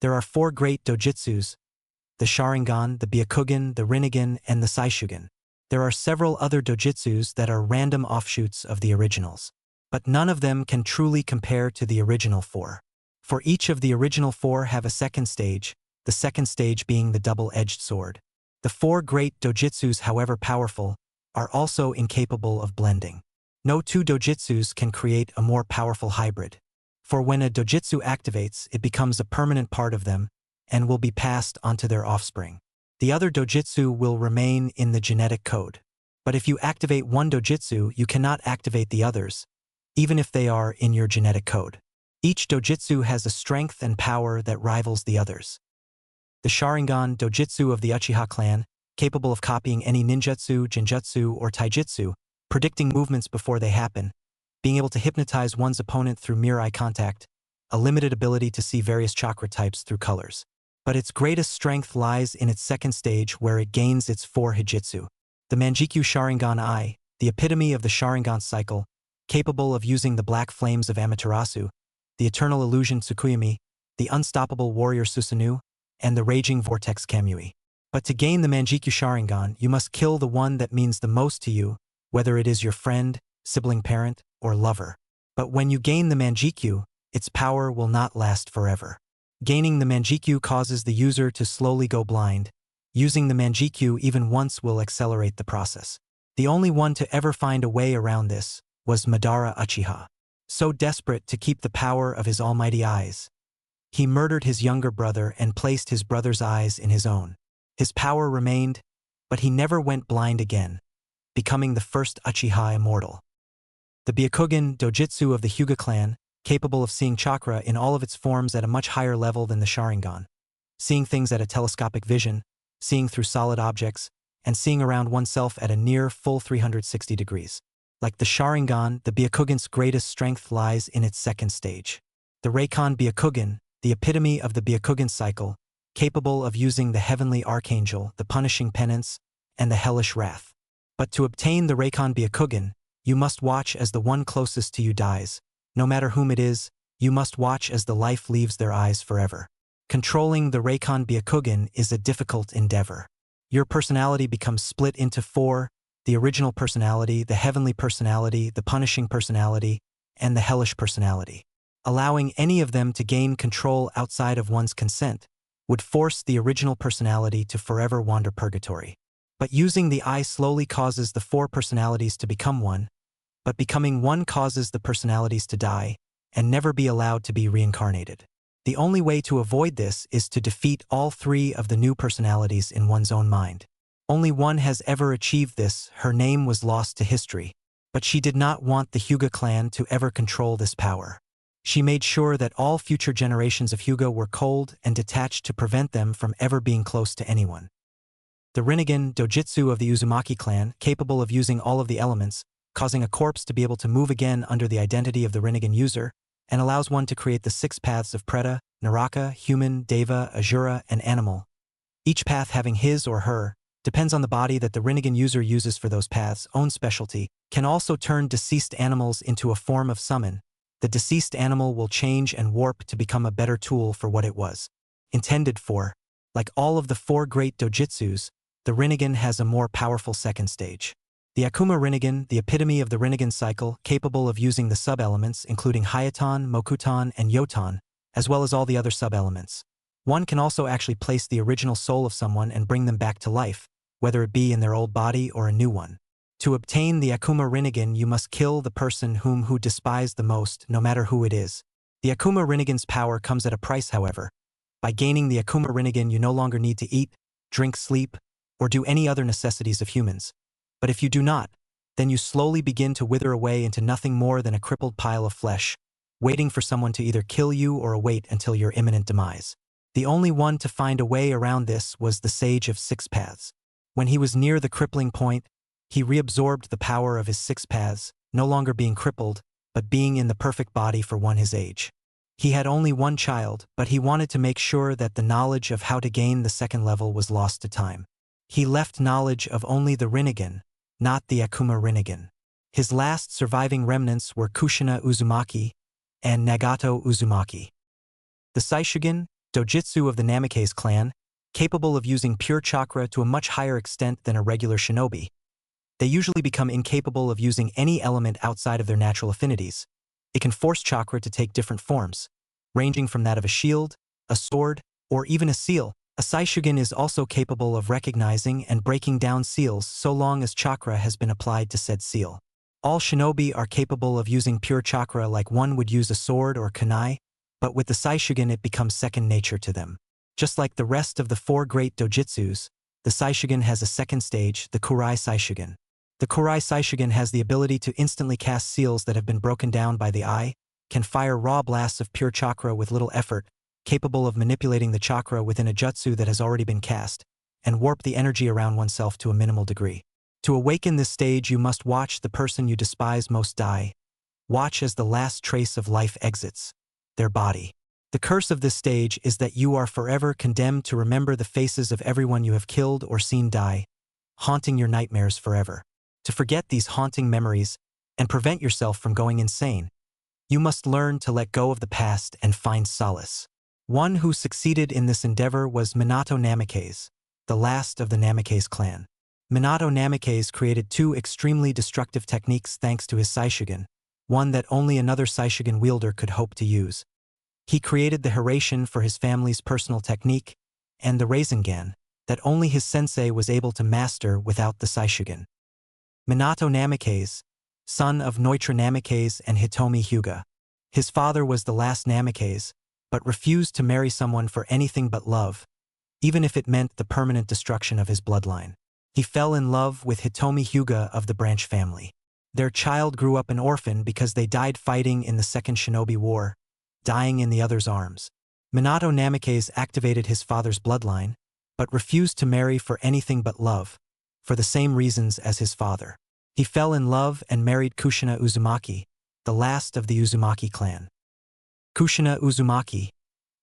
There are 4 great dojutsus: the sharingan, the bakugan, the Rinnegan, and the saishugan. There are several other dojutsus that are random offshoots of the originals, but none of them can truly compare to the original 4. For each of the original 4 have a second stage, the second stage being the double-edged sword. The 4 great dojutsus, however powerful, are also incapable of blending. No 2 dojutsus can create a more powerful hybrid. For when a dojutsu activates, it becomes a permanent part of them and will be passed onto their offspring. The other dojutsu will remain in the genetic code. But if you activate one dojutsu, you cannot activate the others, even if they are in your genetic code. Each dojutsu has a strength and power that rivals the others. The sharingan dojutsu of the Uchiha clan, capable of copying any ninjutsu, genjutsu, or taijutsu, predicting movements before they happen, being able to hypnotize one's opponent through mere eye contact, a limited ability to see various chakra types through colors. But its greatest strength lies in its second stage, where it gains its 4 hijitsu. The Manjikyu Sharingan Eye, the epitome of the Sharingan cycle, capable of using the black flames of Amaterasu, the eternal illusion Tsukuyami, the unstoppable warrior Susanoo, and the raging vortex Kamui. But to gain the Manjikyu Sharingan, you must kill the one that means the most to you, whether it is your friend, sibling, parent, or lover. But when you gain the Manjikyu, its power will not last forever. Gaining the Manjikyu causes the user to slowly go blind. Using the Manjikyu even once will accelerate the process. The only one to ever find a way around this was Madara Uchiha. So desperate to keep the power of his almighty eyes, he murdered his younger brother and placed his brother's eyes in his own. His power remained, but he never went blind again, becoming the first Uchiha immortal. The Byakugan dojutsu of the Hyuga clan, capable of seeing chakra in all of its forms at a much higher level than the Sharingan. Seeing things at a telescopic vision, seeing through solid objects, and seeing around oneself at a near full 360 degrees. Like the Sharingan, the Byakugan's greatest strength lies in its second stage. The Reikon Byakugan, the epitome of the Byakugan cycle, capable of using the heavenly archangel, the punishing penance, and the hellish wrath. But to obtain the Reikon Byakugan, you must watch as the one closest to you dies. No matter whom it is, you must watch as the life leaves their eyes forever. Controlling the Reikon Byakugan is a difficult endeavor. Your personality becomes split into 4, the original personality, the heavenly personality, the punishing personality, and the hellish personality. Allowing any of them to gain control outside of one's consent would force the original personality to forever wander purgatory. But using the eye slowly causes the 4 personalities to become one, but becoming one causes the personalities to die and never be allowed to be reincarnated. The only way to avoid this is to defeat all 3 of the new personalities in one's own mind. Only one has ever achieved this. Her name was lost to history, but she did not want the Hyuga clan to ever control this power. She made sure that all future generations of Hyuga were cold and detached to prevent them from ever being close to anyone. The Rinnegan dojutsu of the Uzumaki clan, capable of using all of the elements, causing a corpse to be able to move again under the identity of the Rinnegan user, and allows one to create the 6 paths of Preta, Naraka, human, Deva, Asura, and animal. Each path having his or her, depends on the body that the Rinnegan user uses for those paths' own specialty, can also turn deceased animals into a form of summon. The deceased animal will change and warp to become a better tool for what it was intended for. Like all of the 4 great dojutsus, the Rinnegan has a more powerful second stage. The Akuma Rinnegan, the epitome of the Rinnegan cycle, capable of using the sub-elements including Hayaton, Mokuton, and Yoton, as well as all the other sub-elements. One can also actually place the original soul of someone and bring them back to life, whether it be in their old body or a new one. To obtain the Akuma Rinnegan, you must kill the person who despise the most, no matter who it is. The Akuma Rinnegan's power comes at a price, however. By gaining the Akuma Rinnegan, you no longer need to eat, drink, sleep, or do any other necessities of humans. But if you do not, then you slowly begin to wither away into nothing more than a crippled pile of flesh, waiting for someone to either kill you or await until your imminent demise. The only one to find a way around this was the Sage of 6 Paths. When he was near the crippling point, he reabsorbed the power of his 6 paths, no longer being crippled, but being in the perfect body for one his age. He had only one child, but he wanted to make sure that the knowledge of how to gain the second level was lost to time. He left knowledge of only the Rinnegan, not the Akuma Rinnegan. His last surviving remnants were Kushina Uzumaki and Nagato Uzumaki. The saishugan, dojutsu of the Namikaze clan, capable of using pure chakra to a much higher extent than a regular shinobi. They usually become incapable of using any element outside of their natural affinities. It can force chakra to take different forms, ranging from that of a shield, a sword, or even a seal. A saishugan is also capable of recognizing and breaking down seals so long as chakra has been applied to said seal. All shinobi are capable of using pure chakra like one would use a sword or kunai, but with the saishugan it becomes second nature to them. Just like the rest of the 4 great dojutsus, the saishugan has a second stage, the kurai saishugan. The kurai saishugan has the ability to instantly cast seals that have been broken down by the eye, can fire raw blasts of pure chakra with little effort, capable of manipulating the chakra within a jutsu that has already been cast, and warp the energy around oneself to a minimal degree. To awaken this stage you must watch the person you despise most die. Watch as the last trace of life exits their body. The curse of this stage is that you are forever condemned to remember the faces of everyone you have killed or seen die, haunting your nightmares forever. To forget these haunting memories and prevent yourself from going insane, you must learn to let go of the past and find solace. One who succeeded in this endeavor was Minato Namikaze, the last of the Namikaze clan. Minato Namikaze created 2 extremely destructive techniques thanks to his saishugan, one that only another saishugan wielder could hope to use. He created the Hiraishin for his family's personal technique, and the Rinnegan, that only his sensei was able to master without the saishugan. Minato Namikaze, son of Noitra Namikaze and Hitomi Hyuga. His father was the last Namikaze, but refused to marry someone for anything but love, even if it meant the permanent destruction of his bloodline. He fell in love with Hitomi Hyuga of the branch family. Their child grew up an orphan because they died fighting in the Second Shinobi War, dying in the other's arms. Minato Namikaze activated his father's bloodline, but refused to marry for anything but love, for the same reasons as his father. He fell in love and married Kushina Uzumaki, the last of the Uzumaki clan. Kushina Uzumaki,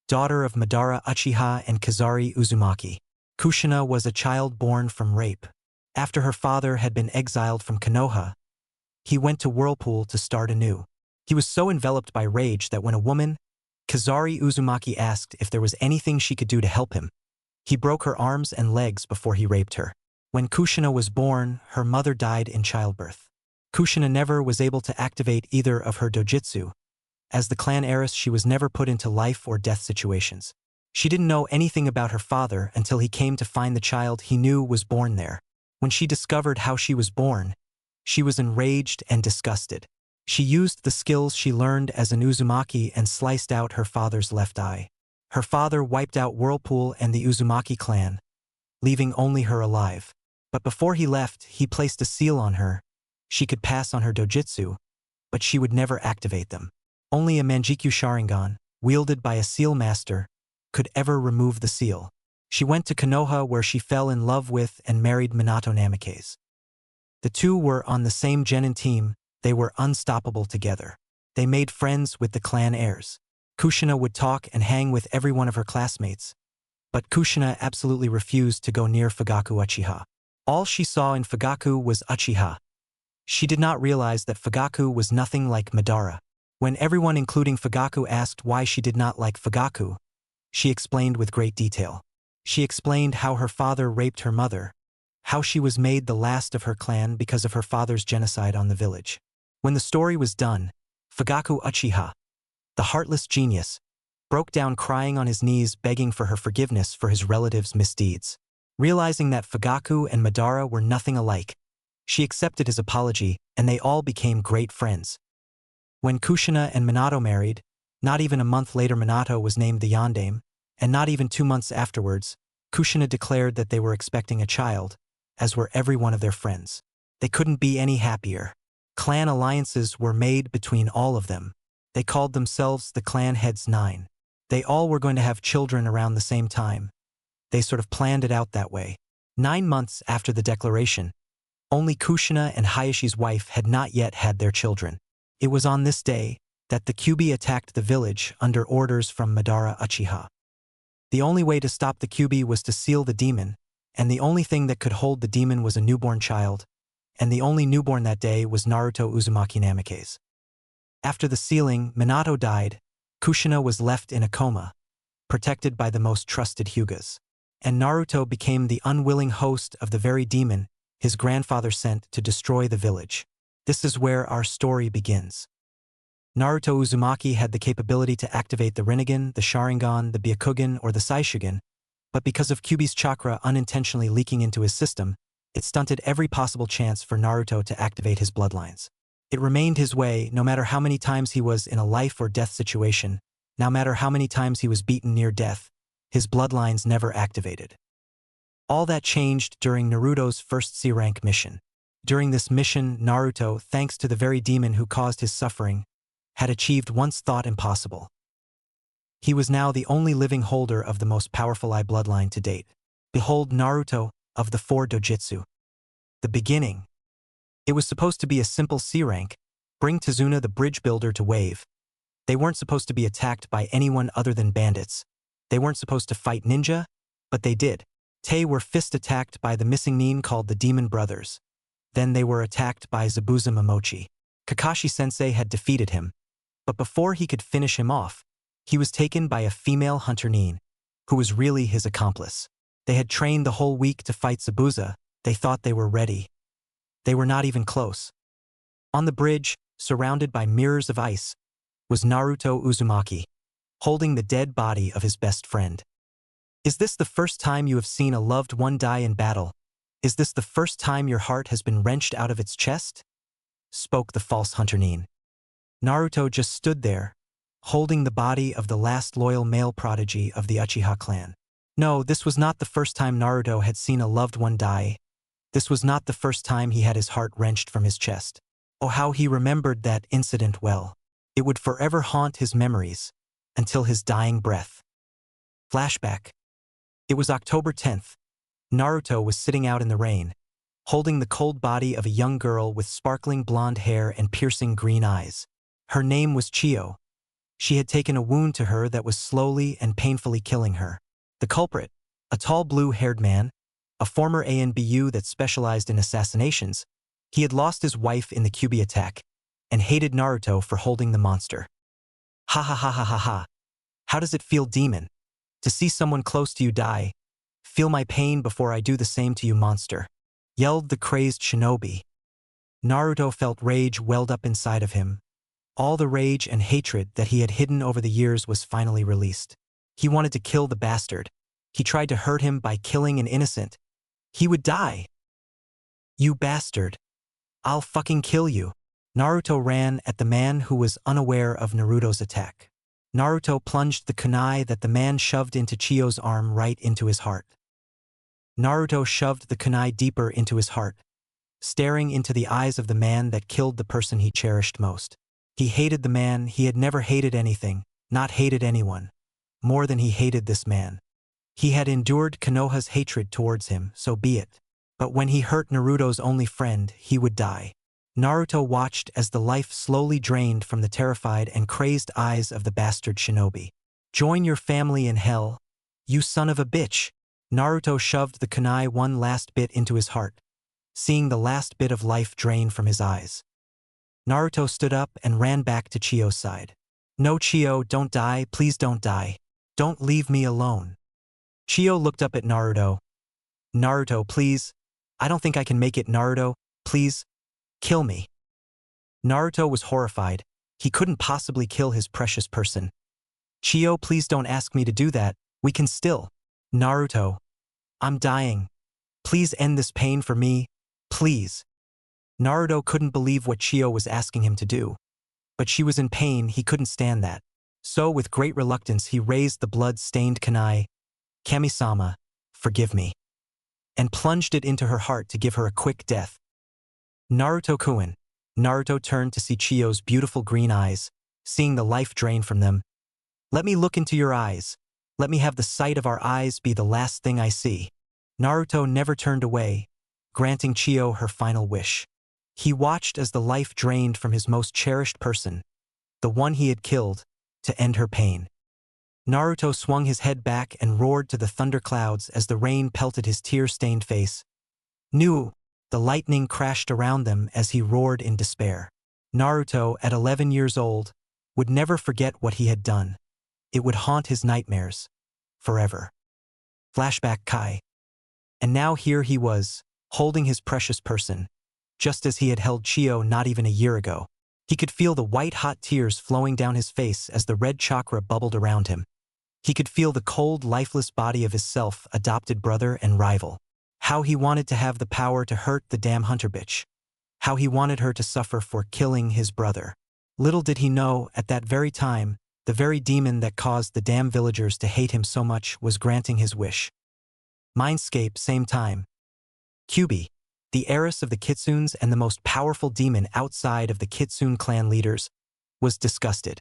daughter of Madara Uchiha and Kazari Uzumaki. Kushina was a child born from rape. After her father had been exiled from Konoha, he went to Whirlpool to start anew. He was so enveloped by rage that when a woman, Kazari Uzumaki, asked if there was anything she could do to help him, he broke her arms and legs before he raped her. When Kushina was born, her mother died in childbirth. Kushina never was able to activate either of her dojutsu. As the clan heiress, she was never put into life or death situations. She didn't know anything about her father until he came to find the child he knew was born there. When she discovered how she was born, she was enraged and disgusted. She used the skills she learned as an Uzumaki and sliced out her father's left eye. Her father wiped out Whirlpool and the Uzumaki clan, leaving only her alive. But before he left, he placed a seal on her. She could pass on her dojutsu, but she would never activate them. Only a Manjikyu Sharingan, wielded by a seal master, could ever remove the seal. She went to Konoha where she fell in love with and married Minato Namikaze. The two were on the same genin team. They were unstoppable together. They made friends with the clan heirs. Kushina would talk and hang with every one of her classmates, but Kushina absolutely refused to go near Fugaku Uchiha. All she saw in Fugaku was Uchiha. She did not realize that Fugaku was nothing like Madara. When everyone including Fugaku asked why she did not like Fugaku, she explained with great detail. She explained how her father raped her mother, how she was made the last of her clan because of her father's genocide on the village. When the story was done, Fugaku Uchiha, the heartless genius, broke down crying on his knees begging for her forgiveness for his relatives' misdeeds. Realizing that Fugaku and Madara were nothing alike, she accepted his apology and they all became great friends. When Kushina and Minato married, not even a month later Minato was named the Yondaime, and not even 2 months afterwards, Kushina declared that they were expecting a child, as were every one of their friends. They couldn't be any happier. Clan alliances were made between all of them. They called themselves the Clan Heads 9. They all were going to have children around the same time. They sort of planned it out that way. 9 months after the declaration, only Kushina and Hayashi's wife had not yet had their children. It was on this day that the Kyuubi attacked the village under orders from Madara Uchiha. The only way to stop the Kyuubi was to seal the demon, and the only thing that could hold the demon was a newborn child, and the only newborn that day was Naruto Uzumaki Namikaze. After the sealing, Minato died. Kushina was left in a coma, protected by the most trusted Hyugas. And Naruto became the unwilling host of the very demon his grandfather sent to destroy the village. This is where our story begins. Naruto Uzumaki had the capability to activate the Rinnegan, the Sharingan, the Bakugan, or the saishugan, but because of Kyuubi's chakra unintentionally leaking into his system, it stunted every possible chance for Naruto to activate his bloodlines. It remained his way no matter how many times he was in a life or death situation, no matter how many times he was beaten near death, his bloodlines never activated. All that changed during Naruto's first C-rank mission. During this mission, Naruto, thanks to the very demon who caused his suffering, had achieved once thought impossible. He was now the only living holder of the most powerful I bloodline to date. Behold Naruto of the 4 dojutsu. The beginning. It was supposed to be a simple C-rank, bring Tazuna the bridge builder to wave. They weren't supposed to be attacked by anyone other than bandits. They weren't supposed to fight ninja, but they did. They were fist attacked by the missing nin called the Demon Brothers. Then they were attacked by Zabuza Momochi. Kakashi-sensei had defeated him, but before he could finish him off, he was taken by a female hunter nin, who was really his accomplice. They had trained the whole week to fight Zabuza. They thought they were ready. They were not even close. On the bridge, surrounded by mirrors of ice, was Naruto Uzumaki, holding the dead body of his best friend. Is this the first time you have seen a loved one die in battle? Is this the first time your heart has been wrenched out of its chest? Spoke the false hunter nin. Naruto just stood there, holding the body of the last loyal male prodigy of the Uchiha clan. No, this was not the first time Naruto had seen a loved one die. This was not the first time he had his heart wrenched from his chest. Oh, how he remembered that incident well. It would forever haunt his memories, until his dying breath. Flashback. It was October 10th. Naruto was sitting out in the rain, holding the cold body of a young girl with sparkling blonde hair and piercing green eyes. Her name was Chiyo. She had taken a wound to her that was slowly and painfully killing her. The culprit, a tall blue-haired man, a former ANBU that specialized in assassinations, he had lost his wife in the Kyuubi attack, and hated Naruto for holding the monster. Ha ha ha ha ha ha. How does it feel, demon? To see someone close to you die? Feel my pain before I do the same to you, monster. Yelled the crazed shinobi. Naruto felt rage welled up inside of him. All the rage and hatred that he had hidden over the years was finally released. He wanted to kill the bastard. He tried to hurt him by killing an innocent. He would die. You bastard. I'll fucking kill you. Naruto ran at the man who was unaware of Naruto's attack. Naruto plunged the kunai that the man shoved into Chiyo's arm right into his heart. Naruto shoved the kunai deeper into his heart, staring into the eyes of the man that killed the person he cherished most. He hated the man. He had never hated anything, not hated anyone, more than he hated this man. He had endured Konoha's hatred towards him, so be it. But when he hurt Naruto's only friend, he would die. Naruto watched as the life slowly drained from the terrified and crazed eyes of the bastard shinobi. Join your family in hell, you son of a bitch. Naruto shoved the kunai one last bit into his heart, seeing the last bit of life drain from his eyes. Naruto stood up and ran back to Chiyo's side. No, Chiyo, don't die, please don't die. Don't leave me alone. Chiyo looked up at Naruto. Naruto, please. I don't think I can make it, Naruto, please. Kill me. Naruto was horrified. He couldn't possibly kill his precious person. Chiyo, please don't ask me to do that. We can still. Naruto. I'm dying. Please end this pain for me. Please. Naruto couldn't believe what Chiyo was asking him to do. But she was in pain. He couldn't stand that. So with great reluctance he raised the blood-stained kunai, Kami-sama, forgive me, and plunged it into her heart to give her a quick death. Naruto-kun. Naruto turned to see Chiyo's beautiful green eyes, seeing the life drain from them. Let me look into your eyes. Let me have the sight of our eyes be the last thing I see. Naruto never turned away, granting Chiyo her final wish. He watched as the life drained from his most cherished person, the one he had killed, to end her pain. Naruto swung his head back and roared to the thunderclouds as the rain pelted his tear-stained face. Nu! The lightning crashed around them as he roared in despair. Naruto, at 11 years old, would never forget what he had done. It would haunt his nightmares. forever. Flashback Kai. And now here he was, holding his precious person, just as he had held Chio not even a year ago. He could feel the white-hot tears flowing down his face as the red chakra bubbled around him. He could feel the cold, lifeless body of his self-adopted brother and rival. How he wanted to have the power to hurt the damn hunter bitch. How he wanted her to suffer for killing his brother. Little did he know, at that very time, the very demon that caused the damn villagers to hate him so much was granting his wish. Mindscape, same time. Kyubi, the heiress of the kitsunes and the most powerful demon outside of the kitsune clan leaders, was disgusted.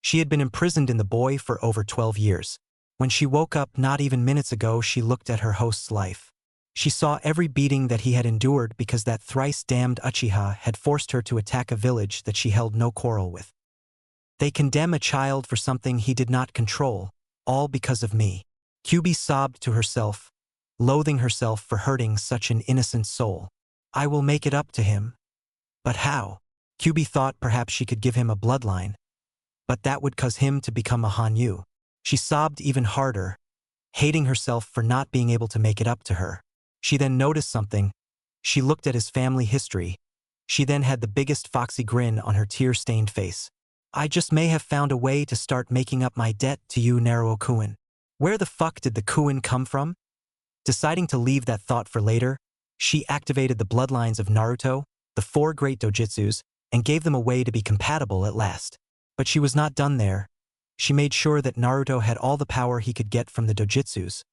She had been imprisoned in the boy for over 12 years. When she woke up not even minutes ago, she looked at her host's life. She saw every beating that he had endured because that thrice-damned Uchiha had forced her to attack a village that she held no quarrel with. They condemn a child for something he did not control, all because of me. Kyubi sobbed to herself, loathing herself for hurting such an innocent soul. I will make it up to him. But how? Kyubi thought perhaps she could give him a bloodline. But that would cause him to become a Hanyu. She sobbed even harder, hating herself for not being able to make it up to her. She then noticed something. She looked at his family history. She then had the biggest foxy grin on her tear-stained face. I just may have found a way to start making up my debt to you, Naruto Kuin. Where the fuck did the Kuin come from? Deciding to leave that thought for later, she activated the bloodlines of Naruto, the 4 great dojutsus, and gave them a way to be compatible at last. But she was not done there. She made sure that Naruto had all the power he could get from the dojutsus,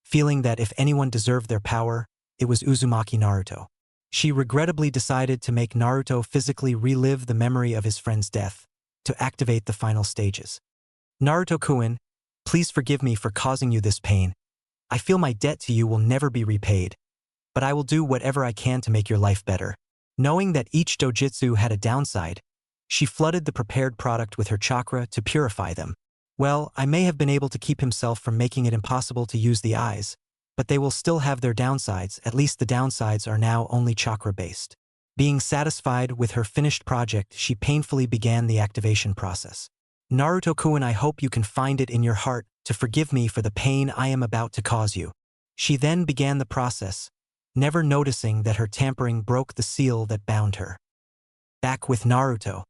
feeling that if anyone deserved their power, it was Uzumaki Naruto. She regrettably decided to make Naruto physically relive the memory of his friend's death, to activate the final stages. Naruto Kuin, please forgive me for causing you this pain. I feel my debt to you will never be repaid, but I will do whatever I can to make your life better. Knowing that each dojutsu had a downside, she flooded the prepared product with her chakra to purify them. Well, I may have been able to keep himself from making it impossible to use the eyes, but they will still have their downsides. At least the downsides are now only chakra-based. Being satisfied with her finished project, she painfully began the activation process. Naruto Kuin, I hope you can find it in your heart to forgive me for the pain I am about to cause you. She then began the process, never noticing that her tampering broke the seal that bound her. Back with Naruto.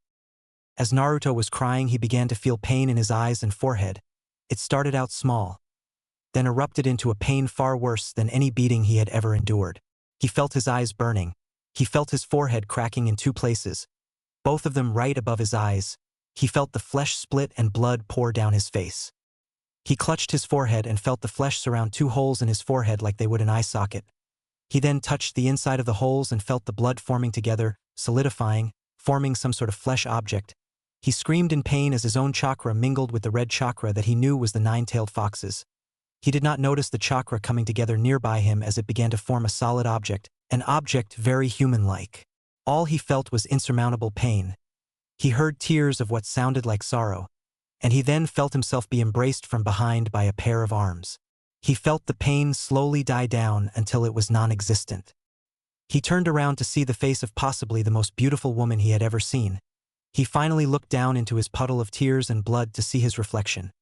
As Naruto was crying, he began to feel pain in his eyes and forehead. It started out small, then erupted into a pain far worse than any beating he had ever endured. He felt his eyes burning. He felt his forehead cracking in 2 places, both of them right above his eyes. He felt the flesh split and blood pour down his face. He clutched his forehead and felt the flesh surround 2 holes in his forehead like they would an eye socket. He then touched the inside of the holes and felt the blood forming together, solidifying, forming some sort of flesh object. He screamed in pain as his own chakra mingled with the red chakra that he knew was the 9-tailed fox's. He did not notice the chakra coming together nearby him as it began to form a solid object, an object very human-like. All he felt was insurmountable pain. He heard tears of what sounded like sorrow, and he then felt himself be embraced from behind by a pair of arms. He felt the pain slowly die down until it was non-existent. He turned around to see the face of possibly the most beautiful woman he had ever seen. He finally looked down into his puddle of tears and blood to see his reflection.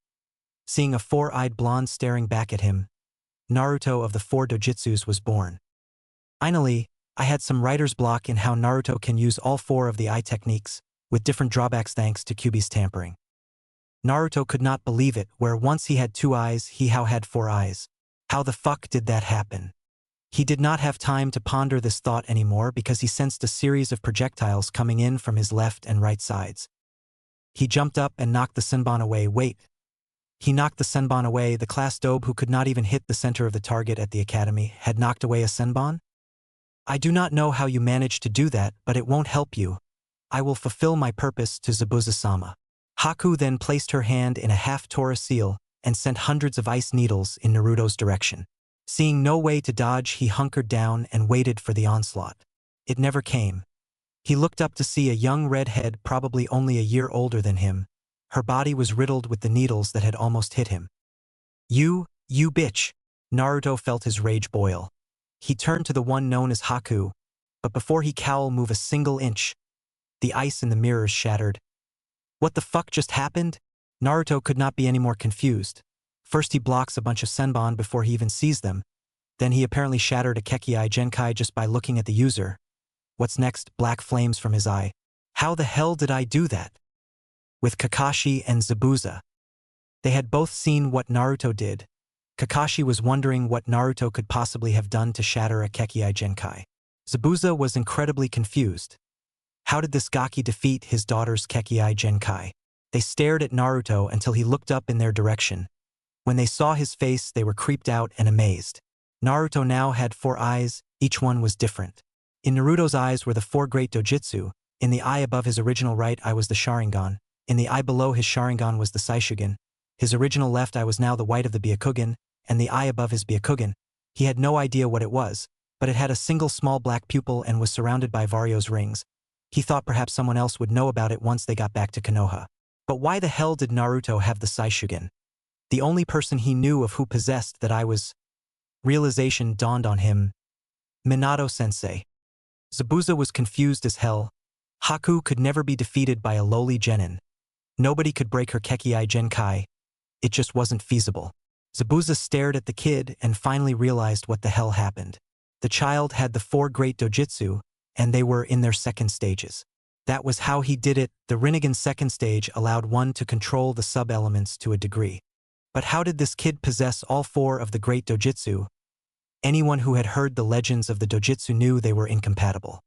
Seeing a 4-eyed blonde staring back at him, Naruto of the 4 dojutsus was born. Finally, I had some writer's block in how Naruto can use all 4 of the eye techniques, with different drawbacks thanks to Kyubi's tampering. Naruto could not believe it, where once he had 2 eyes, he now had 4 eyes. How the fuck did that happen? He did not have time to ponder this thought anymore because he sensed a series of projectiles coming in from his left and right sides. He jumped up and knocked the senbon away. Wait. He knocked the senbon away. The class dobe who could not even hit the center of the target at the academy had knocked away a senbon? I do not know how you managed to do that, but it won't help you. I will fulfill my purpose to Zabuza-sama. Haku then placed her hand in a half-Tora seal and sent hundreds of ice needles in Naruto's direction. Seeing no way to dodge, he hunkered down and waited for the onslaught. It never came. He looked up to see a young redhead, probably only a year older than him. Her body was riddled with the needles that had almost hit him. You bitch! Naruto felt his rage boil. He turned to the one known as Haku, but before he could move a single inch, the ice in the mirrors shattered. What the fuck just happened? Naruto could not be any more confused. First he blocks a bunch of senbon before he even sees them, then he apparently shattered a Kekii Genkai just by looking at the user. What's next? Black flames from his eye. How the hell did I do that? With Kakashi and Zabuza. They had both seen what Naruto did. Kakashi was wondering what Naruto could possibly have done to shatter a Kekii Genkai. Zabuza was incredibly confused. How did this Gaki defeat his daughter's Kekii Genkai? They stared at Naruto until he looked up in their direction. When they saw his face, they were creeped out and amazed. Naruto now had 4 eyes, each one was different. In Naruto's eyes were the 4 great dojutsu. In the eye above his original right eye was the sharingan. In the eye below his sharingan was the saishugan. His original left eye was now the white of the bakugan, and the eye above his bakugan. He had no idea what it was, but it had a single small black pupil and was surrounded by Vario's rings. He thought perhaps someone else would know about it once they got back to Konoha. But why the hell did Naruto have the saishugan? The only person he knew of who possessed that eye was... Realization dawned on him. Minato-sensei. Zabuza was confused as hell. Haku could never be defeated by a lowly genin. Nobody could break her Kekii Genkai. It just wasn't feasible. Zabuza stared at the kid and finally realized what the hell happened. The child had the 4 great dojutsu, and they were in their second stages. That was how he did it. The Rinnegan second stage allowed one to control the sub-elements to a degree. But how did this kid possess all 4 of the great dojutsu? Anyone who had heard the legends of the dojutsu knew they were incompatible.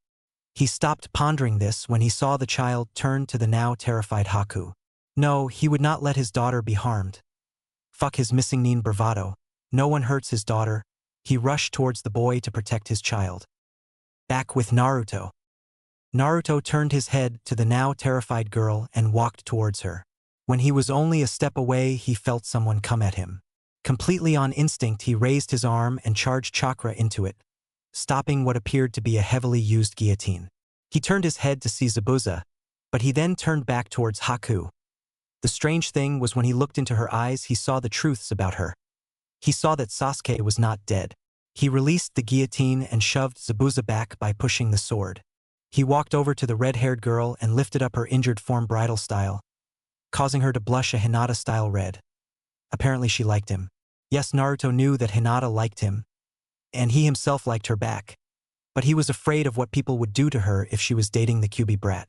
He stopped pondering this when he saw the child turn to the now terrified Haku. No, he would not let his daughter be harmed. Fuck his missing nin bravado. No one hurts his daughter. He rushed towards the boy to protect his child. Back with Naruto. Naruto turned his head to the now terrified girl and walked towards her. When he was only a step away, he felt someone come at him. Completely on instinct, he raised his arm and charged chakra into it, stopping what appeared to be a heavily used guillotine. He turned his head to see Zabuza, but he then turned back towards Haku. The strange thing was when he looked into her eyes, he saw the truths about her. He saw that Sasuke was not dead. He released the guillotine and shoved Zabuza back by pushing the sword. He walked over to the red-haired girl and lifted up her injured form bridal style, causing her to blush a Hinata-style red. Apparently she liked him. Yes, Naruto knew that Hinata liked him, and he himself liked her back. But he was afraid of what people would do to her if she was dating the Kyuubi brat.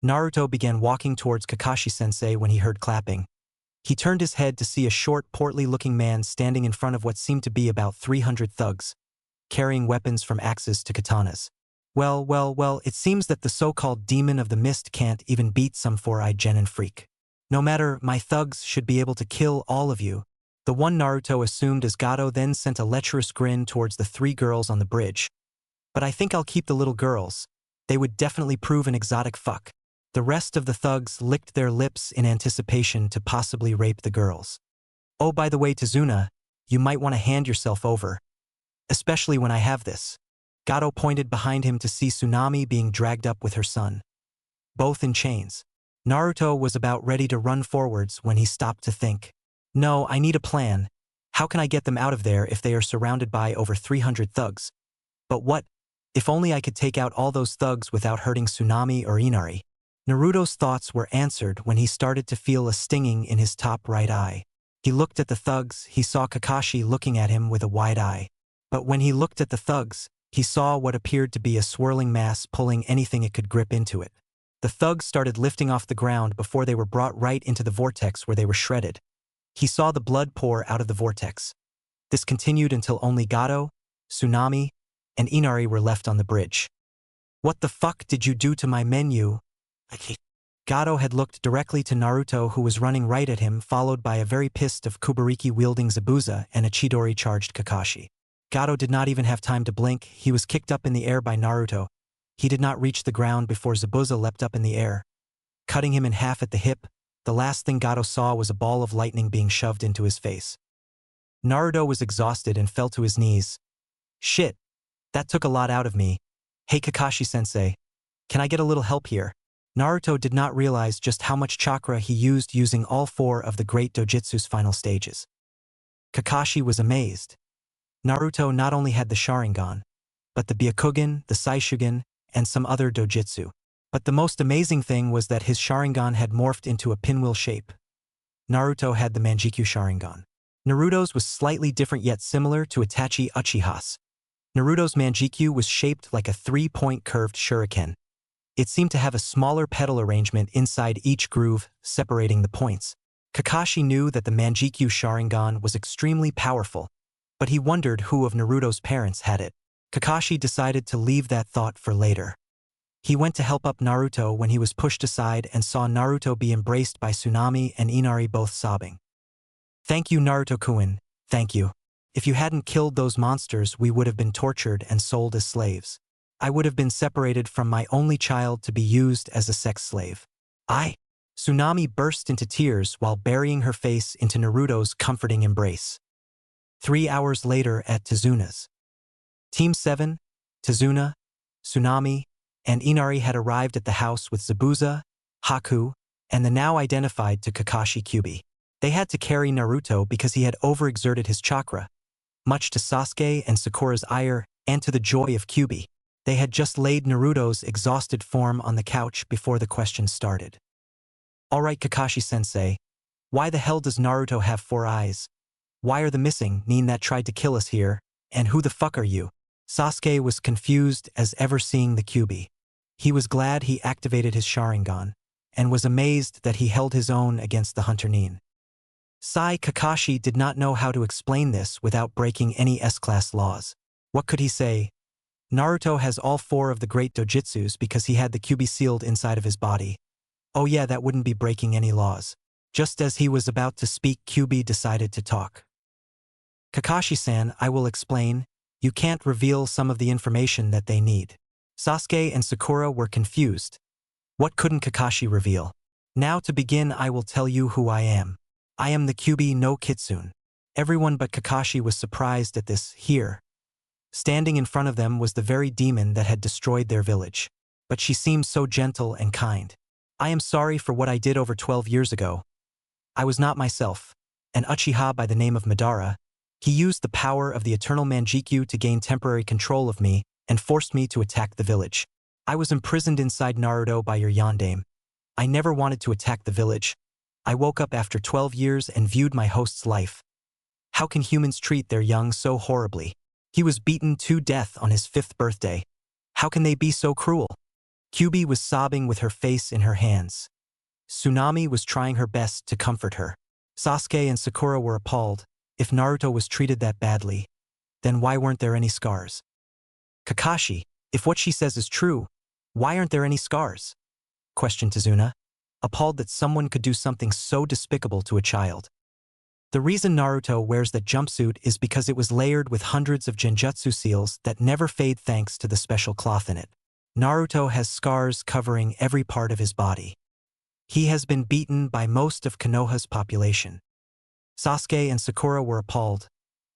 Naruto began walking towards Kakashi-sensei when he heard clapping. He turned his head to see a short, portly-looking man standing in front of what seemed to be about 300 thugs, carrying weapons from axes to katanas. Well, it seems that the so-called demon of the mist can't even beat some 4-eyed genin freak. No matter, my thugs should be able to kill all of you. The one Naruto assumed as Gato then sent a lecherous grin towards the 3 girls on the bridge. But I think I'll keep the little girls. They would definitely prove an exotic fuck. The rest of the thugs licked their lips in anticipation to possibly rape the girls. Oh, by the way, Tazuna, you might want to hand yourself over. Especially when I have this. Gato pointed behind him to see Tsunami being dragged up with her son. Both in chains. Naruto was about ready to run forwards when he stopped to think. No, I need a plan. How can I get them out of there if they are surrounded by over 300 thugs? But what? If only I could take out all those thugs without hurting Tsunami or Inari. Naruto's thoughts were answered when he started to feel a stinging in his top right eye. He looked at the thugs, he saw Kakashi looking at him with a wide eye. But when he looked at the thugs, he saw what appeared to be a swirling mass pulling anything it could grip into it. The thugs started lifting off the ground before they were brought right into the vortex where they were shredded. He saw the blood pour out of the vortex. This continued until only Gato, Tsunami, and Inari were left on the bridge. What the fuck did you do to my menu? Gato had looked directly to Naruto, who was running right at him, followed by a very pissed of Kubariki-wielding Zabuza and a Chidori-charged Kakashi. Gato did not even have time to blink. He was kicked up in the air by Naruto. He did not reach the ground before Zabuza leapt up in the air, cutting him in half at the hip. The last thing Gato saw was a ball of lightning being shoved into his face. Naruto was exhausted and fell to his knees. Shit, that took a lot out of me. Hey Kakashi-sensei, can I get a little help here? Naruto did not realize just how much chakra he used using all 4 of the great dojutsu's final stages. Kakashi was amazed. Naruto not only had the sharingan, but the bakugan, the saishugan, and some other dojutsu. But the most amazing thing was that his sharingan had morphed into a pinwheel shape. Naruto had the Manjikyu sharingan. Naruto's was slightly different yet similar to Itachi Uchiha's. Naruto's Manjikyu was shaped like a 3-point curved shuriken. It seemed to have a smaller petal arrangement inside each groove, separating the points. Kakashi knew that the Manjikyu Sharingan was extremely powerful, but he wondered who of Naruto's parents had it. Kakashi decided to leave that thought for later. He went to help up Naruto when he was pushed aside and saw Naruto be embraced by Tsunami and Inari, both sobbing. "Thank you, Naruto-kun, thank you. If you hadn't killed those monsters, we would have been tortured and sold as slaves. I would have been separated from my only child to be used as a sex slave." Tsunami burst into tears while burying her face into Naruto's comforting embrace. 3 hours later at Tezuna's. Team 7, Tezuna, Tsunami, and Inari had arrived at the house with Zabuza, Haku, and the now identified to Kakashi Kyuubi. They had to carry Naruto because he had overexerted his chakra, much to Sasuke and Sakura's ire and to the joy of Kyuubi. They had just laid Naruto's exhausted form on the couch before the questions started. "Alright, Kakashi-sensei, why the hell does Naruto have 4 eyes? Why are the missing Nin that tried to kill us here, and who the fuck are you?" Sasuke was confused as ever seeing the Kyuubi. He was glad he activated his Sharingan, and was amazed that he held his own against the Hunter Nin. Kakashi did not know how to explain this without breaking any S-class laws. What could he say? Naruto has all 4 of the great dojutsus because he had the Kyuubi sealed inside of his body. Oh yeah, that wouldn't be breaking any laws. Just as he was about to speak, Kyuubi decided to talk. "Kakashi-san, I will explain. You can't reveal some of the information that they need." Sasuke and Sakura were confused. What couldn't Kakashi reveal? "Now to begin, I will tell you who I am. I am the Kyuubi no Kitsune." Everyone but Kakashi was surprised at this. Here, standing in front of them, was the very demon that had destroyed their village. But she seemed so gentle and kind. "I am sorry for what I did over 12 years ago. I was not myself. An Uchiha by the name of Madara. He used the power of the eternal Manjikyu to gain temporary control of me and forced me to attack the village. I was imprisoned inside Naruto by your yondaime. I never wanted to attack the village. I woke up after 12 years and viewed my host's life. How can humans treat their young so horribly? He was beaten to death on his 5th birthday. How can they be so cruel?" Kyuubi was sobbing with her face in her hands. Tsunami was trying her best to comfort her. Sasuke and Sakura were appalled. If Naruto was treated that badly, then why weren't there any scars? "Kakashi, if what she says is true, why aren't there any scars?" questioned Tezuna, appalled that someone could do something so despicable to a child. "The reason Naruto wears that jumpsuit is because it was layered with hundreds of genjutsu seals that never fade thanks to the special cloth in it. Naruto has scars covering every part of his body. He has been beaten by most of Konoha's population." Sasuke and Sakura were appalled.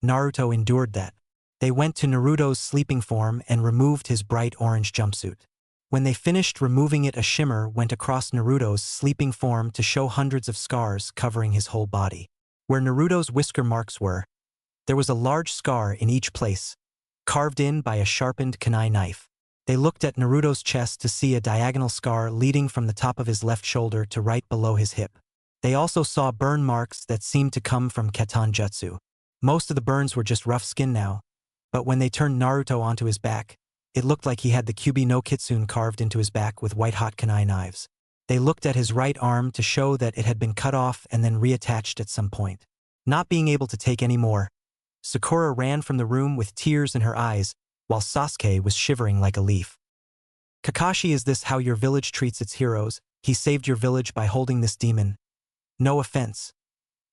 Naruto endured that. They went to Naruto's sleeping form and removed his bright orange jumpsuit. When they finished removing it, a shimmer went across Naruto's sleeping form to show hundreds of scars covering his whole body. Where Naruto's whisker marks were, there was a large scar in each place, carved in by a sharpened kunai knife. They looked at Naruto's chest to see a diagonal scar leading from the top of his left shoulder to right below his hip. They also saw burn marks that seemed to come from Keton Jutsu. Most of the burns were just rough skin now, but when they turned Naruto onto his back, it looked like he had the Kyuubi no Kitsune carved into his back with white-hot kunai knives. They looked at his right arm to show that it had been cut off and then reattached at some point. Not being able to take any more, Sakura ran from the room with tears in her eyes, while Sasuke was shivering like a leaf. "Kakashi, is this how your village treats its heroes? He saved your village by holding this demon, no offense,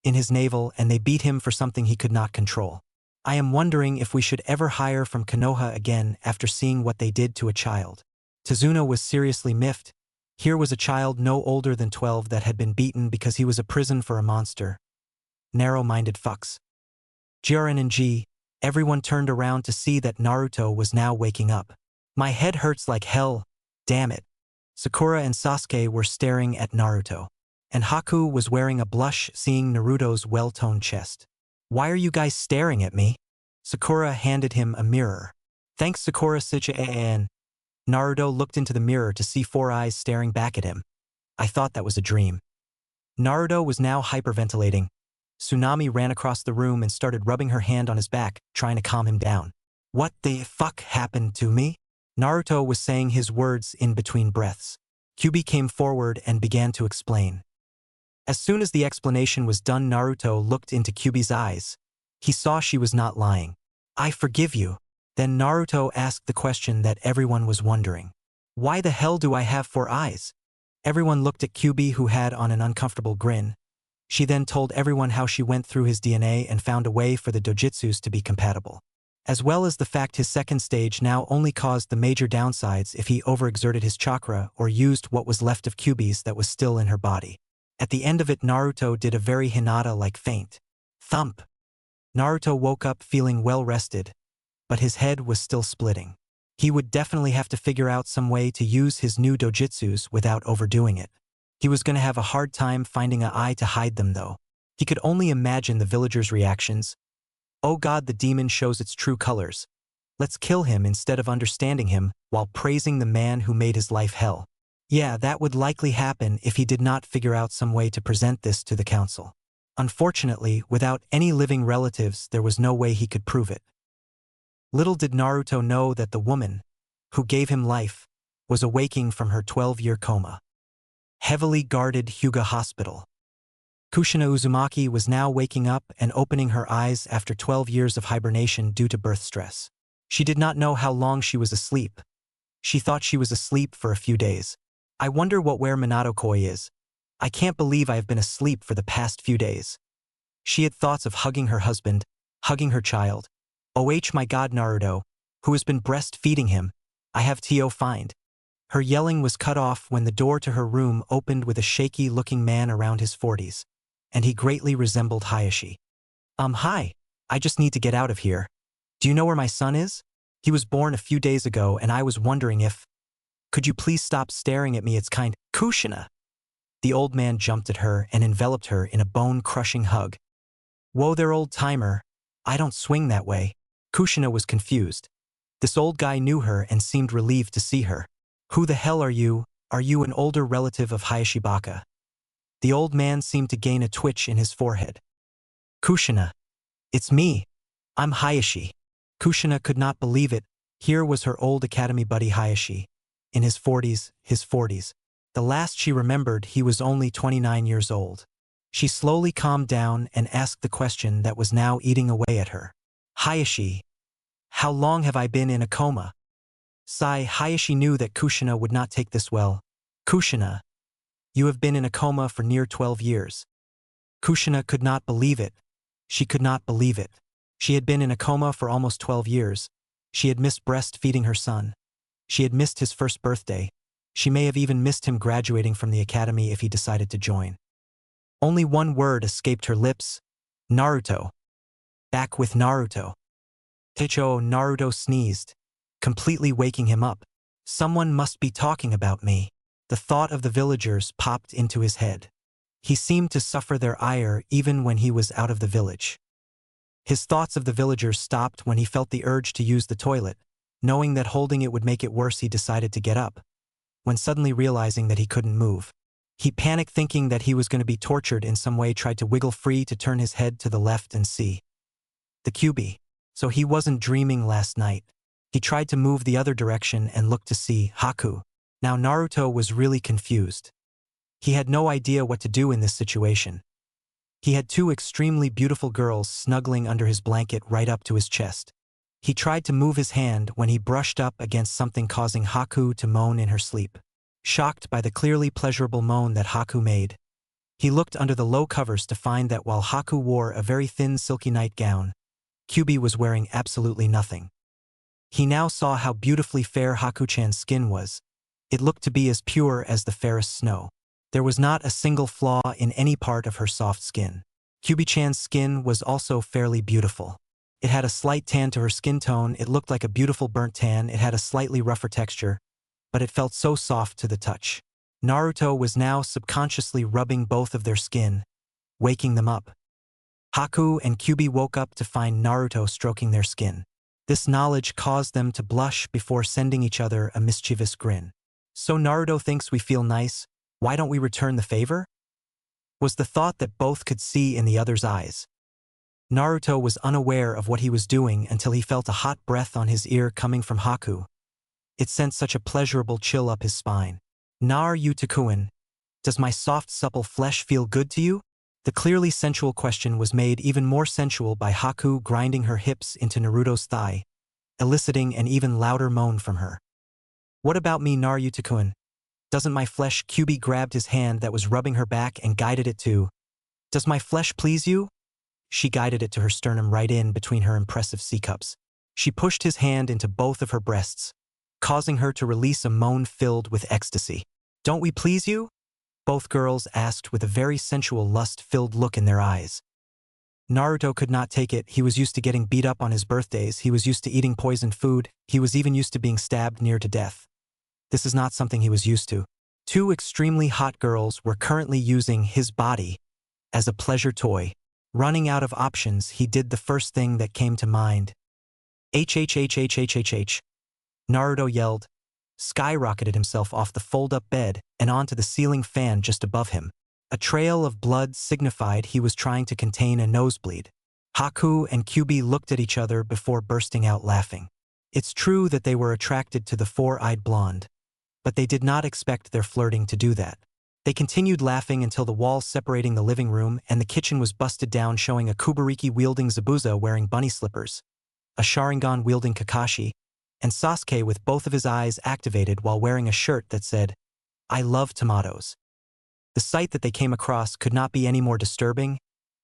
in his navel, and they beat him for something he could not control. I am wondering if we should ever hire from Konoha again after seeing what they did to a child." Tezuna was seriously miffed. Here was a child no older than 12 that had been beaten because he was a prison for a monster. Narrow-minded fucks. GRNNG, everyone turned around to see that Naruto was now waking up. "My head hurts like hell, damn it." Sakura and Sasuke were staring at Naruto, and Haku was wearing a blush seeing Naruto's well-toned chest. "Why are you guys staring at me?" Sakura handed him a mirror. "Thanks, Sakura-san." Naruto looked into the mirror to see 4 eyes staring back at him. "I thought that was a dream." Naruto was now hyperventilating. Tsunami ran across the room and started rubbing her hand on his back, trying to calm him down. What the fuck happened to me? Naruto was saying his words in between breaths. Kyubi came forward and began to explain. As soon as the explanation was done, Naruto looked into Kyubi's eyes. He saw she was not lying. I forgive you. Then Naruto asked the question that everyone was wondering. Why the hell do I have 4 eyes? Everyone looked at Kyubi, who had on an uncomfortable grin. She then told everyone how she went through his DNA and found a way for the dojutsus to be compatible, as well as the fact his second stage now only caused the major downsides if he overexerted his chakra or used what was left of Kyubi's that was still in her body. At the end of it, Naruto did a very Hinata-like feint. Thump! Naruto woke up feeling well rested, but his head was still splitting. He would definitely have to figure out some way to use his new dojutsus without overdoing it. He was going to have a hard time finding an eye to hide them though. He could only imagine the villagers' reactions. Oh god, the demon shows its true colors. Let's kill him instead of understanding him while praising the man who made his life hell. Yeah, that would likely happen if he did not figure out some way to present this to the council. Unfortunately, without any living relatives, there was no way he could prove it. Little did Naruto know that the woman, who gave him life, was awaking from her 12-year coma. Heavily guarded Hyuga Hospital. Kushina Uzumaki was now waking up and opening her eyes after 12 years of hibernation due to birth stress. She did not know how long she was asleep. She thought she was asleep for a few days. I wonder where Minato-koi is. I can't believe I have been asleep for the past few days. She had thoughts of hugging her husband, hugging her child. Oh my god, Naruto, who has been breastfeeding him, I have to find. Her yelling was cut off when the door to her room opened with a shaky-looking man around his 40s, and he greatly resembled Hayashi. Hi, I just need to get out of here. Do you know where my son is? He was born a few days ago and I was wondering if... Could you please stop staring at me, it's kind... Kushina! The old man jumped at her and enveloped her in a bone-crushing hug. Whoa there, old-timer. I don't swing that way. Kushina was confused. This old guy knew her and seemed relieved to see her. Who the hell are you? Are you an older relative of Hayashi Baka? The old man seemed to gain a twitch in his forehead. Kushina. It's me. I'm Hayashi. Kushina could not believe it. Here was her old academy buddy Hayashi. In his 40s. The last she remembered, he was only 29 years old. She slowly calmed down and asked the question that was now eating away at her. Hayashi, how long have I been in a coma? Hayashi knew that Kushina would not take this well. Kushina, you have been in a coma for near 12 years. Kushina could not believe it. She could not believe it. She had been in a coma for almost 12 years. She had missed breastfeeding her son. She had missed his first birthday. She may have even missed him graduating from the academy if he decided to join. Only one word escaped her lips. Naruto. Back with Naruto. Techo, Naruto sneezed, completely waking him up. Someone must be talking about me. The thought of the villagers popped into his head. He seemed to suffer their ire even when he was out of the village. His thoughts of the villagers stopped when he felt the urge to use the toilet. Knowing that holding it would make it worse, he decided to get up, when suddenly realizing that he couldn't move. He panicked, thinking that he was going to be tortured in some way, tried to wiggle free to turn his head to the left and see the Kyubi. So he wasn't dreaming last night. He tried to move the other direction and looked to see Haku. Now Naruto was really confused. He had no idea what to do in this situation. He had 2 extremely beautiful girls snuggling under his blanket right up to his chest. He tried to move his hand when he brushed up against something, causing Haku to moan in her sleep. Shocked by the clearly pleasurable moan that Haku made, he looked under the low covers to find that while Haku wore a very thin silky nightgown, Kyubi was wearing absolutely nothing. He now saw how beautifully fair Haku-chan's skin was. It looked to be as pure as the fairest snow. There was not a single flaw in any part of her soft skin. Kyubi-chan's skin was also fairly beautiful. It had a slight tan to her skin tone. It looked like a beautiful burnt tan. It had a slightly rougher texture, but it felt so soft to the touch. Naruto was now subconsciously rubbing both of their skin, waking them up. Haku and Kyubi woke up to find Naruto stroking their skin. This knowledge caused them to blush before sending each other a mischievous grin. So Naruto thinks we feel nice. Why don't we return the favor? was the thought that both could see in the other's eyes. Naruto was unaware of what he was doing until he felt a hot breath on his ear coming from Haku. It sent such a pleasurable chill up his spine. Naruto-kun, does my soft, supple flesh feel good to you? The clearly sensual question was made even more sensual by Haku grinding her hips into Naruto's thigh, eliciting an even louder moan from her. What about me, Naruto-kun? Doesn't my flesh? Kyubi grabbed his hand that was rubbing her back and guided it to. Does my flesh please you? She guided it to her sternum right in between her impressive C-cups. She pushed his hand into both of her breasts, causing her to release a moan filled with ecstasy. Don't we please you? Both girls asked with a very sensual lust-filled look in their eyes. Naruto could not take it. He was used to getting beat up on his birthdays. He was used to eating poisoned food. He was even used to being stabbed near to death. This is not something he was used to. Two extremely hot girls were currently using his body as a pleasure toy. Running out of options, he did the first thing that came to mind. HHHHHHH. Naruto yelled, skyrocketed himself off the fold-up bed and onto the ceiling fan just above him. A trail of blood signified he was trying to contain a nosebleed. Haku and Kyubi looked at each other before bursting out laughing. It's true that they were attracted to the four-eyed blonde, but they did not expect their flirting to do that. They continued laughing until the wall separating the living room and the kitchen was busted down, showing a Kubariki-wielding Zabuza wearing bunny slippers, a Sharingan-wielding Kakashi, and Sasuke with both of his eyes activated while wearing a shirt that said, "I love tomatoes." The sight that they came across could not be any more disturbing.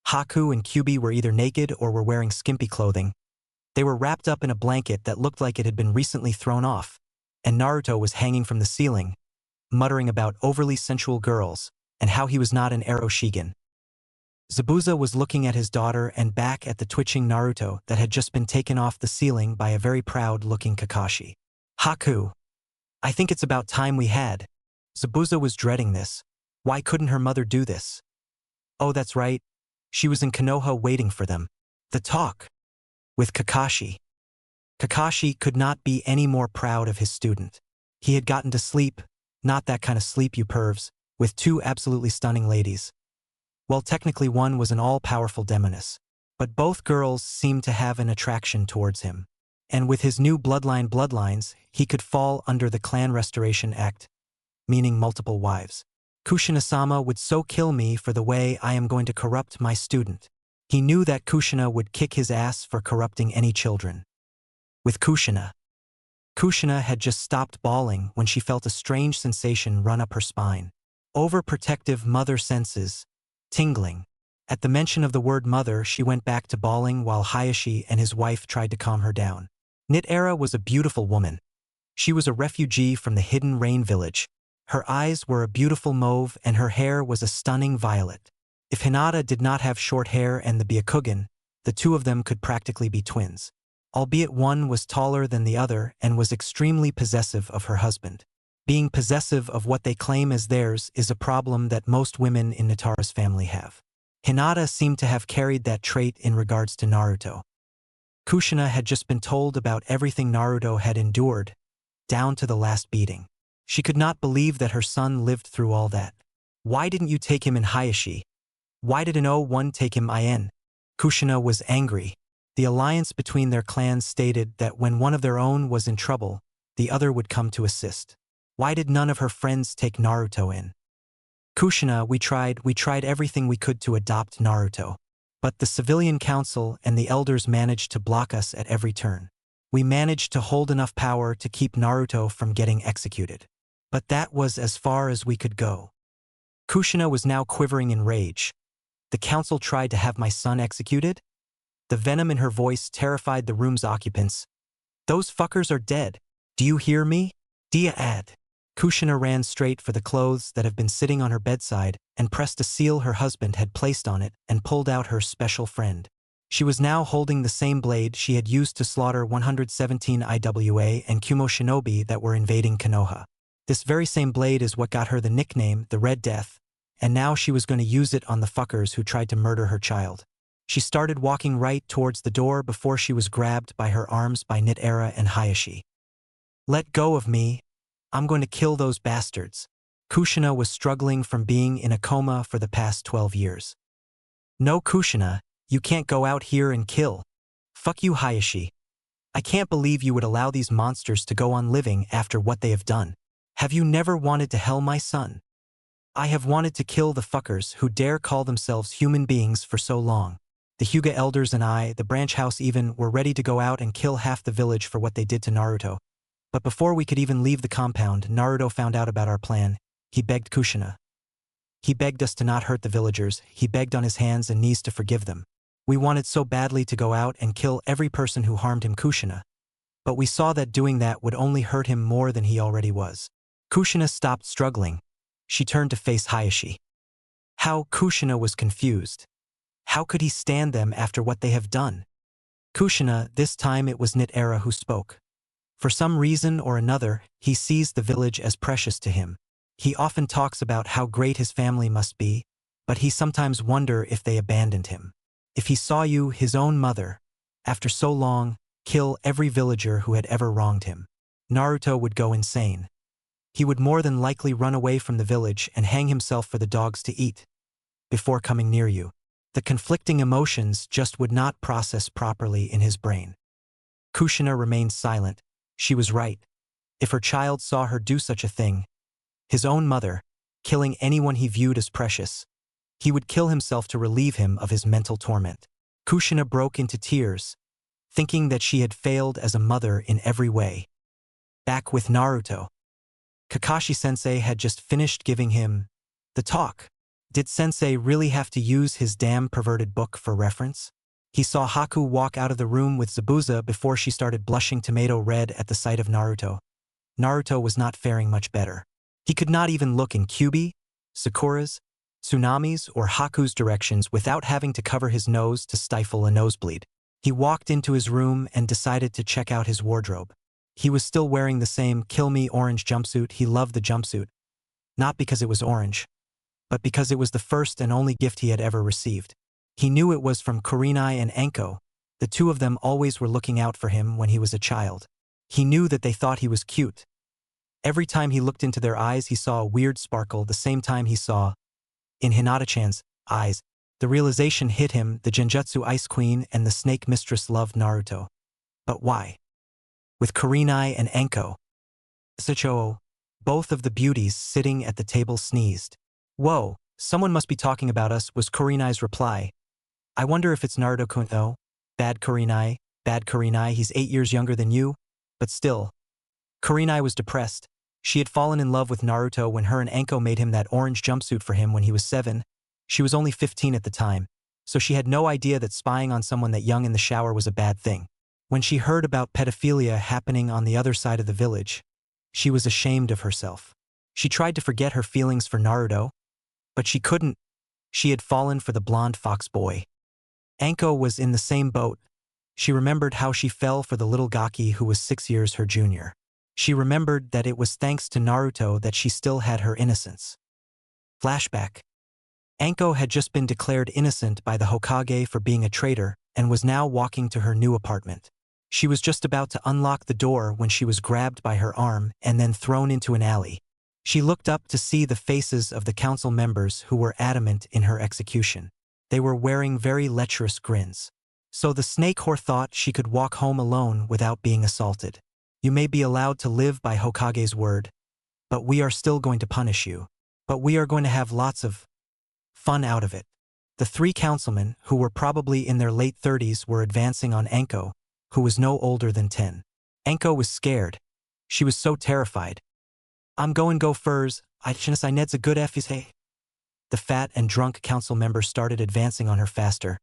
Haku and Kyubi were either naked or were wearing skimpy clothing. They were wrapped up in a blanket that looked like it had been recently thrown off, and Naruto was hanging from the ceiling, muttering about overly sensual girls and how he was not an Shigen. Zabuza was looking at his daughter and back at the twitching Naruto that had just been taken off the ceiling by a very proud-looking Kakashi. Haku, I think it's about time we had. Zabuza was dreading this. Why couldn't her mother do this? Oh, that's right. She was in Konoha waiting for them. The talk with Kakashi. Kakashi could not be any more proud of his student. He had gotten to sleep, not that kind of sleep, you pervs, with two absolutely stunning ladies. Well, technically one was an all-powerful demoness, but both girls seemed to have an attraction towards him. And with his new bloodlines, he could fall under the Clan Restoration Act, meaning multiple wives. Kushina-sama would so kill me for the way I am going to corrupt my student. He knew that Kushina would kick his ass for corrupting any children. With Kushina had just stopped bawling when she felt a strange sensation run up her spine. Overprotective mother senses, tingling. At the mention of the word mother, she went back to bawling while Hayashi and his wife tried to calm her down. Rinnegan was a beautiful woman. She was a refugee from the Hidden Rain village. Her eyes were a beautiful mauve and her hair was a stunning violet. If Hinata did not have short hair and the Bakugan, the two of them could practically be twins. Albeit one was taller than the other and was extremely possessive of her husband. Being possessive of what they claim as theirs is a problem that most women in Natara's family have. Hinata seemed to have carried that trait in regards to Naruto. Kushina had just been told about everything Naruto had endured, down to the last beating. She could not believe that her son lived through all that. Why didn't you take him in Hayashi? Why did an O1 take him in? Kushina was angry. The alliance between their clans stated that when one of their own was in trouble, the other would come to assist. Why did none of her friends take Naruto in? Kushina, we tried everything we could to adopt Naruto. But the civilian council and the elders managed to block us at every turn. We managed to hold enough power to keep Naruto from getting executed. But that was as far as we could go. Kushina was now quivering in rage. The council tried to have my son executed? The venom in her voice terrified the room's occupants. Those fuckers are dead. Do you hear me? Dia ad. Kushina ran straight for the clothes that have been sitting on her bedside and pressed a seal her husband had placed on it and pulled out her special friend. She was now holding the same blade she had used to slaughter 117 IWA and Kumo shinobi that were invading Konoha. This very same blade is what got her the nickname, the Red Death, and now she was going to use it on the fuckers who tried to murder her child. She started walking right towards the door before she was grabbed by her arms by Rinnegan and Hayashi. Let go of me. I'm going to kill those bastards. Kushina was struggling from being in a coma for the past 12 years. No, Kushina, you can't go out here and kill. Fuck you, Hayashi. I can't believe you would allow these monsters to go on living after what they have done. Have you never wanted to hell my son? I have wanted to kill the fuckers who dare call themselves human beings for so long. The Hyuga elders and I, the branch house even, were ready to go out and kill half the village for what they did to Naruto. But before we could even leave the compound, Naruto found out about our plan. He begged Kushina. He begged us to not hurt the villagers. He begged on his hands and knees to forgive them. We wanted so badly to go out and kill every person who harmed him, Kushina. But we saw that doing that would only hurt him more than he already was. Kushina stopped struggling. She turned to face Hayashi. How? Kushina was confused. How could he stand them after what they have done? Kushina, this time it was Nit-Era who spoke. For some reason or another, he sees the village as precious to him. He often talks about how great his family must be, but he sometimes wonders if they abandoned him. If he saw you, his own mother, after so long, kill every villager who had ever wronged him, Naruto would go insane. He would more than likely run away from the village and hang himself for the dogs to eat before coming near you. The conflicting emotions just would not process properly in his brain. Kushina remained silent. She was right. If her child saw her do such a thing, his own mother, killing anyone he viewed as precious, he would kill himself to relieve him of his mental torment. Kushina broke into tears, thinking that she had failed as a mother in every way. Back with Naruto, Kakashi-sensei had just finished giving him the talk. Did sensei really have to use his damn perverted book for reference? He saw Haku walk out of the room with Zabuza before she started blushing tomato red at the sight of Naruto. Naruto was not faring much better. He could not even look in Kyuubi, Sakura's, Tsunami's, or Haku's directions without having to cover his nose to stifle a nosebleed. He walked into his room and decided to check out his wardrobe. He was still wearing the same Kill Me orange jumpsuit. He loved the jumpsuit, not because it was orange, but because it was the first and only gift he had ever received. He knew it was from Kurinai and Anko. The two of them always were looking out for him when he was a child. He knew that they thought he was cute. Every time he looked into their eyes, he saw a weird sparkle. The same time he saw, in Hinata-chan's eyes, the realization hit him: the Genjutsu Ice Queen and the Snake Mistress loved Naruto. But why? With Kurinai and Anko, Sachou, both of the beauties sitting at the table, sneezed. Whoa, someone must be talking about us, was Kurinai's reply. I wonder if it's Naruto-kun. Oh, bad Kurinai, he's 8 years younger than you. But still. Kurinai was depressed. She had fallen in love with Naruto when her and Anko made him that orange jumpsuit for him when he was 7. She was only 15 at the time, so she had no idea that spying on someone that young in the shower was a bad thing. When she heard about pedophilia happening on the other side of the village, she was ashamed of herself. She tried to forget her feelings for Naruto, but she couldn't. She had fallen for the blonde fox boy. Anko was in the same boat. She remembered how she fell for the little Gaki who was 6 years her junior. She remembered that it was thanks to Naruto that she still had her innocence. Flashback. Anko had just been declared innocent by the Hokage for being a traitor and was now walking to her new apartment. She was just about to unlock the door when she was grabbed by her arm and then thrown into an alley. She looked up to see the faces of the council members who were adamant in her execution. They were wearing very lecherous grins. So the snake whore thought she could walk home alone without being assaulted. You may be allowed to live by Hokage's word, but we are still going to punish you. But we are going to have lots of fun out of it. The 3 councilmen, who were probably in their late 30s, were advancing on Anko, who was no older than 10. Anko was scared. She was so terrified. I'm going go furs, I ned's a good hey. The fat and drunk council member started advancing on her faster,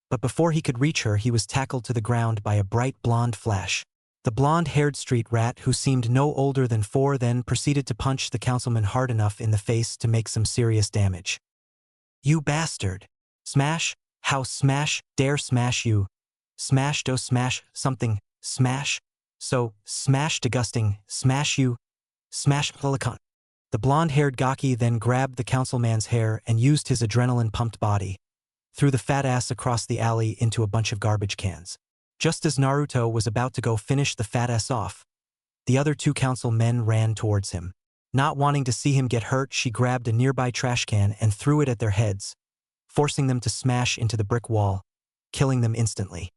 but before he could reach her, he was tackled to the ground by a bright blonde flash. The blonde-haired street rat, who seemed no older than 4, then proceeded to punch the councilman hard enough in the face to make some serious damage. You bastard! Smash? How smash? Dare smash you? Smash do smash something, smash? So, smash disgusting, smash you? Smash pelican. The blonde-haired Gaki then grabbed the councilman's hair and used his adrenaline-pumped body, threw the fat ass across the alley into a bunch of garbage cans. Just as Naruto was about to go finish the fat ass off, the other 2 council men ran towards him. Not wanting to see him get hurt, she grabbed a nearby trash can and threw it at their heads, forcing them to smash into the brick wall, killing them instantly.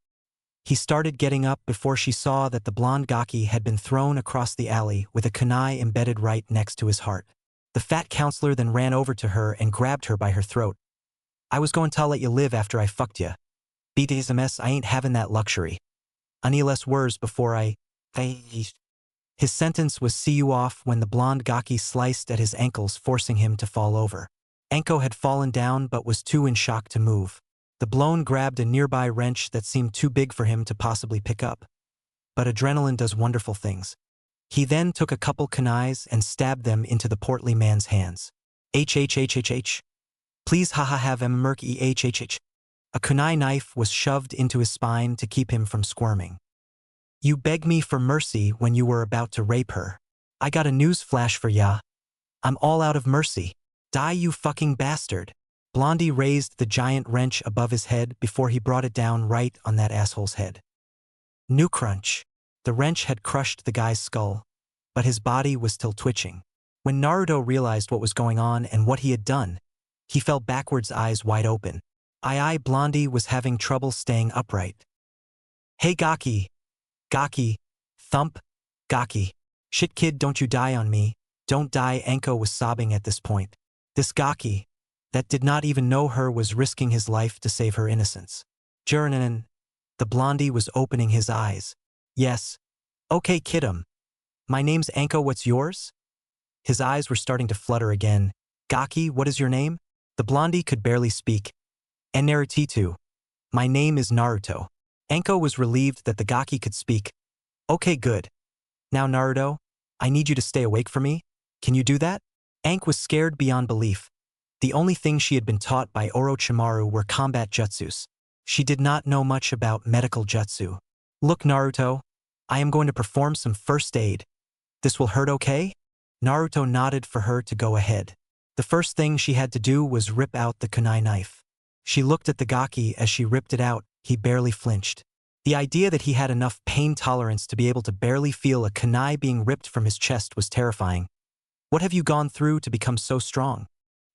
He started getting up before she saw that the blonde gaki had been thrown across the alley with a kunai embedded right next to his heart. The fat counselor then ran over to her and grabbed her by her throat. "I was going to let you live after I fucked ya. BDSMS, I ain't having that luxury. Any less words before I. His sentence was see you off when the blonde gaki sliced at his ankles, forcing him to fall over. Anko had fallen down but was too in shock to move. The blown grabbed a nearby wrench that seemed too big for him to possibly pick up. But adrenaline does wonderful things. He then took a couple kunais and stabbed them into the portly man's hands. Hhhhhh. Please haha have merc ehhh. A kunai knife was shoved into his spine to keep him from squirming. You begged me for mercy when you were about to rape her. I got a news flash for ya. I'm all out of mercy. Die you fucking bastard. Blondie raised the giant wrench above his head before he brought it down right on that asshole's head. New crunch. The wrench had crushed the guy's skull, but his body was still twitching. When Naruto realized what was going on and what he had done, he fell backwards, eyes wide open. Blondie was having trouble staying upright. Hey Gaki. Gaki. Thump. Gaki. Shit kid, don't you die on me. Don't die. Anko was sobbing at this point. This Gaki, that did not even know her, was risking his life to save her innocence. Rinnegan. The blondie was opening his eyes. Yes. Okay kidum. My name's Anko, what's yours? His eyes were starting to flutter again. Gaki, what is your name? The blondie could barely speak. And Naruto. My name is Naruto. Anko was relieved that the Gaki could speak. Okay, good. Now Naruto, I need you to stay awake for me. Can you do that? Ank was scared beyond belief. The only thing she had been taught by Orochimaru were combat jutsus. She did not know much about medical jutsu. Look Naruto, I am going to perform some first aid. This will hurt, okay? Naruto nodded for her to go ahead. The first thing she had to do was rip out the kunai knife. She looked at the Gaki as she ripped it out. He barely flinched. The idea that he had enough pain tolerance to be able to barely feel a kunai being ripped from his chest was terrifying. What have you gone through to become so strong?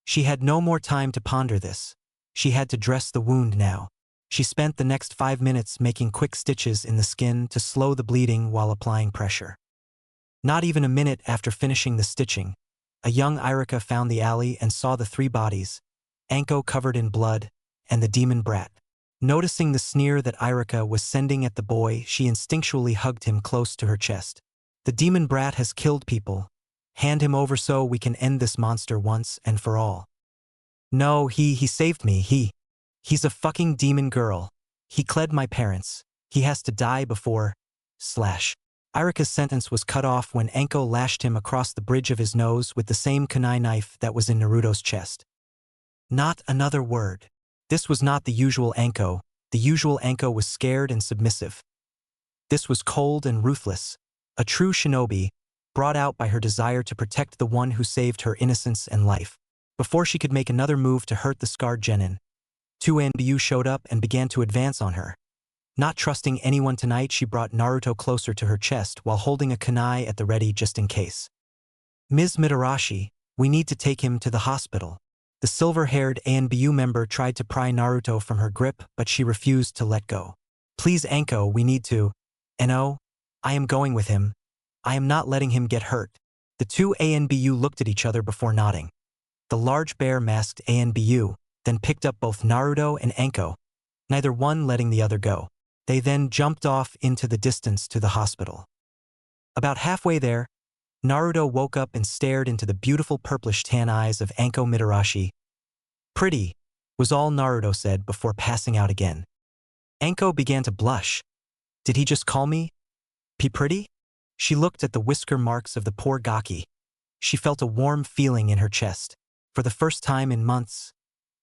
She had no more time to ponder this. She had to dress the wound now. She spent the next 5 minutes making quick stitches in the skin to slow the bleeding while applying pressure. Not even a minute after finishing the stitching, a young Irika found the alley and saw the 3 bodies, Anko covered in blood, and the demon brat. Noticing the sneer that Irika was sending at the boy, she instinctually hugged him close to her chest. The demon brat has killed people. Hand him over so we can end this monster once and for all. No, he saved me, he's a fucking demon girl. He killed my parents. He has to die before. Irika's sentence was cut off when Anko lashed him across the bridge of his nose with the same kunai knife that was in Naruto's chest. Not another word. This was not the usual Anko. The usual Anko was scared and submissive. This was cold and ruthless. A true shinobi, brought out by her desire to protect the one who saved her innocence and life. Before she could make another move to hurt the scarred genin, 2 NBU showed up and began to advance on her. Not trusting anyone tonight, she brought Naruto closer to her chest while holding a kunai at the ready just in case. Ms. Mitarashi, we need to take him to the hospital. The silver-haired ANBU member tried to pry Naruto from her grip, but she refused to let go. Please Anko, we need to. No, I am going with him. I am not letting him get hurt. The 2 ANBU looked at each other before nodding. The large bear-masked ANBU then picked up both Naruto and Anko, neither one letting the other go. They then jumped off into the distance to the hospital. About halfway there, Naruto woke up and stared into the beautiful purplish tan eyes of Anko Mitarashi. Pretty, was all Naruto said before passing out again. Anko began to blush. Did he just call me pretty? She looked at the whisker marks of the poor Gaki. She felt a warm feeling in her chest. For the first time in months,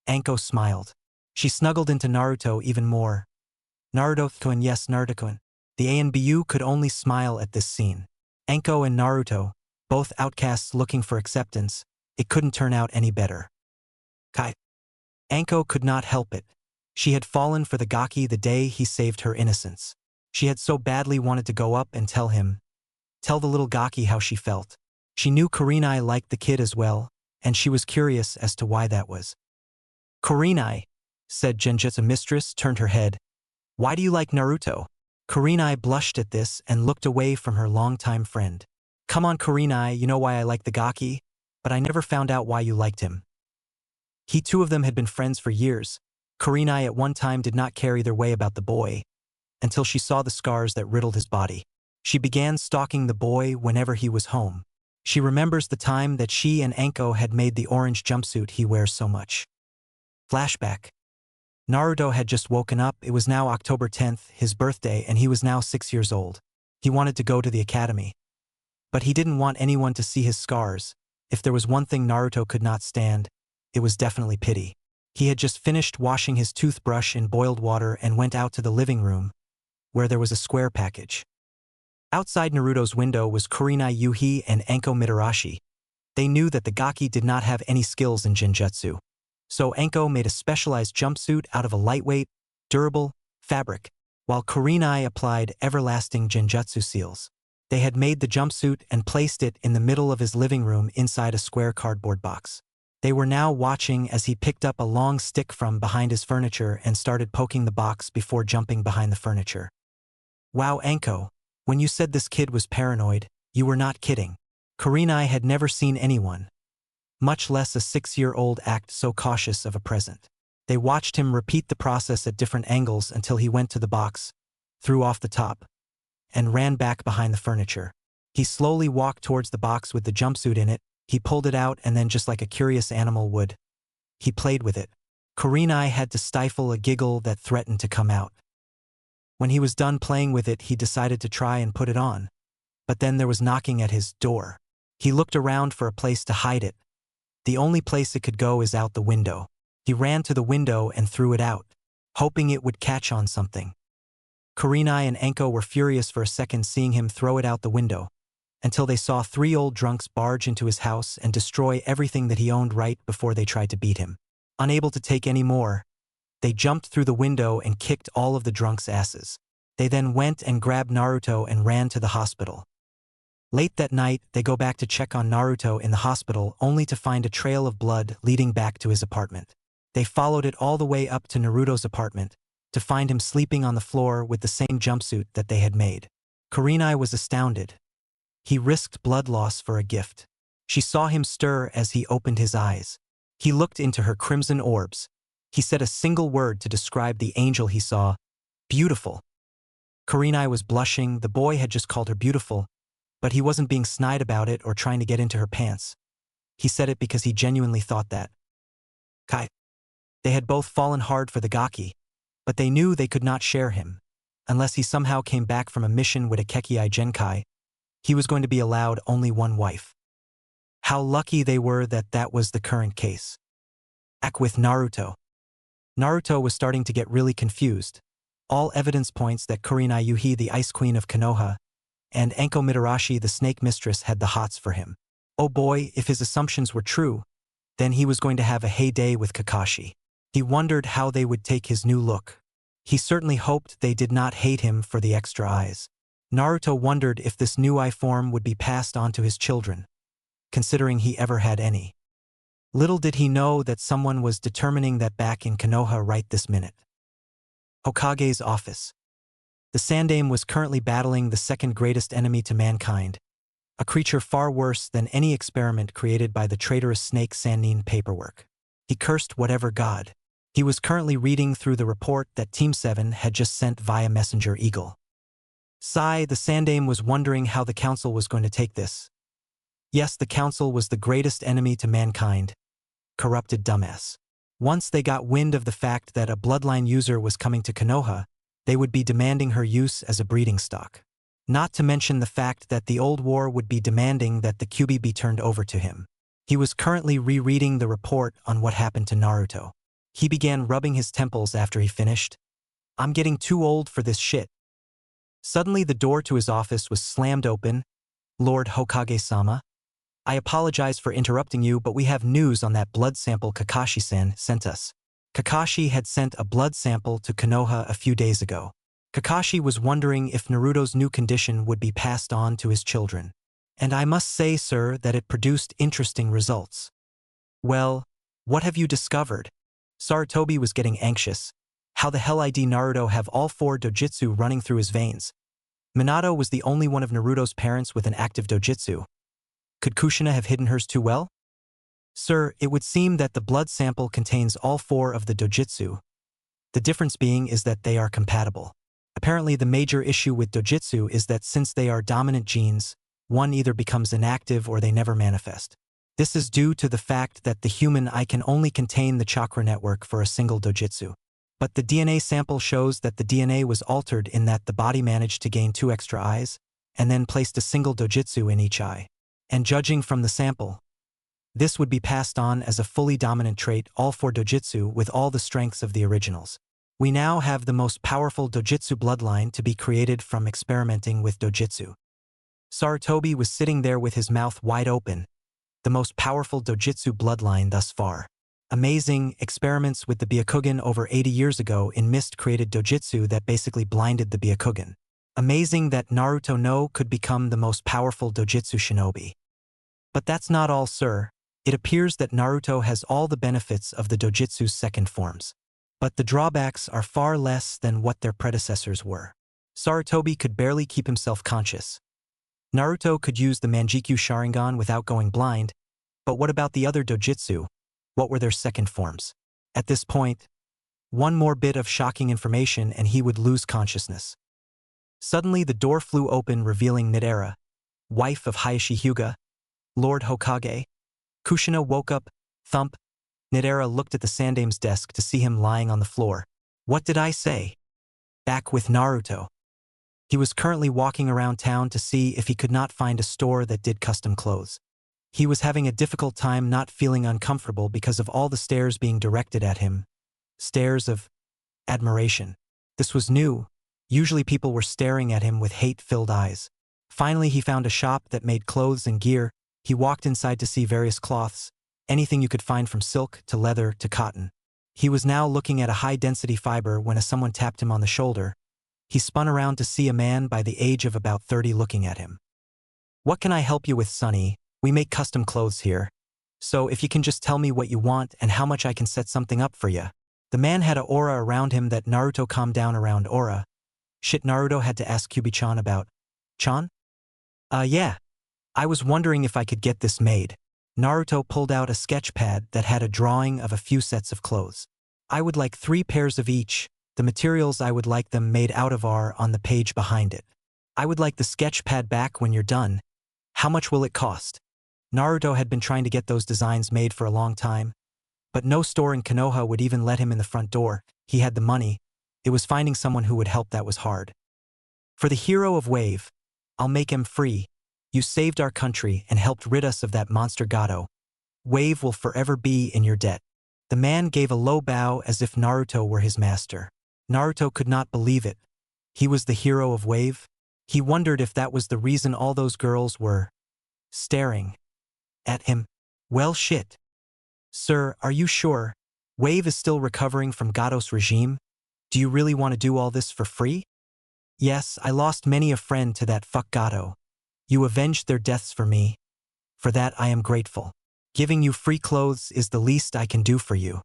Anko smiled. She snuggled into Naruto even more. Naruto-kun, yes Naruto-kun. The ANBU could only smile at this scene. Anko and Naruto, both outcasts looking for acceptance, it couldn't turn out any better. Kai. Anko could not help it. She had fallen for the Gaki the day he saved her innocence. She had so badly wanted to go up and tell the little Gaki how she felt. She knew Kurenai liked the kid as well, and she was curious as to why that was. "Kurenai," said Genjutsu mistress, turned her head. "Why do you like Naruto?" Kurenai blushed at this and looked away from her longtime friend. "Come on, Kurenai, you know why I like the Gaki, but I never found out why you liked him." Two of them had been friends for years. Kurenai at one time did not care either way about the boy, until she saw the scars that riddled his body. She began stalking the boy whenever he was home. She remembers the time that she and Anko had made the orange jumpsuit he wears so much. Flashback. Naruto had just woken up. It was now October 10th, his birthday, and he was now 6 years old. He wanted to go to the academy. But he didn't want anyone to see his scars. If there was one thing Naruto could not stand, it was definitely pity. He had just finished washing his toothbrush in boiled water and went out to the living room, where there was a square package. Outside Naruto's window was Kurenai Yuhi and Anko Mitarashi. They knew that the Gaki did not have any skills in Genjutsu. So Anko made a specialized jumpsuit out of a lightweight, durable fabric, while Kurenai applied everlasting Genjutsu seals. They had made the jumpsuit and placed it in the middle of his living room inside a square cardboard box. They were now watching as he picked up a long stick from behind his furniture and started poking the box before jumping behind the furniture. "Wow, Anko, when you said this kid was paranoid, you were not kidding." Kurenai had never seen anyone, much less a 6-year-old, act so cautious of a present. They watched him repeat the process at different angles until he went to the box, threw off the top, and ran back behind the furniture. He slowly walked towards the box with the jumpsuit in it. He pulled it out and then, just like a curious animal would, he played with it. Kurenai had to stifle a giggle that threatened to come out. When he was done playing with it, he decided to try and put it on. But then there was knocking at his door. He looked around for a place to hide it. The only place it could go is out the window. He ran to the window and threw it out, hoping it would catch on something. Kurenai and Anko were furious for a second seeing him throw it out the window, until they saw 3 old drunks barge into his house and destroy everything that he owned right before they tried to beat him. Unable to take any more, they jumped through the window and kicked all of the drunks' asses. They then went and grabbed Naruto and ran to the hospital. Late that night, they go back to check on Naruto in the hospital, only to find a trail of blood leading back to his apartment. They followed it all the way up to Naruto's apartment, to find him sleeping on the floor with the same jumpsuit that they had made. Kurenai was astounded. He risked blood loss for a gift. She saw him stir as he opened his eyes. He looked into her crimson orbs. He said a single word to describe the angel he saw: beautiful. Kurenai was blushing. The boy had just called her beautiful, but he wasn't being snide about it or trying to get into her pants. He said it because he genuinely thought that. Kai. They had both fallen hard for the Gaki, but they knew they could not share him. Unless he somehow came back from a mission with a Kekkei Genkai, he was going to be allowed only one wife. How lucky they were that that was the current case. With Naruto. Naruto was starting to get really confused. All evidence points that Kurenai Yuhi, the Ice Queen of Konoha, and Anko Mitarashi, the Snake Mistress, had the hots for him. Oh boy, if his assumptions were true, then he was going to have a heyday with Kakashi. He wondered how they would take his new look. He certainly hoped they did not hate him for the extra eyes. Naruto wondered if this new eye form would be passed on to his children, considering he ever had any. Little did he know that someone was determining that back in Konoha right this minute. Hokage's office. The Sandaime was currently battling the second greatest enemy to mankind, a creature far worse than any experiment created by the traitorous snake Sannin paperwork. He cursed whatever god. He was currently reading through the report that Team 7 had just sent via Messenger Eagle. The Sandaime was wondering how the council was going to take this. Yes, the council was the greatest enemy to mankind. Corrupted dumbass. Once they got wind of the fact that a bloodline user was coming to Konoha, they would be demanding her use as a breeding stock. Not to mention the fact that the old war would be demanding that the Kyuubi be turned over to him. He was currently rereading the report on what happened to Naruto. He began rubbing his temples after he finished. I'm getting too old for this shit. Suddenly the door to his office was slammed open. Lord Hokage-sama? I apologize for interrupting you, but we have news on that blood sample Kakashi-san sent us. Kakashi had sent a blood sample to Konoha a few days ago. Kakashi was wondering if Naruto's new condition would be passed on to his children. And I must say, sir, that it produced interesting results. Well, what have you discovered? Sarutobi was getting anxious. How the hell did Naruto have all 4 dojutsu running through his veins? Minato was the only one of Naruto's parents with an active dojutsu. Could Kushina have hidden hers too well? Sir, it would seem that the blood sample contains all 4 of the dojutsu. The difference being is that they are compatible. Apparently the major issue with dojutsu is that since they are dominant genes, one either becomes inactive or they never manifest. This is due to the fact that the human eye can only contain the chakra network for a single dojutsu. But the DNA sample shows that the DNA was altered in that the body managed to gain 2 extra eyes, and then placed a single dojutsu in each eye. And judging from the sample, this would be passed on as a fully dominant trait, all 4 dojutsu with all the strengths of the originals. We now have the most powerful dojutsu bloodline to be created from experimenting with dojutsu. Sarutobi was sitting there with his mouth wide open, the most powerful dojutsu bloodline thus far. Amazing, experiments with the bakugan over 80 years ago in mist created dojutsu that basically blinded the bakugan. Amazing that Naruto no could become the most powerful dojutsu shinobi. But that's not all, sir. It appears that Naruto has all the benefits of the dojutsu's second forms. But the drawbacks are far less than what their predecessors were. Sarutobi could barely keep himself conscious. Naruto could use the Manjikyu Sharingan without going blind, but what about the other dojutsu? What were their second forms? At this point, one more bit of shocking information and he would lose consciousness. Suddenly the door flew open revealing Nidera, wife of Hayashi Hyuga, Lord Hokage. Kushina woke up, thump. Nidera looked at the Sandame's desk to see him lying on the floor. What did I say? Back with Naruto. He was currently walking around town to see if he could not find a store that did custom clothes. He was having a difficult time not feeling uncomfortable because of all the stares being directed at him. Stares of admiration. This was new. Usually people were staring at him with hate-filled eyes. Finally he found a shop that made clothes and gear. He walked inside to see various cloths, anything you could find from silk to leather to cotton. He was now looking at a high-density fiber when someone tapped him on the shoulder. He spun around to see a man by the age of about 30 looking at him. What can I help you with, Sonny? We make custom clothes here. So if you can just tell me what you want and how much I can set something up for you. The man had an aura around him that Naruto calmed down around aura. Shit, Naruto had to ask Kyubi-chan about. Chan? Yeah. I was wondering if I could get this made. Naruto pulled out a sketch pad that had a drawing of a few sets of clothes. I would like 3 pairs of each. The materials I would like them made out of are on the page behind it. I would like the sketch pad back when you're done. How much will it cost? Naruto had been trying to get those designs made for a long time, but no store in Konoha would even let him in the front door. He had the money. It was finding someone who would help that was hard. For the hero of Wave, I'll make him free. You saved our country and helped rid us of that monster Gato. Wave will forever be in your debt. The man gave a low bow as if Naruto were his master. Naruto could not believe it. He was the hero of Wave. He wondered if that was the reason all those girls were staring at him. Well, shit. Sir, are you sure? Wave is still recovering from Gato's regime? Do you really want to do all this for free? Yes, I lost many a friend to that fuck Gato. You avenged their deaths for me. For that I am grateful. Giving you free clothes is the least I can do for you.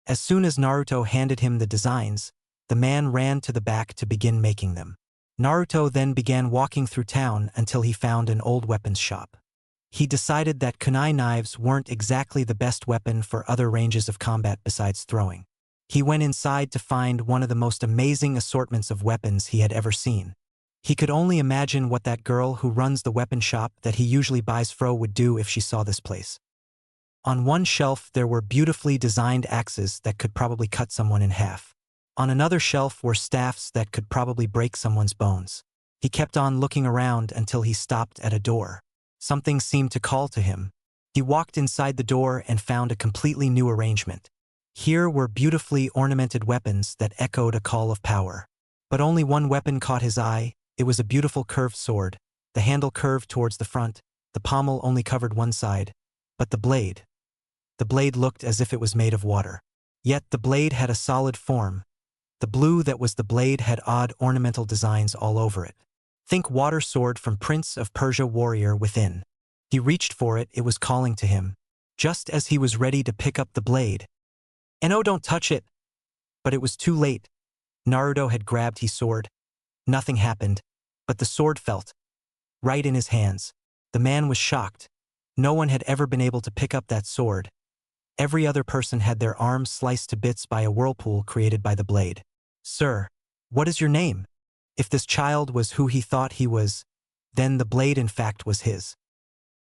As soon as Naruto handed him the designs, the man ran to the back to begin making them. Naruto then began walking through town until he found an old weapons shop. He decided that kunai knives weren't exactly the best weapon for other ranges of combat besides throwing. He went inside to find one of the most amazing assortments of weapons he had ever seen. He could only imagine what that girl who runs the weapon shop that he usually buys fro would do if she saw this place. On one shelf there were beautifully designed axes that could probably cut someone in half. On another shelf were staffs that could probably break someone's bones. He kept on looking around until he stopped at a door. Something seemed to call to him. He walked inside the door and found a completely new arrangement. Here were beautifully ornamented weapons that echoed a call of power. But only one weapon caught his eye. It was a beautiful curved sword. The handle curved towards the front, the pommel only covered one side. But the blade looked as if it was made of water. Yet the blade had a solid form. The blue that was the blade had odd ornamental designs all over it. Think water sword from Prince of Persia warrior within. He reached for it, it was calling to him. Just as he was ready to pick up the blade. And oh, don't touch it! But it was too late. Naruto had grabbed his sword. Nothing happened, but the sword felt. Right in his hands. The man was shocked. No one had ever been able to pick up that sword. Every other person had their arms sliced to bits by a whirlpool created by the blade. Sir, what is your name? If this child was who he thought he was, then the blade in fact was his.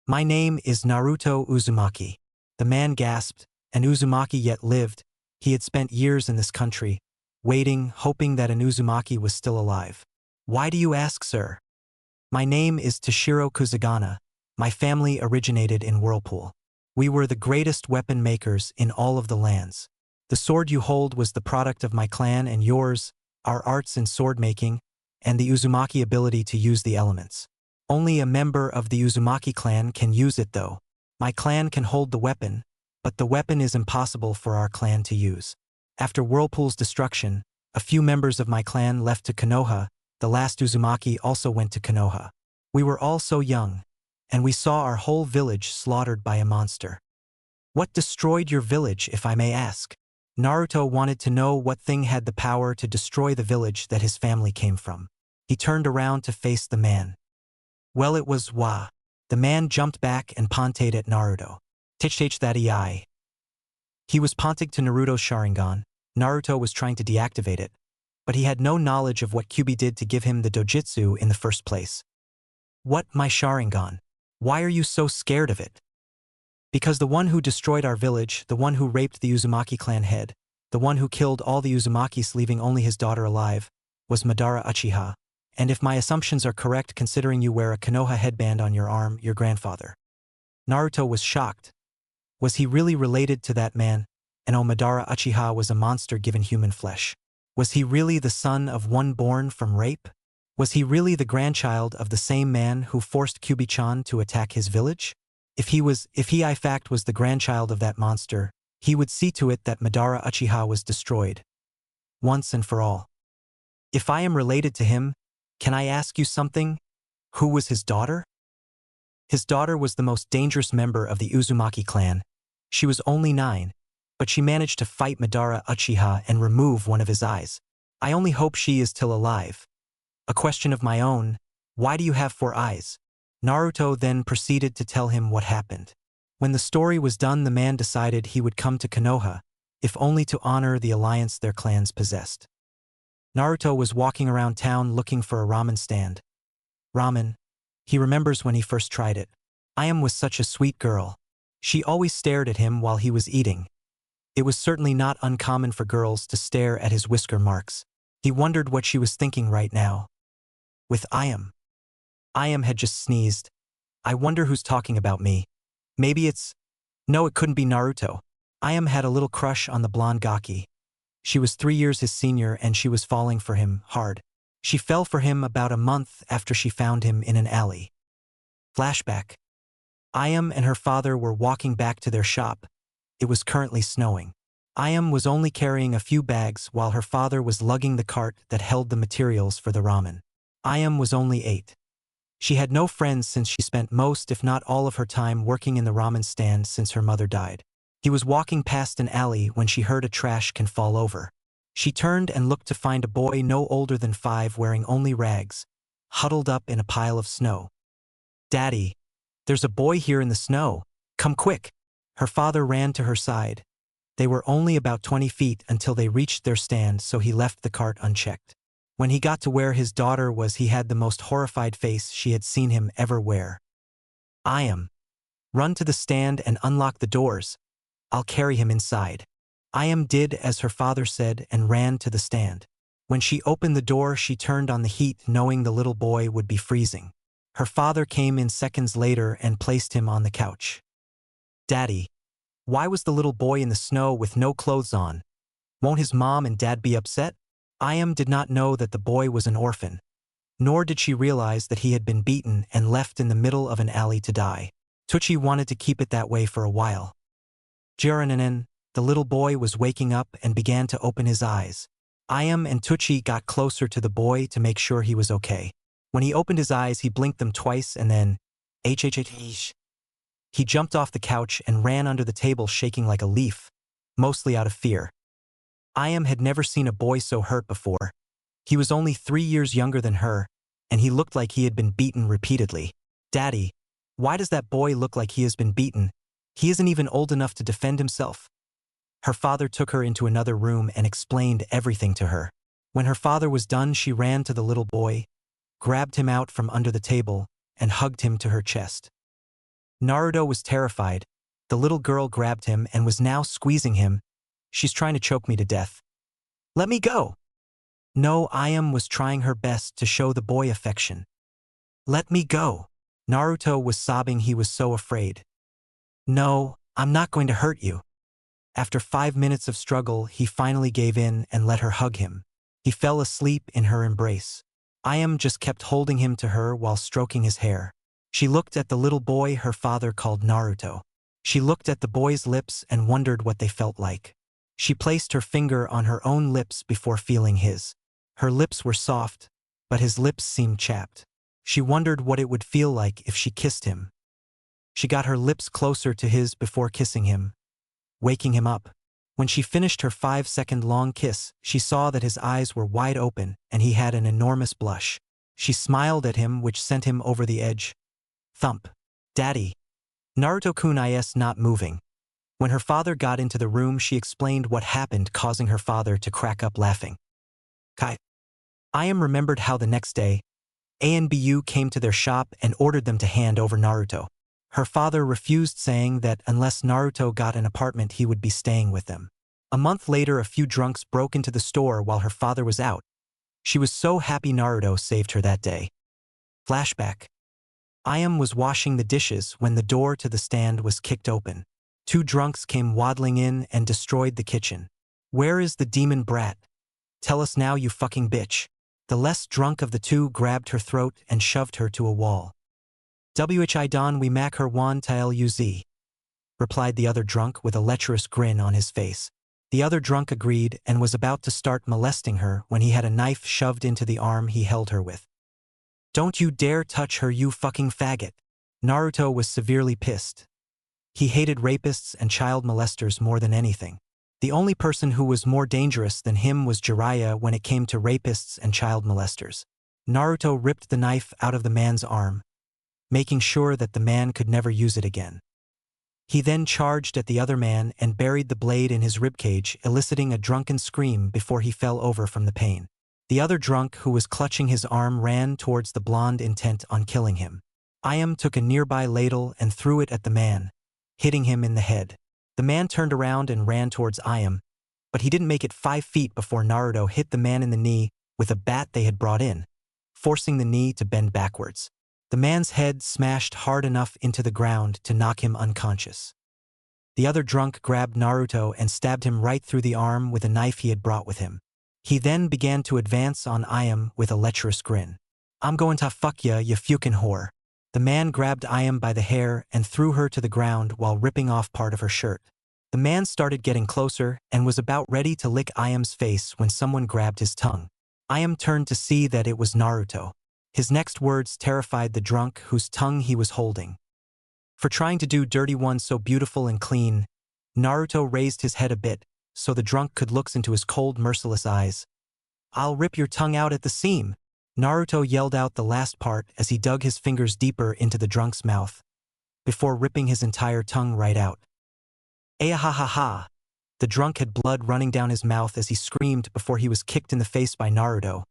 My name is Naruto Uzumaki. The man gasped, and Uzumaki yet lived. He had spent years in this country, waiting, hoping that an Uzumaki was still alive. Why do you ask, sir? My name is Toshiro Kusagana. My family originated in Whirlpool. We were the greatest weapon makers in all of the lands. The sword you hold was the product of my clan and yours, our arts in sword making, and the Uzumaki ability to use the elements. Only a member of the Uzumaki clan can use it though. My clan can hold the weapon, but the weapon is impossible for our clan to use. After Whirlpool's destruction, a few members of my clan left to Konoha. The last Uzumaki also went to Konoha. We were all so young, and we saw our whole village slaughtered by a monster. What destroyed your village, if I may ask? Naruto wanted to know what thing had the power to destroy the village that his family came from. He turned around to face the man. Well, it was Wa. The man jumped back and ponted at Naruto. Tich that ei. He was ponting to Naruto's sharingan. Naruto was trying to deactivate it, but he had no knowledge of what Kyuubi did to give him the dojutsu in the first place. What, my sharingan? Why are you so scared of it? Because the one who destroyed our village, the one who raped the Uzumaki clan head, the one who killed all the Uzumakis leaving only his daughter alive, was Madara Uchiha. And if my assumptions are correct considering you wear a Konoha headband on your arm, your grandfather. Naruto was shocked. Was he really related to that man? And Madara Uchiha was a monster given human flesh. Was he really the son of one born from rape? Was he really the grandchild of the same man who forced Kyuubi-chan to attack his village? If he in fact was the grandchild of that monster, he would see to it that Madara Uchiha was destroyed. Once and for all. If I am related to him, can I ask you something? Who was his daughter? His daughter was the most dangerous member of the Uzumaki clan. She was only 9, but she managed to fight Madara Uchiha and remove one of his eyes. I only hope she is still alive. A question of my own, why do you have 4 eyes? Naruto then proceeded to tell him what happened. When the story was done, the man decided he would come to Konoha, if only to honor the alliance their clans possessed. Naruto was walking around town looking for a ramen stand. Ramen. He remembers when he first tried it. Ayam was such a sweet girl. She always stared at him while he was eating. It was certainly not uncommon for girls to stare at his whisker marks. He wondered what she was thinking right now. With Ayam. Ayam had just sneezed. I wonder who's talking about me. Maybe it's... No, it couldn't be Naruto. Ayam had a little crush on the blonde Gaki. She was 3 years his senior and she was falling for him hard. She fell for him about a month after she found him in an alley. Flashback. Ayam and her father were walking back to their shop. It was currently snowing. Ayam was only carrying a few bags while her father was lugging the cart that held the materials for the ramen. Ayam was only 8. She had no friends since she spent most if not all of her time working in the ramen stand since her mother died. He was walking past an alley when she heard a trash can fall over. She turned and looked to find a boy no older than 5 wearing only rags, huddled up in a pile of snow. Daddy, there's a boy here in the snow. Come quick. Her father ran to her side. They were only about 20 feet until they reached their stand, so he left the cart unchecked. When he got to where his daughter was, he had the most horrified face she had seen him ever wear. Ayam. Run to the stand and unlock the doors. I'll carry him inside. Ayam did as her father said and ran to the stand. When she opened the door, she turned on the heat, knowing the little boy would be freezing. Her father came in seconds later and placed him on the couch. Daddy. Why was the little boy in the snow with no clothes on? Won't his mom and dad be upset? Ayam did not know that the boy was an orphan, nor did she realize that he had been beaten and left in the middle of an alley to die. Tucci wanted to keep it that way for a while. Rinnegan, the little boy was waking up and began to open his eyes. Ayam and Tucci got closer to the boy to make sure he was okay. When he opened his eyes, he blinked them twice and then, H. He jumped off the couch and ran under the table shaking like a leaf, mostly out of fear. Ayam had never seen a boy so hurt before. He was only 3 years younger than her, and he looked like he had been beaten repeatedly. Daddy, why does that boy look like he has been beaten? He isn't even old enough to defend himself. Her father took her into another room and explained everything to her. When her father was done, she ran to the little boy, grabbed him out from under the table, and hugged him to her chest. Naruto was terrified. The little girl grabbed him and was now squeezing him. She's trying to choke me to death. Let me go. No, Ayam was trying her best to show the boy affection. Let me go. Naruto was sobbing. He was so afraid. No, I'm not going to hurt you. After 5 minutes of struggle, he finally gave in and let her hug him. He fell asleep in her embrace. Ayam just kept holding him to her while stroking his hair. She looked at the little boy her father called Naruto. She looked at the boy's lips and wondered what they felt like. She placed her finger on her own lips before feeling his. Her lips were soft, but his lips seemed chapped. She wondered what it would feel like if she kissed him. She got her lips closer to his before kissing him, waking him up. When she finished her 5-second-long kiss, she saw that his eyes were wide open and he had an enormous blush. She smiled at him, which sent him over the edge. Thump. Daddy. Naruto-kun is not moving. When her father got into the room, she explained what happened, causing her father to crack up laughing. Ayam remembered how the next day, Anbu came to their shop and ordered them to hand over Naruto. Her father refused, saying that unless Naruto got an apartment, he would be staying with them. A month later, a few drunks broke into the store while her father was out. She was so happy Naruto saved her that day. Flashback. Ayam was washing the dishes when the door to the stand was kicked open. 2 drunks came waddling in and destroyed the kitchen. Where is the demon brat? Tell us now, you fucking bitch. The less drunk of the 2 grabbed her throat and shoved her to a wall. Whi don we mak her wan tail uz, replied the other drunk with a lecherous grin on his face. The other drunk agreed and was about to start molesting her when he had a knife shoved into the arm he held her with. Don't you dare touch her, you fucking faggot. Naruto was severely pissed. He hated rapists and child molesters more than anything. The only person who was more dangerous than him was Jiraiya when it came to rapists and child molesters. Naruto ripped the knife out of the man's arm, making sure that the man could never use it again. He then charged at the other man and buried the blade in his ribcage, eliciting a drunken scream before he fell over from the pain. The other drunk, who was clutching his arm, ran towards the blonde, intent on killing him. Ayam took a nearby ladle and threw it at the man, hitting him in the head. The man turned around and ran towards Ayam, but he didn't make it 5 feet before Naruto hit the man in the knee with a bat they had brought in, forcing the knee to bend backwards. The man's head smashed hard enough into the ground to knock him unconscious. The other drunk grabbed Naruto and stabbed him right through the arm with a knife he had brought with him. He then began to advance on Ayam with a lecherous grin. I'm going to fuck ya, you fucking whore. The man grabbed Ayam by the hair and threw her to the ground while ripping off part of her shirt. The man started getting closer and was about ready to lick Ayam's face when someone grabbed his tongue. Ayam turned to see that it was Naruto. His next words terrified the drunk whose tongue he was holding. For trying to do dirty one so beautiful and clean, Naruto raised his head a bit so the drunk could look into his cold, merciless eyes. I'll rip your tongue out at the seam. Naruto yelled out the last part as he dug his fingers deeper into the drunk's mouth, before ripping his entire tongue right out. Ahahaha! The drunk had blood running down his mouth as he screamed before he was kicked in the face by Naruto,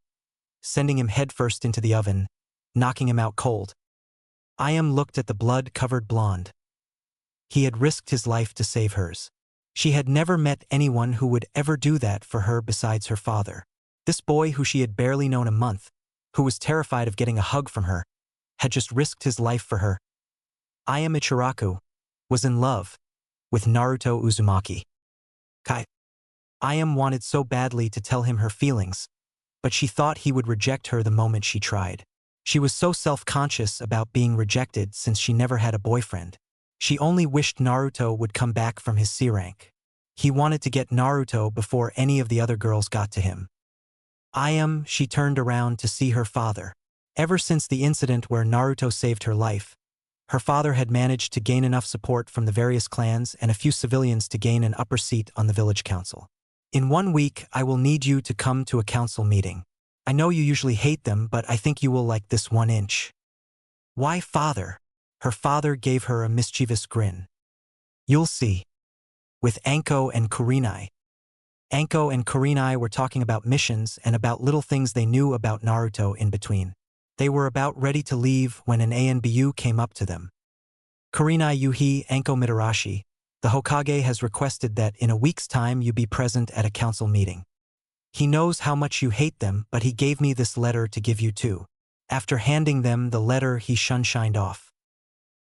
sending him headfirst into the oven, knocking him out cold. Ayam looked at the blood-covered blonde. He had risked his life to save hers. She had never met anyone who would ever do that for her besides her father. This boy, who she had barely known a month, who was terrified of getting a hug from her, had just risked his life for her. Ayam Ichiraku was in love with Naruto Uzumaki. Ayam wanted so badly to tell him her feelings, but she thought he would reject her the moment she tried. She was so self-conscious about being rejected since she never had a boyfriend. She only wished Naruto would come back from his C rank. He wanted to get Naruto before any of the other girls got to him. Ayam, she turned around to see her father. Ever since the incident where Naruto saved her life, her father had managed to gain enough support from the various clans and a few civilians to gain an upper seat on the village council. In 1 week, I will need you to come to a council meeting. I know you usually hate them, but I think you will like this 1 inch. Why, father? Her father gave her a mischievous grin. You'll see. With Anko and Kurinai. Anko and Kurinai were talking about missions and about little things they knew about Naruto in between. They were about ready to leave when an ANBU came up to them. Kurinai Yuhi Anko Mitarashi, the Hokage has requested that in a week's time you be present at a council meeting. He knows how much you hate them, but he gave me this letter to give you too. After handing them the letter, he shined off.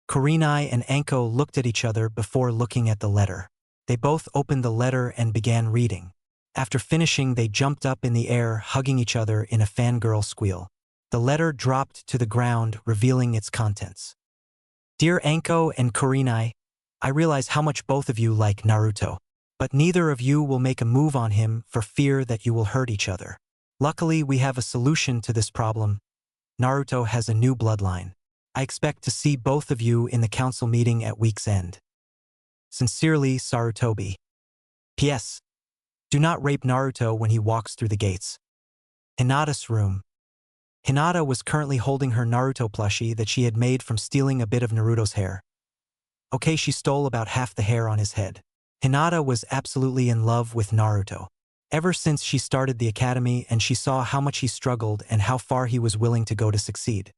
Kurinai and Anko looked at each other before looking at the letter. They both opened the letter and began reading. After finishing, they jumped up in the air, hugging each other in a fangirl squeal. The letter dropped to the ground, revealing its contents. Dear Anko and Kurinai, I realize how much both of you like Naruto, but neither of you will make a move on him for fear that you will hurt each other. Luckily, we have a solution to this problem. Naruto has a new bloodline. I expect to see both of you in the council meeting at week's end. Sincerely, Sarutobi. P.S. Do not rape Naruto when he walks through the gates. Hinata's room. Hinata was currently holding her Naruto plushie that she had made from stealing a bit of Naruto's hair. Okay, she stole about half the hair on his head. Hinata was absolutely in love with Naruto. Ever since she started the academy and she saw how much he struggled and how far he was willing to go to succeed.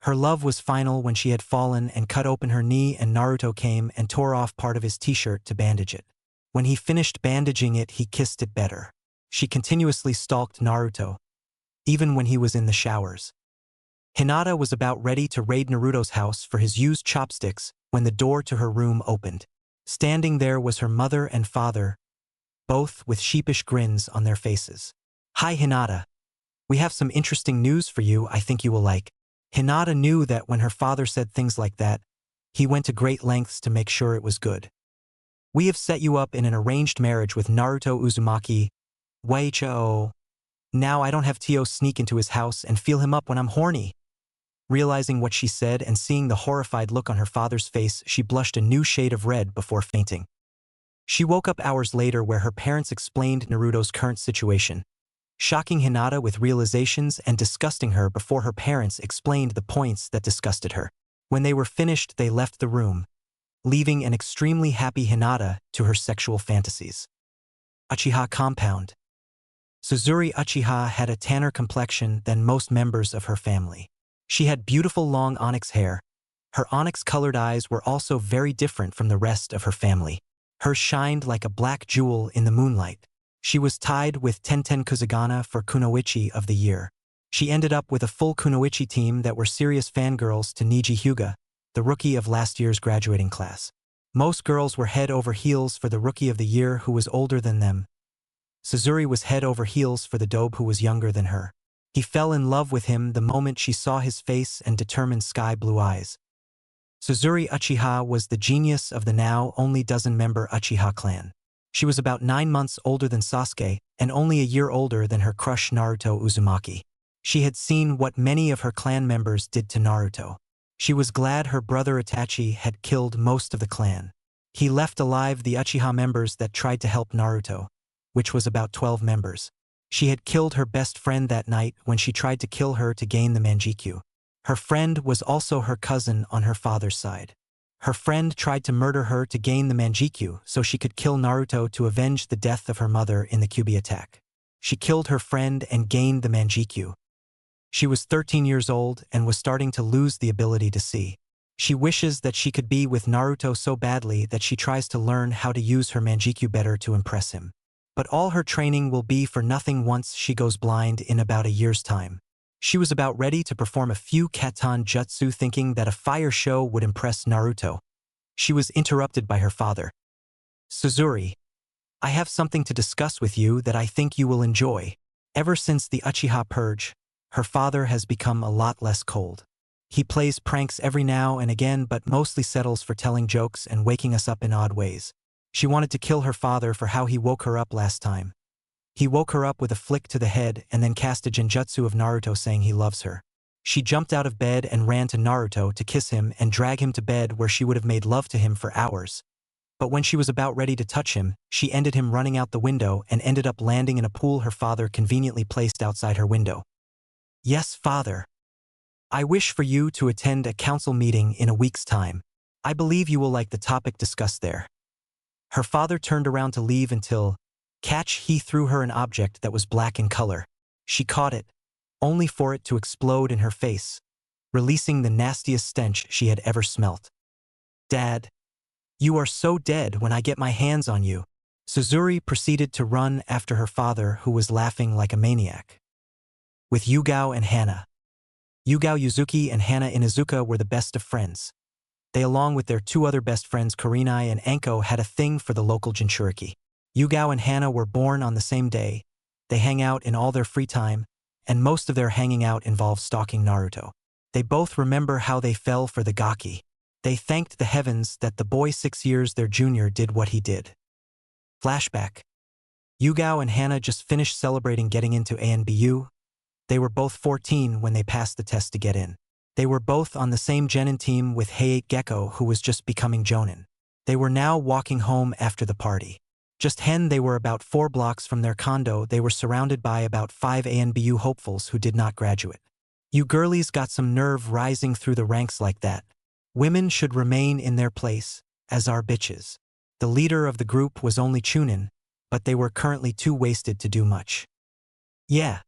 Her love was final when she had fallen and cut open her knee and Naruto came and tore off part of his t-shirt to bandage it. When he finished bandaging it, he kissed it better. She continuously stalked Naruto, even when he was in the showers. Hinata was about ready to raid Naruto's house for his used chopsticks when the door to her room opened. Standing there was her mother and father, both with sheepish grins on their faces. Hi Hinata. We have some interesting news for you I think you will like. Hinata knew that when her father said things like that, he went to great lengths to make sure it was good. We have set you up in an arranged marriage with Naruto Uzumaki. Waichao. Now I don't have Tio sneak into his house and feel him up when I'm horny. Realizing what she said and seeing the horrified look on her father's face, she blushed a new shade of red before fainting. She woke up hours later where her parents explained Naruto's current situation, shocking Hinata with realizations and disgusting her before her parents explained the points that disgusted her. When they were finished, they left the room, leaving an extremely happy Hinata to her sexual fantasies. Uchiha Compound. Suzuri Uchiha had a tanner complexion than most members of her family. She had beautiful long onyx hair. Her onyx-colored eyes were also very different from the rest of her family. Hers shined like a black jewel in the moonlight. She was tied with Tenten Kuzugana for Kunoichi of the Year. She ended up with a full Kunoichi team that were serious fangirls to Niji Hyuga, the rookie of last year's graduating class. Most girls were head over heels for the rookie of the year who was older than them. Suzuri was head over heels for the dobe who was younger than her. He fell in love with him the moment she saw his face and determined sky-blue eyes. Suzuri Uchiha was the genius of the now only dozen-member Uchiha clan. She was about 9 months older than Sasuke and only a year older than her crush Naruto Uzumaki. She had seen what many of her clan members did to Naruto. She was glad her brother Itachi had killed most of the clan. He left alive the Uchiha members that tried to help Naruto, which was about 12 members. She had killed her best friend that night when she tried to kill her to gain the Manjikyu. Her friend was also her cousin on her father's side. Her friend tried to murder her to gain the Manjikyu so she could kill Naruto to avenge the death of her mother in the Kyuubi attack. She killed her friend and gained the Manjikyu. She was 13 years old and was starting to lose the ability to see. She wishes that she could be with Naruto so badly that she tries to learn how to use her Manjikyu better to impress him. But all her training will be for nothing once she goes blind in about a year's time. She was about ready to perform a few katan jutsu thinking that a fire show would impress Naruto. She was interrupted by her father. Suzuri, I have something to discuss with you that I think you will enjoy. Ever since the Uchiha purge, her father has become a lot less cold. He plays pranks every now and again but mostly settles for telling jokes and waking us up in odd ways. She wanted to kill her father for how he woke her up last time. He woke her up with a flick to the head and then cast a genjutsu of Naruto saying he loves her. She jumped out of bed and ran to Naruto to kiss him and drag him to bed where she would have made love to him for hours. But when she was about ready to touch him, she ended him running out the window and ended up landing in a pool her father conveniently placed outside her window. Yes, father. I wish for you to attend a council meeting in a week's time. I believe you will like the topic discussed there. Her father turned around to leave until, he threw her an object that was black in color. She caught it, only for it to explode in her face, releasing the nastiest stench she had ever smelt. Dad. You are so dead when I get my hands on you. Suzuri proceeded to run after her father, who was laughing like a maniac. With Yugao and Hana. Yugao Yuzuki and Hana Inuzuka were the best of friends. They, along with their two other best friends Kurinai and Anko, had a thing for the local Jinchuriki. Yugao and Hana were born on the same day. They hang out in all their free time, and most of their hanging out involves stalking Naruto. They both remember how they fell for the gaki. They thanked the heavens that the boy 6 years their junior did what he did. Flashback. Yugao and Hana just finished celebrating getting into ANBU. They were both 14 when they passed the test to get in. They were both on the same genin team with Heiei Gecko, who was just becoming jonin. They were now walking home after the party. They were about 4 blocks from their condo. They were surrounded by about 5 ANBU hopefuls who did not graduate. You girlies got some nerve rising through the ranks like that. Women should remain in their place, as are bitches. The leader of the group was only chunin, but they were currently too wasted to do much. Yeah.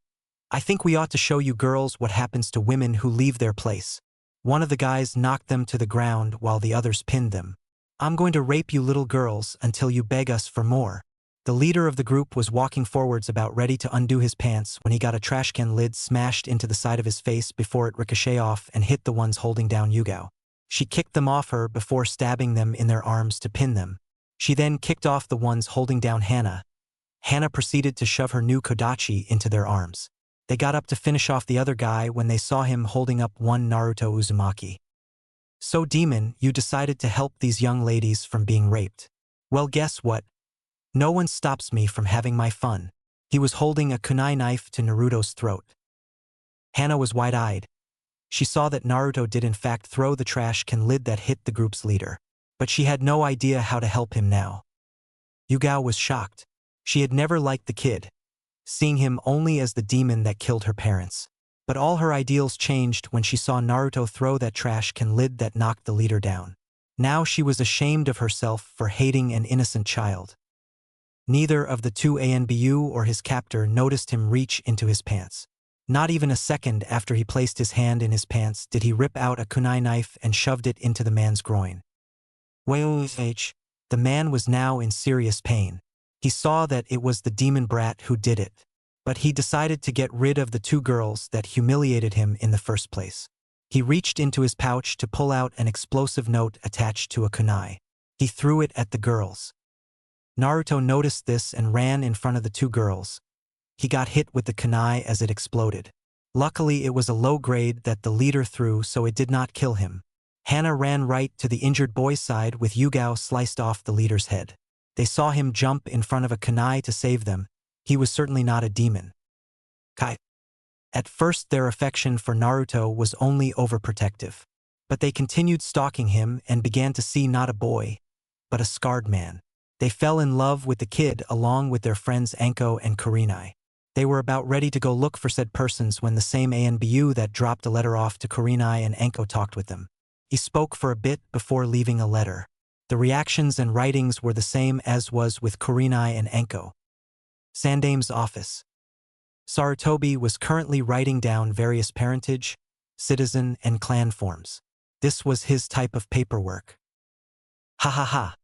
I think we ought to show you girls what happens to women who leave their place. One of the guys knocked them to the ground while the others pinned them. I'm going to rape you little girls until you beg us for more. The leader of the group was walking forwards about ready to undo his pants when he got a trash can lid smashed into the side of his face before it ricocheted off and hit the ones holding down Yugao. She kicked them off her before stabbing them in their arms to pin them. She then kicked off the ones holding down Hana. Hana proceeded to shove her new Kodachi into their arms. They got up to finish off the other guy when they saw him holding up one Naruto Uzumaki. So demon, you decided to help these young ladies from being raped. Well, guess what? No one stops me from having my fun. He was holding a kunai knife to Naruto's throat. Hana was wide-eyed. She saw that Naruto did in fact throw the trash can lid that hit the group's leader. But she had no idea how to help him now. Yugao was shocked. She had never liked the kid, seeing him only as the demon that killed her parents. But all her ideals changed when she saw Naruto throw that trash can lid that knocked the leader down. Now she was ashamed of herself for hating an innocent child. Neither of the two ANBU or his captor noticed him reach into his pants. Not even a second after he placed his hand in his pants did he rip out a kunai knife and shoved it into the man's groin. The man was now in serious pain. He saw that it was the demon brat who did it, but he decided to get rid of the two girls that humiliated him in the first place. He reached into his pouch to pull out an explosive note attached to a kunai. He threw it at the girls. Naruto noticed this and ran in front of the two girls. He got hit with the kunai as it exploded. Luckily, it was a low grade that the leader threw, so it did not kill him. Hana ran right to the injured boy's side with Yugao sliced off the leader's head. They saw him jump in front of a kunai to save them. He was certainly not a demon. At first, their affection for Naruto was only overprotective. But they continued stalking him and began to see not a boy, but a scarred man. They fell in love with the kid along with their friends Anko and Kurinai. They were about ready to go look for said persons when the same ANBU that dropped a letter off to Kurinai and Anko talked with them. He spoke for a bit before leaving a letter. The reactions and writings were the same as was with Kurinai and Anko. Sandame's office. Sarutobi was currently writing down various parentage, citizen, and clan forms. This was his type of paperwork. Ha ha ha.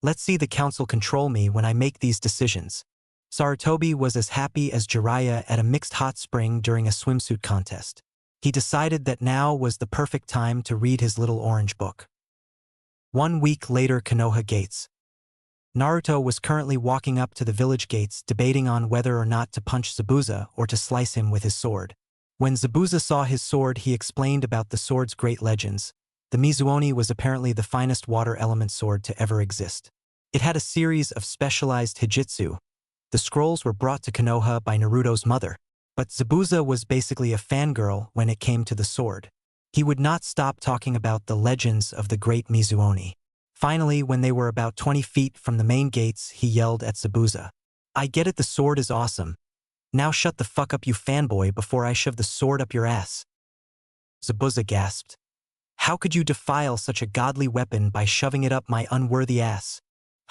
Let's see the council control me when I make these decisions. Sarutobi was as happy as Jiraiya at a mixed hot spring during a swimsuit contest. He decided that now was the perfect time to read his little orange book. 1 week later, Konoha Gates. Naruto was currently walking up to the village gates debating on whether or not to punch Zabuza or to slice him with his sword. When Zabuza saw his sword, he explained about the sword's great legends. The Mizuoni was apparently the finest water element sword to ever exist. It had a series of specialized hijitsu. The scrolls were brought to Konoha by Naruto's mother. But Zabuza was basically a fangirl when it came to the sword. He would not stop talking about the legends of the great Mizuoni. Finally, when they were about 20 feet from the main gates, he yelled at Zabuza. "I get it, the sword is awesome. Now shut the fuck up, you fanboy, before I shove the sword up your ass." Zabuza gasped. "How could you defile such a godly weapon by shoving it up my unworthy ass?"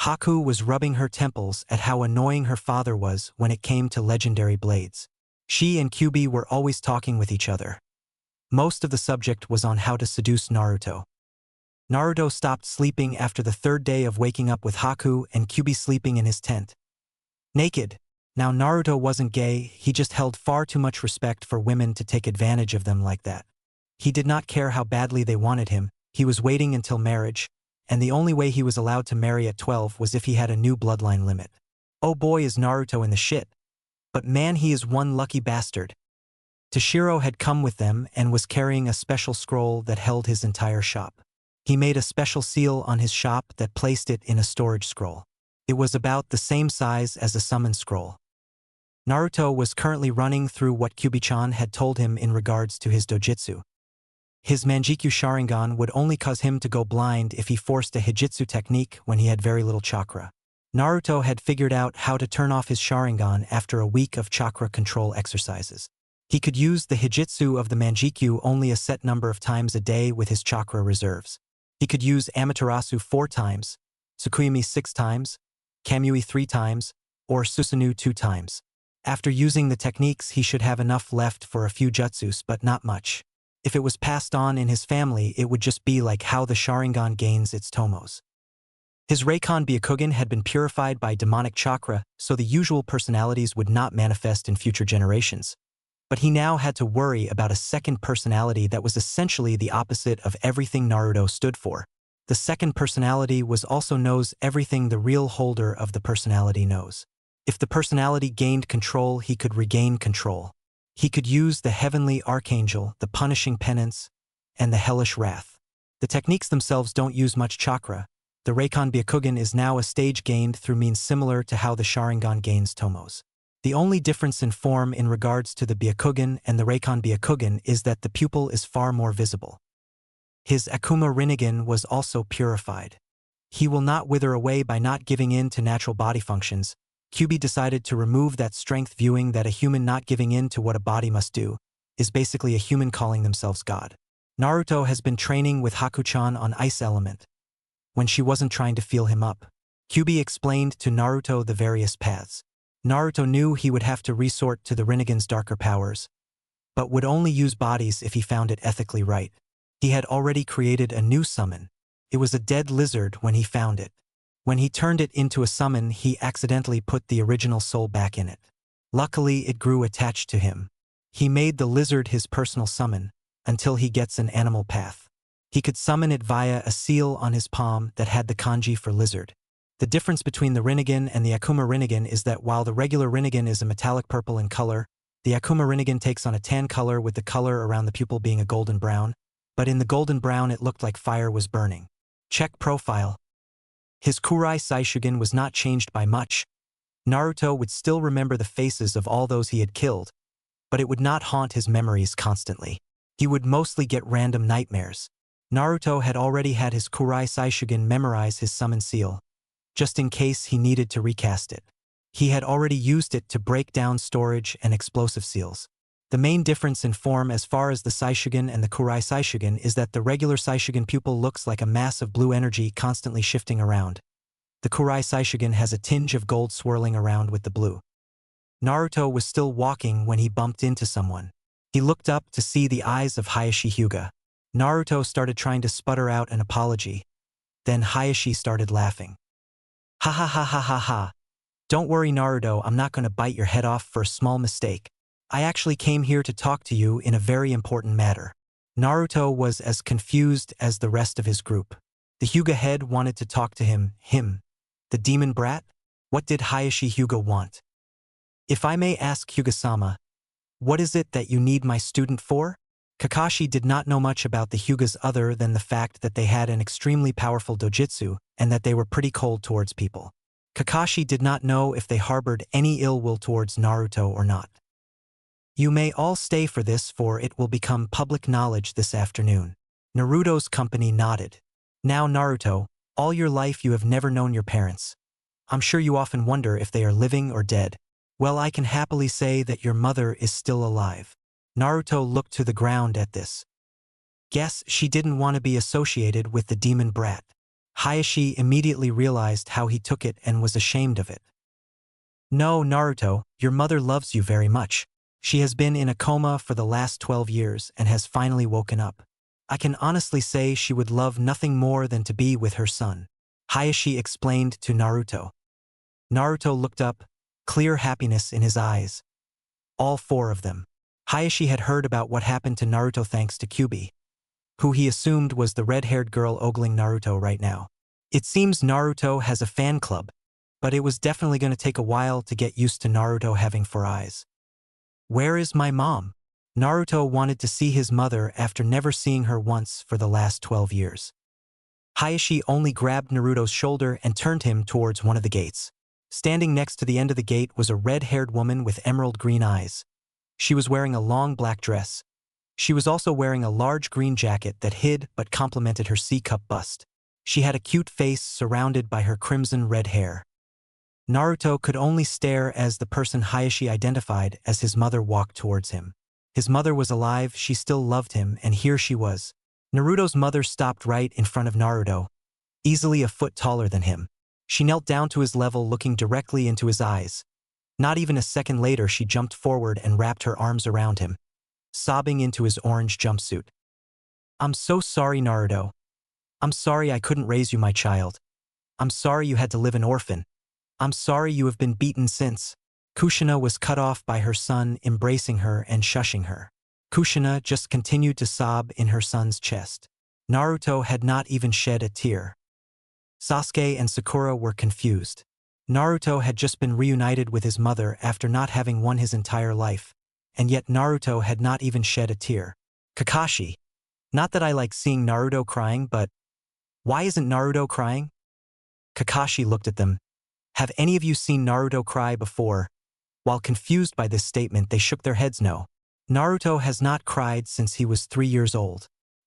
Haku was rubbing her temples at how annoying her father was when it came to legendary blades. She and Kyubi were always talking with each other. Most of the subject was on how to seduce Naruto. Naruto stopped sleeping after the third day of waking up with Haku and Kyubi sleeping in his tent. Naked. Now Naruto wasn't gay, he just held far too much respect for women to take advantage of them like that. He did not care how badly they wanted him, he was waiting until marriage, and the only way he was allowed to marry at 12 was if he had a new bloodline limit. Oh boy, is Naruto in the shit. But man, he is one lucky bastard. Toshiro had come with them and was carrying a special scroll that held his entire shop. He made a special seal on his shop that placed it in a storage scroll. It was about the same size as a summon scroll. Naruto was currently running through what Kyubi-chan had told him in regards to his dojutsu. His Manjikyu Sharingan would only cause him to go blind if he forced a Hijitsu technique when he had very little chakra. Naruto had figured out how to turn off his Sharingan after a week of chakra control exercises. He could use the Hijitsu of the Manjikyu only a set number of times a day with his chakra reserves. He could use Amaterasu 4 times, Tsukuyomi 6 times, Kamui 3 times, or Susanoo 2 times. After using the techniques, he should have enough left for a few jutsus, but not much. If it was passed on in his family, it would just be like how the Sharingan gains its tomos. His Reikon Byakugan had been purified by demonic chakra, so the usual personalities would not manifest in future generations. But he now had to worry about a second personality that was essentially the opposite of everything Naruto stood for. The second personality was also knows everything the real holder of the personality knows. If the personality gained control, he could regain control. He could use the heavenly archangel, the punishing penance, and the hellish wrath. The techniques themselves don't use much chakra. The Reikon Byakugan is now a stage gained through means similar to how the Sharingan gains tomos. The only difference in form in regards to the Byakugan and the Reikon Byakugan is that the pupil is far more visible. His Akuma Rinnegan was also purified. He will not wither away by not giving in to natural body functions. Kyubi decided to remove that strength, viewing that a human not giving in to what a body must do is basically a human calling themselves God. Naruto has been training with Haku-chan on Ice Element. When she wasn't trying to feel him up, Kyubi explained to Naruto the various paths. Naruto knew he would have to resort to the Rinnegan's darker powers, but would only use bodies if he found it ethically right. He had already created a new summon. It was a dead lizard when he found it. When he turned it into a summon, he accidentally put the original soul back in it. Luckily, it grew attached to him. He made the lizard his personal summon, until he gets an animal path. He could summon it via a seal on his palm that had the kanji for lizard. The difference between the Rinnegan and the Akuma Rinnegan is that while the regular Rinnegan is a metallic purple in color, the Akuma Rinnegan takes on a tan color with the color around the pupil being a golden brown, but in the golden brown it looked like fire was burning. Check profile. His Kurai Saishugan was not changed by much. Naruto would still remember the faces of all those he had killed, but it would not haunt his memories constantly. He would mostly get random nightmares. Naruto had already had his Kurai Saishugan memorize his summon seal, just in case he needed to recast it. He had already used it to break down storage and explosive seals. The main difference in form as far as the Saishugan and the Kurai Saishugan is that the regular Saishugan pupil looks like a mass of blue energy constantly shifting around. The Kurai Saishugan has a tinge of gold swirling around with the blue. Naruto was still walking when he bumped into someone. He looked up to see the eyes of Hayashi Hyuga. Naruto started trying to sputter out an apology. Then Hayashi started laughing. "Ha ha ha ha ha ha. Don't worry, Naruto, I'm not going to bite your head off for a small mistake. I actually came here to talk to you in a very important matter." Naruto was as confused as the rest of his group. The Hyuga head wanted to talk to him, the demon brat? What did Hayashi Hyuga want? "If I may ask, Hyuga-sama, what is it that you need my student for?" Kakashi did not know much about the Hyugas other than the fact that they had an extremely powerful dojutsu and that they were pretty cold towards people. Kakashi did not know if they harbored any ill will towards Naruto or not. You may all stay for this, for it will become public knowledge this afternoon. Naruto's company nodded. Now Naruto, all your life you have never known your parents. I'm sure you often wonder if they are living or dead. Well, I can happily say that your mother is still alive. Naruto looked to the ground at this. Guess she didn't want to be associated with the demon brat. Hayashi immediately realized how he took it and was ashamed of it. No, Naruto, your mother loves you very much. She has been in a coma for the last 12 years and has finally woken up. I can honestly say she would love nothing more than to be with her son. Hayashi explained to Naruto. Naruto looked up, clear happiness in his eyes. All four of them. Hayashi had heard about what happened to Naruto thanks to Kyubi, who he assumed was the red-haired girl ogling Naruto right now. It seems Naruto has a fan club, but it was definitely going to take a while to get used to Naruto having four eyes. Where is my mom? Naruto wanted to see his mother after never seeing her once for the last 12 years. Hayashi only grabbed Naruto's shoulder and turned him towards one of the gates. Standing next to the end of the gate was a red-haired woman with emerald green eyes. She was wearing a long black dress. She was also wearing a large green jacket that hid but complemented her C-cup bust. She had a cute face surrounded by her crimson red hair. Naruto could only stare as the person Hayashi identified as his mother walked towards him. His mother was alive, she still loved him, and here she was. Naruto's mother stopped right in front of Naruto, easily a foot taller than him. She knelt down to his level, looking directly into his eyes. Not even a second later, she jumped forward and wrapped her arms around him, sobbing into his orange jumpsuit. I'm so sorry, Naruto. I'm sorry I couldn't raise you, my child. I'm sorry you had to live an orphan. I'm sorry you have been beaten since. Kushina was cut off by her son, embracing her and shushing her. Kushina just continued to sob in her son's chest. Naruto had not even shed a tear. Sasuke and Sakura were confused. Naruto had just been reunited with his mother after not having won his entire life, and yet Naruto had not even shed a tear. Kakashi. Not that I like seeing Naruto crying, but why isn't Naruto crying? Kakashi looked at them. Have any of you seen Naruto cry before? While confused by this statement, they shook their heads no. Naruto has not cried since he was 3 years old.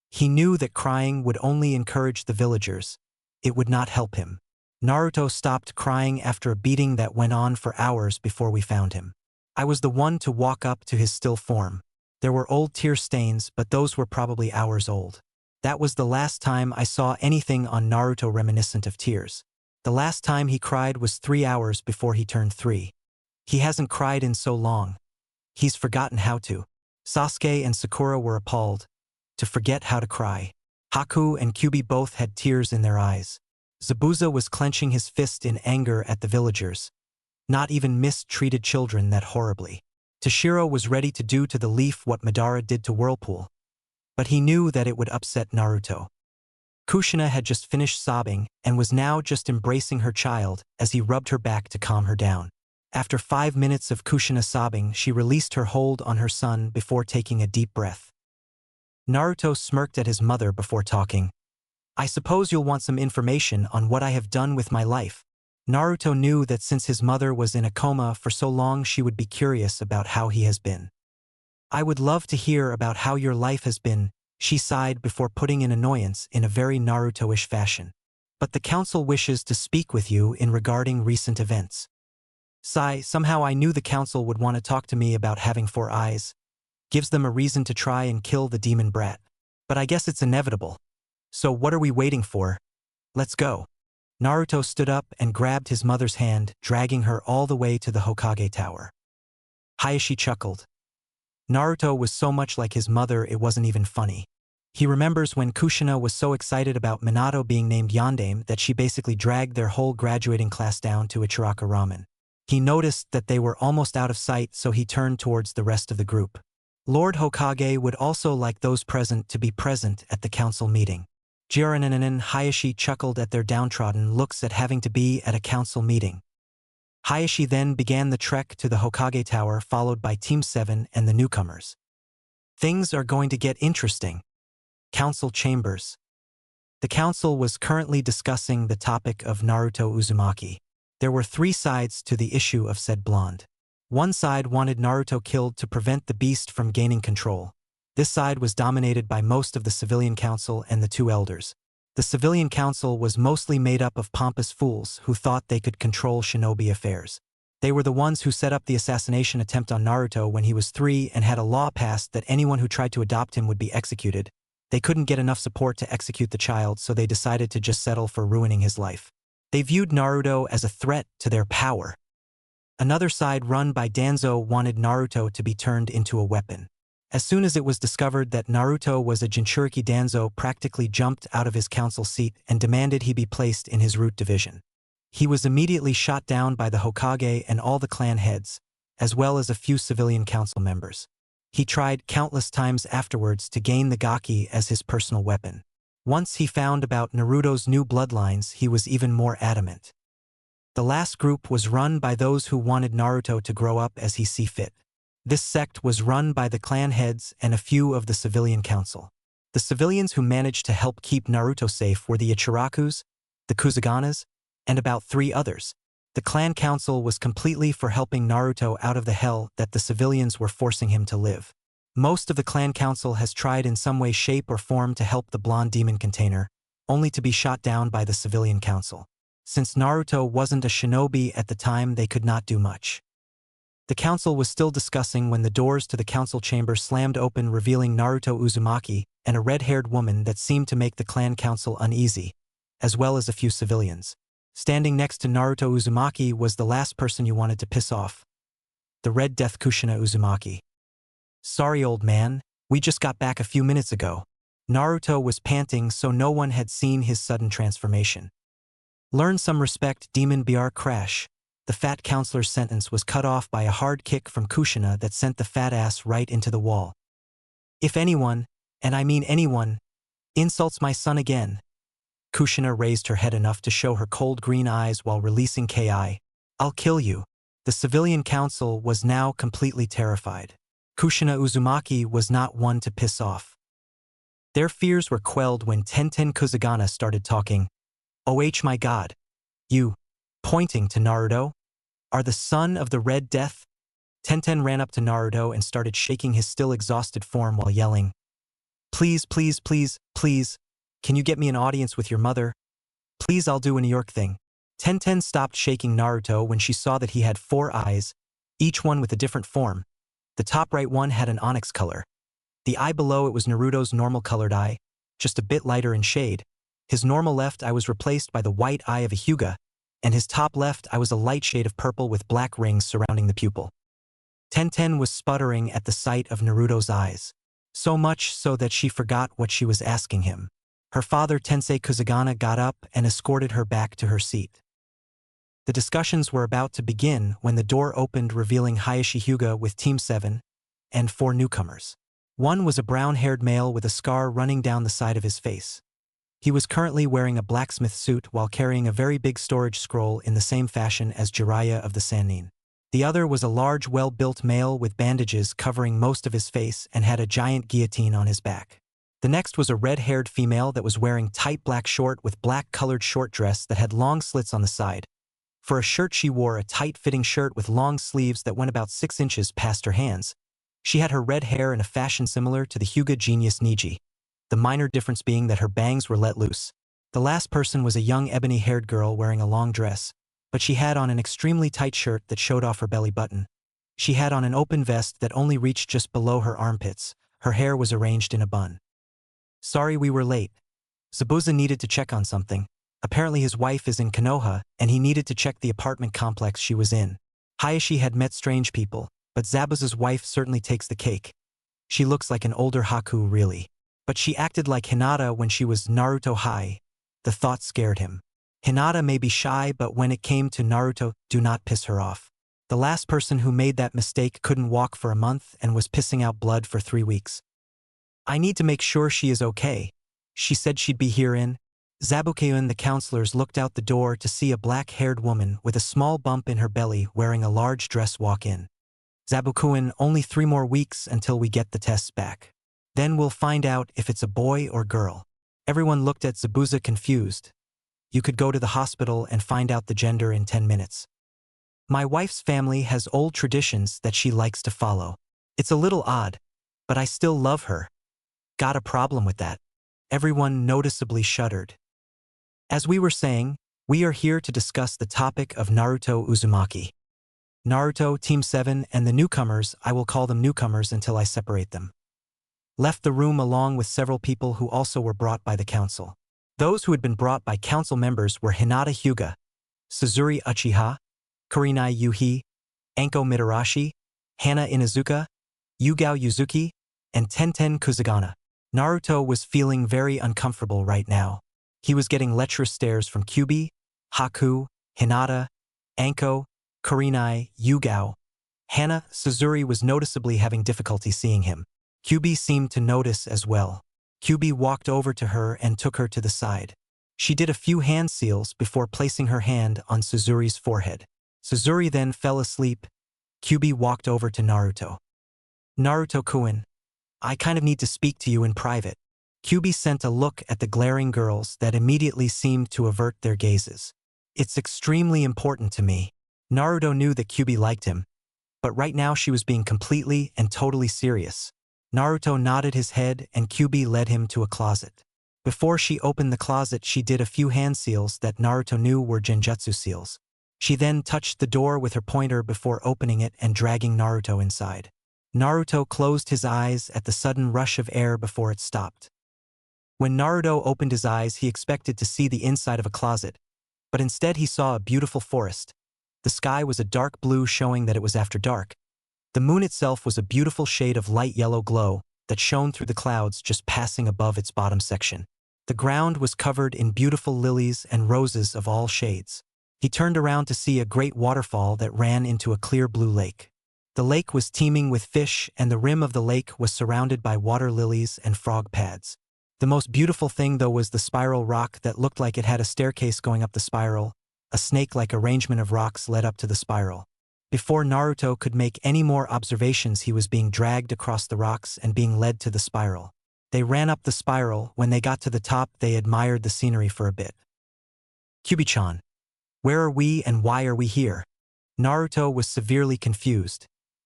He knew that crying would only encourage the villagers. It would not help him. Naruto stopped crying after a beating that went on for hours before we found him. I was the one to walk up to his still form. There were old tear stains, but those were probably hours old. That was the last time I saw anything on Naruto reminiscent of tears. The last time he cried was 3 hours before he turned 3. He hasn't cried in so long. He's forgotten how to. Sasuke and Sakura were appalled. To forget how to cry. Haku and Kyubi both had tears in their eyes. Zabuza was clenching his fist in anger at the villagers. Not even mistreated children that horribly. Toshiro was ready to do to the leaf what Madara did to Whirlpool. But he knew that it would upset Naruto. Kushina had just finished sobbing and was now just embracing her child as he rubbed her back to calm her down. After 5 minutes of Kushina sobbing, she released her hold on her son before taking a deep breath. Naruto smirked at his mother before talking. I suppose you'll want some information on what I have done with my life. Naruto knew that since his mother was in a coma for so long, she would be curious about how he has been. I would love to hear about how your life has been, she sighed before putting in annoyance in a very Naruto-ish fashion. But the council wishes to speak with you in regarding recent events. Sigh, somehow I knew the council would want to talk to me about having 4 eyes. Gives them a reason to try and kill the demon brat. But I guess it's inevitable. So what are we waiting for? Let's go. Naruto stood up and grabbed his mother's hand, dragging her all the way to the Hokage Tower. Hayashi chuckled. Naruto was so much like his mother it wasn't even funny. He remembers when Kushina was so excited about Minato being named Yondaime that she basically dragged their whole graduating class down to Ichiraka Ramen. He noticed that they were almost out of sight, so he turned towards the rest of the group. Lord Hokage would also like those present to be present at the council meeting. Jiren and Hayashi chuckled at their downtrodden looks at having to be at a council meeting. Hayashi then began the trek to the Hokage Tower, followed by Team 7 and the newcomers. Things are going to get interesting. Council chambers. The council was currently discussing the topic of Naruto Uzumaki. There were 3 sides to the issue of said blonde. One side wanted Naruto killed to prevent the beast from gaining control. This side was dominated by most of the civilian council and the two elders. The civilian council was mostly made up of pompous fools who thought they could control shinobi affairs. They were the ones who set up the assassination attempt on Naruto when he was 3 and had a law passed that anyone who tried to adopt him would be executed. They couldn't get enough support to execute the child, so they decided to just settle for ruining his life. They viewed Naruto as a threat to their power. Another side run by Danzo wanted Naruto to be turned into a weapon. As soon as it was discovered that Naruto was a Jinchuriki, Danzo practically jumped out of his council seat and demanded he be placed in his root division. He was immediately shot down by the Hokage and all the clan heads, as well as a few civilian council members. He tried countless times afterwards to gain the Gaki as his personal weapon. Once he found about Naruto's new bloodlines, he was even more adamant. The last group was run by those who wanted Naruto to grow up as he see fit. This sect was run by the clan heads and a few of the civilian council. The civilians who managed to help keep Naruto safe were the Ichirakus, the Kuzuganas, and about 3 others. The clan council was completely for helping Naruto out of the hell that the civilians were forcing him to live. Most of the clan council has tried in some way, shape, or form to help the blonde demon container, only to be shot down by the civilian council. Since Naruto wasn't a shinobi at the time, they could not do much. The council was still discussing when the doors to the council chamber slammed open, revealing Naruto Uzumaki and a red-haired woman that seemed to make the clan council uneasy, as well as a few civilians. Standing next to Naruto Uzumaki was the last person you wanted to piss off. The Red Death Kushina Uzumaki. "Sorry, old man, we just got back a few minutes ago." Naruto was panting, so no one had seen his sudden transformation. "Learn some respect, Demon Br Crash." The fat counselor's sentence was cut off by a hard kick from Kushina that sent the fat ass right into the wall. "If anyone, and I mean anyone, insults my son again." Kushina raised her head enough to show her cold green eyes while releasing Ki. "I'll kill you." The civilian council was now completely terrified. Kushina Uzumaki was not one to piss off. Their fears were quelled when Tenten Kuzugana started talking. "Oh my god. You," pointing to Naruto, "are the son of the Red Death?" Tenten ran up to Naruto and started shaking his still exhausted form while yelling, "Please, please, please, please, can you get me an audience with your mother? Please, I'll do a New York thing." Tenten stopped shaking Naruto when she saw that he had 4 eyes, each one with a different form. The top right one had an onyx color. The eye below it was Naruto's normal colored eye, just a bit lighter in shade. His normal left eye was replaced by the white eye of a Hyuga, and his top left eye was a light shade of purple with black rings surrounding the pupil. Tenten was sputtering at the sight of Naruto's eyes, so much so that she forgot what she was asking him. Her father, Tensei Kuzugana, got up and escorted her back to her seat. The discussions were about to begin when the door opened, revealing Hayashi Hyuga with Team 7 and 4 newcomers. One was a brown-haired male with a scar running down the side of his face. He was currently wearing a blacksmith suit while carrying a very big storage scroll in the same fashion as Jiraiya of the Sannin. The other was a large, well-built male with bandages covering most of his face and had a giant guillotine on his back. The next was a red-haired female that was wearing tight black short with black-colored short dress that had long slits on the side. For a shirt, she wore a tight-fitting shirt with long sleeves that went about 6 inches past her hands. She had her red hair in a fashion similar to the Hyuga genius Niji, the minor difference being that her bangs were let loose. The last person was a young ebony-haired girl wearing a long dress, but she had on an extremely tight shirt that showed off her belly button. She had on an open vest that only reached just below her armpits. Her hair was arranged in a bun. "Sorry we were late. Zabuza needed to check on something. Apparently his wife is in Konoha, and he needed to check the apartment complex she was in." Hayashi had met strange people, but Zabuza's wife certainly takes the cake. She looks like an older Haku, really. But she acted like Hinata when she was Naruto high. The thought scared him. Hinata may be shy, but when it came to Naruto, do not piss her off. The last person who made that mistake couldn't walk for a month and was pissing out blood for 3 weeks. "I need to make sure she is okay. She said she'd be here in." Zabukeun and the counselors looked out the door to see a black-haired woman with a small bump in her belly wearing a large dress walk in. "Zabukeun, only 3 more weeks until we get the tests back. Then we'll find out if it's a boy or girl." Everyone looked at Zabuza confused. "You could go to the hospital and find out the gender in 10 minutes. My wife's family has old traditions that she likes to follow. It's a little odd, but I still love her. Got a problem with that? Everyone noticeably shuddered. As we were saying, we are here to discuss the topic of Naruto Uzumaki. Naruto, Team 7, and the newcomers, I will call them newcomers until I separate them, left the room along with several people who also were brought by the council. Those who had been brought by council members were Hinata Hyuga, Suzuri Uchiha, Kurinai Yuhi, Anko Mitarashi, Hana Inazuka, Yugao Yuzuki, and Tenten Kuzugana. Naruto was feeling very uncomfortable right now. He was getting lecherous stares from Kyubi, Haku, Hinata, Anko, Kurinai, Yugao. Hana, Suzuri was noticeably having difficulty seeing him. Kyubi seemed to notice as well. Kyubi walked over to her and took her to the side. She did a few hand seals before placing her hand on Suzuri's forehead. Suzuri then fell asleep. Kyubi walked over to Naruto. Naruto-kun, I kind of need to speak to you in private. Kyubi sent a look at the glaring girls that immediately seemed to avert their gazes. It's extremely important to me. Naruto knew that Kyubi liked him, but right now she was being completely and totally serious. Naruto nodded his head and Kyubi led him to a closet. Before she opened the closet, she did a few hand seals that Naruto knew were genjutsu seals. She then touched the door with her pointer before opening it and dragging Naruto inside. Naruto closed his eyes at the sudden rush of air before it stopped. When Naruto opened his eyes, he expected to see the inside of a closet, but instead he saw a beautiful forest. The sky was a dark blue, showing that it was after dark. The moon itself was a beautiful shade of light yellow glow that shone through the clouds just passing above its bottom section. The ground was covered in beautiful lilies and roses of all shades. He turned around to see a great waterfall that ran into a clear blue lake. The lake was teeming with fish, and the rim of the lake was surrounded by water lilies and frog pads. The most beautiful thing, though, was the spiral rock that looked like it had a staircase going up the spiral. A snake-like arrangement of rocks led up to the spiral. Before Naruto could make any more observations, he was being dragged across the rocks and being led to the spiral. They ran up the spiral. When they got to the top, they admired the scenery for a bit. Kyubi-chan, where are we and why are we here? Naruto was severely confused.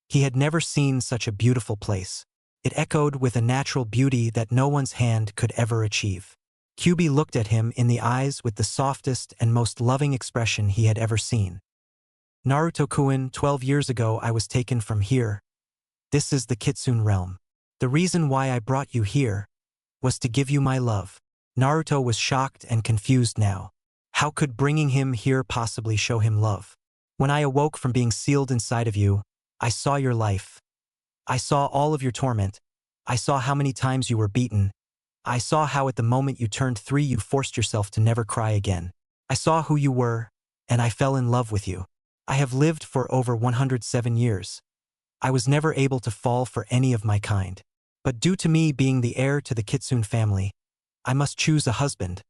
He had never seen such a beautiful place. It echoed with a natural beauty that no one's hand could ever achieve. Kyubi looked at him in the eyes with the softest and most loving expression he had ever seen. Naruto-kun, 12 years ago I was taken from here. This is the kitsune realm. The reason why I brought you here was to give you my love. Naruto was shocked and confused now. How could bringing him here possibly show him love? When I awoke from being sealed inside of you, I saw your life. I saw all of your torment. I saw how many times you were beaten. I saw how at the moment you turned 3 you forced yourself to never cry again. I saw who you were, and I fell in love with you. I have lived for over 107 years. I was never able to fall for any of my kind. But due to me being the heir to the Kitsune family, I must choose a husband.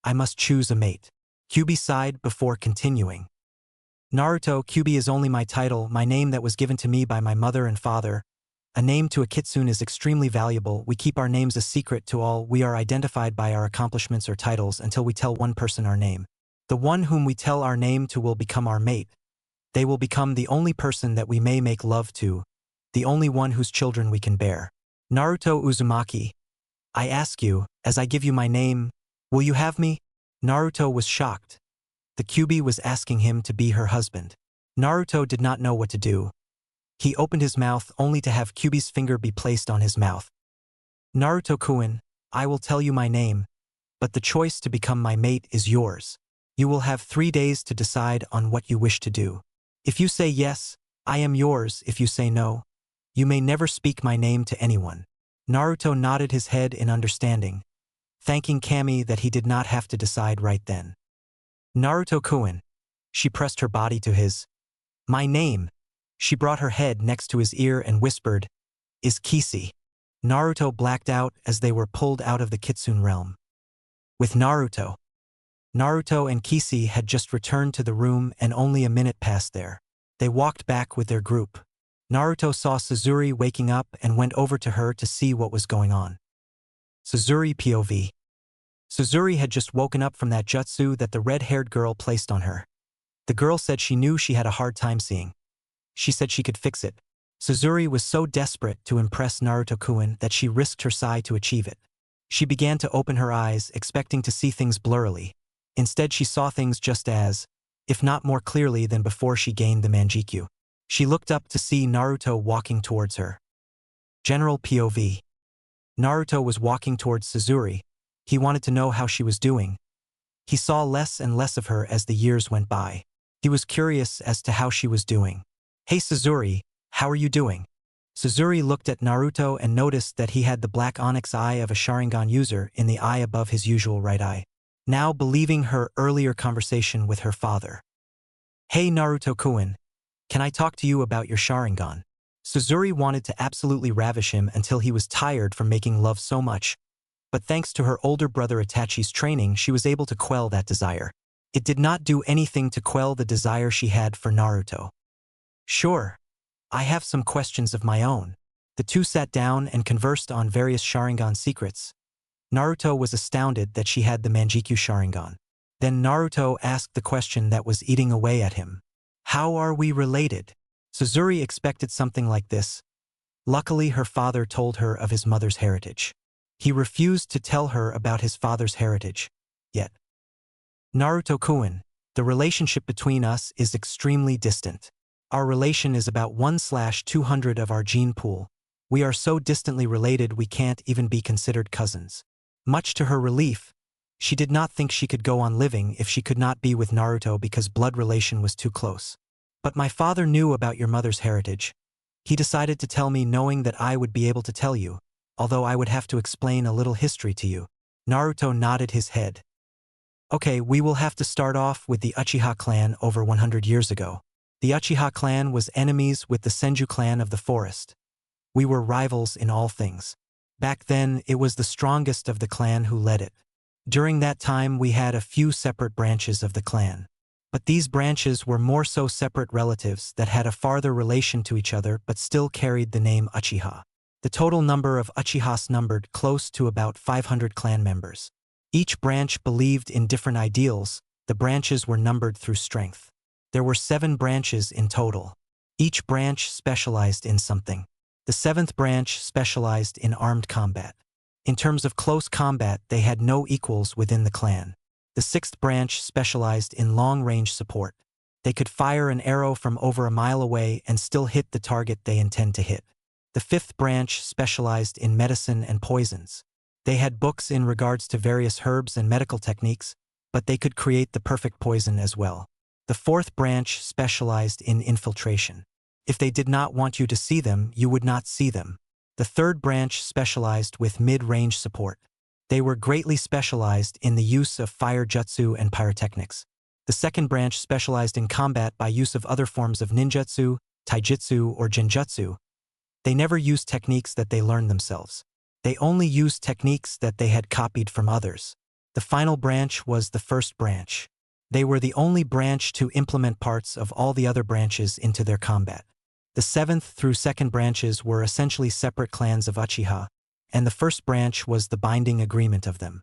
I must choose a mate. Kyubi sighed before continuing. Naruto, Kyubi is only my title, my name that was given to me by my mother and father. A name to a kitsune is extremely valuable. We keep our names a secret to all. We are identified by our accomplishments or titles until we tell one person our name. The one whom we tell our name to will become our mate. They will become the only person that we may make love to, the only one whose children we can bear. Naruto Uzumaki, I ask you, as I give you my name, will you have me? Naruto was shocked. The Kyubi was asking him to be her husband. Naruto did not know what to do. He opened his mouth only to have Kyubi's finger be placed on his mouth. Naruto-kun, I will tell you my name, but the choice to become my mate is yours. You will have 3 days to decide on what you wish to do. If you say yes, I am yours. If you say no, you may never speak my name to anyone. Naruto nodded his head in understanding, thanking Kami that he did not have to decide right then. Naruto-kun, she pressed her body to his. My name. She brought her head next to his ear and whispered, is Kisi. Naruto blacked out as they were pulled out of the Kitsune realm. With Naruto and Kisi had just returned to the room and only a minute passed there. They walked back with their group. Naruto saw Suzuri waking up and went over to her to see what was going on. Suzuri POV. Suzuri had just woken up from that jutsu that the red-haired girl placed on her. The girl said she knew she had a hard time seeing. She said she could fix it. Suzuri was so desperate to impress Naruto-kun that she risked her sai to achieve it. She began to open her eyes, expecting to see things blurrily. Instead, she saw things just as, if not more clearly than before she gained the manjikyu. She looked up to see Naruto walking towards her. General POV. Naruto was walking towards Suzuri. He wanted to know how she was doing. He saw less and less of her as the years went by. He was curious as to how she was doing. "Hey Suzuri, how are you doing?" Suzuri looked at Naruto and noticed that he had the black onyx eye of a sharingan user in the eye above his usual right eye, now believing her earlier conversation with her father. "Hey Naruto-kun, can I talk to you about your sharingan?" Suzuri wanted to absolutely ravish him until he was tired from making love so much, but thanks to her older brother Itachi's training, she was able to quell that desire. It did not do anything to quell the desire she had for Naruto. "Sure. I have some questions of my own." The two sat down and conversed on various sharingan secrets. Naruto was astounded that she had the Manjikyu sharingan. Then Naruto asked the question that was eating away at him. "How are we related?" Suzuri expected something like this. Luckily, her father told her of his mother's heritage. He refused to tell her about his father's heritage. Yet, "Naruto-kun, the relationship between us is extremely distant. Our relation is about 1/200 of our gene pool. We are so distantly related we can't even be considered cousins." Much to her relief, she did not think she could go on living if she could not be with Naruto because blood relation was too close. "But my father knew about your mother's heritage. He decided to tell me knowing that I would be able to tell you, although I would have to explain a little history to you." Naruto nodded his head. "Okay, we will have to start off with the Uchiha clan over 100 years ago. The Uchiha clan was enemies with the Senju clan of the forest. We were rivals in all things. Back then, it was the strongest of the clan who led it. During that time, we had a few separate branches of the clan. But these branches were more so separate relatives that had a farther relation to each other but still carried the name Uchiha. The total number of Uchihas numbered close to about 500 clan members. Each branch believed in different ideals. The branches were numbered through strength. There were 7 branches in total. Each branch specialized in something. The 7th branch specialized in armed combat. In terms of close combat, they had no equals within the clan. The 6th branch specialized in long-range support. They could fire an arrow from over a mile away and still hit the target they intend to hit. The 5th branch specialized in medicine and poisons. They had books in regards to various herbs and medical techniques, but they could create the perfect poison as well. The 4th branch specialized in infiltration. If they did not want you to see them, you would not see them. The 3rd branch specialized with mid-range support. They were greatly specialized in the use of fire jutsu and pyrotechnics. The 2nd branch specialized in combat by use of other forms of ninjutsu, taijutsu, or genjutsu. They never used techniques that they learned themselves. They only used techniques that they had copied from others. The final branch was the 1st branch. They were the only branch to implement parts of all the other branches into their combat. The 7th through 2nd branches were essentially separate clans of Uchiha, and the 1st branch was the binding agreement of them.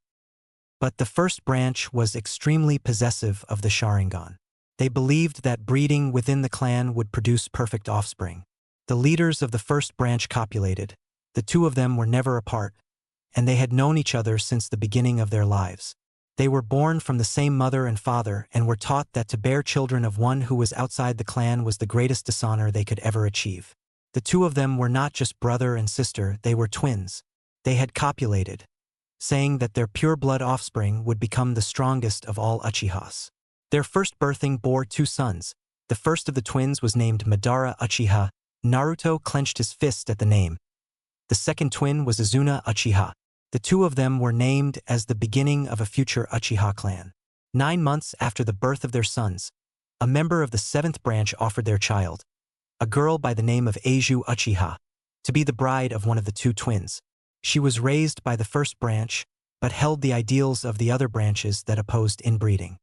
But the 1st branch was extremely possessive of the sharingan. They believed that breeding within the clan would produce perfect offspring. The leaders of the 1st branch copulated. The two of them were never apart, and they had known each other since the beginning of their lives. They were born from the same mother and father and were taught that to bear children of one who was outside the clan was the greatest dishonor they could ever achieve. The two of them were not just brother and sister, they were twins. They had copulated, saying that their pure-blood offspring would become the strongest of all Uchihas. Their first birthing bore 2 sons. The first of the twins was named Madara Uchiha. Naruto clenched his fist at the name. The second twin was Izuna Uchiha. The two of them were named as the beginning of a future Uchiha clan. 9 months after the birth of their sons, a member of the 7th branch offered their child, a girl by the name of Eiju Uchiha, to be the bride of one of the 2 twins. She was raised by the 1st branch, but held the ideals of the other branches that opposed inbreeding.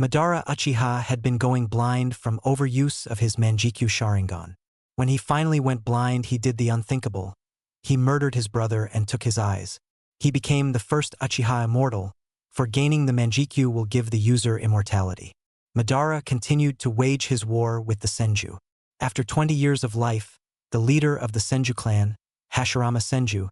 Madara Uchiha had been going blind from overuse of his Manjikyu Sharingan. When he finally went blind, he did the unthinkable. He murdered his brother and took his eyes. He became the first Uchiha immortal, for gaining the Manjikyu will give the user immortality. Madara continued to wage his war with the Senju. After 20 years of life, the leader of the Senju clan, Hashirama Senju,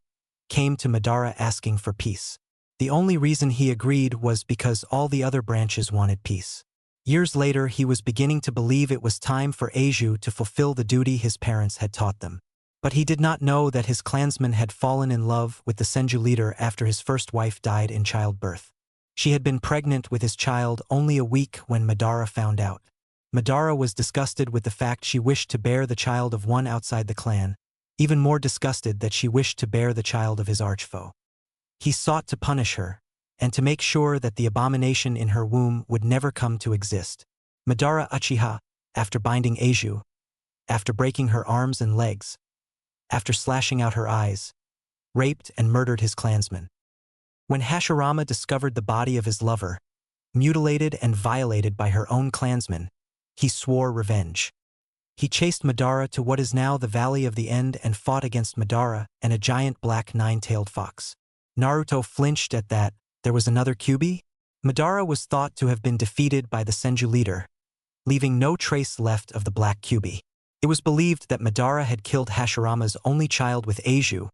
came to Madara asking for peace. The only reason he agreed was because all the other branches wanted peace. Years later, he was beginning to believe it was time for Eiju to fulfill the duty his parents had taught them. But he did not know that his clansmen had fallen in love with the Senju leader after his first wife died in childbirth. She had been pregnant with his child only a week when Madara found out. Madara was disgusted with the fact she wished to bear the child of one outside the clan, even more disgusted that she wished to bear the child of his archfoe. He sought to punish her, and to make sure that the abomination in her womb would never come to exist. Madara Uchiha, after binding Eiju, after breaking her arms and legs, after slashing out her eyes, raped and murdered his clansmen. When Hashirama discovered the body of his lover, mutilated and violated by her own clansmen, he swore revenge. He chased Madara to what is now the Valley of the End and fought against Madara and a giant black nine-tailed fox. Naruto flinched at that. There was another Kyuubi? Madara was thought to have been defeated by the Senju leader, leaving no trace left of the black Kyuubi. It was believed that Madara had killed Hashirama's only child with Eiju,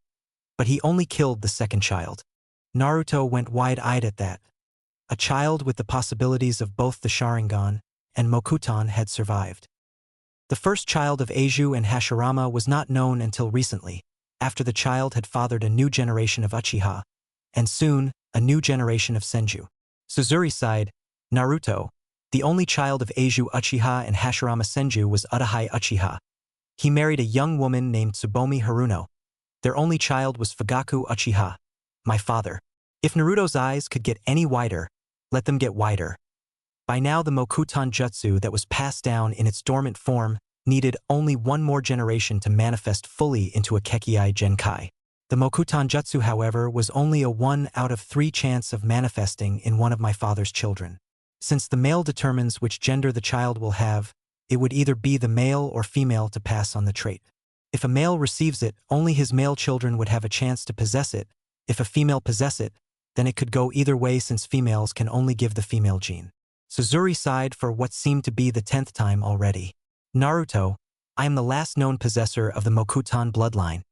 but he only killed the second child. Naruto went wide-eyed at that. A child with the possibilities of both the Sharingan and Mokuton had survived. The first child of Eiju and Hashirama was not known until recently, after the child had fathered a new generation of Uchiha, and soon, a new generation of Senju. Suzuri sighed. Naruto, the only child of Eiju Uchiha and Hashirama Senju, was Urahei Uchiha. He married a young woman named Tsubomi Haruno. Their only child was Fugaku Uchiha, my father. If Naruto's eyes could get any wider, let them get wider. By now the Mokuton Jutsu that was passed down in its dormant form needed only one more generation to manifest fully into a Kekkei Genkai. The Mokuton Jutsu, however, was only a 1 out of 3 chance of manifesting in one of my father's children. Since the male determines which gender the child will have, it would either be the male or female to pass on the trait. If a male receives it, only his male children would have a chance to possess it. If a female possess it, then it could go either way since females can only give the female gene. Suzuri sighed for what seemed to be the 10th time already. Naruto, I am the last known possessor of the Mokuton bloodline.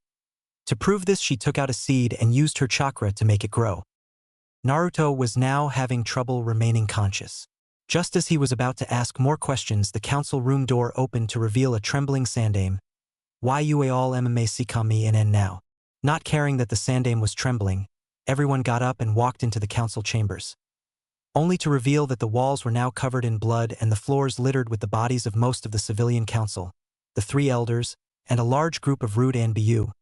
To prove this, she took out a seed and used her chakra to make it grow. Naruto was now having trouble remaining conscious. Just as he was about to ask more questions, the council room door opened to reveal a trembling Sandame. Why you all mma in now? Not caring that the Sandame was trembling, everyone got up and walked into the council chambers, only to reveal that the walls were now covered in blood and the floors littered with the bodies of most of the civilian council, the 3 elders, and a large group of rude Anbiyu.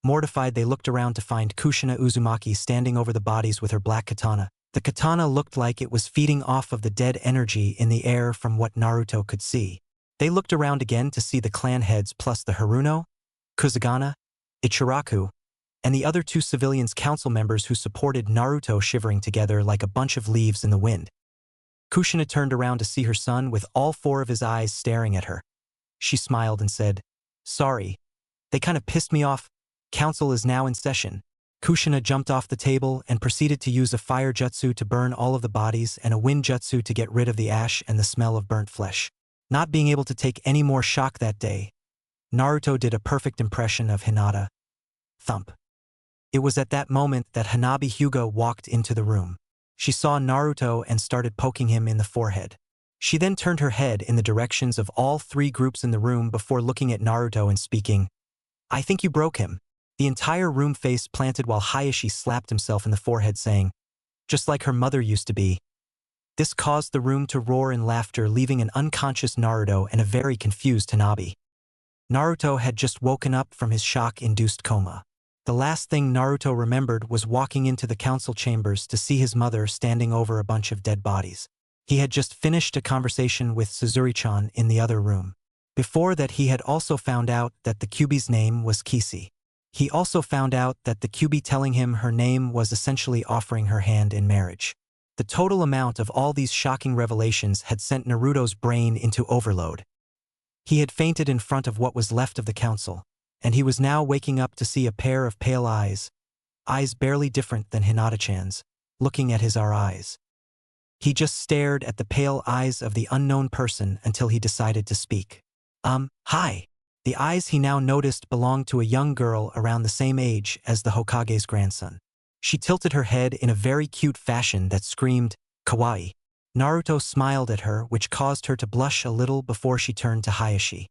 Mortified, they looked around to find Kushina Uzumaki standing over the bodies with her black katana. The katana looked like it was feeding off of the dead energy in the air from what Naruto could see. They looked around again to see the clan heads plus the Haruno, Kusagana, Ichiraku, and the other 2 civilians council members who supported Naruto shivering together like a bunch of leaves in the wind. Kushina turned around to see her son with all 4 of his eyes staring at her. She smiled and said, "Sorry. They kind of pissed me off. Council is now in session." Kushina jumped off the table and proceeded to use a fire jutsu to burn all of the bodies and a wind jutsu to get rid of the ash and the smell of burnt flesh. Not being able to take any more shock that day, Naruto did a perfect impression of Hinata. Thump. It was at that moment that Hanabi Hyuga walked into the room. She saw Naruto and started poking him in the forehead. She then turned her head in the directions of all 3 groups in the room before looking at Naruto and speaking, "I think you broke him." The entire room face planted while Hayashi slapped himself in the forehead saying, "Just like her mother used to be." This caused the room to roar in laughter, leaving an unconscious Naruto and a very confused Hanabi. Naruto had just woken up from his shock-induced coma. The last thing Naruto remembered was walking into the council chambers to see his mother standing over a bunch of dead bodies. He had just finished a conversation with Suzuri-chan in the other room. Before that, he had also found out that the Kyuubi's name was Kisi. He also found out that the Kyuubi telling him her name was essentially offering her hand in marriage. The total amount of all these shocking revelations had sent Naruto's brain into overload. He had fainted in front of what was left of the council, and he was now waking up to see a pair of pale eyes barely different than Hinata-chan's, looking at his eyes. He just stared at the pale eyes of the unknown person until he decided to speak. Hi. The eyes he now noticed belonged to a young girl around the same age as the Hokage's grandson. She tilted her head in a very cute fashion that screamed, kawaii. Naruto smiled at her, which caused her to blush a little before she turned to Hayashi.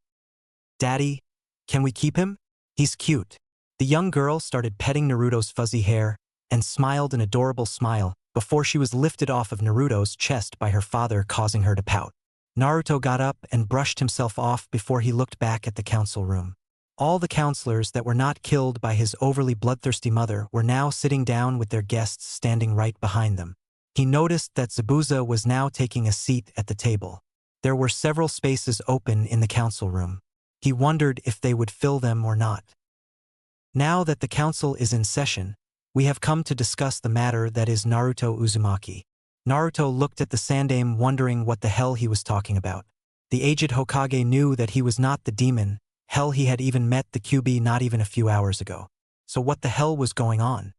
Daddy, can we keep him? He's cute. The young girl started petting Naruto's fuzzy hair and smiled an adorable smile before she was lifted off of Naruto's chest by her father, causing her to pout. Naruto got up and brushed himself off before he looked back at the council room. All the counselors that were not killed by his overly bloodthirsty mother were now sitting down with their guests standing right behind them. He noticed that Zabuza was now taking a seat at the table. There were several spaces open in the council room. He wondered if they would fill them or not. Now that the council is in session, we have come to discuss the matter that is Naruto Uzumaki. Naruto looked at the sandaime, wondering what the hell he was talking about. The aged Hokage knew that he was not the demon. Hell, he had even met the QB not even a few hours ago. So what the hell was going on?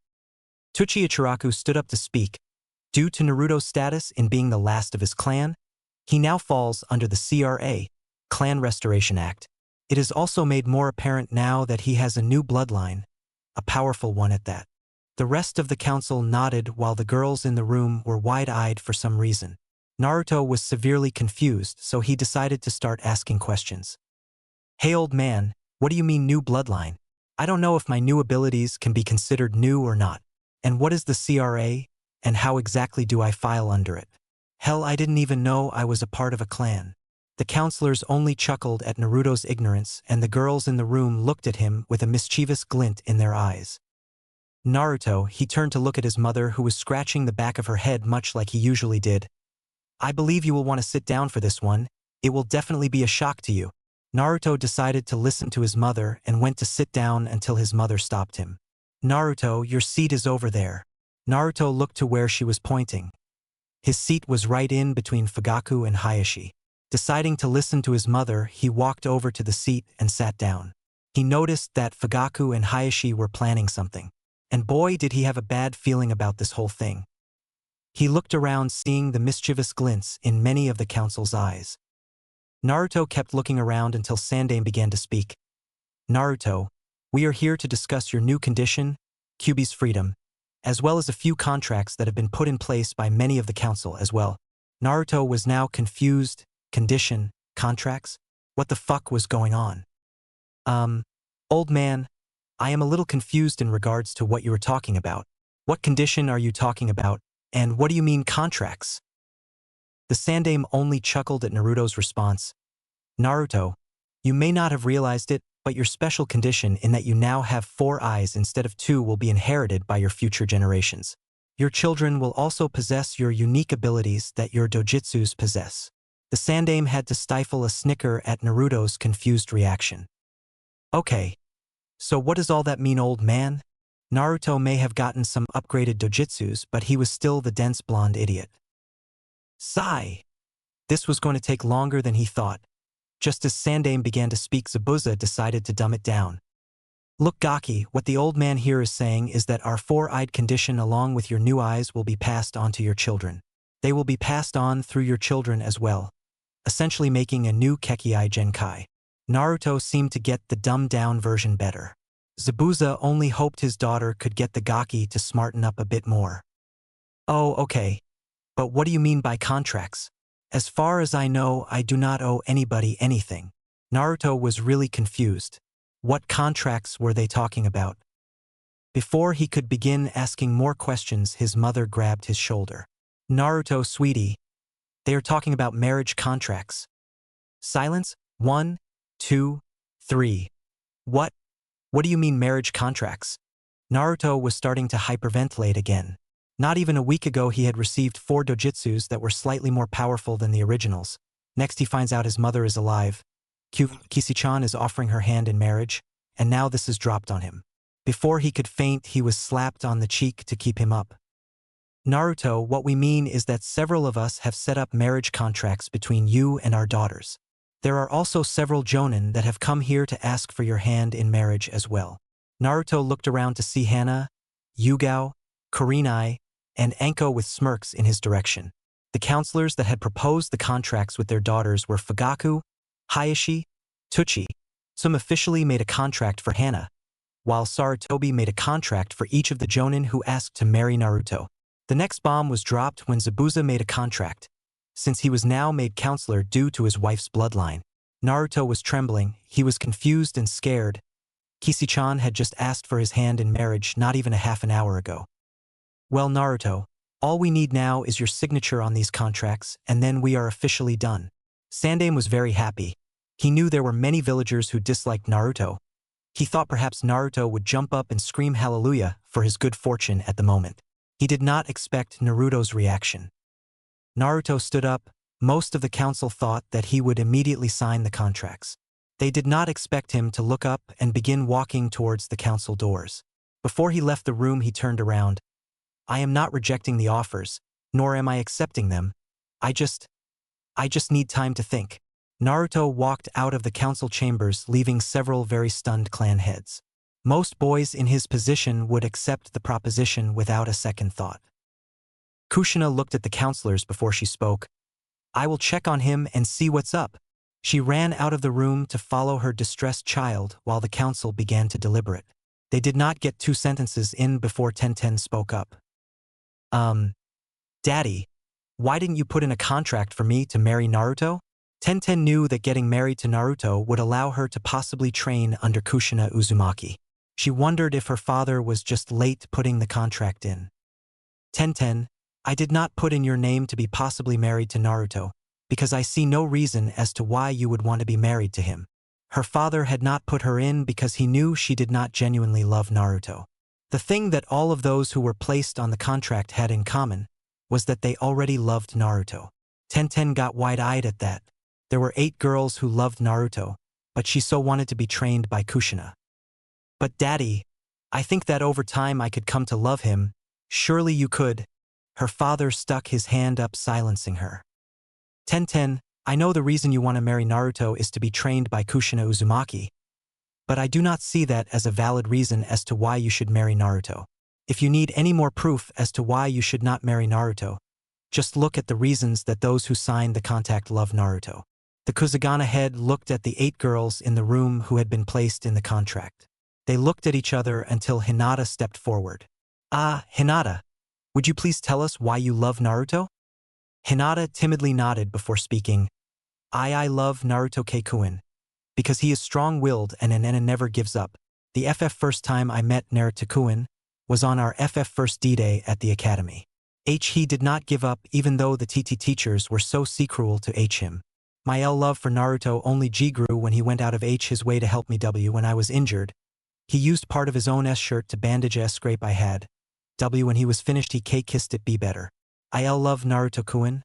Tsuchi Ichiraku stood up to speak. Due to Naruto's status in being the last of his clan, he now falls under the CRA, Clan Restoration Act. It is also made more apparent now that he has a new bloodline, a powerful one at that. The rest of the council nodded while the girls in the room were wide-eyed for some reason. Naruto was severely confused, so he decided to start asking questions. Hey old man, what do you mean new bloodline? I don't know if my new abilities can be considered new or not. And what is the CRA? And how exactly do I file under it? Hell, I didn't even know I was a part of a clan. The counselors only chuckled at Naruto's ignorance, and the girls in the room looked at him with a mischievous glint in their eyes. Naruto, he turned to look at his mother, who was scratching the back of her head much like he usually did. I believe you will want to sit down for this one. It will definitely be a shock to you. Naruto decided to listen to his mother and went to sit down until his mother stopped him. Naruto, your seat is over there. Naruto looked to where she was pointing. His seat was right in between Fugaku and Hayashi. Deciding to listen to his mother, he walked over to the seat and sat down. He noticed that Fugaku and Hayashi were planning something. And boy, did he have a bad feeling about this whole thing. He looked around, seeing the mischievous glints in many of the council's eyes. Naruto kept looking around until Sandaime began to speak. Naruto, we are here to discuss your new condition, Kyuubi's freedom, as well as a few contracts that have been put in place by many of the council as well. Naruto was now confused. Condition, contracts? What the fuck was going on? Old man, I am a little confused in regards to what you were talking about. What condition are you talking about, and what do you mean contracts? The sandaime only chuckled at Naruto's response. Naruto, you may not have realized it, but your special condition in that you now have 4 eyes instead of 2 will be inherited by your future generations. Your children will also possess your unique abilities that your dojutsus possess. The sandaime had to stifle a snicker at Naruto's confused reaction. Okay. So what does all that mean, old man? Naruto may have gotten some upgraded dojutsus, but he was still the dense blonde idiot. Sigh. This was going to take longer than he thought. Just as Sandaime began to speak, Zabuza decided to dumb it down. Look, Gaki, what the old man here is saying is that our 4-eyed condition along with your new eyes will be passed on to your children. They will be passed on through your children as well, essentially making a new Kekkei Genkai. Naruto seemed to get the dumbed-down version better. Zabuza only hoped his daughter could get the Gaki to smarten up a bit more. Oh, okay. But what do you mean by contracts? As far as I know, I do not owe anybody anything. Naruto was really confused. What contracts were they talking about? Before he could begin asking more questions, his mother grabbed his shoulder. Naruto, sweetie. They are talking about marriage contracts. Silence. 1, 2, 3. What? What do you mean marriage contracts? Naruto was starting to hyperventilate again. Not even a week ago he had received 4 dojutsus that were slightly more powerful than the originals. Next he finds out his mother is alive. Kisi-chan is offering her hand in marriage, and now this is dropped on him. Before he could faint, he was slapped on the cheek to keep him up. Naruto, what we mean is that several of us have set up marriage contracts between you and our daughters. There are also several jonin that have come here to ask for your hand in marriage as well. Naruto looked around to see Hana, Yugao, Kurinai, and Anko with smirks in his direction. The The counselors that had proposed the contracts with their daughters were Fugaku, Hayashi, Tuchi. Some officially made a contract for Hana, while Sarutobi made a contract for each of the jonin who asked to marry Naruto. The next bomb was dropped when Zabuza made a contract, since he was now made counselor due to his wife's bloodline. Naruto was trembling, he was confused and scared. Kisi-chan had just asked for his hand in marriage not even a half an hour ago. Well, Naruto, all we need now is your signature on these contracts, and then we are officially done. Sandaime was very happy. He knew there were many villagers who disliked Naruto. He thought perhaps Naruto would jump up and scream hallelujah for his good fortune at the moment. He did not expect Naruto's reaction. Naruto stood up. Most of the council thought that he would immediately sign the contracts. They did not expect him to look up and begin walking towards the council doors. Before he left the room, he turned around. I am not rejecting the offers, nor am I accepting them. I just need time to think. Naruto walked out of the council chambers, leaving several very stunned clan heads. Most boys in his position would accept the proposition without a second thought. Kushina looked at the counselors before she spoke. I will check on him and see what's up. She ran out of the room to follow her distressed child while the council began to deliberate. They did not get 2 sentences in before Tenten spoke up. Daddy, why didn't you put in a contract for me to marry Naruto? Tenten knew that getting married to Naruto would allow her to possibly train under Kushina Uzumaki. She wondered if her father was just late putting the contract in. Tenten, I did not put in your name to be possibly married to Naruto, because I see no reason as to why you would want to be married to him. Her father had not put her in because he knew she did not genuinely love Naruto. The thing that all of those who were placed on the contract had in common was that they already loved Naruto. Tenten got wide-eyed at that. There were 8 girls who loved Naruto, but she so wanted to be trained by Kushina. But Daddy, I think that over time I could come to love him. Surely you could. Her father stuck his hand up, silencing her. Tenten, I know the reason you want to marry Naruto is to be trained by Kushina Uzumaki, but I do not see that as a valid reason as to why you should marry Naruto. If you need any more proof as to why you should not marry Naruto, just look at the reasons that those who signed the contract love Naruto. The Kusagana head looked at the 8 girls in the room who had been placed in the contract. They looked at each other until Hinata stepped forward. Ah, Hinata, would you please tell us why you love Naruto? Hinata timidly nodded before speaking. I love Naruto Keikuin, because he is strong-willed and never gives up. The first time I met Naruto was on our first D-Day at the academy. He did not give up even though the TT teachers were so cruel to him. My love for Naruto only grew when he went out of his way to help me when I was injured. He used part of his own shirt to bandage a scrape I had. When he was finished he kissed it be better. I love Naruto-kun,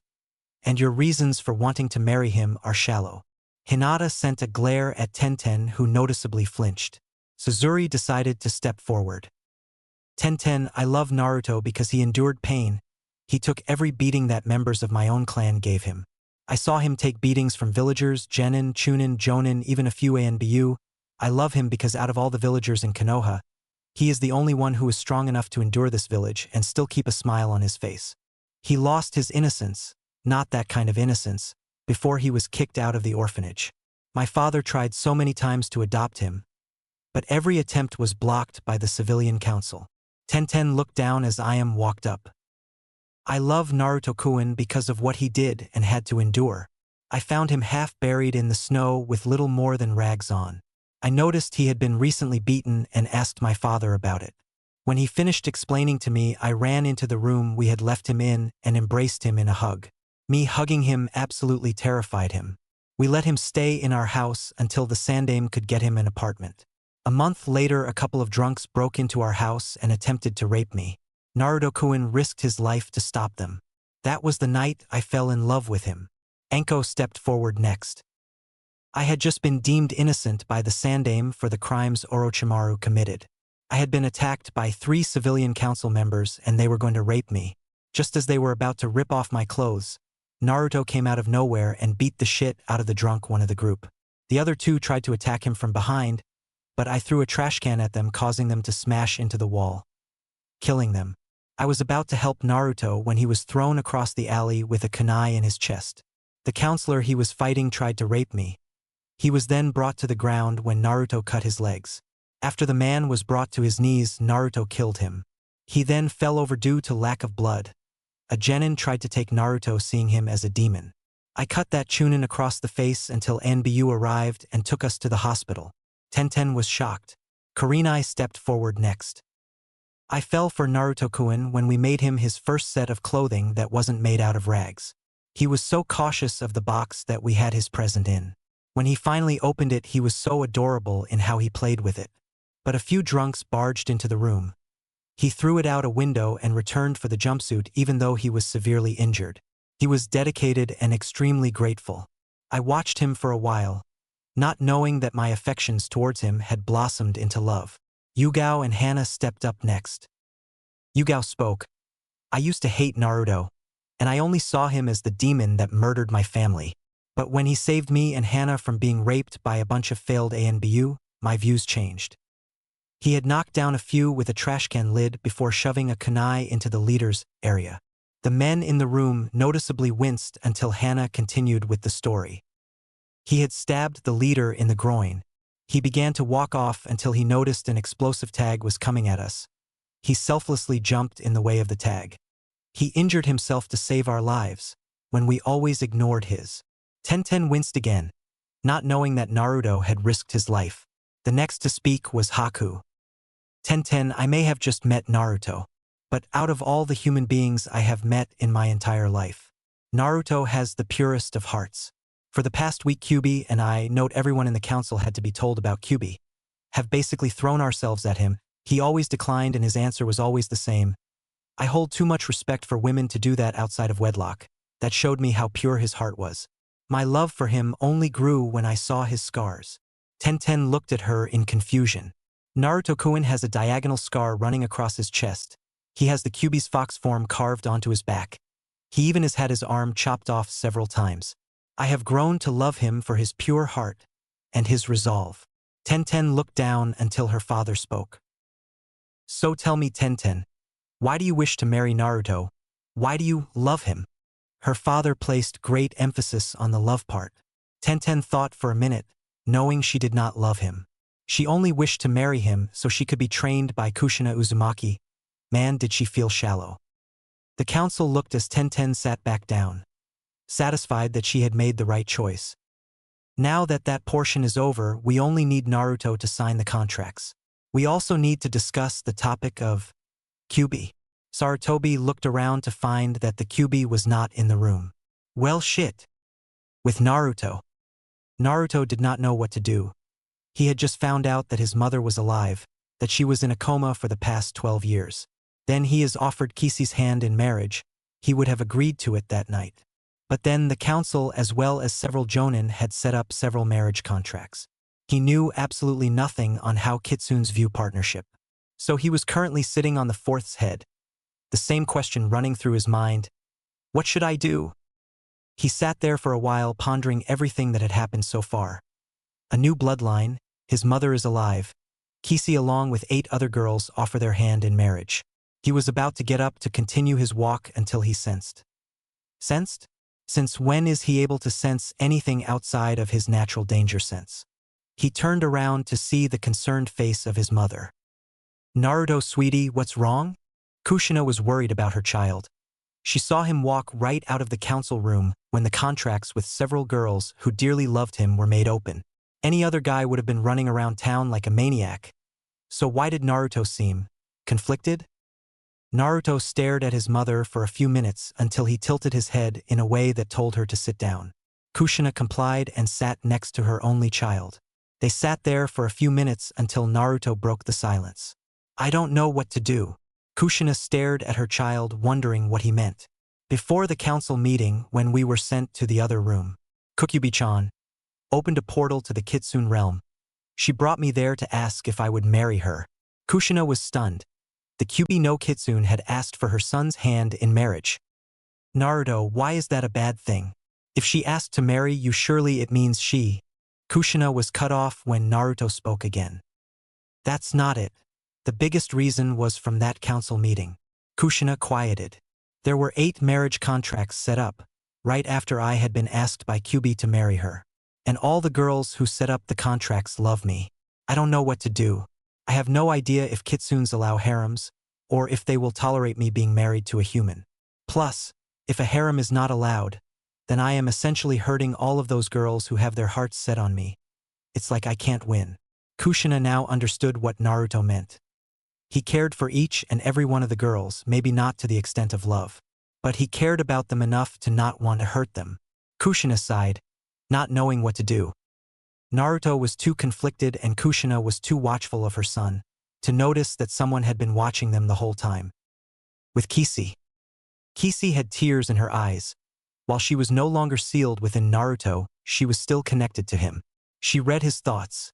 and your reasons for wanting to marry him are shallow. Hinata sent a glare at Tenten, who noticeably flinched. Suzuri decided to step forward. Tenten, I love Naruto because he endured pain. He took every beating that members of my own clan gave him. I saw him take beatings from villagers, genin, chunin, jonin, even a few ANBU. I love him because out of all the villagers in Konoha, he is the only one who is strong enough to endure this village and still keep a smile on his face. He lost his innocence, not that kind of innocence, before he was kicked out of the orphanage. My father tried so many times to adopt him, but every attempt was blocked by the civilian council. Tenten looked down as Ayam walked up. I love Naruto-kun because of what he did and had to endure. I found him half buried in the snow with little more than rags on. I noticed he had been recently beaten and asked my father about it. When he finished explaining to me, I ran into the room we had left him in and embraced him in a hug. Me hugging him absolutely terrified him. We let him stay in our house until the Sandaime could get him an apartment. A month later, a couple of drunks broke into our house and attempted to rape me. Naruto-kun risked his life to stop them. That was the night I fell in love with him. Enko stepped forward next. I had just been deemed innocent by the Sandaime for the crimes Orochimaru committed. I had been attacked by 3 civilian council members and they were going to rape me. Just as they were about to rip off my clothes, Naruto came out of nowhere and beat the shit out of the drunk one of the group. The other 2 tried to attack him from behind, but I threw a trash can at them, causing them to smash into the wall, killing them. I was about to help Naruto when he was thrown across the alley with a kunai in his chest. The counselor he was fighting tried to rape me. He was then brought to the ground when Naruto cut his legs. After the man was brought to his knees, Naruto killed him. He then fell over due to lack of blood. A genin tried to take Naruto, seeing him as a demon. I cut that chunin across the face until Anbu arrived and took us to the hospital. Tenten was shocked. Kurinai stepped forward next. I fell for Naruto-kun when we made him his first set of clothing that wasn't made out of rags. He was so cautious of the box that we had his present in. When he finally opened it, he was so adorable in how he played with it. But a few drunks barged into the room. He threw it out a window and returned for the jumpsuit even though he was severely injured. He was dedicated and extremely grateful. I watched him for a while, not knowing that my affections towards him had blossomed into love. Yugao and Hana stepped up next. Yugao spoke. I used to hate Naruto, and I only saw him as the demon that murdered my family. But when he saved me and Hana from being raped by a bunch of failed ANBU, my views changed. He had knocked down a few with a trash can lid before shoving a kunai into the leader's area. The men in the room noticeably winced until Hana continued with the story. He had stabbed the leader in the groin. He began to walk off until he noticed an explosive tag was coming at us. He selflessly jumped in the way of the tag. He injured himself to save our lives, when we always ignored his. Tenten winced again, not knowing that Naruto had risked his life. The next to speak was Haku. Tenten, I may have just met Naruto, but out of all the human beings I have met in my entire life, Naruto has the purest of hearts. For the past week, Kyubi and I, note everyone in the council had to be told about Kyubi, have basically thrown ourselves at him. He always declined and his answer was always the same. I hold too much respect for women to do that outside of wedlock. That showed me how pure his heart was. My love for him only grew when I saw his scars. Tenten looked at her in confusion. Naruto-kun has a diagonal scar running across his chest. He has the Kyubi's fox form carved onto his back. He even has had his arm chopped off several times. I have grown to love him for his pure heart and his resolve. Tenten looked down until her father spoke. So tell me, Tenten, why do you wish to marry Naruto? Why do you love him? Her father placed great emphasis on the love part. Tenten thought for a minute, knowing she did not love him. She only wished to marry him so she could be trained by Kushina Uzumaki. Man, did she feel shallow. The council looked as Tenten sat back down, satisfied that she had made the right choice. Now that that portion is over, we only need Naruto to sign the contracts. We also need to discuss the topic of Kyubi. Sarutobi looked around to find that the Kyubi was not in the room. Well, shit. With Naruto. Naruto did not know what to do. He had just found out that his mother was alive, that she was in a coma for the past 12 years. Then he is offered Kishi's hand in marriage. He would have agreed to it that night. But then the council as well as several jonin had set up several marriage contracts. He knew absolutely nothing on how kitsunes view partnership. So he was currently sitting on the fourth's head. The same question running through his mind. What should I do? He sat there for a while pondering everything that had happened so far. A new bloodline, his mother is alive. Kishi along with 8 other girls offer their hand in marriage. He was about to get up to continue his walk until he sensed. Sensed? Since when is he able to sense anything outside of his natural danger sense? He turned around to see the concerned face of his mother. Naruto, sweetie, what's wrong? Kushina was worried about her child. She saw him walk right out of the council room when the contracts with several girls who dearly loved him were made open. Any other guy would have been running around town like a maniac. So why did Naruto seem conflicted? Naruto stared at his mother for a few minutes until he tilted his head in a way that told her to sit down. Kushina complied and sat next to her only child. They sat there for a few minutes until Naruto broke the silence. I don't know what to do. Kushina stared at her child, wondering what he meant. Before the council meeting, when we were sent to the other room, Kukyubi-chan opened a portal to the kitsune realm. She brought me there to ask if I would marry her. Kushina was stunned. The Kyubi no Kitsune had asked for her son's hand in marriage. Naruto, why is that a bad thing? If she asked to marry you, surely it means she. Kushina was cut off when Naruto spoke again. That's not it. The biggest reason was from that council meeting. Kushina quieted. There were 8 marriage contracts set up, right after I had been asked by Kyubi to marry her. And all the girls who set up the contracts love me. I don't know what to do. I have no idea if kitsunes allow harems, or if they will tolerate me being married to a human. Plus, if a harem is not allowed, then I am essentially hurting all of those girls who have their hearts set on me. It's like I can't win. Kushina now understood what Naruto meant. He cared for each and every one of the girls, maybe not to the extent of love. But he cared about them enough to not want to hurt them. Kushina sighed, not knowing what to do. Naruto was too conflicted and Kushina was too watchful of her son to notice that someone had been watching them the whole time. With Kisi had tears in her eyes. While she was no longer sealed within Naruto, she was still connected to him. She read his thoughts.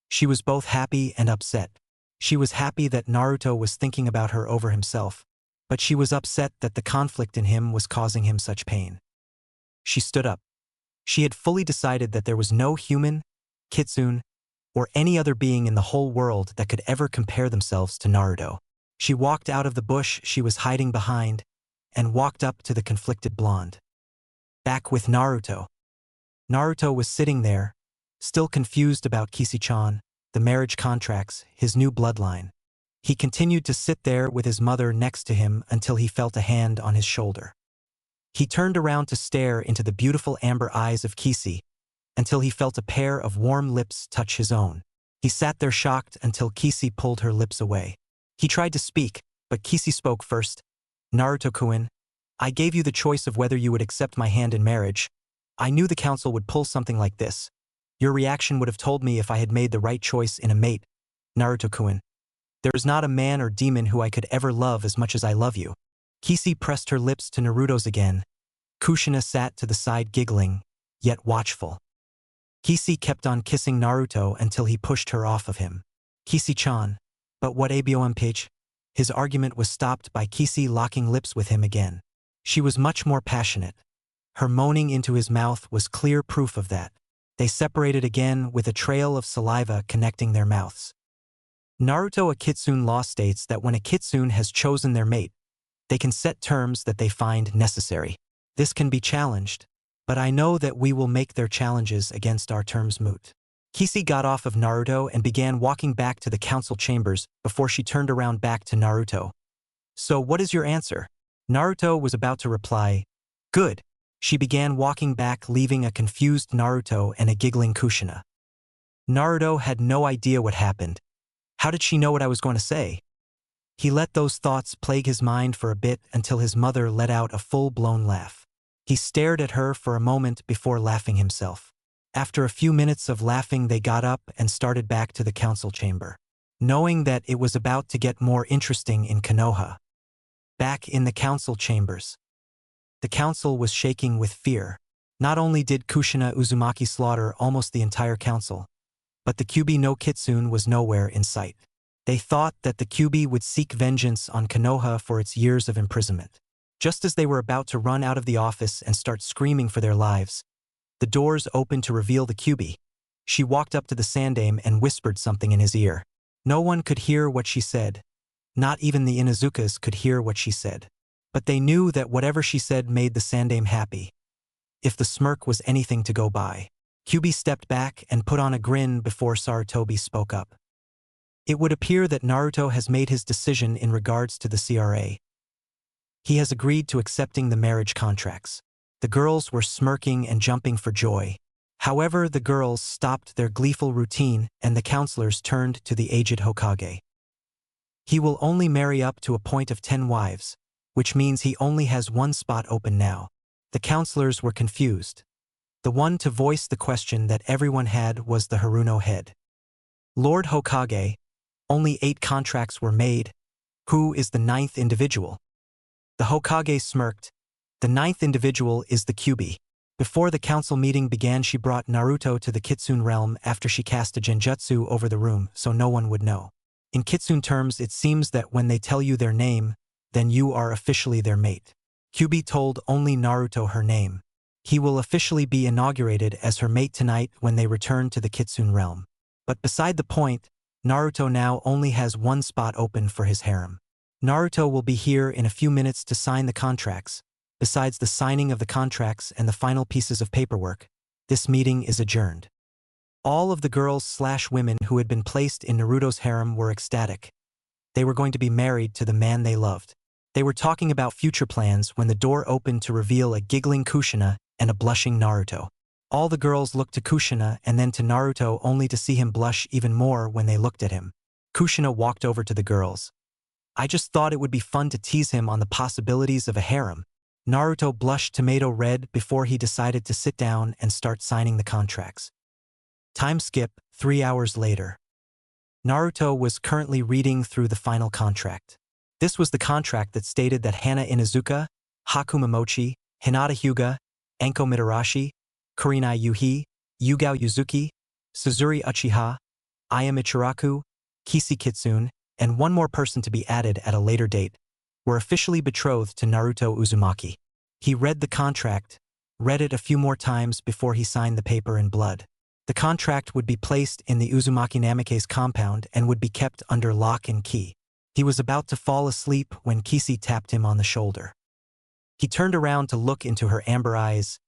She was both happy and upset. She was happy that Naruto was thinking about her over himself, but she was upset that the conflict in him was causing him such pain. She stood up. She had fully decided that there was no human, kitsune, or any other being in the whole world that could ever compare themselves to Naruto. She walked out of the bush she was hiding behind and walked up to the conflicted blonde. Back with Naruto. Naruto was sitting there, still confused about Kisi-chan, the marriage contracts, his new bloodline. He continued to sit there with his mother next to him until he felt a hand on his shoulder. He turned around to stare into the beautiful amber eyes of Kisi until he felt a pair of warm lips touch his own. He sat there shocked until Kisi pulled her lips away. He tried to speak, but Kisi spoke first. Naruto-kun, I gave you the choice of whether you would accept my hand in marriage. I knew the council would pull something like this. Your reaction would have told me if I had made the right choice in a mate. Naruto-kun, there is not a man or demon who I could ever love as much as I love you. Kisi pressed her lips to Naruto's again. Kushina sat to the side giggling, yet watchful. Kisi kept on kissing Naruto until he pushed her off of him. Kisi-chan, but what ABOMPH? His argument was stopped by Kisi locking lips with him again. She was much more passionate. Her moaning into his mouth was clear proof of that. They separated again with a trail of saliva connecting their mouths. Naruto, a kitsune law states that when a kitsune has chosen their mate, they can set terms that they find necessary. This can be challenged, but I know that we will make their challenges against our terms moot. Kisi got off of Naruto and began walking back to the council chambers before she turned around back to Naruto. So what is your answer? Naruto was about to reply, good. She began walking back, leaving a confused Naruto and a giggling Kushina. Naruto had no idea what happened. How did she know what I was going to say? He let those thoughts plague his mind for a bit until his mother let out a full-blown laugh. He stared at her for a moment before laughing himself. After a few minutes of laughing, they got up and started back to the council chamber, knowing that it was about to get more interesting in Konoha. Back in the council chambers. The council was shaking with fear. Not only did Kushina Uzumaki slaughter almost the entire council, but the Kyubi no Kitsune was nowhere in sight. They thought that the Kyubi would seek vengeance on Konoha for its years of imprisonment. Just as they were about to run out of the office and start screaming for their lives, the doors opened to reveal the Kyubi. She walked up to the Sandame and whispered something in his ear. No one could hear what she said. Not even the Inuzukas could hear what she said. But they knew that whatever she said made the Sandame happy. If the smirk was anything to go by. Kyubi stepped back and put on a grin before Sarutobi spoke up. It would appear that Naruto has made his decision in regards to the CRA. He has agreed to accepting the marriage contracts. The girls were smirking and jumping for joy. However, the girls stopped their gleeful routine and the counselors turned to the aged Hokage. He will only marry up to a point of 10 wives, which means he only has one spot open now. The counselors were confused. The one to voice the question that everyone had was the Haruno head. Lord Hokage, only 8 contracts were made. Who is the 9th individual? The Hokage smirked. The 9th individual is the Kyubi. Before the council meeting began, she brought Naruto to the Kitsune realm after she cast a genjutsu over the room so no one would know. In Kitsune terms, it seems that when they tell you their name, then you are officially their mate. Kyubi told only Naruto her name. He will officially be inaugurated as her mate tonight when they return to the Kitsune realm. But beside the point, Naruto now only has one spot open for his harem. Naruto will be here in a few minutes to sign the contracts. Besides the signing of the contracts and the final pieces of paperwork, this meeting is adjourned. All of the girls/women who had been placed in Naruto's harem were ecstatic. They were going to be married to the man they loved. They were talking about future plans when the door opened to reveal a giggling Kushina and a blushing Naruto. All the girls looked to Kushina and then to Naruto only to see him blush even more when they looked at him. Kushina walked over to the girls. I just thought it would be fun to tease him on the possibilities of a harem. Naruto blushed tomato red before he decided to sit down and start signing the contracts. Time skip, 3 hours later. Naruto was currently reading through the final contract. This was the contract that stated that Hana Inuzuka, Hakuma Mochi, Hinata Hyuga, Enko Mitarashi, Kurinai Yuhi, Yugao Yuzuki, Suzuri Uchiha, Aya Michiraku, Kisi Kitsune, and one more person to be added at a later date, were officially betrothed to Naruto Uzumaki. He read the contract, read it a few more times before he signed the paper in blood. The contract would be placed in the Uzumaki Namikaze compound and would be kept under lock and key. He was about to fall asleep when Kisi tapped him on the shoulder. He turned around to look into her amber eyes.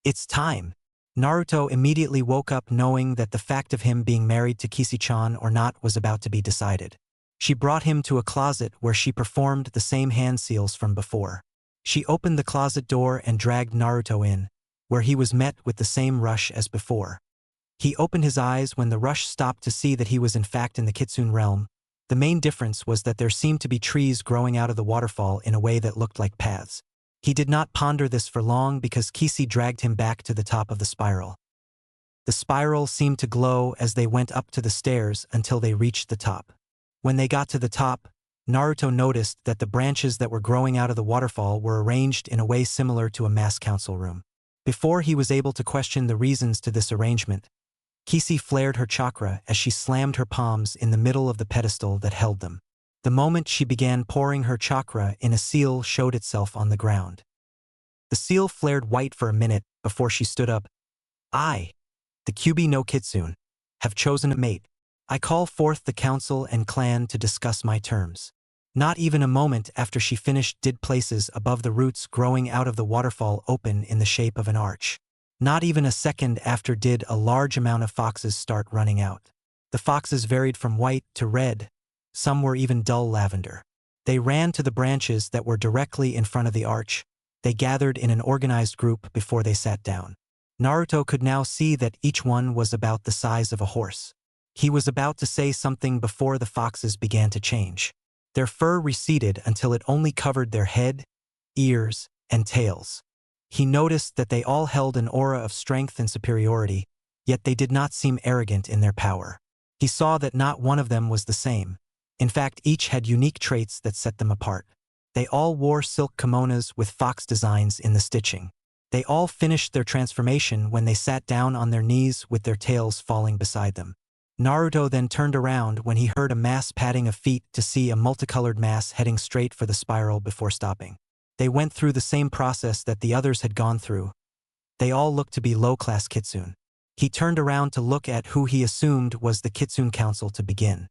It's time. Naruto immediately woke up knowing that the fact of him being married to Kisi-chan or not was about to be decided. She brought him to a closet where she performed the same hand seals from before. She opened the closet door and dragged Naruto in, where he was met with the same rush as before. He opened his eyes when the rush stopped to see that he was in fact in the kitsune realm. The main difference was that there seemed to be trees growing out of the waterfall in a way that looked like paths. He did not ponder this for long because Kisi dragged him back to the top of the spiral. The spiral seemed to glow as they went up to the stairs until they reached the top. When they got to the top, Naruto noticed that the branches that were growing out of the waterfall were arranged in a way similar to a mass council room. Before he was able to question the reasons to this arrangement, Kisi flared her chakra as she slammed her palms in the middle of the pedestal that held them. The moment she began pouring her chakra in, a seal showed itself on the ground. The seal flared white for a minute before she stood up. I, the Kyuubi no Kitsune, have chosen a mate. I call forth the council and clan to discuss my terms. Not even a moment after she finished did places above the roots growing out of the waterfall open in the shape of an arch. Not even a second after did a large amount of foxes start running out. The foxes varied from white to red. Some were even dull lavender. They ran to the branches that were directly in front of the arch. They gathered in an organized group before they sat down. Naruto could now see that each one was about the size of a horse. He was about to say something before the foxes began to change. Their fur receded until it only covered their head, ears, and tails. He noticed that they all held an aura of strength and superiority, yet they did not seem arrogant in their power. He saw that not one of them was the same. In fact, each had unique traits that set them apart. They all wore silk kimonos with fox designs in the stitching. They all finished their transformation when they sat down on their knees with their tails falling beside them. Naruto then turned around when he heard a mass padding of feet to see a multicolored mass heading straight for the spiral before stopping. They went through the same process that the others had gone through. They all looked to be low-class kitsune. He turned around to look at who he assumed was the Kitsune Council to begin.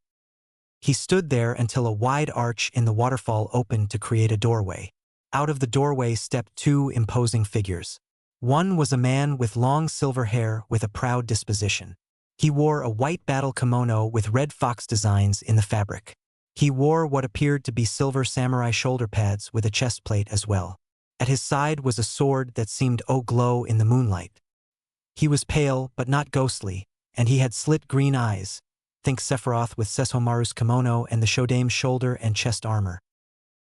He stood there until a wide arch in the waterfall opened to create a doorway. Out of the doorway stepped two imposing figures. One was a man with long silver hair with a proud disposition. He wore a white battle kimono with red fox designs in the fabric. He wore what appeared to be silver samurai shoulder pads with a chest plate as well. At his side was a sword that seemed to glow in the moonlight. He was pale but not ghostly, and he had slit green eyes. Think Sephiroth with Sesshomaru's kimono and the Shodame's shoulder and chest armor.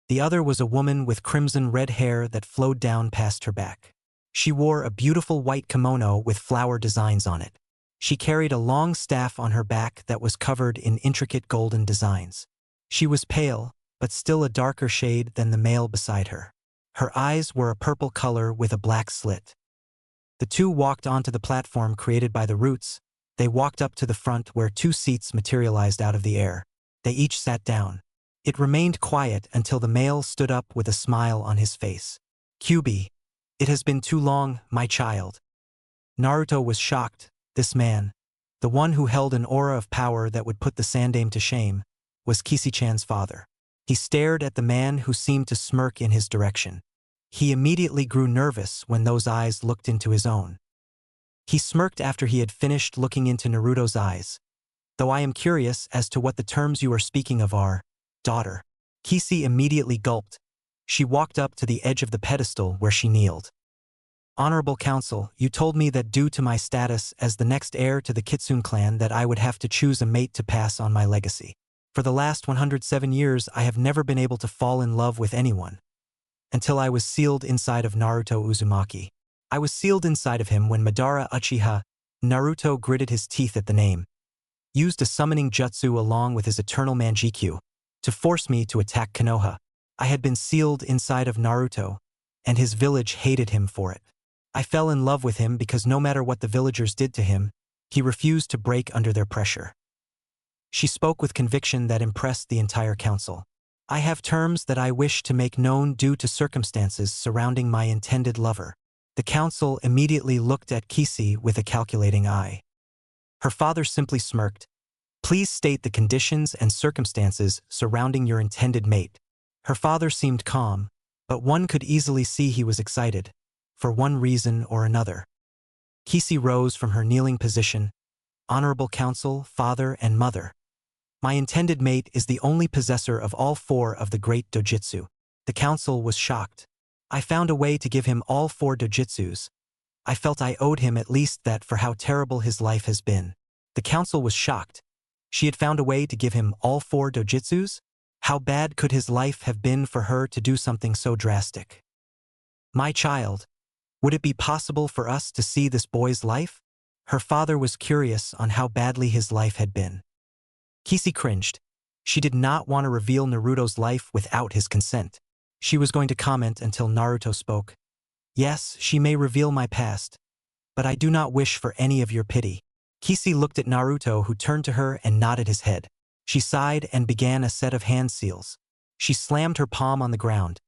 The other was a woman with crimson red hair that flowed down past her back. She wore a beautiful white kimono with flower designs on it. She carried a long staff on her back that was covered in intricate golden designs. She was pale, but still a darker shade than the male beside her. Her eyes were a purple color with a black slit. The two walked onto the platform created by the roots. They walked up to the front where two seats materialized out of the air. They each sat down. It remained quiet until the male stood up with a smile on his face. "Kyuubi, it has been too long, my child." Naruto was shocked. This man, the one who held an aura of power that would put the Sandaime to shame, was Kisi-chan's father. He stared at the man who seemed to smirk in his direction. He immediately grew nervous when those eyes looked into his own. He smirked after he had finished looking into Naruto's eyes. Though I am curious as to what the terms you are speaking of are, daughter. Kisi immediately gulped. She walked up to the edge of the pedestal where she kneeled. Honorable Council, you told me that due to my status as the next heir to the Kitsune clan that I would have to choose a mate to pass on my legacy. For the last 107 years I have never been able to fall in love with anyone. Until I was sealed inside of Naruto Uzumaki. I was sealed inside of him when Madara Uchiha, Naruto gritted his teeth at the name, used a summoning jutsu along with his eternal manjikyu, to force me to attack Konoha. I had been sealed inside of Naruto, and his village hated him for it. I fell in love with him because no matter what the villagers did to him, he refused to break under their pressure. She spoke with conviction that impressed the entire council. I have terms that I wish to make known due to circumstances surrounding my intended lover. The council immediately looked at Kisi with a calculating eye. Her father simply smirked. Please state the conditions and circumstances surrounding your intended mate. Her father seemed calm, but one could easily see he was excited, for one reason or another. Kisi rose from her kneeling position. Honorable Council, Father, and Mother. My intended mate is the only possessor of all four of the great dojutsu. The council was shocked. I found a way to give him all four dojutsus. I felt I owed him at least that for how terrible his life has been. The council was shocked. She had found a way to give him all four dojutsus? How bad could his life have been for her to do something so drastic? My child, would it be possible for us to see this boy's life? Her father was curious on how badly his life had been. Kisi cringed. She did not want to reveal Naruto's life without his consent. She was going to comment until Naruto spoke. Yes, she may reveal my past, but I do not wish for any of your pity. Kisi looked at Naruto, who turned to her and nodded his head. She sighed and began a set of hand seals. She slammed her palm on the ground.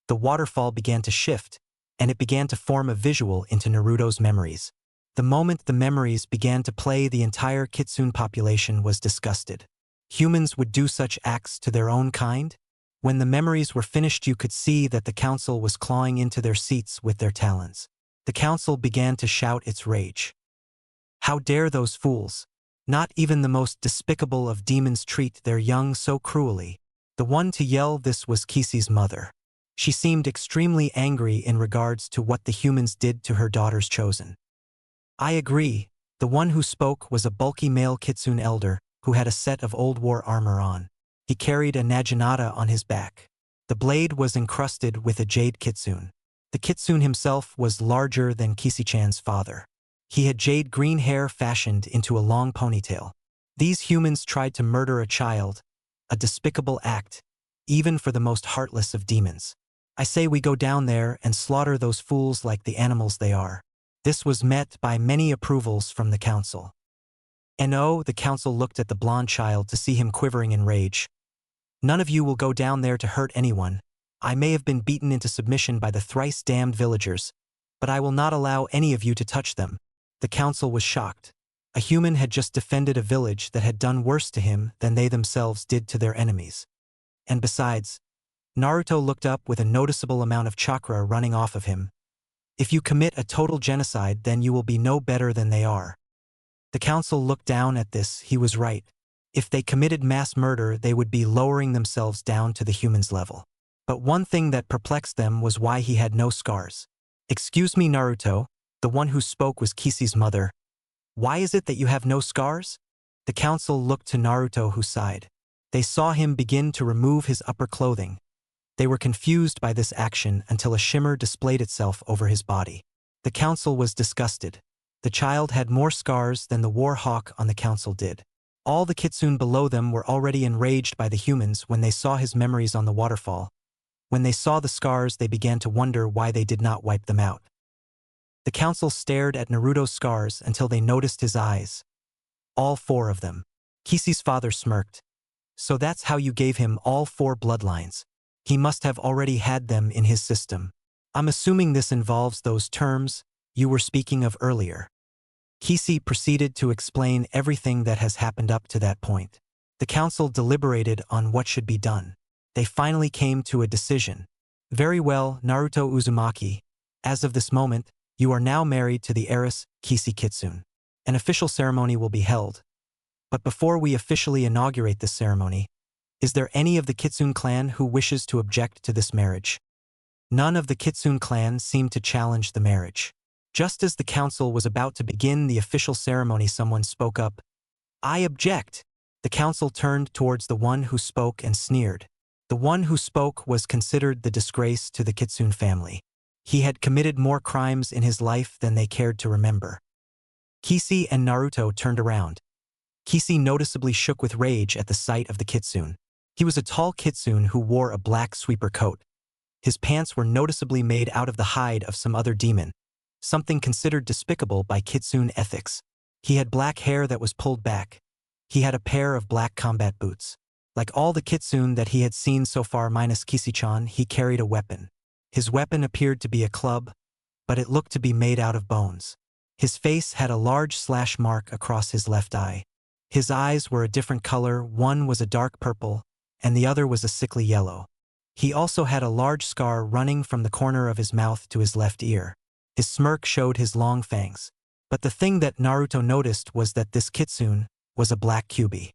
The waterfall began to shift, and it began to form a visual into Naruto's memories. The moment the memories began to play, the entire Kitsune population was disgusted. Humans would do such acts to their own kind? When the memories were finished, you could see that the council was clawing into their seats with their talons. The council began to shout its rage. How dare those fools! Not even the most despicable of demons treat their young so cruelly. The one to yell this was Kisi's mother. She seemed extremely angry in regards to what the humans did to her daughter's chosen. I agree. The one who spoke was a bulky male Kitsune elder who had a set of old war armor on. He carried a naginata on his back. The blade was encrusted with a jade kitsune. The kitsune himself was larger than Kisi-chan's father. He had jade green hair fashioned into a long ponytail. These humans tried to murder a child, a despicable act, even for the most heartless of demons. I say we go down there and slaughter those fools like the animals they are. This was met by many approvals from the council. No, the council looked at the blonde child to see him quivering in rage. None of you will go down there to hurt anyone. I may have been beaten into submission by the thrice-damned villagers, but I will not allow any of you to touch them. The council was shocked. A human had just defended a village that had done worse to him than they themselves did to their enemies. And besides, Naruto looked up with a noticeable amount of chakra running off of him. If you commit a total genocide, then you will be no better than they are. The council looked down at this. He was right. If they committed mass murder, they would be lowering themselves down to the human's level. But one thing that perplexed them was why he had no scars. Excuse me, Naruto. The one who spoke was Kisi's mother. Why is it that you have no scars? The council looked to Naruto, who sighed. They saw him begin to remove his upper clothing. They were confused by this action until a shimmer displayed itself over his body. The council was disgusted. The child had more scars than the war hawk on the council did. All the kitsune below them were already enraged by the humans when they saw his memories on the waterfall. When they saw the scars, they began to wonder why they did not wipe them out. The council stared at Naruto's scars until they noticed his eyes. All four of them. Kisi's father smirked. So that's how you gave him all four bloodlines. He must have already had them in his system. I'm assuming this involves those terms you were speaking of earlier. Kisi proceeded to explain everything that has happened up to that point. The council deliberated on what should be done. They finally came to a decision. Very well, Naruto Uzumaki. As of this moment, you are now married to the heiress, Kitsune. An official ceremony will be held. But before we officially inaugurate this ceremony, is there any of the Kitsune clan who wishes to object to this marriage? None of the Kitsune clan seemed to challenge the marriage. Just as the council was about to begin the official ceremony, someone spoke up. I object. The council turned towards the one who spoke and sneered. The one who spoke was considered the disgrace to the Kitsune family. He had committed more crimes in his life than they cared to remember. Kishi and Naruto turned around. Kishi noticeably shook with rage at the sight of the Kitsune. He was a tall Kitsune who wore a black sweeper coat. His pants were noticeably made out of the hide of some other demon, something considered despicable by Kitsune ethics. He had black hair that was pulled back. He had a pair of black combat boots. Like all the Kitsune that he had seen so far minus Kishi-chan, he carried a weapon. His weapon appeared to be a club, but it looked to be made out of bones. His face had a large slash mark across his left eye. His eyes were a different color, one was a dark purple, and the other was a sickly yellow. He also had a large scar running from the corner of his mouth to his left ear. His smirk showed his long fangs. But the thing that Naruto noticed was that this Kitsune was a black Kyuubi.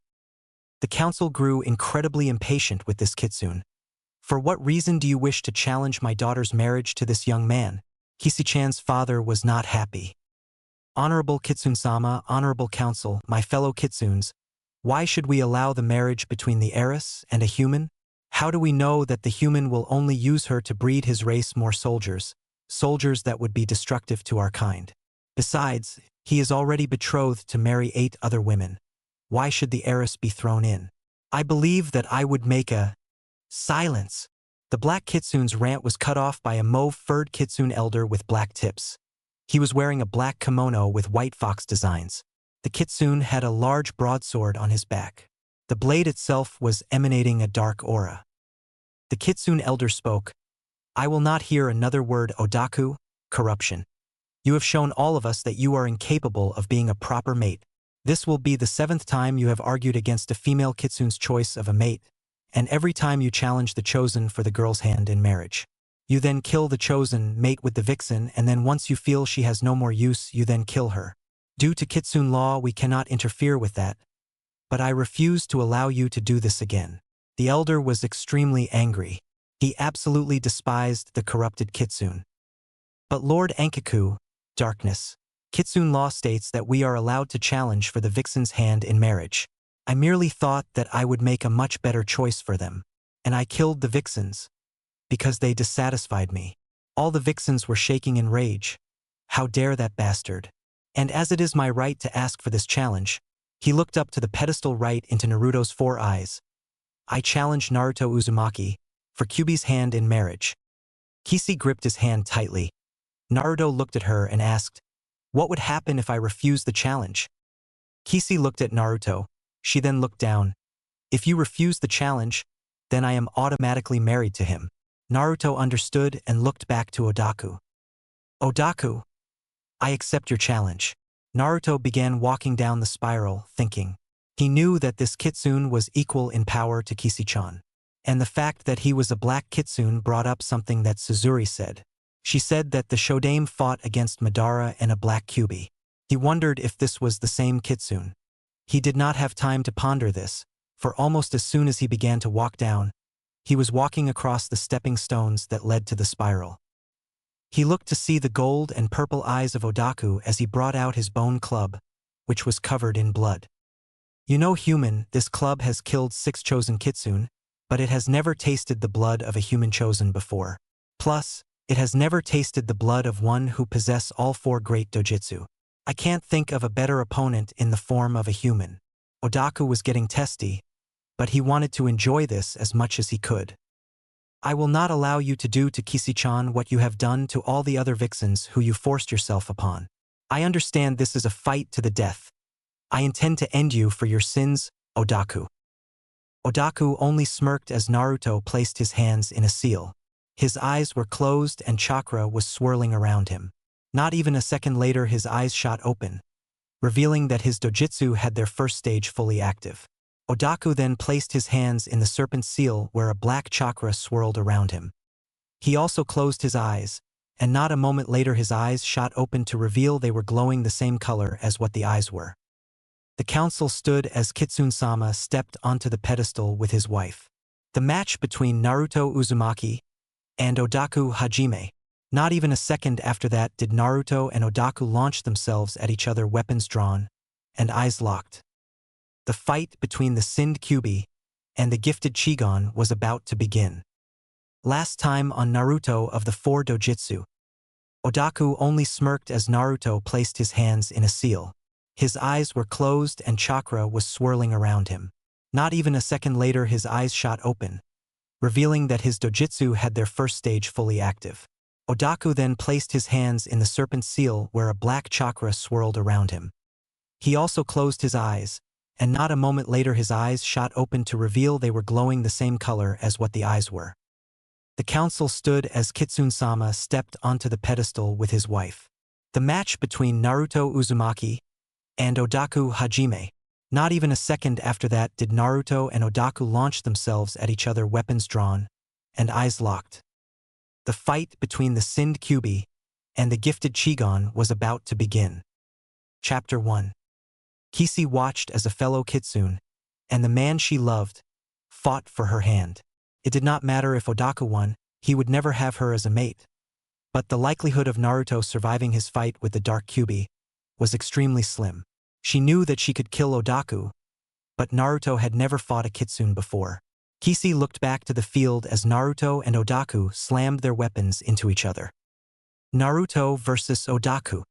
The council grew incredibly impatient with this Kitsune. For what reason do you wish to challenge my daughter's marriage to this young man? Kishi-chan's father was not happy. Honorable Kitsune-sama, honorable council, my fellow Kitsunes, why should we allow the marriage between the heiress and a human? How do we know that the human will only use her to breed his race more soldiers that would be destructive to our kind? Besides, he is already betrothed to marry 8 other women. Why should the heiress be thrown in? I believe that I would make a... Silence! The black Kitsune's rant was cut off by a mauve-furred Kitsune elder with black tips. He was wearing a black kimono with white fox designs. The Kitsune had a large broadsword on his back. The blade itself was emanating a dark aura. The Kitsune elder spoke. I will not hear another word otaku, corruption. You have shown all of us that you are incapable of being a proper mate. This will be the 7th time you have argued against a female Kitsune's choice of a mate, and every time you challenge the chosen for the girl's hand in marriage. You then kill the chosen, mate with the vixen, and then once you feel she has no more use, you then kill her. Due to Kitsune law, we cannot interfere with that, but I refuse to allow you to do this again. The elder was extremely angry. He absolutely despised the corrupted Kitsune. But Lord Ankaku, darkness. Kitsune law states that we are allowed to challenge for the vixen's hand in marriage. I merely thought that I would make a much better choice for them, and I killed the vixens because they dissatisfied me. All the vixens were shaking in rage. How dare that bastard? And as it is my right to ask for this challenge, he looked up to the pedestal right into Naruto's 4 eyes. I challenge Naruto Uzumaki for Kyuubi's hand in marriage. Kishi gripped his hand tightly. Naruto looked at her and asked, what would happen if I refused the challenge? Kishi looked at Naruto. She then looked down. If you refuse the challenge, then I am automatically married to him. Naruto understood and looked back to Odaku. Odaku, I accept your challenge. Naruto began walking down the spiral, thinking. He knew that this Kitsune was equal in power to Kishi-chan. And the fact that he was a black Kitsune brought up something that Suzuri said. She said that the Shodame fought against Madara and a black Kyuubi. He wondered if this was the same Kitsune. He did not have time to ponder this, for almost as soon as he began to walk down, he was walking across the stepping stones that led to the spiral. He looked to see the gold and purple eyes of Odaku as he brought out his bone club, which was covered in blood. You know, human, this club has killed 6 chosen Kitsune, but it has never tasted the blood of a human chosen before. Plus, it has never tasted the blood of one who possesses all 4 great dojutsu. I can't think of a better opponent in the form of a human. Odaku was getting testy, but he wanted to enjoy this as much as he could. I will not allow you to do to Kishi-chan what you have done to all the other vixens who you forced yourself upon. I understand this is a fight to the death. I intend to end you for your sins, Odaku. Odaku only smirked as Naruto placed his hands in a seal. His eyes were closed and chakra was swirling around him. Not even a second later his eyes shot open, revealing that his dojutsu had their first stage fully active. Odaku then placed his hands in the serpent's seal where a black chakra swirled around him. He also closed his eyes, and not a moment later his eyes shot open to reveal they were glowing the same color as what the eyes were. The council stood as Kitsune-sama stepped onto the pedestal with his wife. The match between Naruto Uzumaki and Odaku Hajime. Not even a second after that did Naruto and Odaku launch themselves at each other, weapons drawn and eyes locked. The fight between the Sind Kyuubi and the gifted Chigon was about to begin. Last time on Naruto of the 4 dojutsu, Odaku only smirked as Naruto placed his hands in a seal. His eyes were closed and chakra was swirling around him. Not even a second later his eyes shot open, revealing that his dojutsu had their first stage fully active. Odaku then placed his hands in the serpent's seal where a black chakra swirled around him. He also closed his eyes, and not a moment later his eyes shot open to reveal they were glowing the same color as what the eyes were. The council stood as Kitsune-sama stepped onto the pedestal with his wife. The match between Naruto Uzumaki and Odaku Hajime. Not even a second after that did Naruto and Odaku launch themselves at each other, weapons drawn and eyes locked. The fight between the Sind Kyuubi and the gifted Chigon was about to begin. Chapter 1. Kisi watched as a fellow kitsune, and the man she loved, fought for her hand. It did not matter if Odaku won, he would never have her as a mate. But the likelihood of Naruto surviving his fight with the Dark Kyuubi was extremely slim. She knew that she could kill Odaku, but Naruto had never fought a kitsune before. Kisi looked back to the field as Naruto and Odaku slammed their weapons into each other. Naruto versus Odaku.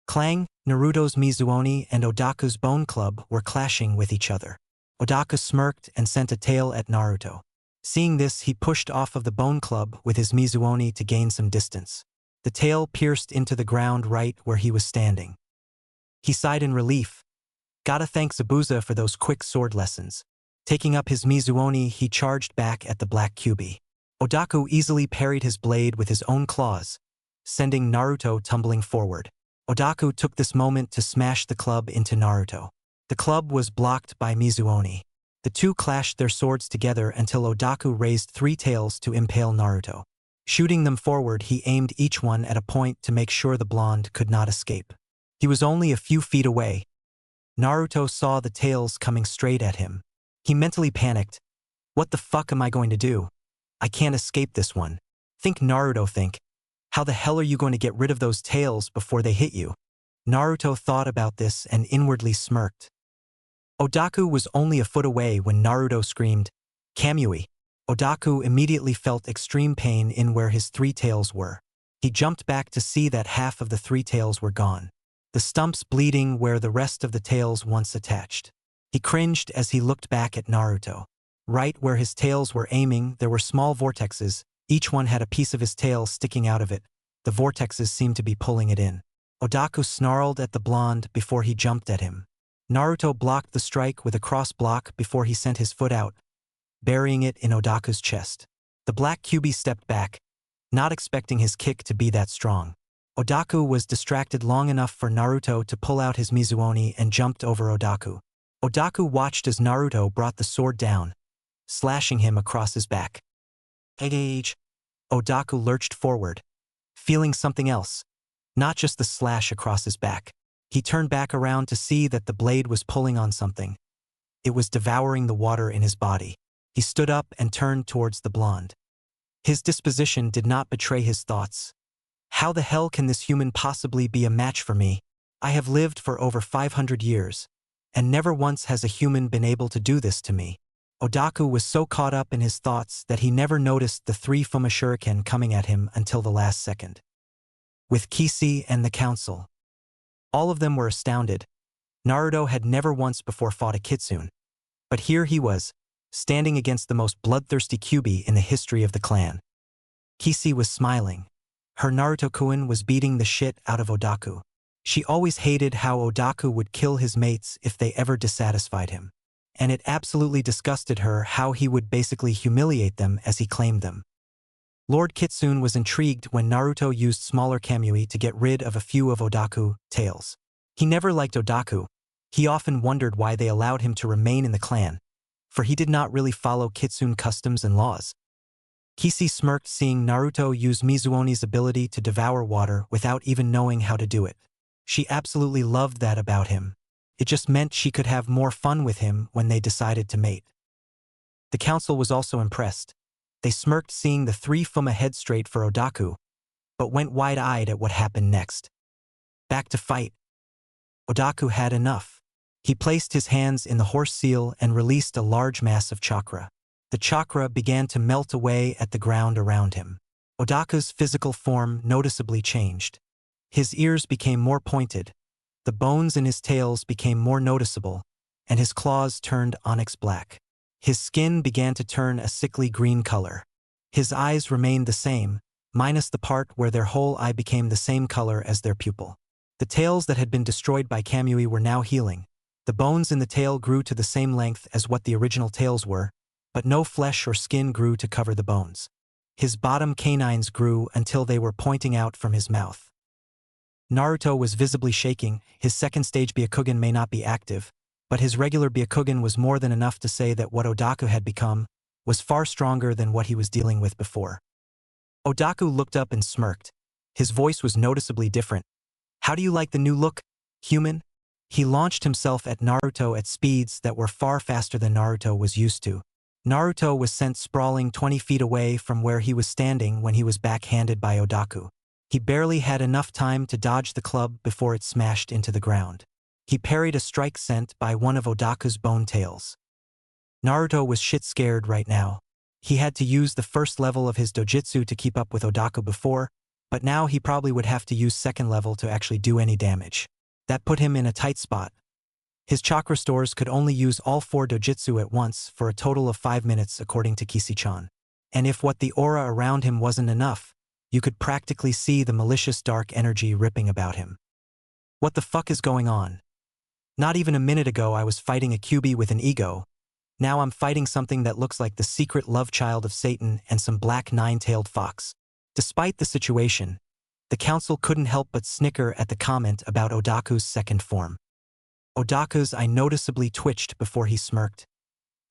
Clang, Naruto's Mizuoni and Odaku's Bone Club were clashing with each other. Odaku smirked and sent a tail at Naruto. Seeing this, he pushed off of the Bone Club with his Mizuoni to gain some distance. The tail pierced into the ground right where he was standing. He sighed in relief. Gotta thank Zabuza for those quick sword lessons. Taking up his Mizuoni, he charged back at the Black Kyuubi. Odaku easily parried his blade with his own claws, sending Naruto tumbling forward. Odaku took this moment to smash the club into Naruto. The club was blocked by Mizuoni. The two clashed their swords together until Odaku raised 3 tails to impale Naruto. Shooting them forward, he aimed each one at a point to make sure the blonde could not escape. He was only a few feet away. Naruto saw the tails coming straight at him. He mentally panicked. What the fuck am I going to do? I can't escape this one. Think, Naruto, think. How the hell are you going to get rid of those tails before they hit you? Naruto thought about this and inwardly smirked. Odaku was only a foot away when Naruto screamed, "Kamui!" Odaku immediately felt extreme pain in where his 3 tails were. He jumped back to see that half of the 3 tails were gone. The stumps bleeding where the rest of the tails once attached. He cringed as he looked back at Naruto. Right where his tails were aiming, there were small vortexes. Each one had a piece of his tail sticking out of it. The vortexes seemed to be pulling it in. Odaku snarled at the blonde before he jumped at him. Naruto blocked the strike with a cross block before he sent his foot out, burying it in Odaku's chest. The Black Kyuubi stepped back, not expecting his kick to be that strong. Odaku was distracted long enough for Naruto to pull out his Mizuoni and jumped over Odaku. Odaku watched as Naruto brought the sword down, slashing him across his back. Age. Odaku lurched forward, feeling something else, not just the slash across his back. He turned back around to see that the blade was pulling on something. It was devouring the water in his body. He stood up and turned towards the blonde. His disposition did not betray his thoughts. How the hell can this human possibly be a match for me? I have lived for over 500 years, and never once has a human been able to do this to me. Odaku was so caught up in his thoughts that he never noticed the 3 Fuma shuriken coming at him until the last second. With Kisi and the council, all of them were astounded. Naruto had never once before fought a kitsune, but here he was, standing against the most bloodthirsty Kyuubi in the history of the clan. Kisi was smiling. Her Naruto-kun was beating the shit out of Odaku. She always hated how Odaku would kill his mates if they ever dissatisfied him. And it absolutely disgusted her how he would basically humiliate them as he claimed them. Lord Kitsune was intrigued when Naruto used smaller Kamui to get rid of a few of Odaku's tails. He never liked Odaku. He often wondered why they allowed him to remain in the clan, for he did not really follow kitsune customs and laws. Kishi smirked seeing Naruto use Mizuoni's ability to devour water without even knowing how to do it. She absolutely loved that about him. It just meant she could have more fun with him when they decided to mate. The council was also impressed. They smirked seeing the 3 Fuma head straight for Odaku, but went wide-eyed at what happened next. Back to fight. Odaku had enough. He placed his hands in the horse seal and released a large mass of chakra. The chakra began to melt away at the ground around him. Odaku's physical form noticeably changed. His ears became more pointed, the bones in his tails became more noticeable, and his claws turned onyx black. His skin began to turn a sickly green color. His eyes remained the same, minus the part where their whole eye became the same color as their pupil. The tails that had been destroyed by Kamui were now healing. The bones in the tail grew to the same length as what the original tails were, but no flesh or skin grew to cover the bones. His bottom canines grew until they were pointing out from his mouth. Naruto was visibly shaking. His second stage Byakugan may not be active, but his regular Byakugan was more than enough to say that what Odaku had become was far stronger than what he was dealing with before. Odaku looked up and smirked. His voice was noticeably different. "How do you like the new look, human?" He launched himself at Naruto at speeds that were far faster than Naruto was used to. Naruto was sent sprawling 20 feet away from where he was standing when he was backhanded by Odaku. He barely had enough time to dodge the club before it smashed into the ground. He parried a strike sent by one of Odaku's bone tails. Naruto was shit scared right now. He had to use the first level of his dojutsu to keep up with Odaku before, but now he probably would have to use second level to actually do any damage. That put him in a tight spot. His chakra stores could only use all 4 dojutsu at once for a total of 5 minutes according to Kishi-chan. And if what the aura around him wasn't enough, you could practically see the malicious dark energy ripping about him. What the fuck is going on? Not even a minute ago I was fighting a Kyuubi with an ego. Now I'm fighting something that looks like the secret love child of Satan and some black 9-tailed fox. Despite the situation, the council couldn't help but snicker at the comment about Odaku's second form. Odaku's eye noticeably twitched before he smirked.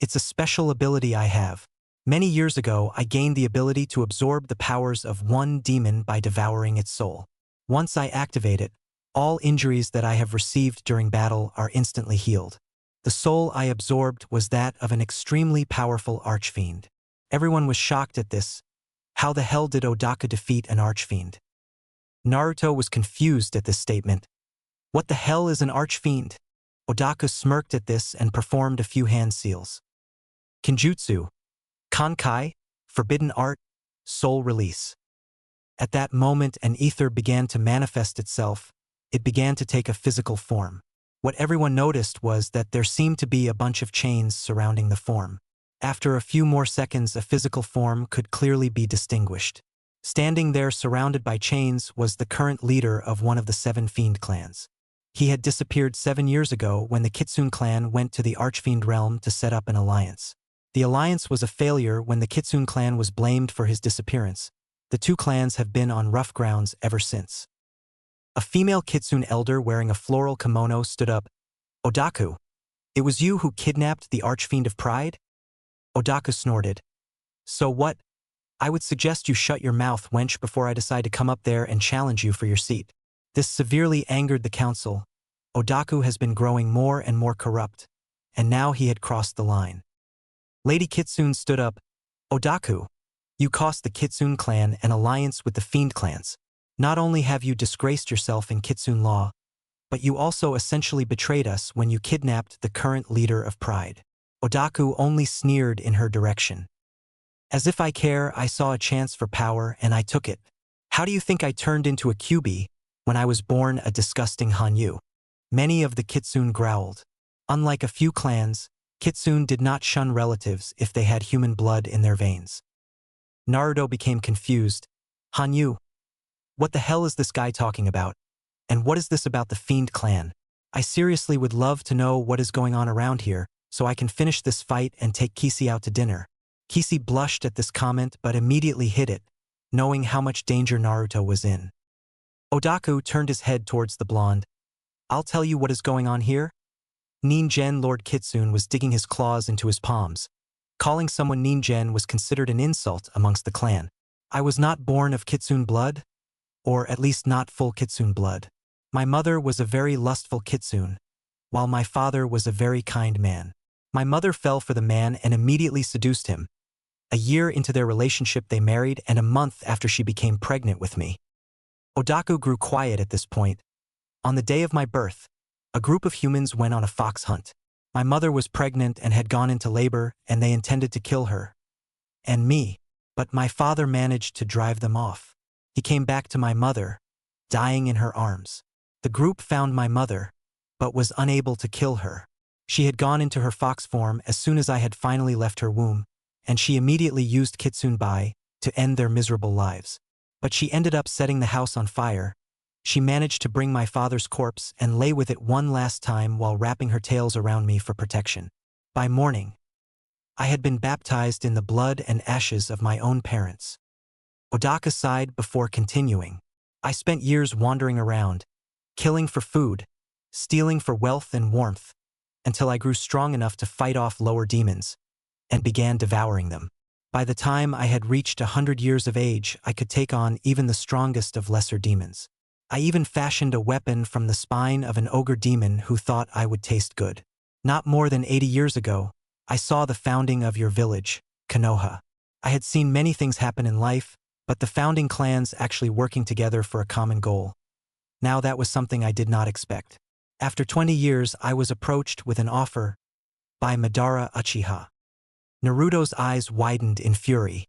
"It's a special ability I have. Many years ago I gained the ability to absorb the powers of one demon by devouring its soul. Once I activate it, all injuries that I have received during battle are instantly healed. The soul I absorbed was that of an extremely powerful archfiend." Everyone was shocked at this. How the hell did Odaku defeat an archfiend? Naruto was confused at this statement. What the hell is an archfiend? Odaku smirked at this and performed a few hand seals. Kenjutsu, Kankai, Forbidden Art, Soul Release. At that moment an ether began to manifest itself. It began to take a physical form. What everyone noticed was that there seemed to be a bunch of chains surrounding the form. After a few more seconds a physical form could clearly be distinguished. Standing there surrounded by chains was the current leader of one of the 7 fiend clans. He had disappeared 7 years ago when the Kitsune clan went to the Archfiend realm to set up an alliance. The alliance was a failure when the Kitsune clan was blamed for his disappearance. The 2 clans have been on rough grounds ever since. A female Kitsune elder wearing a floral kimono stood up. "Odaku, it was you who kidnapped the Archfiend of Pride?" Odaku snorted. "So what? I would suggest you shut your mouth, wench, before I decide to come up there and challenge you for your seat." This severely angered the council. Odaku has been growing more and more corrupt, and now he had crossed the line. Lady Kitsune stood up. "Odaku, you cost the Kitsune clan an alliance with the Fiend clans. Not only have you disgraced yourself in Kitsune law, but you also essentially betrayed us when you kidnapped the current leader of Pride." Odaku only sneered in her direction. "As if I care, I saw a chance for power and I took it. How do you think I turned into a Kyuubi when I was born a disgusting Hanyu?" Many of the Kitsune growled. Unlike a few clans, Kitsune did not shun relatives if they had human blood in their veins. Naruto became confused. "Hanyu? What the hell is this guy talking about? And what is this about the Fiend clan? I seriously would love to know what is going on around here, so I can finish this fight and take Kishi out to dinner." Kishi blushed at this comment but immediately hid it, knowing how much danger Naruto was in. Odaku turned his head towards the blonde. "I'll tell you what is going on here. Rinnegan Lord Kitsune was digging his claws into his palms. Calling someone Rinnegan was considered an insult amongst the clan. I was not born of kitsune blood, or at least not full kitsune blood. My mother was a very lustful kitsune, while my father was a very kind man. My mother fell for the man and immediately seduced him. A year into their relationship they married, and a month after she became pregnant with me. Odaku grew quiet at this point. On the day of my birth, a group of humans went on a fox hunt. My mother was pregnant and had gone into labor, and they intended to kill her. And me. But my father managed to drive them off. He came back to my mother, dying in her arms. The group found my mother, but was unable to kill her. She had gone into her fox form as soon as I had finally left her womb, and she immediately used kitsune bai to end their miserable lives. But she ended up setting the house on fire. She managed to bring my father's corpse and lay with it one last time while wrapping her tails around me for protection. By morning, I had been baptized in the blood and ashes of my own parents. Odaku sighed before continuing. I spent years wandering around, killing for food, stealing for wealth and warmth, until I grew strong enough to fight off lower demons, and began devouring them. By the time I had reached 100 years of age, I could take on even the strongest of lesser demons. I even fashioned a weapon from the spine of an ogre demon who thought I would taste good. Not more than 80 years ago, I saw the founding of your village, Konoha. I had seen many things happen in life, but the founding clans actually working together for a common goal. Now that was something I did not expect. After 20 years, I was approached with an offer by Madara Uchiha. Naruto's eyes widened in fury.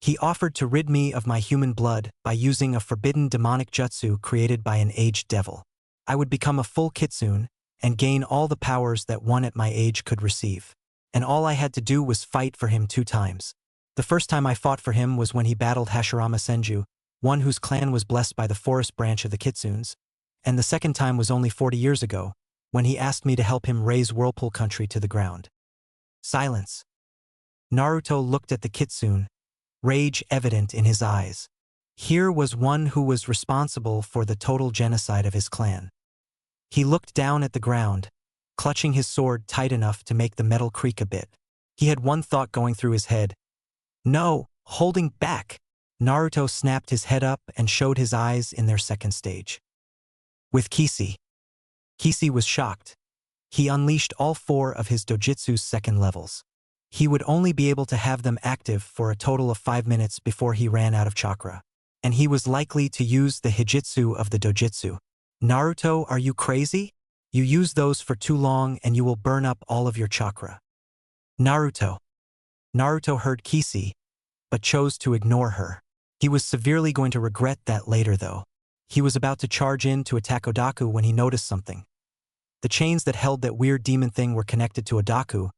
He offered to rid me of my human blood by using a forbidden demonic jutsu created by an aged devil. I would become a full kitsune and gain all the powers that one at my age could receive. And all I had to do was fight for him 2 times. The first time I fought for him was when he battled Hashirama Senju, one whose clan was blessed by the forest branch of the kitsunes, and the second time was only 40 years ago, when he asked me to help him raise Whirlpool Country to the ground. Silence. Naruto looked at the kitsune, rage evident in his eyes. Here was one who was responsible for the total genocide of his clan. He looked down at the ground, clutching his sword tight enough to make the metal creak a bit. He had one thought going through his head. No, holding back. Naruto snapped his head up and showed his eyes in their second stage. With Kishi. Kishi was shocked. He unleashed all 4 of his dojutsu's second levels. He would only be able to have them active for a total of 5 minutes before he ran out of chakra. And he was likely to use the hijitsu of the dojutsu. Naruto, are you crazy? You use those for too long and you will burn up all of your chakra. Naruto. Naruto heard Kishi, but chose to ignore her. He was severely going to regret that later though. He was about to charge in to attack Odaku when he noticed something. The chains that held that weird demon thing were connected to Odaku,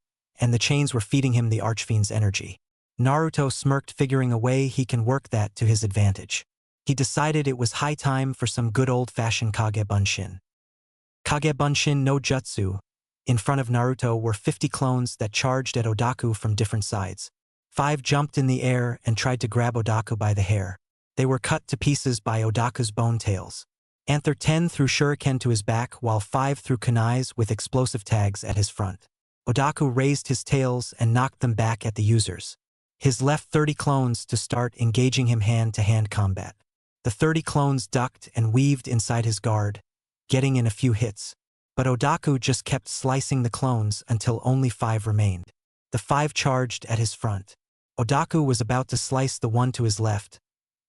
and the chains were feeding him the Archfiend's energy. Naruto smirked, figuring a way he can work that to his advantage. He decided it was high time for some good old-fashioned Kage Bunshin. Kage Bunshin no Jutsu. In front of Naruto were 50 clones that charged at Odaku from different sides. 5 jumped in the air and tried to grab Odaku by the hair. They were cut to pieces by Odaku's bone tails. Anther 10 threw shuriken to his back while 5 threw kunais with explosive tags at his front. Odaku raised his tails and knocked them back at the users. His left 30 clones to start engaging him hand-to-hand combat. The 30 clones ducked and weaved inside his guard, getting in a few hits. But Odaku just kept slicing the clones until only 5 remained. The 5 charged at his front. Odaku was about to slice the one to his left,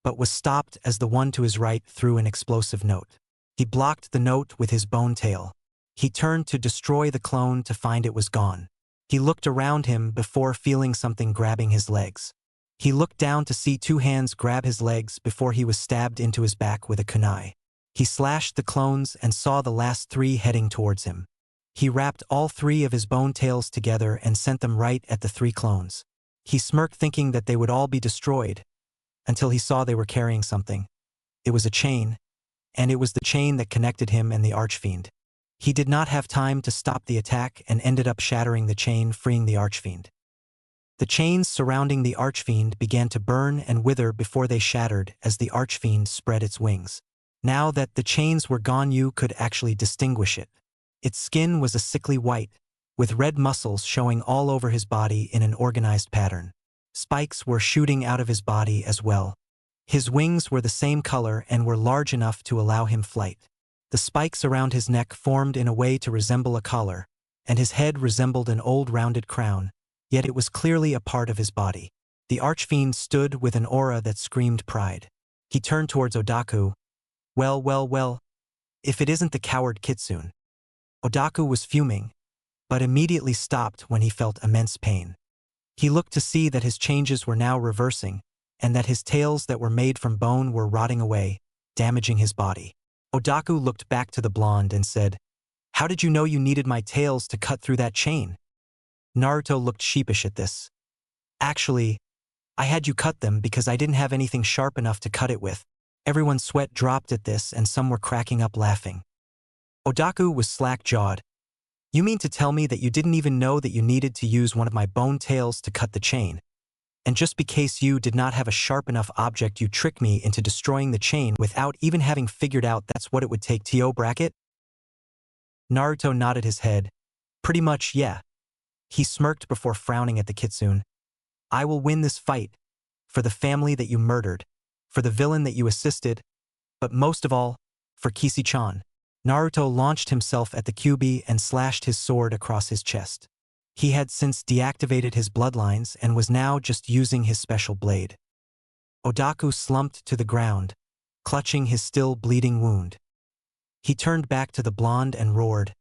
but was stopped as the one to his right threw an explosive note. He blocked the note with his bone tail. He turned to destroy the clone to find it was gone. He looked around him before feeling something grabbing his legs. He looked down to see 2 hands grab his legs before he was stabbed into his back with a kunai. He slashed the clones and saw the last 3 heading towards him. He wrapped all 3 of his bone tails together and sent them right at the 3 clones. He smirked, thinking that they would all be destroyed, until he saw they were carrying something. It was a chain, and it was the chain that connected him and the Archfiend. He did not have time to stop the attack and ended up shattering the chain, freeing the Archfiend. The chains surrounding the Archfiend began to burn and wither before they shattered as the Archfiend spread its wings. Now that the chains were gone, you could actually distinguish it. Its skin was a sickly white, with red muscles showing all over his body in an organized pattern. Spikes were shooting out of his body as well. His wings were the same color and were large enough to allow him flight. The spikes around his neck formed in a way to resemble a collar, and his head resembled an old rounded crown, yet it was clearly a part of his body. The archfiend stood with an aura that screamed pride. He turned towards Odaku. Well, well, well, if it isn't the coward kitsune. Odaku was fuming, but immediately stopped when he felt immense pain. He looked to see that his changes were now reversing, and that his tails that were made from bone were rotting away, damaging his body. Odaku looked back to the blonde and said, "How did you know you needed my tails to cut through that chain?" Naruto looked sheepish at this. "Actually, I had you cut them because I didn't have anything sharp enough to cut it with." Everyone's sweat dropped at this and some were cracking up laughing. Odaku was slack-jawed. "You mean to tell me that you didn't even know that you needed to use one of my bone tails to cut the chain? And just because you did not have a sharp enough object you tricked me into destroying the chain without even having figured out that's what it would take to bracket?" Naruto nodded his head. "Pretty much, yeah." He smirked before frowning at the kitsune. "I will win this fight. For the family that you murdered. For the villain that you assisted. But most of all, for Kishi-chan." Naruto launched himself at the Kyuubi and slashed his sword across his chest. He had since deactivated his bloodlines and was now just using his special blade. Odaku slumped to the ground, clutching his still bleeding wound. He turned back to the blonde and roared,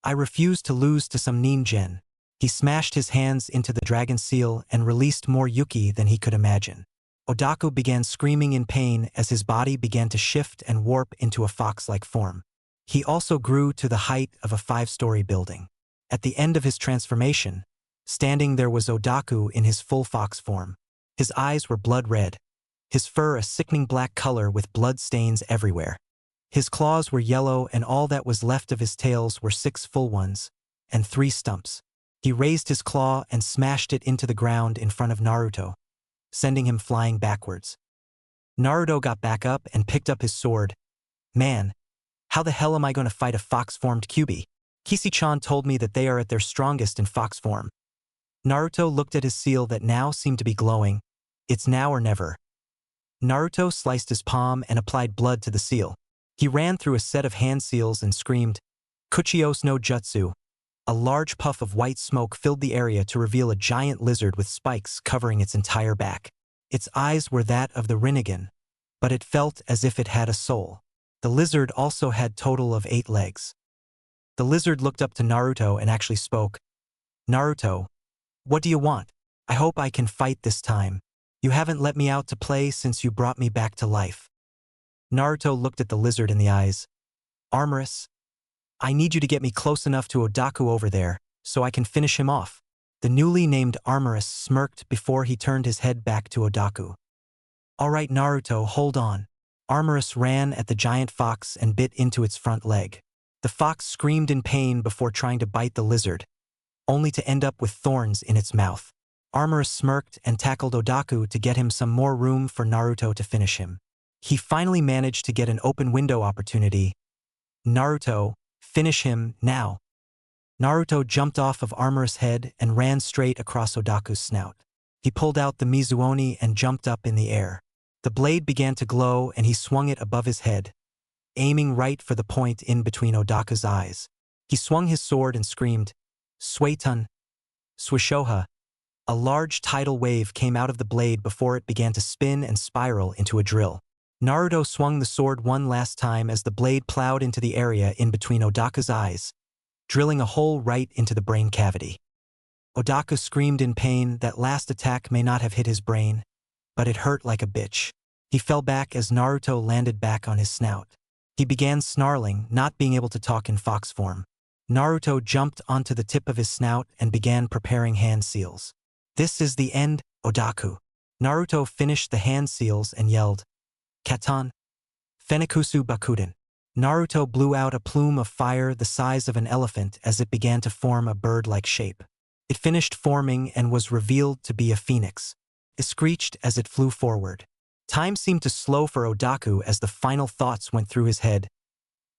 "I refuse to lose to some ningen." He smashed his hands into the dragon seal and released more Yuki than he could imagine. Odaku began screaming in pain as his body began to shift and warp into a fox-like form. He also grew to the height of a 5-story building. At the end of his transformation, standing there was Odaku in his full fox form. His eyes were blood red, his fur a sickening black color with blood stains everywhere. His claws were yellow and all that was left of his tails were 6 full ones, and 3 stumps. He raised his claw and smashed it into the ground in front of Naruto, sending him flying backwards. Naruto got back up and picked up his sword. "Man, how the hell am I going to fight a fox-formed Kyuubi? Kishi-chan told me that they are at their strongest in fox form." Naruto looked at his seal that now seemed to be glowing. "It's now or never." Naruto sliced his palm and applied blood to the seal. He ran through a set of hand seals and screamed, "Kuchios no jutsu." A large puff of white smoke filled the area to reveal a giant lizard with spikes covering its entire back. Its eyes were that of the Rinnegan, but it felt as if it had a soul. The lizard also had total of 8 legs. The lizard looked up to Naruto and actually spoke. "Naruto, what do you want? I hope I can fight this time. You haven't let me out to play since you brought me back to life." Naruto looked at the lizard in the eyes. "Armorous, I need you to get me close enough to Odaku over there, so I can finish him off." The newly named Armorous smirked before he turned his head back to Odaku. "All right, Naruto, hold on." Armorous ran at the giant fox and bit into its front leg. The fox screamed in pain before trying to bite the lizard, only to end up with thorns in its mouth. Armorous smirked and tackled Odaku to get him some more room for Naruto to finish him. He finally managed to get an open window opportunity. "Naruto, finish him, now." Naruto jumped off of Armorous' head and ran straight across Odaku's snout. He pulled out the Mizuoni and jumped up in the air. The blade began to glow and he swung it above his head, aiming right for the point in between Odaku's eyes. He swung his sword and screamed, "Suetun! Swishoha!" A large tidal wave came out of the blade before it began to spin and spiral into a drill. Naruto swung the sword one last time as the blade plowed into the area in between Odaku's eyes, drilling a hole right into the brain cavity. Odaku screamed in pain. That last attack may not have hit his brain, but it hurt like a bitch. He fell back as Naruto landed back on his snout. He began snarling, not being able to talk in fox form. Naruto jumped onto the tip of his snout and began preparing hand seals. "This is the end, Odaku." Naruto finished the hand seals and yelled, "Katan! Fenikusu Bakuden." Naruto blew out a plume of fire the size of an elephant as it began to form a bird-like shape. It finished forming and was revealed to be a phoenix. It screeched as it flew forward. Time seemed to slow for Odaku as the final thoughts went through his head.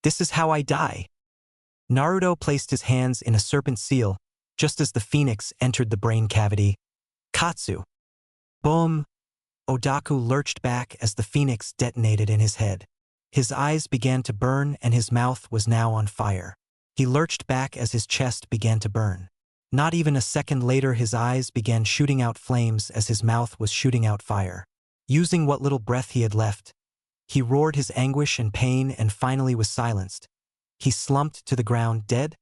"This is how I die." Naruto placed his hands in a serpent seal, just as the phoenix entered the brain cavity. Katsu. Boom! Odaku lurched back as the phoenix detonated in his head. His eyes began to burn and his mouth was now on fire. He lurched back as his chest began to burn. Not even a second later his eyes began shooting out flames as his mouth was shooting out fire. Using what little breath he had left, he roared his anguish and pain and finally was silenced. He slumped to the ground dead.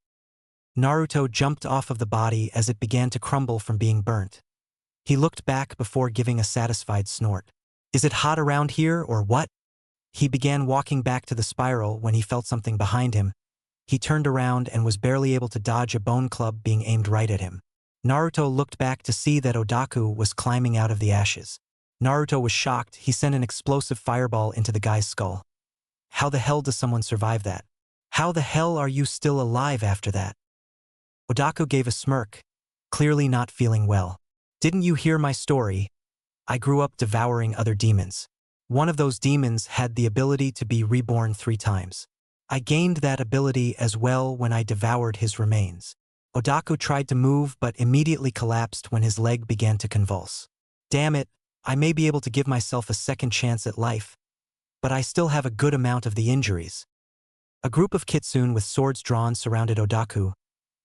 Naruto jumped off of the body as it began to crumble from being burnt. He looked back before giving a satisfied snort. Is it hot around here or what? He began walking back to the spiral when he felt something behind him. He turned around and was barely able to dodge a bone club being aimed right at him. Naruto looked back to see that Odaku was climbing out of the ashes. Naruto was shocked. He sent an explosive fireball into the guy's skull. How the hell does someone survive that? How the hell are you still alive after that? Odaku gave a smirk, clearly not feeling well. Didn't you hear my story? I grew up devouring other demons. One of those demons had the ability to be reborn 3 times. I gained that ability as well when I devoured his remains. Odaku tried to move but immediately collapsed when his leg began to convulse. Damn it, I may be able to give myself a second chance at life, but I still have a good amount of the injuries. A group of kitsune with swords drawn surrounded Odaku.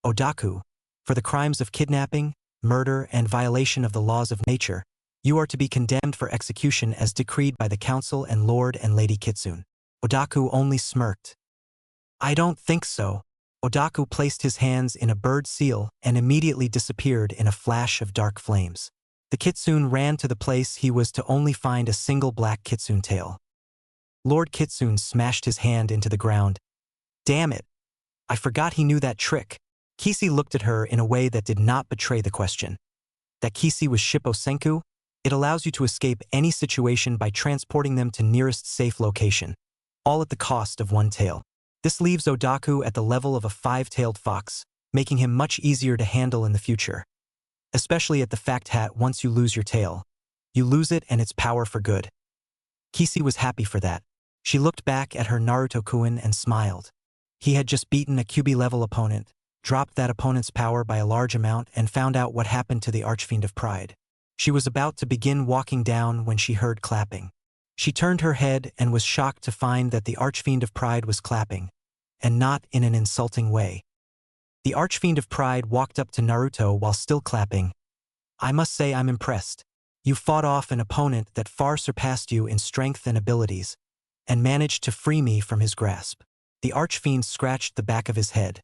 Odaku, for the crimes of kidnapping, murder, and violation of the laws of nature, you are to be condemned for execution as decreed by the council and Lord and Lady Kitsune. Odaku only smirked. I don't think so. Odaku placed his hands in a bird seal and immediately disappeared in a flash of dark flames. The kitsune ran to the place he was to only find a single black kitsune tail. Lord Kitsune smashed his hand into the ground. Damn it! I forgot he knew that trick. Kisi looked at her in a way that did not betray the question. That Kisi was Shippo Senku? It allows you to escape any situation by transporting them to nearest safe location, all at the cost of 1 tail. This leaves Odaku at the level of a 5-tailed fox, making him much easier to handle in the future. Especially at the fact hat once you lose your tail. You lose it and its power for good. Kisi was happy for that. She looked back at her Naruto-kun and smiled. He had just beaten a QB-level opponent, dropped that opponent's power by a large amount and found out what happened to the Archfiend of Pride. She was about to begin walking down when she heard clapping. She turned her head and was shocked to find that the Archfiend of Pride was clapping, and not in an insulting way. The Archfiend of Pride walked up to Naruto while still clapping. I must say I'm impressed. You fought off an opponent that far surpassed you in strength and abilities, and managed to free me from his grasp. The Archfiend scratched the back of his head.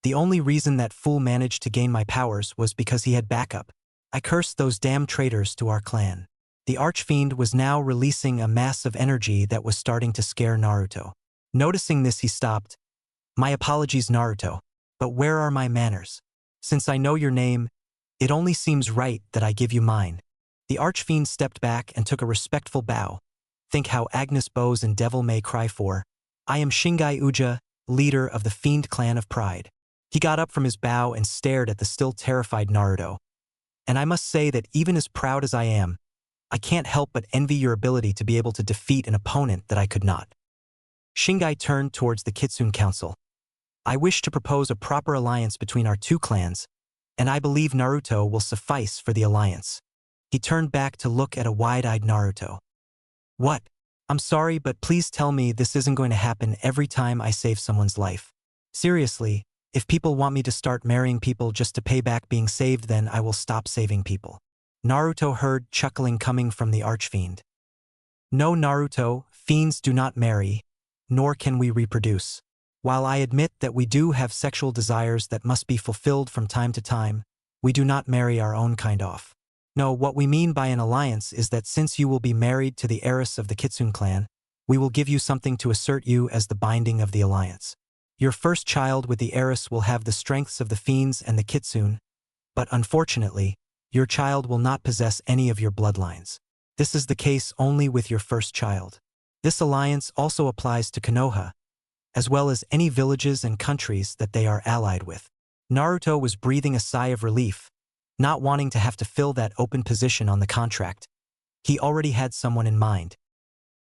The only reason that fool managed to gain my powers was because he had backup. I cursed those damn traitors to our clan. The Archfiend was now releasing a mass of energy that was starting to scare Naruto. Noticing this, he stopped. My apologies, Naruto, but where are my manners? Since I know your name, it only seems right that I give you mine. The Archfiend stepped back and took a respectful bow. Think how Agnes bows and Devil May Cry for. I am Shingai Uja, leader of the Fiend Clan of Pride. He got up from his bow and stared at the still terrified Naruto. And I must say that even as proud as I am, I can't help but envy your ability to be able to defeat an opponent that I could not. Shingai turned towards the Kitsune Council. I wish to propose a proper alliance between our 2 clans, and I believe Naruto will suffice for the alliance. He turned back to look at a wide-eyed Naruto. What? I'm sorry, but please tell me this isn't going to happen every time I save someone's life. Seriously, if people want me to start marrying people just to pay back being saved, then I will stop saving people. Naruto heard chuckling coming from the Archfiend. No, Naruto, fiends do not marry, nor can we reproduce. While I admit that we do have sexual desires that must be fulfilled from time to time, we do not marry our own kind off. No, what we mean by an alliance is that since you will be married to the heiress of the Kitsune clan, we will give you something to assert you as the binding of the alliance. Your first child with the heiress will have the strengths of the fiends and the Kitsune, but unfortunately, your child will not possess any of your bloodlines. This is the case only with your first child. This alliance also applies to Konoha, as well as any villages and countries that they are allied with. Naruto was breathing a sigh of relief, not wanting to have to fill that open position on the contract. He already had someone in mind.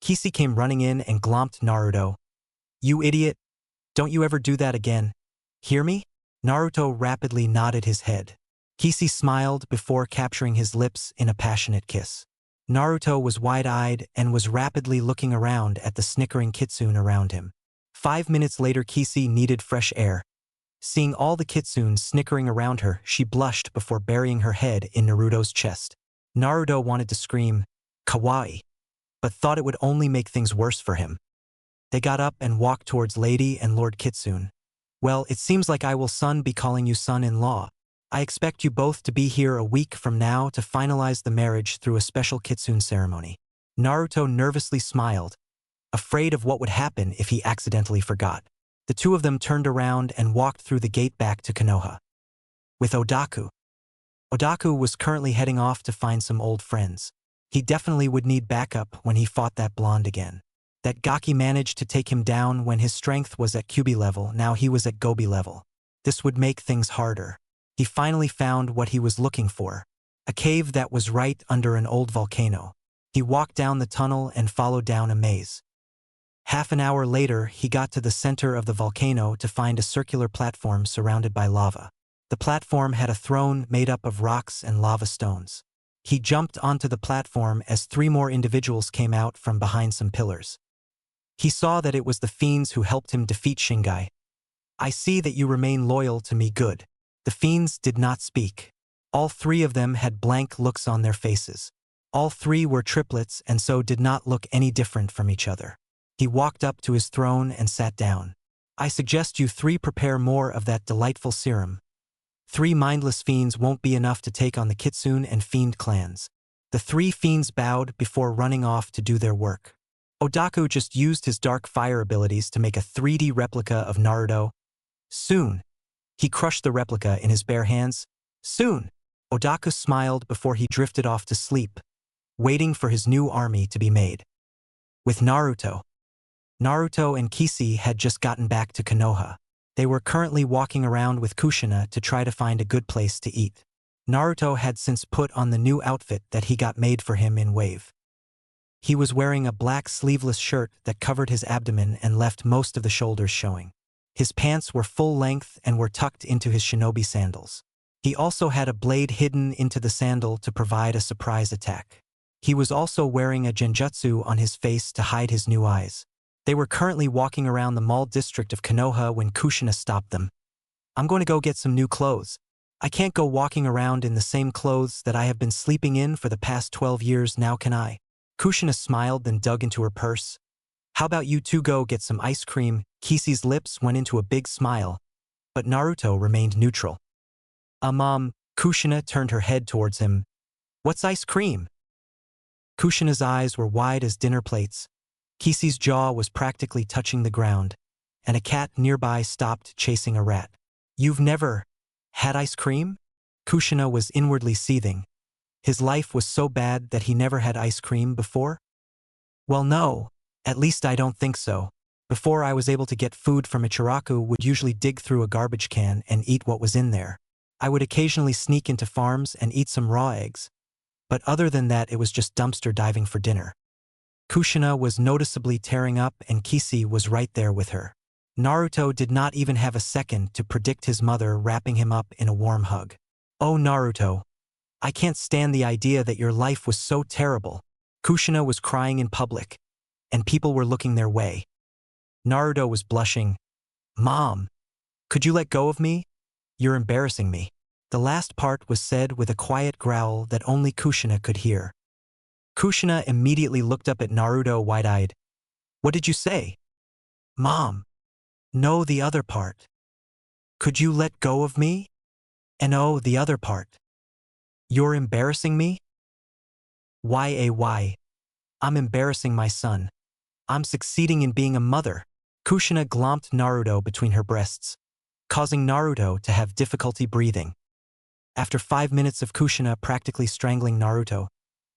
Kisi came running in and glomped Naruto. You idiot! Don't you ever do that again. Hear me? Naruto rapidly nodded his head. Kisi smiled before capturing his lips in a passionate kiss. Naruto was wide-eyed and was rapidly looking around at the snickering kitsune around him. 5 minutes later, Kisi needed fresh air. Seeing all the kitsunes snickering around her, she blushed before burying her head in Naruto's chest. Naruto wanted to scream, "Kawaii," but thought it would only make things worse for him. They got up and walked towards Lady and Lord Kitsune. "Well, it seems like I will soon be calling you son-in-law. I expect you both to be here a week from now to finalize the marriage through a special kitsune ceremony." Naruto nervously smiled, afraid of what would happen if he accidentally forgot. The two of them turned around and walked through the gate back to Konoha. With Odaku. Odaku was currently heading off to find some old friends. He definitely would need backup when he fought that blonde again. That Gaki managed to take him down when his strength was at Kyuubi level, now he was at Gobi level. This would make things harder. He finally found what he was looking for. A cave that was right under an old volcano. He walked down the tunnel and followed down a maze. Half an hour later, he got to the center of the volcano to find a circular platform surrounded by lava. The platform had a throne made up of rocks and lava stones. He jumped onto the platform as 3 more individuals came out from behind some pillars. He saw that it was the fiends who helped him defeat Shingai. "I see that you remain loyal to me, good." The fiends did not speak. All 3 of them had blank looks on their faces. All 3 were triplets and so did not look any different from each other. He walked up to his throne and sat down. "I suggest you 3 prepare more of that delightful serum. 3 mindless fiends won't be enough to take on the Kitsune and Fiend clans." The 3 fiends bowed before running off to do their work. Odaku just used his dark fire abilities to make a 3D replica of Naruto. Soon, he crushed the replica in his bare hands. Soon, Odaku smiled before he drifted off to sleep, waiting for his new army to be made. With Naruto and Kisi had just gotten back to Konoha. They were currently walking around with Kushina to try to find a good place to eat. Naruto had since put on the new outfit that he got made for him in Wave. He was wearing a black sleeveless shirt that covered his abdomen and left most of the shoulders showing. His pants were full length and were tucked into his shinobi sandals. He also had a blade hidden into the sandal to provide a surprise attack. He was also wearing a genjutsu on his face to hide his new eyes. They were currently walking around the mall district of Konoha when Kushina stopped them. "I'm going to go get some new clothes. I can't go walking around in the same clothes that I have been sleeping in for the past 12 years now, can I?" Kushina smiled, then dug into her purse. "How about you 2 go get some ice cream?" Kisi's lips went into a big smile, but Naruto remained neutral. Mom," Kushina turned her head towards him. "What's ice cream?" Kushina's eyes were wide as dinner plates. Kisi's jaw was practically touching the ground, and a cat nearby stopped chasing a rat. "You've never had ice cream?" Kushina was inwardly seething. His life was so bad that he never had ice cream before? "Well, no, at least I don't think so. Before I was able to get food from Ichiraku would usually dig through a garbage can and eat what was in there. I would occasionally sneak into farms and eat some raw eggs. But other than that, it was just dumpster diving for dinner." Kushina was noticeably tearing up and Kisi was right there with her. Naruto did not even have a second to predict his mother wrapping him up in a warm hug. "Oh, Naruto, I can't stand the idea that your life was so terrible." Kushina was crying in public, and people were looking their way. Naruto was blushing. "Mom, could you let go of me? You're embarrassing me." The last part was said with a quiet growl that only Kushina could hear. Kushina immediately looked up at Naruto wide-eyed. "What did you say?" "Mom, no, the other part. Could you let go of me? And oh, the other part. You're embarrassing me?" "Why? I'm embarrassing my son. I'm succeeding in being a mother." Kushina glomped Naruto between her breasts, causing Naruto to have difficulty breathing. After 5 minutes of Kushina practically strangling Naruto,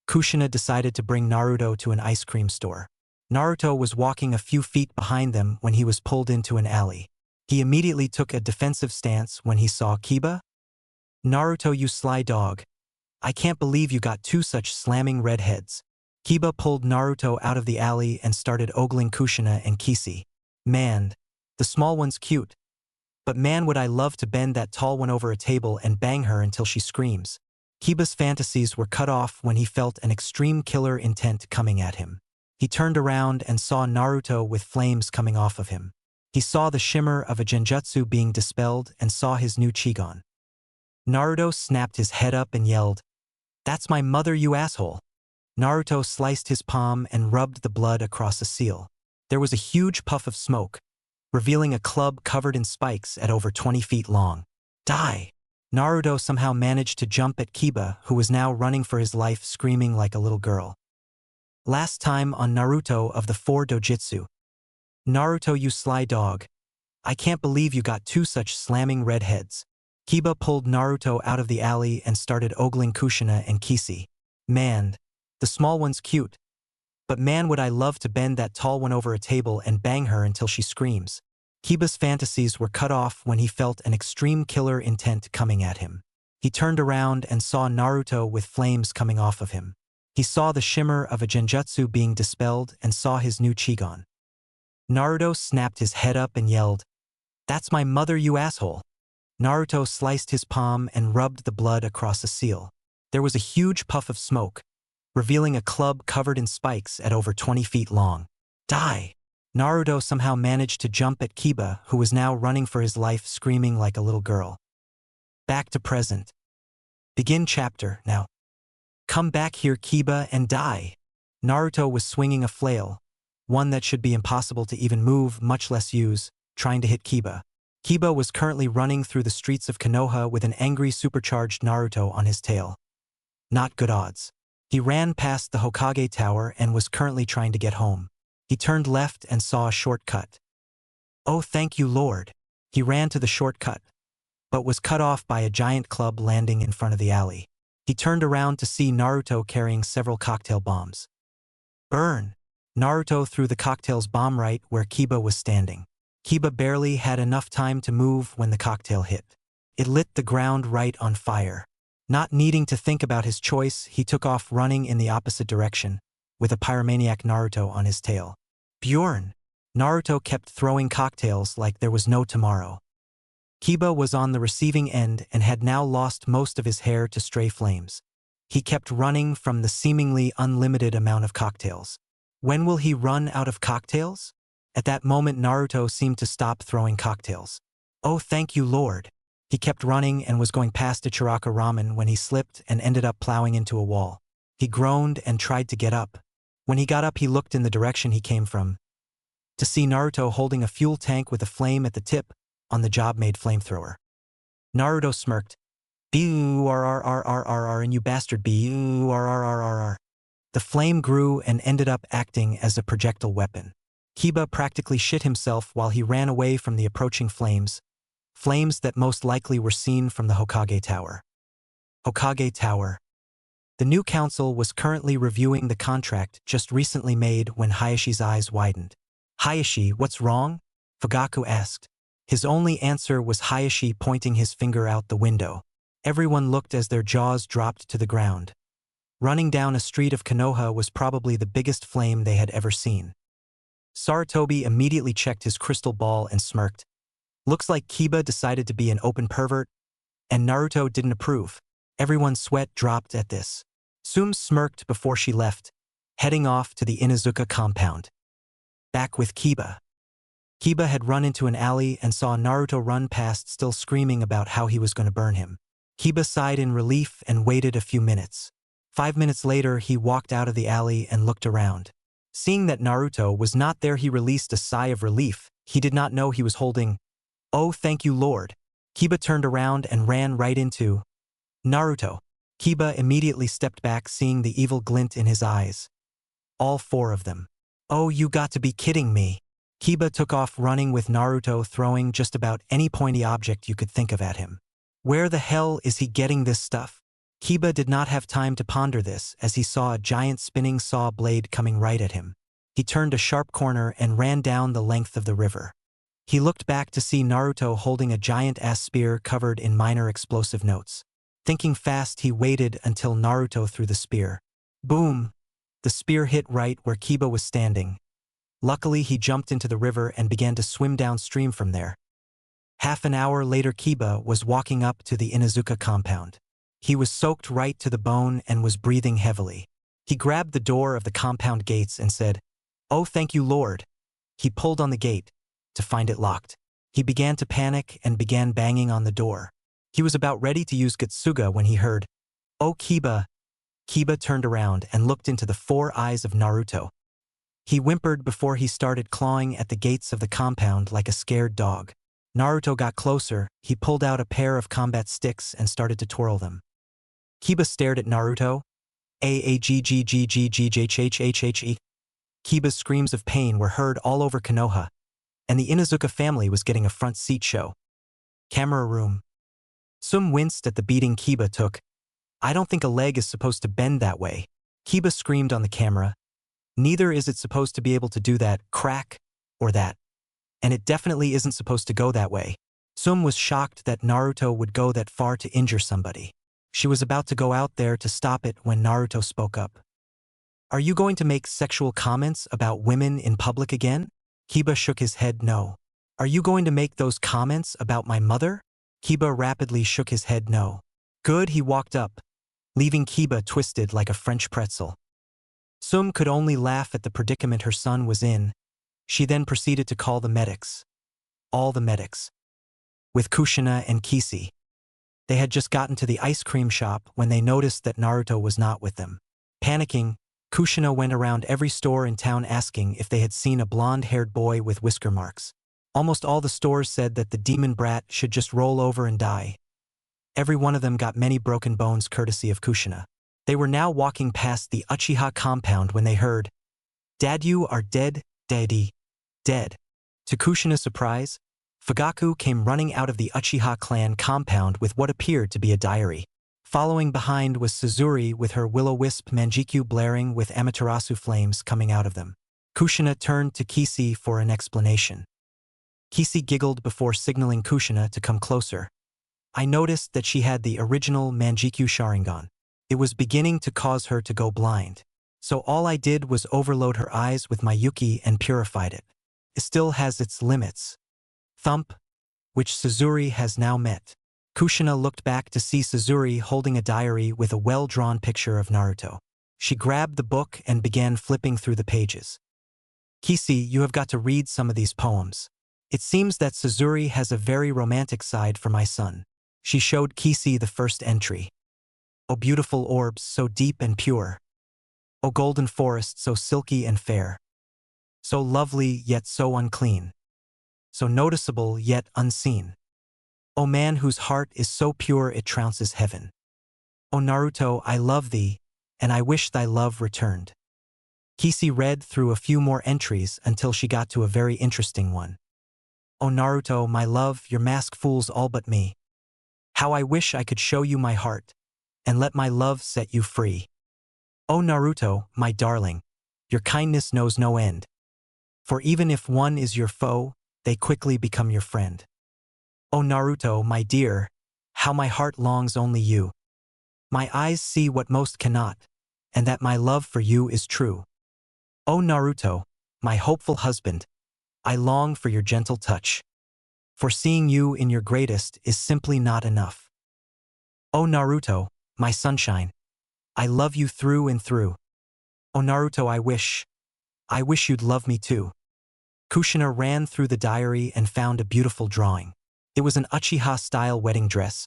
Kushina decided to bring Naruto to an ice cream store. Naruto was walking a few feet behind them when he was pulled into an alley. He immediately took a defensive stance when he saw Kiba. "Naruto, you sly dog. I can't believe you got 2 such slamming redheads." Kiba pulled Naruto out of the alley and started ogling Kushina and Kisi. "Man, the small one's cute. But man, would I love to bend that tall one over a table and bang her until she screams. Kiba's fantasies were cut off when he felt an extreme killer intent coming at him. He turned around and saw Naruto with flames coming off of him. He saw the shimmer of a genjutsu being dispelled and saw his new Chigon. Naruto snapped his head up and yelled, "That's my mother, you asshole!" Naruto sliced his palm and rubbed the blood across a seal. There was a huge puff of smoke, revealing a club covered in spikes at over 20 feet long. Die! Naruto somehow managed to jump at Kiba, who was now running for his life, screaming like a little girl. Last time on Naruto of the 4 dojutsu. Naruto, you sly dog. I can't believe you got 2 such slamming redheads. Kiba pulled Naruto out of the alley and started ogling Kushina and Kisi. Man, the small one's cute. But man, would I love to bend that tall one over a table and bang her until she screams. Kiba's fantasies were cut off when he felt an extreme killer intent coming at him. He turned around and saw Naruto with flames coming off of him. He saw the shimmer of a genjutsu being dispelled and saw his new Chigon. Naruto snapped his head up and yelled, "That's my mother, you asshole!" Naruto sliced his palm and rubbed the blood across a seal. There was a huge puff of smoke, revealing a club covered in spikes at over 20 feet long. Die! Naruto somehow managed to jump at Kiba, who was now running for his life, screaming like a little girl. Back to present. Begin chapter now. Come back here, Kiba, and die! Naruto was swinging a flail, one that should be impossible to even move, much less use, trying to hit Kiba. Kiba was currently running through the streets of Konoha with an angry supercharged Naruto on his tail. Not good odds. He ran past the Hokage Tower and was currently trying to get home. He turned left and saw a shortcut. Oh, thank you, Lord. He ran to the shortcut, but was cut off by a giant club landing in front of the alley. He turned around to see Naruto carrying several cocktail bombs. Burn! Naruto threw the cocktail's bomb right where Kiba was standing. Kiba barely had enough time to move when the cocktail hit. It lit the ground right on fire. Not needing to think about his choice, he took off running in the opposite direction, with a pyromaniac Naruto on his tail. Bjorn! Naruto kept throwing cocktails like there was no tomorrow. Kiba was on the receiving end and had now lost most of his hair to stray flames. He kept running from the seemingly unlimited amount of cocktails. When will he run out of cocktails? At that moment, Naruto seemed to stop throwing cocktails. Oh, thank you, Lord. He kept running and was going past Ichiraka Ramen when he slipped and ended up plowing into a wall. He groaned and tried to get up. When he got up, he looked in the direction he came from, to see Naruto holding a fuel tank with a flame at the tip on the job-made flamethrower. Naruto smirked. B-U-R-R-R-R-R-R, and you bastard, B-U-R-R-R-R-R. The flame grew and ended up acting as a projectile weapon. Kiba practically shit himself while he ran away from the approaching flames, flames that most likely were seen from the Hokage Tower. Hokage Tower. The new council was currently reviewing the contract just recently made when Hayashi's eyes widened. Hayashi, what's wrong? Fugaku asked. His only answer was Hayashi pointing his finger out the window. Everyone looked as their jaws dropped to the ground. Running down a street of Konoha was probably the biggest flame they had ever seen. Sarutobi immediately checked his crystal ball and smirked. Looks like Kiba decided to be an open pervert, and Naruto didn't approve. Everyone's sweat dropped at this. Sume smirked before she left, heading off to the Inuzuka compound. Back with Kiba. Kiba had run into an alley and saw Naruto run past, still screaming about how he was going to burn him. Kiba sighed in relief and waited a few minutes. 5 minutes later, he walked out of the alley and looked around. Seeing that Naruto was not there, he released a sigh of relief. He did not know he was holding. Oh, thank you, Lord. Kiba turned around and ran right into Naruto. Kiba immediately stepped back, seeing the evil glint in his eyes. All 4 of them. Oh, you got to be kidding me. Kiba took off running with Naruto, throwing just about any pointy object you could think of at him. Where the hell is he getting this stuff? Kiba did not have time to ponder this as he saw a giant spinning saw blade coming right at him. He turned a sharp corner and ran down the length of the river. He looked back to see Naruto holding a giant-ass spear covered in minor explosive notes. Thinking fast, he waited until Naruto threw the spear. Boom! The spear hit right where Kiba was standing. Luckily, he jumped into the river and began to swim downstream from there. Half an hour later, Kiba was walking up to the Inuzuka compound. He was soaked right to the bone and was breathing heavily. He grabbed the door of the compound gates and said, "Oh, thank you, Lord." He pulled on the gate to find it locked. He began to panic and began banging on the door. He was about ready to use Getsuga when he heard, "Oh, Kiba." Kiba turned around and looked into the 4 eyes of Naruto. He whimpered before he started clawing at the gates of the compound like a scared dog. Naruto got closer. He pulled out a pair of combat sticks and started to twirl them. Kiba stared at Naruto. Aaggggggghhhe. Kiba's screams of pain were heard all over Konoha, and the Inuzuka family was getting a front seat show. Camera room. Sum winced at the beating Kiba took. "I don't think a leg is supposed to bend that way." Kiba screamed on the camera. "Neither is it supposed to be able to do that, crack, or that. And it definitely isn't supposed to go that way." Sum was shocked that Naruto would go that far to injure somebody. She was about to go out there to stop it when Naruto spoke up. "Are you going to make sexual comments about women in public again?" Kiba shook his head no. "Are you going to make those comments about my mother?" Kiba rapidly shook his head no. Good. He walked up, leaving Kiba twisted like a French pretzel. Sum could only laugh at the predicament her son was in. She then proceeded to call the medics. All the medics. With Kushina and Kisi. They had just gotten to the ice cream shop when they noticed that Naruto was not with them. Panicking, Kushina went around every store in town asking if they had seen a blonde-haired boy with whisker marks. Almost all the stores said that the demon brat should just roll over and die. Every one of them got many broken bones courtesy of Kushina. They were now walking past the Uchiha compound when they heard, "Dad, you are dead, daddy, dead." To Kushina's surprise, Fugaku came running out of the Uchiha clan compound with what appeared to be a diary. Following behind was Suzuri with her will-o-wisp manjikyu blaring with Amaterasu flames coming out of them. Kushina turned to Kisi for an explanation. Kisi giggled before signaling Kushina to come closer. "I noticed that she had the original manjikyu sharingan. It was beginning to cause her to go blind. So all I did was overload her eyes with my yuki and purified it. It still has its limits." Thump, which Suzuri has now met. Kushina looked back to see Suzuri holding a diary with a well-drawn picture of Naruto. She grabbed the book and began flipping through the pages. "Kisi, you have got to read some of these poems. It seems that Suzuri has a very romantic side for my son." She showed Kisi the first entry. "O beautiful orbs, so deep and pure. O golden forest, so silky and fair. So lovely, yet so unclean. So noticeable, yet unseen. O man whose heart is so pure it trounces heaven. O Naruto, I love thee, and I wish thy love returned." Kisi read through a few more entries until she got to a very interesting one. "O Naruto, my love, your mask fools all but me. How I wish I could show you my heart, and let my love set you free. O Naruto, my darling, your kindness knows no end. For even if one is your foe, they quickly become your friend. O Naruto, my dear, how my heart longs only you. My eyes see what most cannot, and that my love for you is true. O Naruto, my hopeful husband, I long for your gentle touch. For seeing you in your greatest is simply not enough. O Naruto, my sunshine, I love you through and through. O Naruto, I wish you'd love me too." Kushina ran through the diary and found a beautiful drawing. It was an Uchiha-style wedding dress,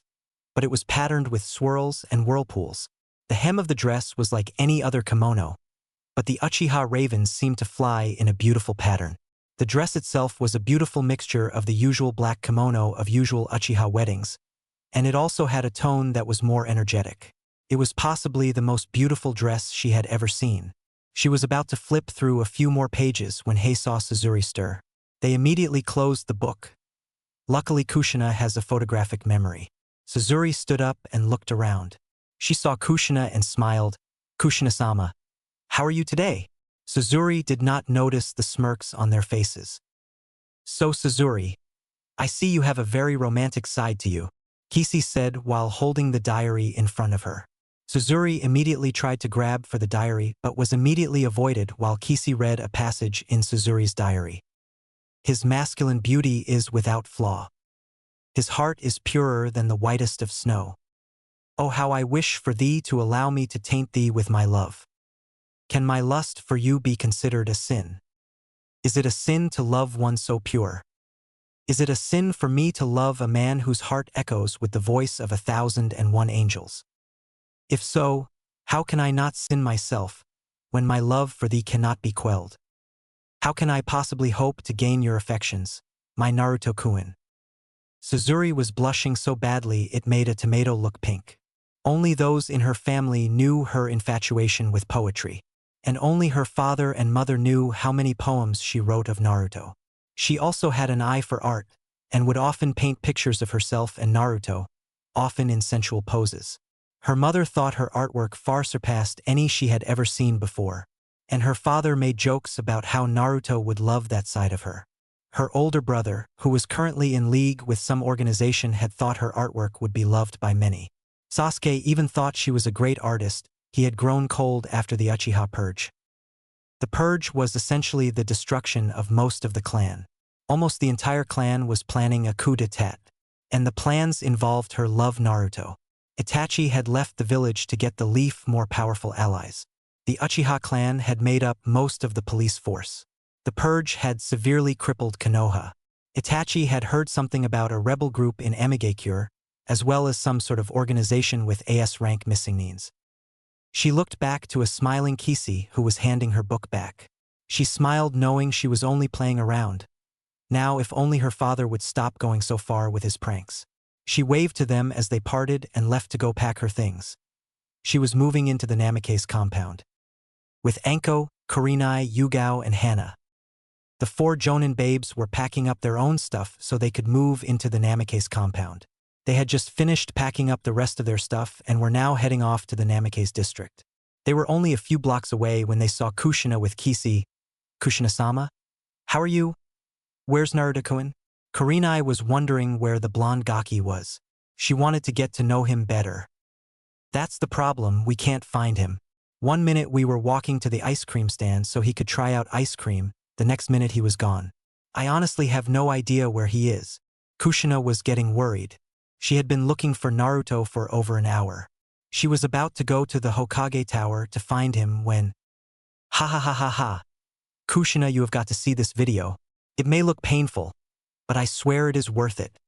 but it was patterned with swirls and whirlpools. The hem of the dress was like any other kimono, but the Uchiha ravens seemed to fly in a beautiful pattern. The dress itself was a beautiful mixture of the usual black kimono of usual Uchiha weddings, and it also had a tone that was more energetic. It was possibly the most beautiful dress she had ever seen. She was about to flip through a few more pages when Hei saw Suzuri stir. They immediately closed the book. Luckily, Kushina has a photographic memory. Suzuri stood up and looked around. She saw Kushina and smiled. "Kushina-sama, how are you today?" Suzuri did not notice the smirks on their faces. "So Suzuri, I see you have a very romantic side to you," Kisi said while holding the diary in front of her. Suzuri immediately tried to grab for the diary but was immediately avoided while Kisi read a passage in Suzuri's diary. "His masculine beauty is without flaw. His heart is purer than the whitest of snow. Oh, how I wish for thee to allow me to taint thee with my love. Can my lust for you be considered a sin? Is it a sin to love one so pure? Is it a sin for me to love a man whose heart echoes with the voice of 1,001 angels? If so, how can I not sin myself, when my love for thee cannot be quelled? How can I possibly hope to gain your affections, my Naruto-kun? Suzuri was blushing so badly it made a tomato look pink. Only those in her family knew her infatuation with poetry, and only her father and mother knew how many poems she wrote of Naruto. She also had an eye for art, and would often paint pictures of herself and Naruto, often in sensual poses. Her mother thought her artwork far surpassed any she had ever seen before, and her father made jokes about how Naruto would love that side of her. Her older brother, who was currently in league with some organization, had thought her artwork would be loved by many. Sasuke even thought she was a great artist. He had grown cold after the Uchiha Purge. The Purge was essentially the destruction of most of the clan. Almost the entire clan was planning a coup d'etat, and the plans involved her love Naruto. Itachi had left the village to get the Leaf more powerful allies. The Uchiha clan had made up most of the police force. The Purge had severely crippled Konoha. Itachi had heard something about a rebel group in Amigakure, as well as some sort of organization with AS rank missing needs. She looked back to a smiling Kisi who was handing her book back. She smiled knowing she was only playing around. Now if only her father would stop going so far with his pranks. She waved to them as they parted and left to go pack her things. She was moving into the Namikaze compound. With Anko, Kurinai, Yugao, and Hana. The 4 Jonin babes were packing up their own stuff so they could move into the Namikaze compound. They had just finished packing up the rest of their stuff and were now heading off to the Namikaze district. They were only a few blocks away when they saw Kushina with Kisi. Kushina-sama? How are you? Where's Naruto-kun? Kurinai was wondering where the blonde Gaki was. She wanted to get to know him better. That's the problem, we can't find him. One minute we were walking to the ice cream stand so he could try out ice cream, the next minute he was gone. I honestly have no idea where he is. Kushina was getting worried. She had been looking for Naruto for over an hour. She was about to go to the Hokage Tower to find him when… Ha ha ha ha ha. Kushina, you have got to see this video. It may look painful, but I swear it is worth it.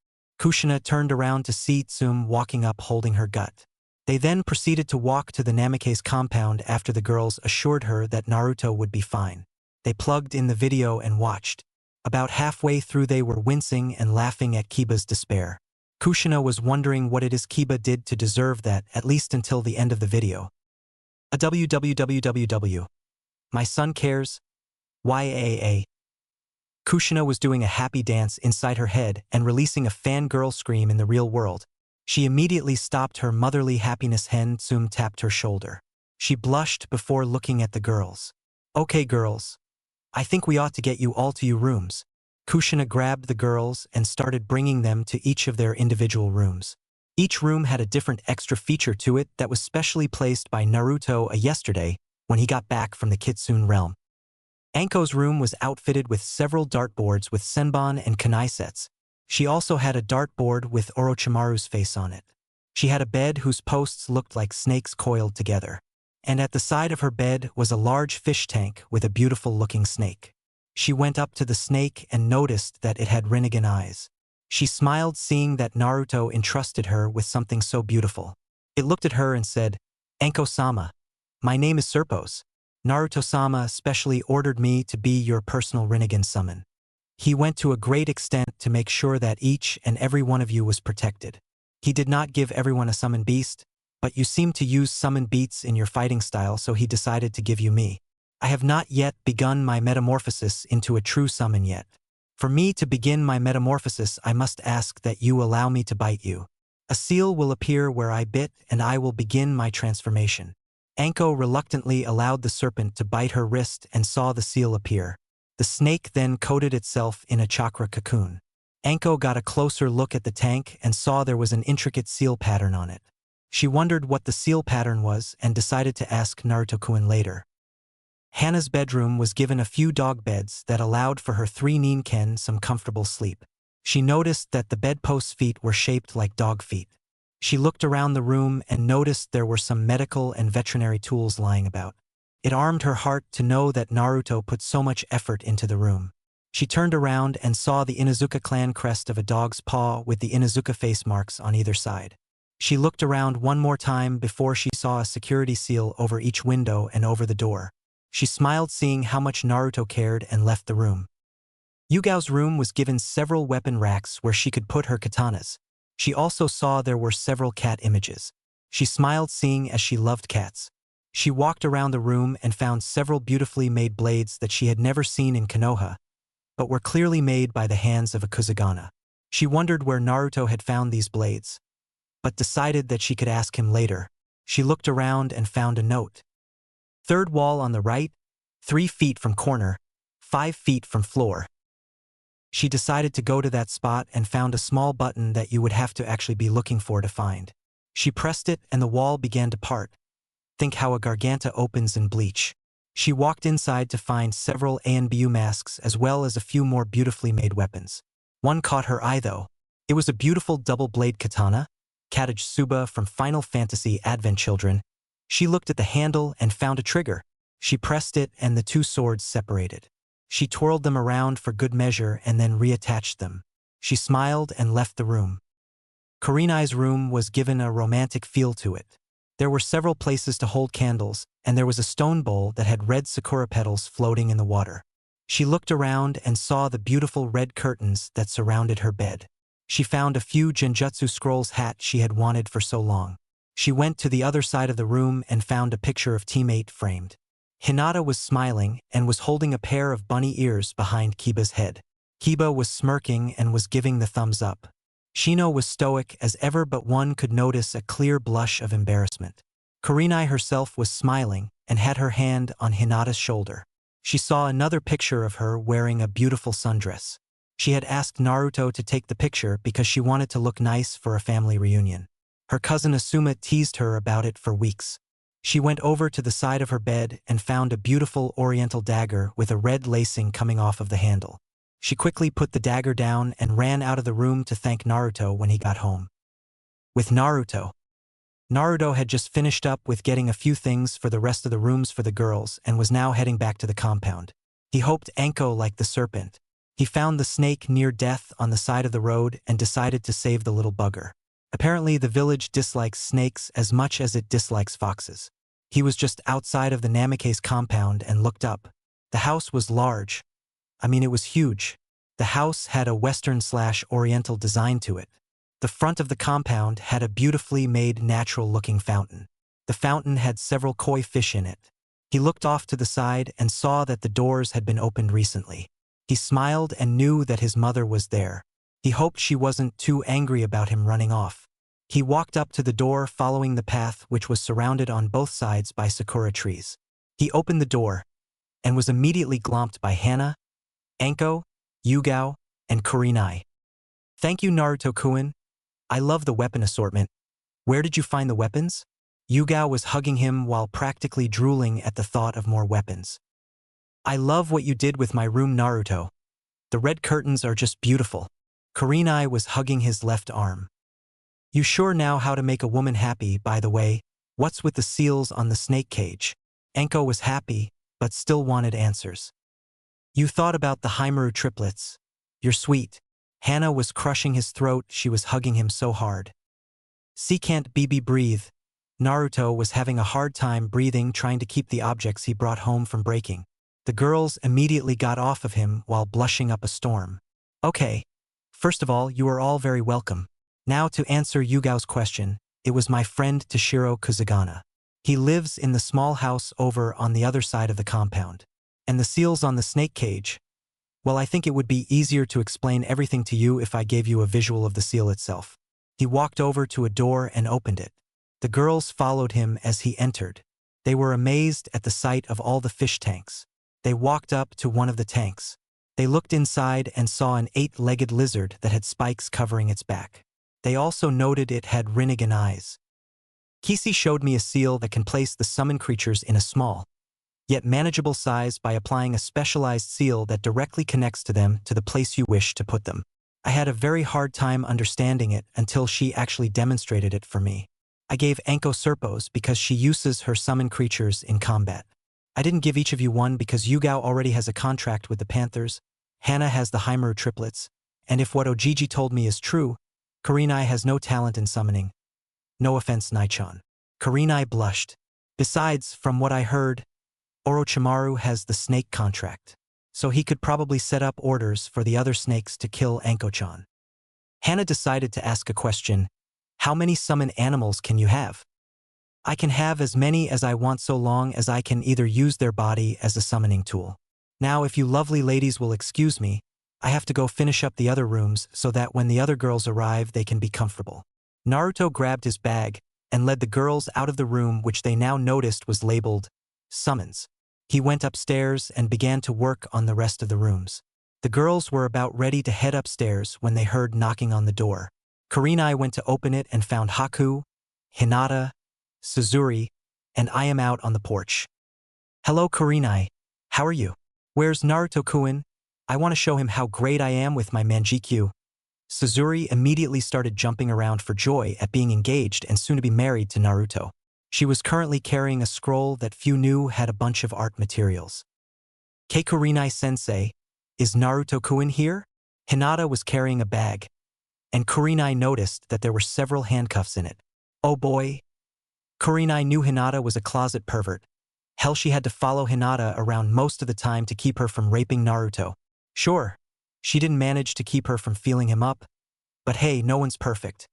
Kushina turned around to see Tsum walking up holding her gut. They then proceeded to walk to the Namikaze compound after the girls assured her that Naruto would be fine. They plugged in the video and watched. About halfway through they were wincing and laughing at Kiba's despair. Kushina was wondering what it is Kiba did to deserve that, at least until the end of the video. A www. My son cares? YAA. Kushina was doing a happy dance inside her head and releasing a fangirl scream in the real world. She immediately stopped her motherly happiness. Hen Tsum tapped her shoulder. She blushed before looking at the girls. Okay girls. I think we ought to get you all to your rooms. Kushina grabbed the girls and started bringing them to each of their individual rooms. Each room had a different extra feature to it that was specially placed by Naruto yesterday when he got back from the kitsune realm. Anko's room was outfitted with several dartboards with senbon and kunai sets. She also had a dartboard with Orochimaru's face on it. She had a bed whose posts looked like snakes coiled together. And at the side of her bed was a large fish tank with a beautiful-looking snake. She went up to the snake and noticed that it had Rinnegan eyes. She smiled seeing that Naruto entrusted her with something so beautiful. It looked at her and said, Anko-sama, my name is Serpos. Naruto-sama specially ordered me to be your personal Rinnegan summon. He went to a great extent to make sure that each and every one of you was protected. He did not give everyone a summon beast, but you seem to use summon beats in your fighting style, so he decided to give you me. I have not yet begun my metamorphosis into a true summon yet. For me to begin my metamorphosis, I must ask that you allow me to bite you. A seal will appear where I bit, and I will begin my transformation. Anko reluctantly allowed the serpent to bite her wrist and saw the seal appear. The snake then coated itself in a chakra cocoon. Anko got a closer look at the tank and saw there was an intricate seal pattern on it. She wondered what the seal pattern was and decided to ask Naruto-kun later. Hana's bedroom was given a few dog beds that allowed for her 3 Rinnegan some comfortable sleep. She noticed that the bedpost's feet were shaped like dog feet. She looked around the room and noticed there were some medical and veterinary tools lying about. It warmed her heart to know that Naruto put so much effort into the room. She turned around and saw the Inuzuka clan crest of a dog's paw with the Inuzuka face marks on either side. She looked around one more time before she saw a security seal over each window and over the door. She smiled seeing how much Naruto cared and left the room. Yugao's room was given several weapon racks where she could put her katanas. She also saw there were several cat images. She smiled seeing as she loved cats. She walked around the room and found several beautifully made blades that she had never seen in Konoha, but were clearly made by the hands of a Kusagana. She wondered where Naruto had found these blades, but decided that she could ask him later. She looked around and found a note. Third wall on the right, 3 feet from corner, 5 feet from floor. She decided to go to that spot and found a small button that you would have to actually be looking for to find. She pressed it and the wall began to part. Think how a garganta opens in Bleach. She walked inside to find several ANBU masks as well as a few more beautifully made weapons. One caught her eye though. It was a beautiful double-blade katana, Katage Suba from Final Fantasy Advent Children. She looked at the handle and found a trigger. She pressed it and the 2 swords separated. She twirled them around for good measure and then reattached them. She smiled and left the room. Kurinai's room was given a romantic feel to it. There were several places to hold candles, and there was a stone bowl that had red sakura petals floating in the water. She looked around and saw the beautiful red curtains that surrounded her bed. She found a few Genjutsu scrolls hat she had wanted for so long. She went to the other side of the room and found a picture of teammate framed. Hinata was smiling and was holding a pair of bunny ears behind Kiba's head. Kiba was smirking and was giving the thumbs up. Shino was stoic as ever, but one could notice a clear blush of embarrassment. Kurinai herself was smiling and had her hand on Hinata's shoulder. She saw another picture of her wearing a beautiful sundress. She had asked Naruto to take the picture because she wanted to look nice for a family reunion. Her cousin Asuma teased her about it for weeks. She went over to the side of her bed and found a beautiful oriental dagger with a red lacing coming off of the handle. She quickly put the dagger down and ran out of the room to thank Naruto when he got home. With Naruto had just finished up with getting a few things for the rest of the rooms for the girls and was now heading back to the compound. He hoped Anko liked the serpent. He found the snake near death on the side of the road and decided to save the little bugger. Apparently the village dislikes snakes as much as it dislikes foxes. He was just outside of the Namikaze compound and looked up. The house was large. It was huge. The house had a Western/Oriental design to it. The front of the compound had a beautifully made natural-looking fountain. The fountain had several koi fish in it. He looked off to the side and saw that the doors had been opened recently. He smiled and knew that his mother was there. He hoped she wasn't too angry about him running off. He walked up to the door following the path which was surrounded on both sides by sakura trees. He opened the door and was immediately glomped by Hana, Anko, Yugao, and Kurinai. Thank you, Naruto-kun. I love the weapon assortment. Where did you find the weapons? Yugao was hugging him while practically drooling at the thought of more weapons. I love what you did with my room, Naruto. The red curtains are just beautiful. Kurinai was hugging his left arm. You sure know how to make a woman happy, by the way. What's with the seals on the snake cage? Anko was happy, but still wanted answers. You thought about the Haimaru triplets. You're sweet. Hana was crushing his throat, she was hugging him so hard. C can't BB breathe. Naruto was having a hard time breathing, trying to keep the objects he brought home from breaking. The girls immediately got off of him while blushing up a storm. Okay. First of all, you are all very welcome. Now to answer Yugao's question, it was my friend Toshiro Kusagana. He lives in the small house over on the other side of the compound. And the seals on the snake cage? Well, I think it would be easier to explain everything to you if I gave you a visual of the seal itself. He walked over to a door and opened it. The girls followed him as he entered. They were amazed at the sight of all the fish tanks. They walked up to one of the tanks. They looked inside and saw an 8-legged lizard that had spikes covering its back. They also noted it had Rinnegan eyes. Kisi showed me a seal that can place the summon creatures in a small, yet manageable size by applying a specialized seal that directly connects to them to the place you wish to put them. I had a very hard time understanding it until she actually demonstrated it for me. I gave Anko Serpos because she uses her summon creatures in combat. I didn't give each of you one because Yugao already has a contract with the Panthers, Hana has the Haimaru triplets, and if what Ojiji told me is true, Kurenai has no talent in summoning. No offense, Naichan. Kurenai blushed. Besides, from what I heard, Orochimaru has the snake contract, so he could probably set up orders for the other snakes to kill Anko-chan. Hana decided to ask a question. How many summon animals can you have? I can have as many as I want so long as I can either use their body as a summoning tool. Now if you lovely ladies will excuse me, I have to go finish up the other rooms so that when the other girls arrive they can be comfortable. Naruto grabbed his bag and led the girls out of the room which they now noticed was labeled summons. He went upstairs and began to work on the rest of the rooms. The girls were about ready to head upstairs when they heard knocking on the door. Kurenai went to open it and found Haku, Hinata, Suzuri, and I am out on the porch. Hello Kurenai, how are you? Where's Naruto-kun? I want to show him how great I am with my manjikyu. Suzuri immediately started jumping around for joy at being engaged and soon to be married to Naruto. She was currently carrying a scroll that few knew had a bunch of art materials. Kei Kurenai-sensei, is Naruto-kun here? Hinata was carrying a bag, and Kurenai noticed that there were several handcuffs in it. Oh boy. Kurenai knew Hinata was a closet pervert. Hell, she had to follow Hinata around most of the time to keep her from raping Naruto. Sure, she didn't manage to keep her from feeling him up, but hey, no one's perfect.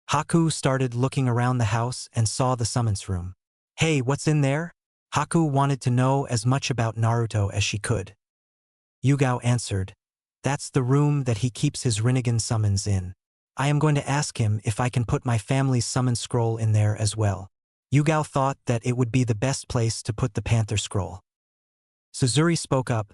Haku started looking around the house and saw the summons room. Hey, what's in there? Haku wanted to know as much about Naruto as she could. Yugao answered, that's the room that he keeps his Rinnegan summons in. I am going to ask him if I can put my family's summon scroll in there as well. Yugao thought that it would be the best place to put the panther scroll. Suzuri spoke up.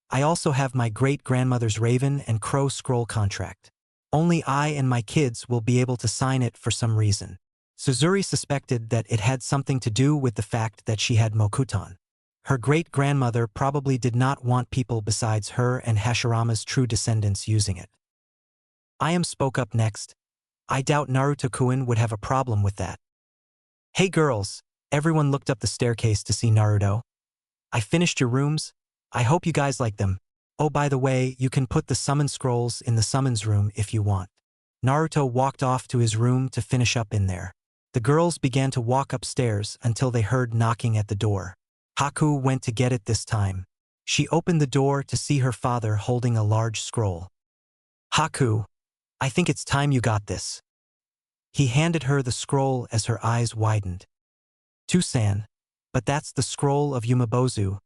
I also have my great-grandmother's raven and crow scroll contract. Only I and my kids will be able to sign it for some reason. Suzuri suspected that it had something to do with the fact that she had Mokutan. Her great-grandmother probably did not want people besides her and Hashirama's true descendants using it. I am spoke up next. I doubt Naruto-kun would have a problem with that. Hey girls, everyone looked up the staircase to see Naruto. I finished your rooms. I hope you guys like them. Oh, by the way, you can put the summon scrolls in the summons room if you want. Naruto walked off to his room to finish up in there. The girls began to walk upstairs until they heard knocking at the door. Haku went to get it this time. She opened the door to see her father holding a large scroll. Haku, I think it's time you got this. He handed her the scroll as her eyes widened. Tusan, but that's the scroll of Yumabozu.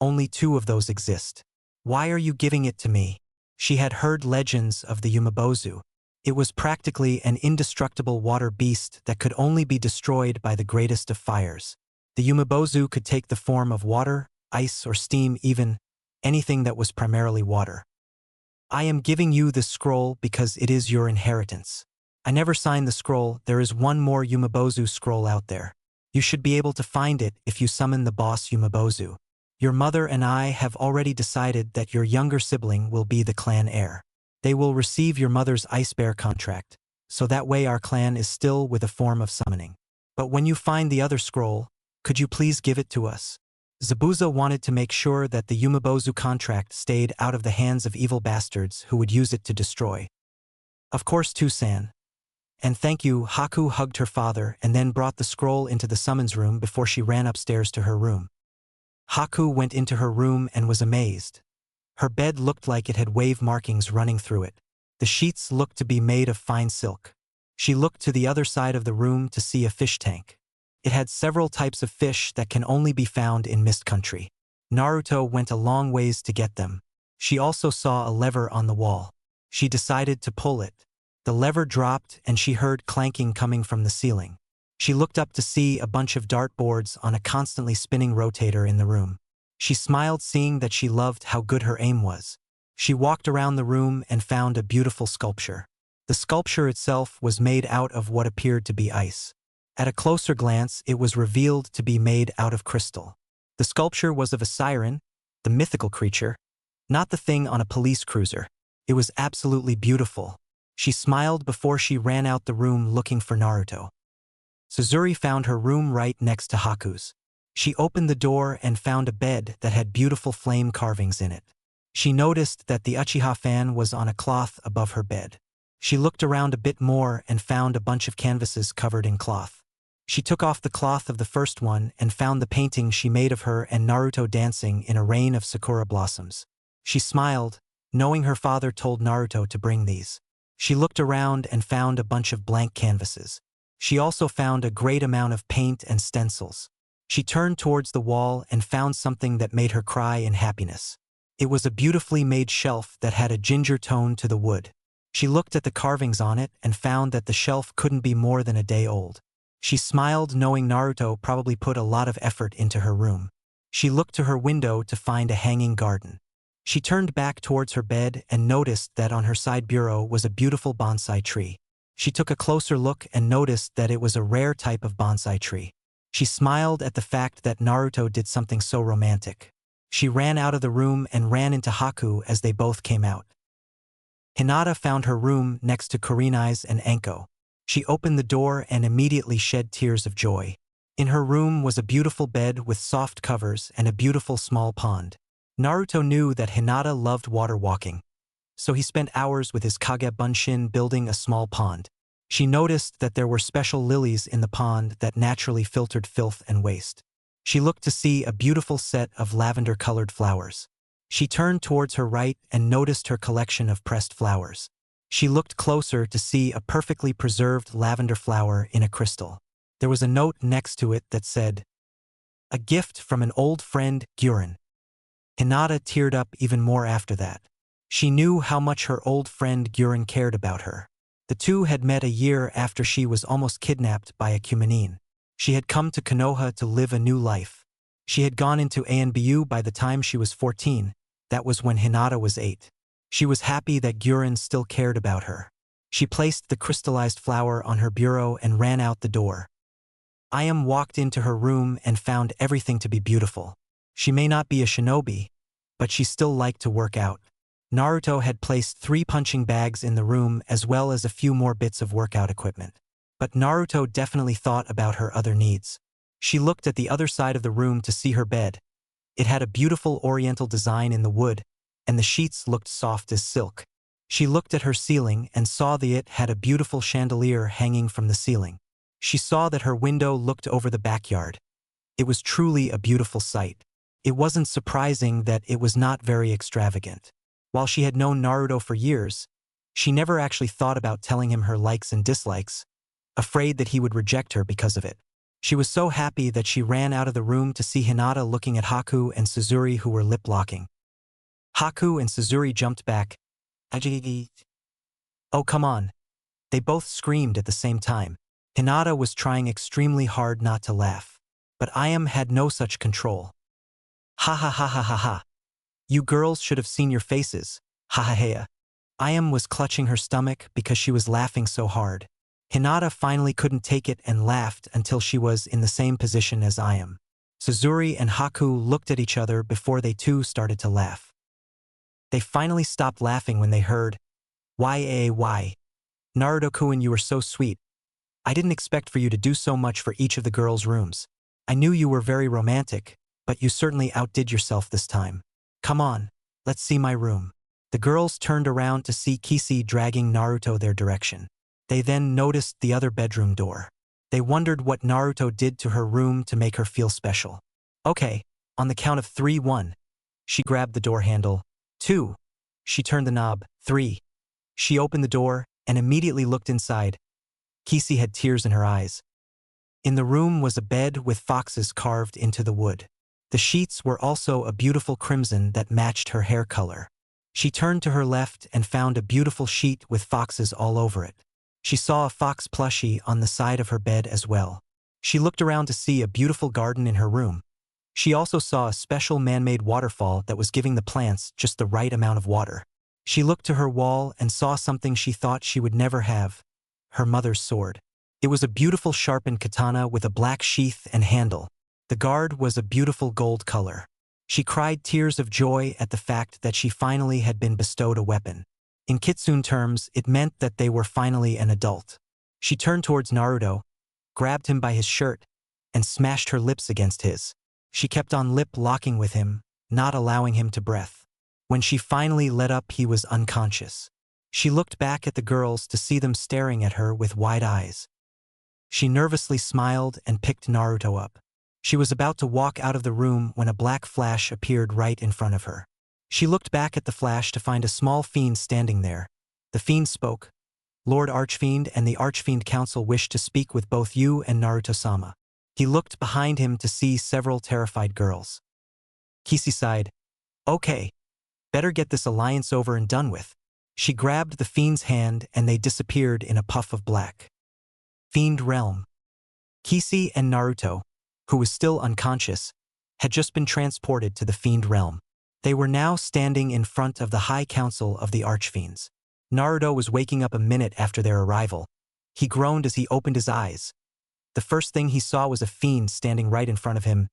Only 2 of those exist. Why are you giving it to me? She had heard legends of the Yumabozu. It was practically an indestructible water beast that could only be destroyed by the greatest of fires. The Yumabozu could take the form of water, ice, or steam, even anything that was primarily water. I am giving you this scroll because it is your inheritance. I never signed the scroll. There is one more Yumabozu scroll out there. You should be able to find it if you summon the boss Yumabozu. Your mother and I have already decided that your younger sibling will be the clan heir. They will receive your mother's ice bear contract, so that way our clan is still with a form of summoning. But when you find the other scroll, could you please give it to us? Zabuza wanted to make sure that the Yumabozu contract stayed out of the hands of evil bastards who would use it to destroy. Of course, Tusan. And thank you. Haku hugged her father and then brought the scroll into the summons room before she ran upstairs to her room. Haku went into her room and was amazed. Her bed looked like it had wave markings running through it. The sheets looked to be made of fine silk. She looked to the other side of the room to see a fish tank. It had several types of fish that can only be found in Mist Country. Naruto went a long ways to get them. She also saw a lever on the wall. She decided to pull it. The lever dropped and she heard clanking coming from the ceiling. She looked up to see a bunch of dartboards on a constantly spinning rotator in the room. She smiled, seeing that she loved how good her aim was. She walked around the room and found a beautiful sculpture. The sculpture itself was made out of what appeared to be ice. At a closer glance, it was revealed to be made out of crystal. The sculpture was of a siren, the mythical creature, not the thing on a police cruiser. It was absolutely beautiful. She smiled before she ran out the room looking for Naruto. Suzuri found her room right next to Haku's. She opened the door and found a bed that had beautiful flame carvings in it. She noticed that the Uchiha fan was on a cloth above her bed. She looked around a bit more and found a bunch of canvases covered in cloth. She took off the cloth of the first one and found the painting she made of her and Naruto dancing in a rain of sakura blossoms. She smiled, knowing her father told Naruto to bring these. She looked around and found a bunch of blank canvases. She also found a great amount of paint and stencils. She turned towards the wall and found something that made her cry in happiness. It was a beautifully made shelf that had a ginger tone to the wood. She looked at the carvings on it and found that the shelf couldn't be more than a day old. She smiled, knowing Naruto probably put a lot of effort into her room. She looked to her window to find a hanging garden. She turned back towards her bed and noticed that on her side bureau was a beautiful bonsai tree. She took a closer look and noticed that it was a rare type of bonsai tree. She smiled at the fact that Naruto did something so romantic. She ran out of the room and ran into Haku as they both came out. Hinata found her room next to Kurina's and Anko. She opened the door and immediately shed tears of joy. In her room was a beautiful bed with soft covers and a beautiful small pond. Naruto knew that Hinata loved water walking, so he spent hours with his Kage Bunshin building a small pond. She noticed that there were special lilies in the pond that naturally filtered filth and waste. She looked to see a beautiful set of lavender-colored flowers. She turned towards her right and noticed her collection of pressed flowers. She looked closer to see a perfectly preserved lavender flower in a crystal. There was a note next to it that said, "A gift from an old friend, Guren." Hinata teared up even more after that. She knew how much her old friend Guren cared about her. The two had met a year after she was almost kidnapped by a chunin. She had come to Konoha to live a new life. She had gone into ANBU by the time she was 14. That was when Hinata was 8. She was happy that Guren still cared about her. She placed the crystallized flower on her bureau and ran out the door. Ayam walked into her room and found everything to be beautiful. She may not be a shinobi, but she still liked to work out. Naruto had placed 3 punching bags in the room as well as a few more bits of workout equipment. But Naruto definitely thought about her other needs. She looked at the other side of the room to see her bed. It had a beautiful oriental design in the wood, and the sheets looked soft as silk. She looked at her ceiling and saw that it had a beautiful chandelier hanging from the ceiling. She saw that her window looked over the backyard. It was truly a beautiful sight. It wasn't surprising that it was not very extravagant. While she had known Naruto for years, she never actually thought about telling him her likes and dislikes, afraid that he would reject her because of it. She was so happy that she ran out of the room to see Hinata looking at Haku and Suzuri, who were lip-locking. Haku and Suzuri jumped back. "Oh, come on." They both screamed at the same time. Hinata was trying extremely hard not to laugh, but Ayam had no such control. "Ha ha ha ha ha ha. You girls should have seen your faces. Ha ha ha." Ayam was clutching her stomach because she was laughing so hard. Hinata finally couldn't take it and laughed until she was in the same position as Ayam. Suzuri and Haku looked at each other before they too started to laugh. They finally stopped laughing when they heard, "Why, Naruto-kun, you were so sweet. I didn't expect for you to do so much for each of the girls' rooms. I knew you were very romantic, but you certainly outdid yourself this time. Come on, let's see my room." The girls turned around to see Kisi dragging Naruto their direction. They then noticed the other bedroom door. They wondered what Naruto did to her room to make her feel special. "Okay, on the count of 3, 1. She grabbed the door handle. 2. She turned the knob. 3. She opened the door and immediately looked inside. Kisi had tears in her eyes. In the room was a bed with foxes carved into the wood. The sheets were also a beautiful crimson that matched her hair color. She turned to her left and found a beautiful sheet with foxes all over it. She saw a fox plushie on the side of her bed as well. She looked around to see a beautiful garden in her room. She also saw a special man-made waterfall that was giving the plants just the right amount of water. She looked to her wall and saw something she thought she would never have: her mother's sword. It was a beautiful sharpened katana with a black sheath and handle. The guard was a beautiful gold color. She cried tears of joy at the fact that she finally had been bestowed a weapon. In kitsune terms, it meant that they were finally an adult. She turned towards Naruto, grabbed him by his shirt, and smashed her lips against his. She kept on lip-locking with him, not allowing him to breathe. When she finally let up, he was unconscious. She looked back at the girls to see them staring at her with wide eyes. She nervously smiled and picked Naruto up. She was about to walk out of the room when a black flash appeared right in front of her. She looked back at the flash to find a small fiend standing there. The fiend spoke. Lord Archfiend and the Archfiend Council wish to speak with both you and Naruto-sama. He looked behind him to see several terrified girls. Kisi sighed. Okay. Better get this alliance over and done with. She grabbed the fiend's hand and they disappeared in a puff of black. Fiend Realm. Kisi and Naruto, who was still unconscious, had just been transported to the Fiend Realm. They were now standing in front of the High Council of the Archfiends. Naruto was waking up a minute after their arrival. He groaned as he opened his eyes. The first thing he saw was a fiend standing right in front of him.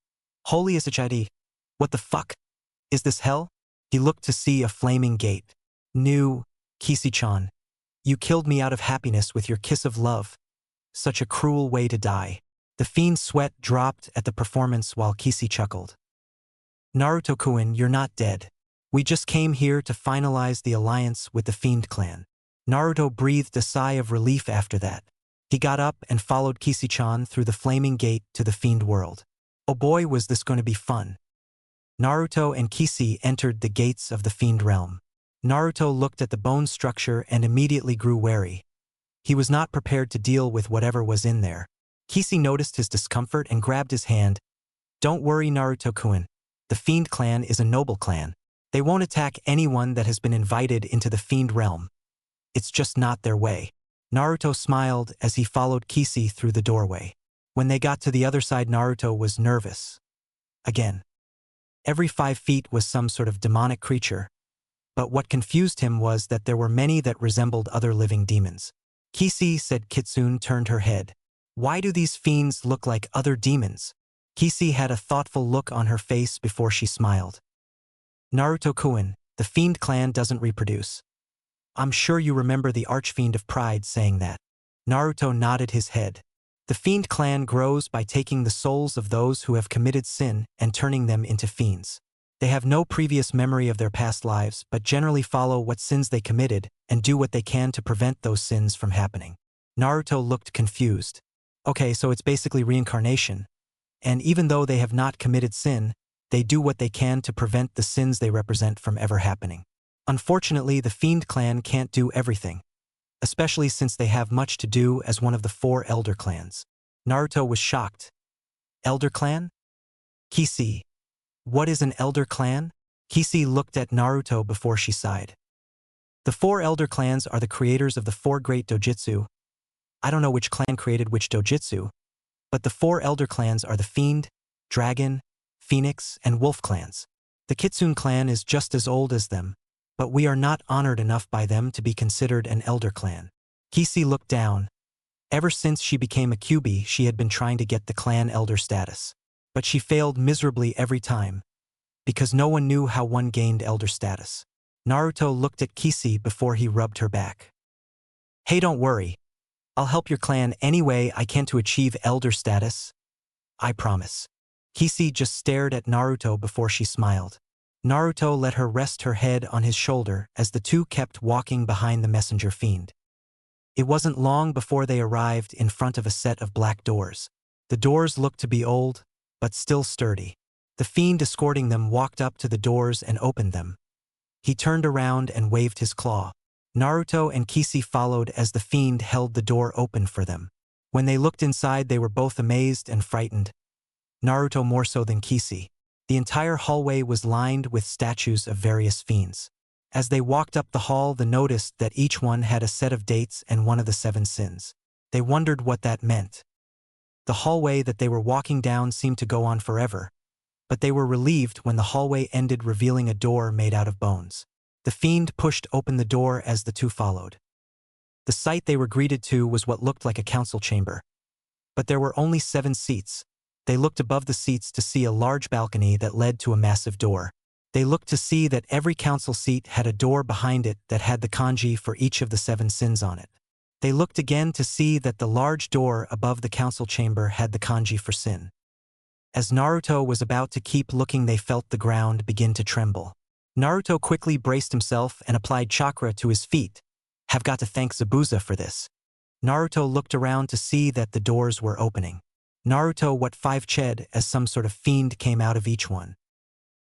Holy Isachidi! What the fuck? Is this hell? He looked to see a flaming gate. New, Kisi-chan. You killed me out of happiness with your kiss of love. Such a cruel way to die. The fiend's sweat dropped at the performance while Kisi chuckled. Naruto-kun, you're not dead. We just came here to finalize the alliance with the Fiend clan. Naruto breathed a sigh of relief after that. He got up and followed Kisi-chan through the flaming gate to the Fiend world. Oh boy, was this going to be fun. Naruto and Kisi entered the gates of the Fiend realm. Naruto looked at the bone structure and immediately grew wary. He was not prepared to deal with whatever was in there. Kisi noticed his discomfort and grabbed his hand. Don't worry, Naruto-kun. The Fiend clan is a noble clan. They won't attack anyone that has been invited into the Fiend realm. It's just not their way. Naruto smiled as he followed Kisi through the doorway. When they got to the other side, Naruto was nervous. Again. Every 5 feet was some sort of demonic creature. But what confused him was that there were many that resembled other living demons. Kisi, said Kitsune, turned her head. Why do these fiends look like other demons? Kisi had a thoughtful look on her face before she smiled. Naruto-kun, the Fiend clan doesn't reproduce. I'm sure you remember the Archfiend of Pride saying that. Naruto nodded his head. The Fiend clan grows by taking the souls of those who have committed sin and turning them into fiends. They have no previous memory of their past lives but generally follow what sins they committed and do what they can to prevent those sins from happening. Naruto looked confused. Okay, so it's basically reincarnation. And even though they have not committed sin, they do what they can to prevent the sins they represent from ever happening. Unfortunately, the Fiend clan can't do everything, especially since they have much to do as one of the 4 elder clans. Naruto was shocked. Elder clan? Kisi. What is an elder clan? Kisi looked at Naruto before she sighed. The 4 elder clans are the creators of the 4 great dojutsu. I don't know which clan created which dojutsu, but the 4 elder clans are the Fiend, Dragon, Phoenix, and Wolf clans. The Kitsune clan is just as old as them, but we are not honored enough by them to be considered an elder clan. Kisi looked down. Ever since she became a Kyuubi, she had been trying to get the clan elder status. But she failed miserably every time, because no one knew how one gained elder status. Naruto looked at Kisi before he rubbed her back. Hey, don't worry. I'll help your clan any way I can to achieve elder status. I promise. Kisi just stared at Naruto before she smiled. Naruto let her rest her head on his shoulder as the two kept walking behind the messenger fiend. It wasn't long before they arrived in front of a set of black doors. The doors looked to be old, but still sturdy. The fiend escorting them walked up to the doors and opened them. He turned around and waved his claw. Naruto and Kisi followed as the fiend held the door open for them. When they looked inside, they were both amazed and frightened. Naruto more so than Kisi. The entire hallway was lined with statues of various fiends. As they walked up the hall, they noticed that each one had a set of dates and one of the 7 sins. They wondered what that meant. The hallway that they were walking down seemed to go on forever, but they were relieved when the hallway ended, revealing a door made out of bones. The fiend pushed open the door as the two followed. The sight they were greeted to was what looked like a council chamber. But there were only 7 seats. They looked above the seats to see a large balcony that led to a massive door. They looked to see that every council seat had a door behind it that had the kanji for each of the 7 sins on it. They looked again to see that the large door above the council chamber had the kanji for sin. As Naruto was about to keep looking, they felt the ground begin to tremble. Naruto quickly braced himself and applied chakra to his feet. Have got to thank Zabuza for this. Naruto looked around to see that the doors were opening. Naruto what 5 ched as some sort of fiend came out of each one.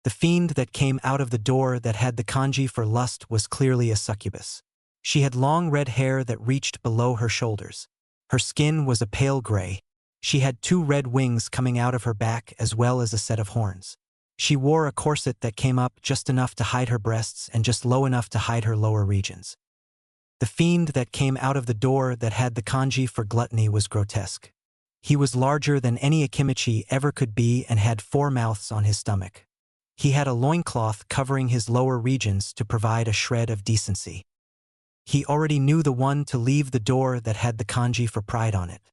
The fiend that came out of the door that had the kanji for lust was clearly a succubus. She had long red hair that reached below her shoulders. Her skin was a pale gray. She had 2 red wings coming out of her back as well as a set of horns. She wore a corset that came up just enough to hide her breasts and just low enough to hide her lower regions. The fiend that came out of the door that had the kanji for gluttony was grotesque. He was larger than any Akimichi ever could be and had 4 mouths on his stomach. He had a loincloth covering his lower regions to provide a shred of decency. He already knew the one to leave the door that had the kanji for pride on it.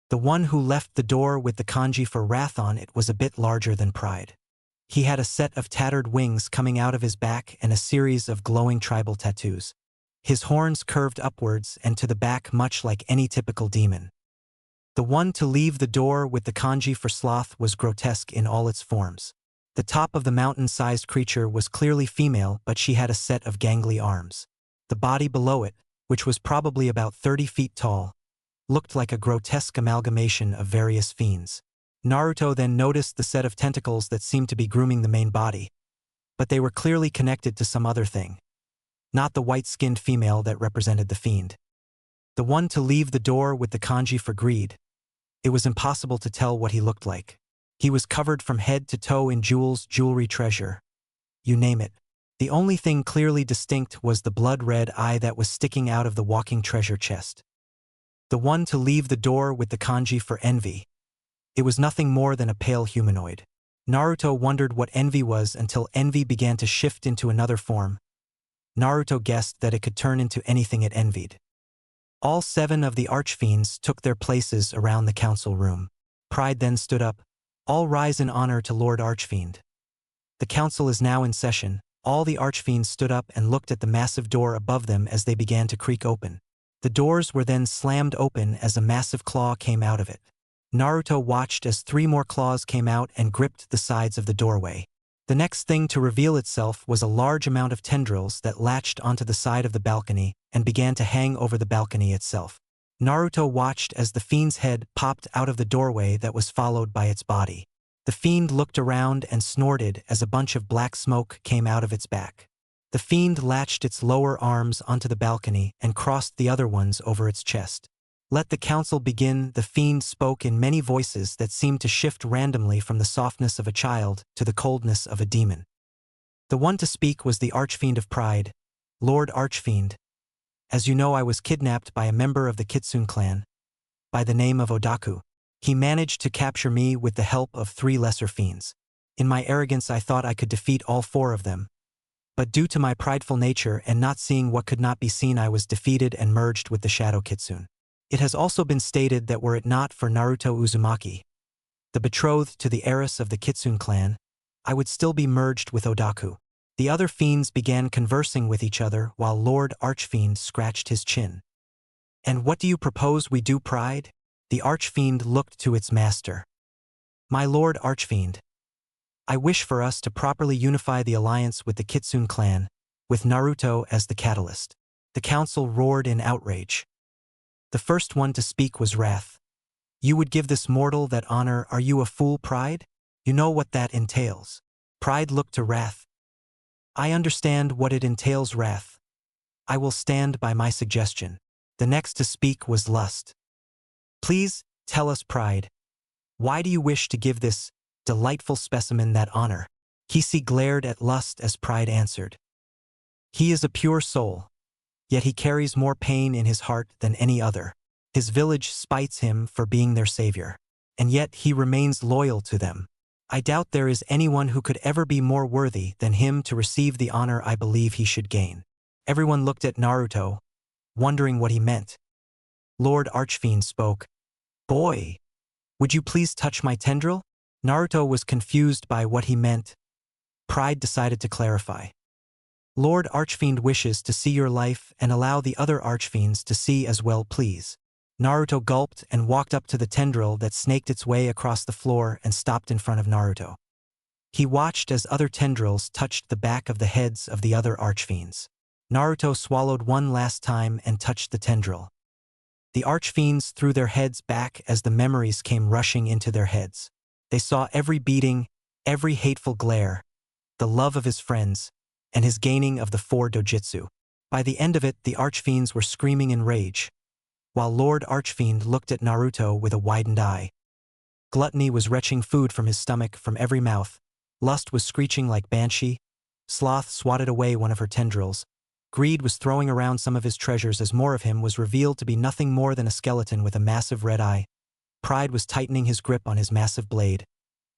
The one who left the door with the kanji for wrath on it was a bit larger than pride. He had a set of tattered wings coming out of his back and a series of glowing tribal tattoos. His horns curved upwards and to the back much like any typical demon. The one to leave the door with the kanji for sloth was grotesque in all its forms. The top of the mountain-sized creature was clearly female, but she had a set of gangly arms. The body below it, which was probably about 30 feet tall, looked like a grotesque amalgamation of various fiends. Naruto then noticed the set of tentacles that seemed to be grooming the main body, but they were clearly connected to some other thing. Not the white-skinned female that represented the fiend. The one to leave the door with the kanji for greed. It was impossible to tell what he looked like. He was covered from head to toe in jewels, jewelry, treasure. You name it. The only thing clearly distinct was the blood-red eye that was sticking out of the walking treasure chest. The one to leave the door with the kanji for envy. It was nothing more than a pale humanoid. Naruto wondered what envy was until envy began to shift into another form. Naruto guessed that it could turn into anything it envied. All 7 of the archfiends took their places around the council room. Pride then stood up. All rise in honor to Lord Archfiend. The council is now in session. All the archfiends stood up and looked at the massive door above them as they began to creak open. The doors were then slammed open as a massive claw came out of it. Naruto watched as 3 more claws came out and gripped the sides of the doorway. The next thing to reveal itself was a large amount of tendrils that latched onto the side of the balcony and began to hang over the balcony itself. Naruto watched as the fiend's head popped out of the doorway that was followed by its body. The fiend looked around and snorted as a bunch of black smoke came out of its back. The fiend latched its lower arms onto the balcony and crossed the other ones over its chest. Let the council begin. The fiend spoke in many voices that seemed to shift randomly from the softness of a child to the coldness of a demon. The one to speak was the Archfiend of Pride, Lord Archfiend. As you know, I was kidnapped by a member of the Kitsune clan, by the name of Odaku. He managed to capture me with the help of 3 lesser fiends. In my arrogance, I thought I could defeat all 4 of them. But due to my prideful nature and not seeing what could not be seen, I was defeated and merged with the Shadow Kitsune. It has also been stated that were it not for Naruto Uzumaki, the betrothed to the heiress of the Kitsune clan, I would still be merged with Odaku. The other fiends began conversing with each other while Lord Archfiend scratched his chin. And what do you propose we do, Pride? The Archfiend looked to its master. My Lord Archfiend, I wish for us to properly unify the alliance with the Kitsune clan, with Naruto as the catalyst. The council roared in outrage. The first one to speak was Wrath. You would give this mortal that honor? Are you a fool, Pride? You know what that entails. Pride looked to Wrath. I understand what it entails, Wrath. I will stand by my suggestion. The next to speak was Lust. Please, tell us, Pride. Why do you wish to give this delightful specimen that honor? Kisi glared at Lust as Pride answered. He is a pure soul, yet he carries more pain in his heart than any other. His village spites him for being their savior, and yet he remains loyal to them. I doubt there is anyone who could ever be more worthy than him to receive the honor I believe he should gain. Everyone looked at Naruto, wondering what he meant. Lord Archfiend spoke. Boy, would you please touch my tendril? Naruto was confused by what he meant. Pride decided to clarify. Lord Archfiend wishes to see your life and allow the other Archfiends to see as well, please. Naruto gulped and walked up to the tendril that snaked its way across the floor and stopped in front of Naruto. He watched as other tendrils touched the back of the heads of the other Archfiends. Naruto swallowed one last time and touched the tendril. The Archfiends threw their heads back as the memories came rushing into their heads. They saw every beating, every hateful glare, the love of his friends, and his gaining of the 4 dojutsu. By the end of it, the Archfiends were screaming in rage, while Lord Archfiend looked at Naruto with a widened eye. Gluttony was retching food from his stomach from every mouth. Lust was screeching like banshee. Sloth swatted away one of her tendrils. Greed was throwing around some of his treasures as more of him was revealed to be nothing more than a skeleton with a massive red eye. Pride was tightening his grip on his massive blade.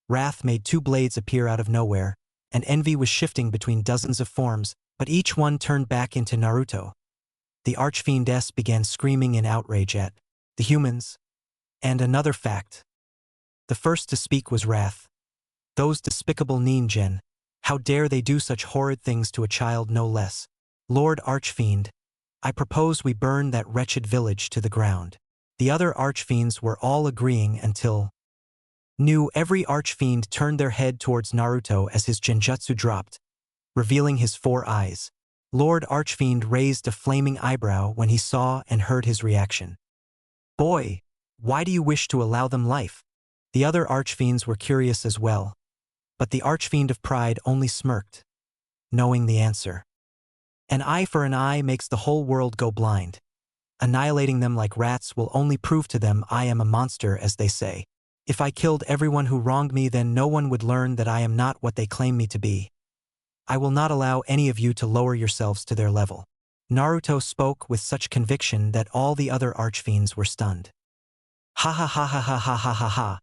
Wrath made 2 blades appear out of nowhere, and envy was shifting between dozens of forms, but each one turned back into Naruto. The Archfiendess began screaming in outrage at the humans. And another fact. The first to speak was Wrath. Those despicable Rinnegan. How dare they do such horrid things to a child no less. Lord Archfiend, I propose we burn that wretched village to the ground. The other Archfiends were all agreeing until every Archfiend turned their head towards Naruto as his genjutsu dropped, revealing his 4 eyes. Lord Archfiend raised a flaming eyebrow when he saw and heard his reaction. Boy, why do you wish to allow them life? The other Archfiends were curious as well, but the Archfiend of Pride only smirked, knowing the answer. An eye for an eye makes the whole world go blind. Annihilating them like rats will only prove to them I am a monster, as they say. If I killed everyone who wronged me, then no one would learn that I am not what they claim me to be. I will not allow any of you to lower yourselves to their level. Naruto spoke with such conviction that all the other Archfiends were stunned. Ha ha ha ha ha ha ha ha ha.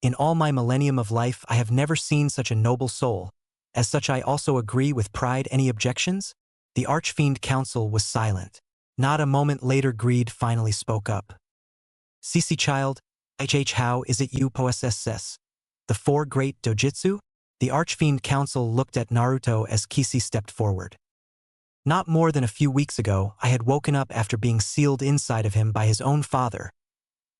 In all my millennium of life I have never seen such a noble soul. As such I also agree with Pride. Any objections? The Archfiend Council was silent. Not a moment later Greed finally spoke up. Cece child, how is it you possess the 4 great dojutsu? The Archfiend Council looked at Naruto as Kisi stepped forward. Not more than a few weeks ago, I had woken up after being sealed inside of him by his own father.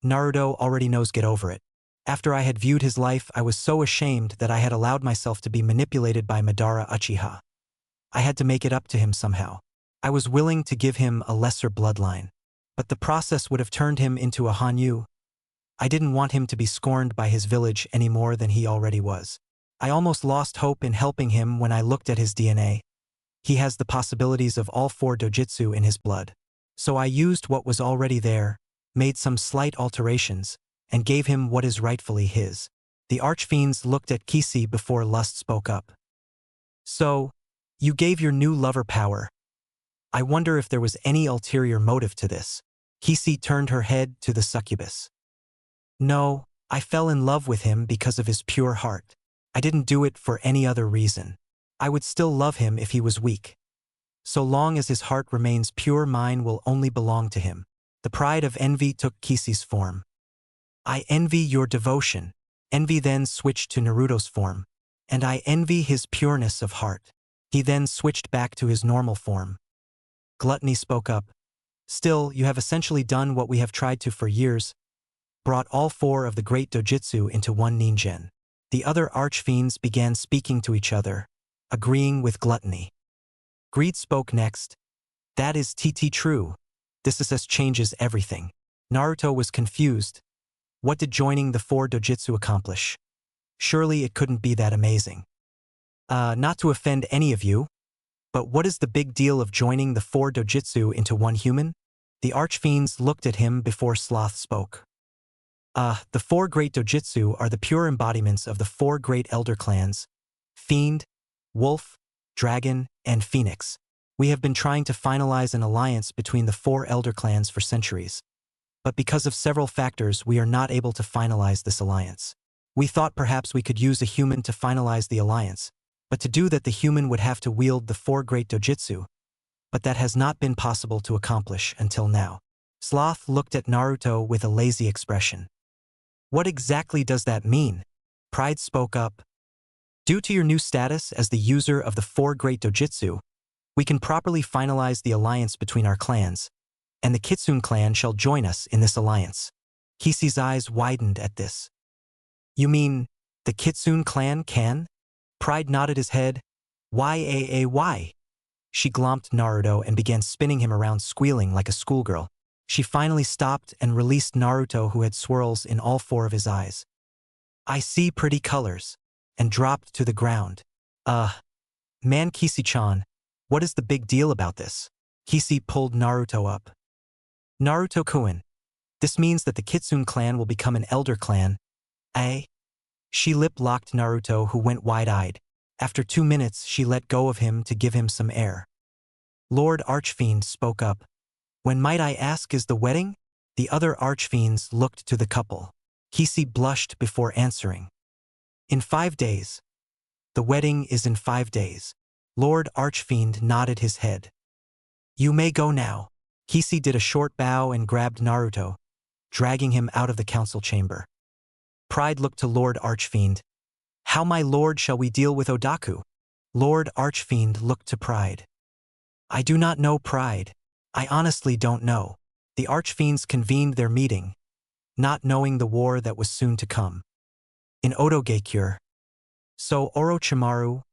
Naruto already knows, get over it. After I had viewed his life, I was so ashamed that I had allowed myself to be manipulated by Madara Uchiha. I had to make it up to him somehow. I was willing to give him a lesser bloodline. But the process would have turned him into a Hanyu. I didn't want him to be scorned by his village any more than he already was. I almost lost hope in helping him when I looked at his DNA. He has the possibilities of all 4 dojutsu in his blood. So I used what was already there, made some slight alterations, and gave him what is rightfully his. The Archfiends looked at Kisi before Lust spoke up. So, you gave your new lover power. I wonder if there was any ulterior motive to this. Kisi turned her head to the succubus. No, I fell in love with him because of his pure heart. I didn't do it for any other reason. I would still love him if he was weak. So long as his heart remains pure, mine will only belong to him. The pride of envy took Kisi's form. I envy your devotion. Envy then switched to Naruto's form. And I envy his pureness of heart. He then switched back to his normal form. Gluttony spoke up. Still, you have essentially done what we have tried to for years. Brought all 4 of the great dojutsu into one Rinnegan. The other Archfiends began speaking to each other, agreeing with Gluttony. Greed spoke next. That is true. This changes everything. Naruto was confused. What did joining the 4 dojutsu accomplish? Surely it couldn't be that amazing. Not to offend any of you, but what is the big deal of joining the 4 dojutsu into one human? The Archfiends looked at him before Sloth spoke. The 4 great dojutsu are the pure embodiments of the 4 great elder clans: Fiend, Wolf, Dragon, and Phoenix. We have been trying to finalize an alliance between the 4 elder clans for centuries. But because of several factors, we are not able to finalize this alliance. We thought perhaps we could use a human to finalize the alliance, but to do that the human would have to wield the 4 great dojutsu. But that has not been possible to accomplish until now. Sloth looked at Naruto with a lazy expression. What exactly does that mean? Pride spoke up. Due to your new status as the user of the 4 great dojutsu, we can properly finalize the alliance between our clans, and the Kitsune clan shall join us in this alliance. Kishi's eyes widened at this. You mean, the Kitsune clan can? Pride nodded his head. Why? She glomped Naruto and began spinning him around, squealing like a schoolgirl. She finally stopped and released Naruto, who had swirls in all 4 of his eyes. I see pretty colors, and dropped to the ground. Man, Kishi-chan, what is the big deal about this? Kishi pulled Naruto up. Naruto-kun, this means that the Kitsune clan will become an elder clan. Eh? She lip-locked Naruto, who went wide-eyed. After 2 minutes, she let go of him to give him some air. Lord Archfiend spoke up. When might I ask is the wedding? The other Archfiends looked to the couple. Kishi blushed before answering. In 5 days. The wedding is in 5 days. Lord Archfiend nodded his head. You may go now. Kishi did a short bow and grabbed Naruto, dragging him out of the council chamber. Pride looked to Lord Archfiend. How, my lord, shall we deal with Odaku? Lord Archfiend looked to Pride. I do not know, Pride. I honestly don't know. The Archfiends convened their meeting, not knowing the war that was soon to come. In Odogekure. So Orochimaru,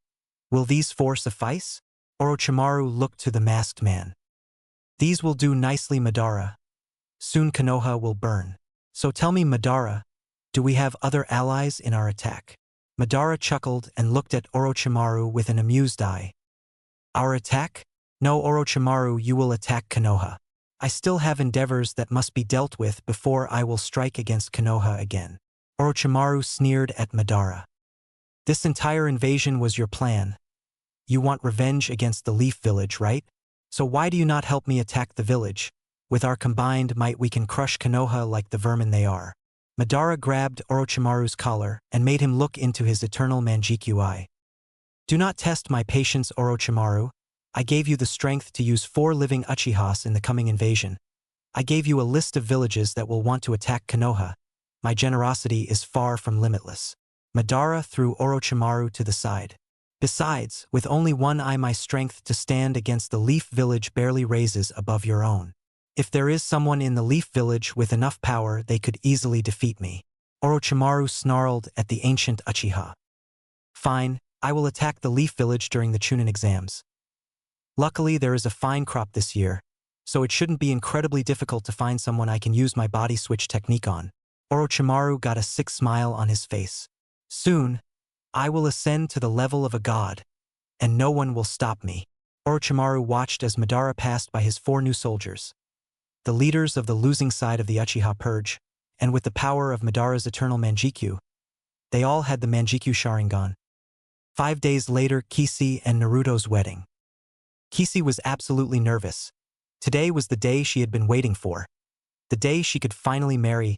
will these 4 suffice? Orochimaru looked to the masked man. These will do nicely, Madara. Soon Konoha will burn. So tell me, Madara, do we have other allies in our attack? Madara chuckled and looked at Orochimaru with an amused eye. Our attack? No, Orochimaru, you will attack Konoha. I still have endeavors that must be dealt with before I will strike against Konoha again. Orochimaru sneered at Madara. This entire invasion was your plan. You want revenge against the Leaf Village, right? So why do you not help me attack the village? With our combined might we can crush Konoha like the vermin they are. Madara grabbed Orochimaru's collar and made him look into his eternal Manjikyu eye. Do not test my patience, Orochimaru. I gave you the strength to use 4 living Uchihas in the coming invasion. I gave you a list of villages that will want to attack Konoha. My generosity is far from limitless. Madara threw Orochimaru to the side. Besides, with only one eye, my strength to stand against the Leaf Village barely raises above your own. If there is someone in the Leaf Village with enough power, they could easily defeat me. Orochimaru snarled at the ancient Uchiha. Fine, I will attack the Leaf Village during the chunin exams. Luckily, there is a fine crop this year, so it shouldn't be incredibly difficult to find someone I can use my body switch technique on. Orochimaru got a sick smile on his face. Soon, I will ascend to the level of a god, and no one will stop me. Orochimaru watched as Madara passed by his 4 new soldiers, the leaders of the losing side of the Uchiha Purge, and with the power of Madara's eternal Manjikyu, they all had the Manjikyu Sharingan. 5 days later, Kishi and Naruto's wedding. Kishi was absolutely nervous. Today was the day she had been waiting for. The day she could finally marry.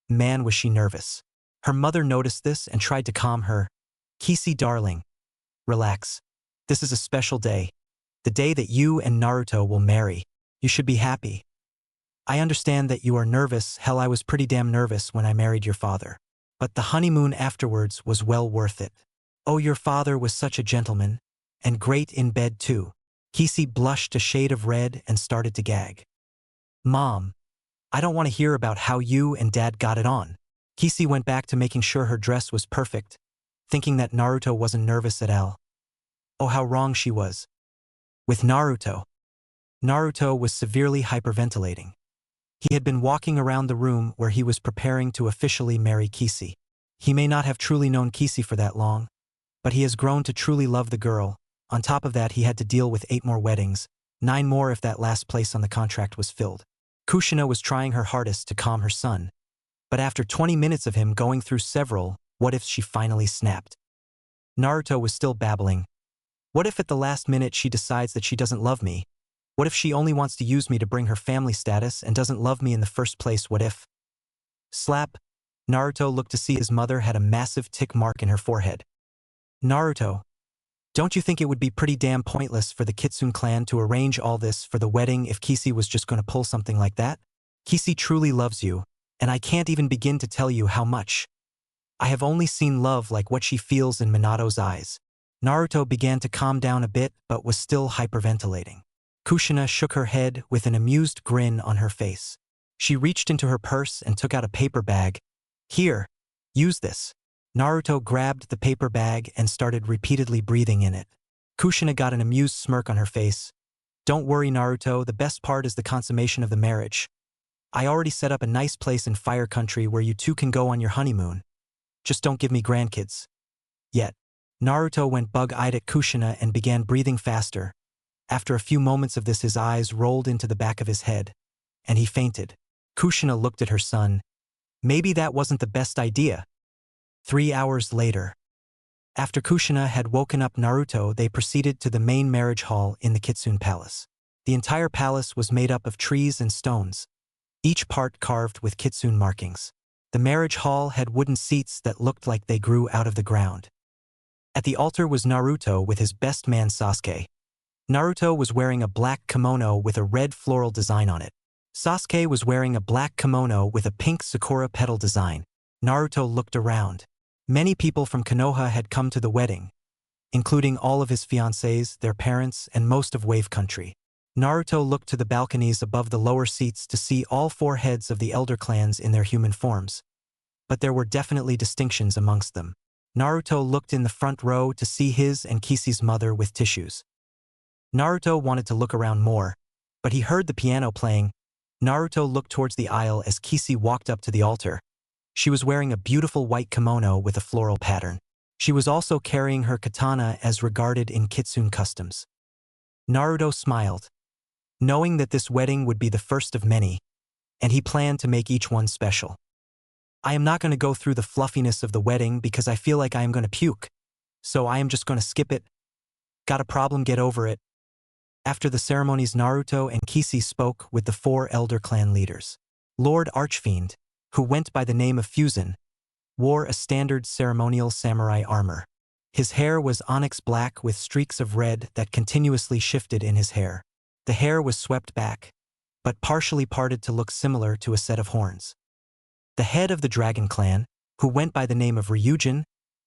Man, was she nervous. Her mother noticed this and tried to calm her. Kishi, darling, relax. This is a special day. The day that you and Naruto will marry. You should be happy. I understand that you are nervous. Hell, I was pretty damn nervous when I married your father. But the honeymoon afterwards was well worth it. Oh, your father was such a gentleman. And great in bed too. Kishi blushed a shade of red and started to gag. Mom, I don't want to hear about how you and Dad got it on. Kishi went back to making sure her dress was perfect, thinking that Naruto wasn't nervous at all. Oh, how wrong she was. With Naruto. Naruto was severely hyperventilating. He had been walking around the room where he was preparing to officially marry Kishi. He may not have truly known Kishi for that long, but he has grown to truly love the girl. On top of that, he had to deal with 8 more weddings, 9 more if that last place on the contract was filled. Kushina was trying her hardest to calm her son, but after 20 minutes of him going through several what-ifs, she finally snapped. Naruto was still babbling. What if at the last minute she decides that she doesn't love me? What if she only wants to use me to bring her family status and doesn't love me in the first place? What if? Slap. Naruto looked to see his mother had a massive tick mark in her forehead. Naruto, don't you think it would be pretty damn pointless for the Kitsune clan to arrange all this for the wedding if Kishi was just going to pull something like that? Kishi truly loves you, and I can't even begin to tell you how much. I have only seen love like what she feels in Minato's eyes. Naruto began to calm down a bit but was still hyperventilating. Kushina shook her head with an amused grin on her face. She reached into her purse and took out a paper bag. Here, use this. Naruto grabbed the paper bag and started repeatedly breathing in it. Kushina got an amused smirk on her face. Don't worry, Naruto, the best part is the consummation of the marriage. I already set up a nice place in Fire Country where you two can go on your honeymoon. Just don't give me grandkids. Yet, Naruto went bug-eyed at Kushina and began breathing faster. After a few moments of this, his eyes rolled into the back of his head, and he fainted. Kushina looked at her son. Maybe that wasn't the best idea. 3 hours later. After Kushina had woken up Naruto, they proceeded to the main marriage hall in the Kitsune Palace. The entire palace was made up of trees and stones, each part carved with kitsune markings. The marriage hall had wooden seats that looked like they grew out of the ground. At the altar was Naruto with his best man Sasuke. Naruto was wearing a black kimono with a red floral design on it. Sasuke was wearing a black kimono with a pink sakura petal design. Naruto looked around. Many people from Konoha had come to the wedding, including all of his fiancées, their parents, and most of Wave Country. Naruto looked to the balconies above the lower seats to see all 4 heads of the elder clans in their human forms. But there were definitely distinctions amongst them. Naruto looked in the front row to see his and Kishi's mother with tissues. Naruto wanted to look around more, but he heard the piano playing. Naruto looked towards the aisle as Kishi walked up to the altar. She was wearing a beautiful white kimono with a floral pattern. She was also carrying her katana as regarded in kitsune customs. Naruto smiled, knowing that this wedding would be the first of many, and he planned to make each one special. I am not going to go through the fluffiness of the wedding because I feel like I am going to puke, so I am just going to skip it. Got a problem? Get over it. After the ceremonies, Naruto and Kishi spoke with the 4 elder clan leaders. Lord Archfiend, who went by the name of Fusen, wore a standard ceremonial samurai armor. His hair was onyx black with streaks of red that continuously shifted in his hair. The hair was swept back, but partially parted to look similar to a set of horns. The head of the Dragon Clan, who went by the name of Ryujin,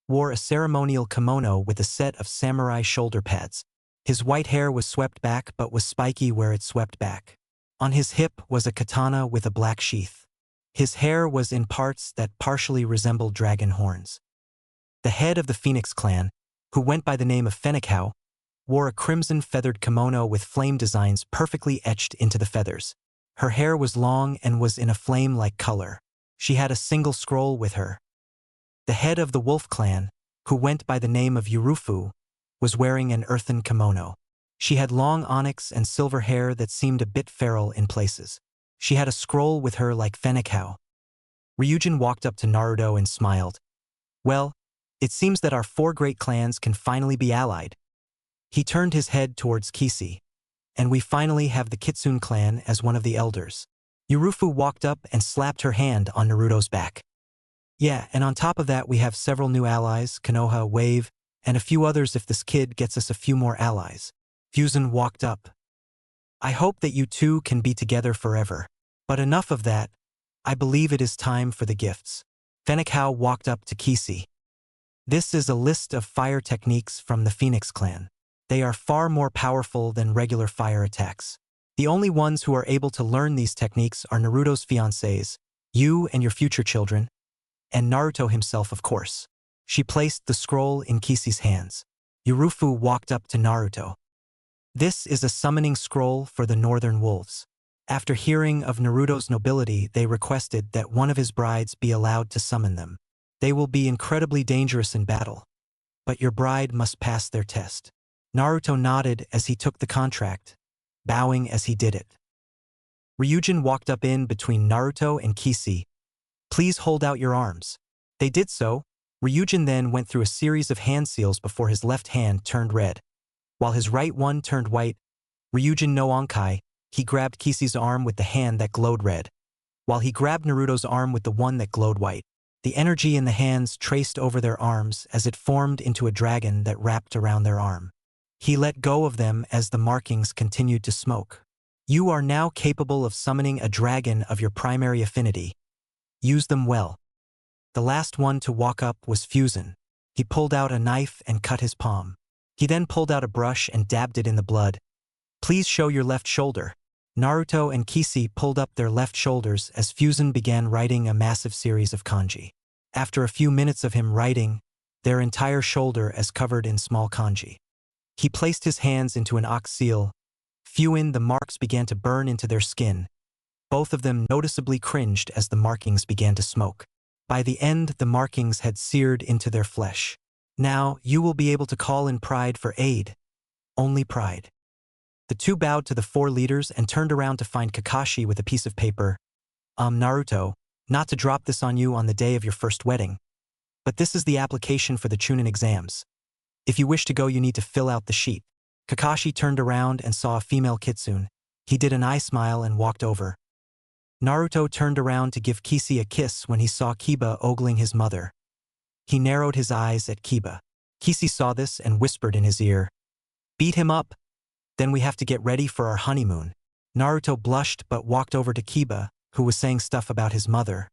wore a ceremonial kimono with a set of samurai shoulder pads. His white hair was swept back but was spiky where it swept back. On his hip was a katana with a black sheath. His hair was in parts that partially resembled dragon horns. The head of the Phoenix Clan, who went by the name of Fennecow, wore a crimson feathered kimono with flame designs perfectly etched into the feathers. Her hair was long and was in a flame-like color. She had a single scroll with her. The head of the Wolf Clan, who went by the name of Yurufu, was wearing an earthen kimono. She had long onyx and silver hair that seemed a bit feral in places. She had a scroll with her like Fennecow. Ryujin walked up to Naruto and smiled. Well, it seems that our 4 great clans can finally be allied. He turned his head towards Kishi. And we finally have the Kitsune clan as one of the elders. Yurufu walked up and slapped her hand on Naruto's back. Yeah, and on top of that we have several new allies, Konoha, Wave, and a few others if this kid gets us a few more allies. Fusen walked up. I hope that you two can be together forever. But enough of that. I believe it is time for the gifts. Fennecow walked up to Kishi. This is a list of fire techniques from the Phoenix clan. They are far more powerful than regular fire attacks. The only ones who are able to learn these techniques are Naruto's fiancés, you and your future children, and Naruto himself, of course. She placed the scroll in Kishi's hands. Yurufu walked up to Naruto. This is a summoning scroll for the Northern Wolves. After hearing of Naruto's nobility, they requested that one of his brides be allowed to summon them. They will be incredibly dangerous in battle, but your bride must pass their test. Naruto nodded as he took the contract, bowing as he did it. Ryujin walked up in between Naruto and Kishi. Please hold out your arms. They did so. Ryujin then went through a series of hand seals before his left hand turned red. While his right one turned white, Ryujin no Onkai, he grabbed Kishi's arm with the hand that glowed red, while he grabbed Naruto's arm with the one that glowed white. The energy in the hands traced over their arms as it formed into a dragon that wrapped around their arm. He let go of them as the markings continued to smoke. You are now capable of summoning a dragon of your primary affinity. Use them well. The last one to walk up was Fusen. He pulled out a knife and cut his palm. He then pulled out a brush and dabbed it in the blood. Please show your left shoulder. Naruto and Kisi pulled up their left shoulders as Fusen began writing a massive series of kanji. After a few minutes of him writing, their entire shoulder as covered in small kanji. He placed his hands into an ox seal. The marks began to burn into their skin. Both of them noticeably cringed as the markings began to smoke. By the end, the markings had seared into their flesh. Now, you will be able to call in pride for aid. Only pride. The two bowed to the four leaders and turned around to find Kakashi with a piece of paper. Naruto, not to drop this on you on the day of your first wedding, but this is the application for the chunin exams. If you wish to go, you need to fill out the sheet. Kakashi turned around and saw a female kitsune. He did an eye smile and walked over. Naruto turned around to give Kisi a kiss when he saw Kiba ogling his mother. He narrowed his eyes at Kiba. Kisi saw this and whispered in his ear, "Beat him up. Then we have to get ready for our honeymoon." Naruto blushed but walked over to Kiba, who was saying stuff about his mother.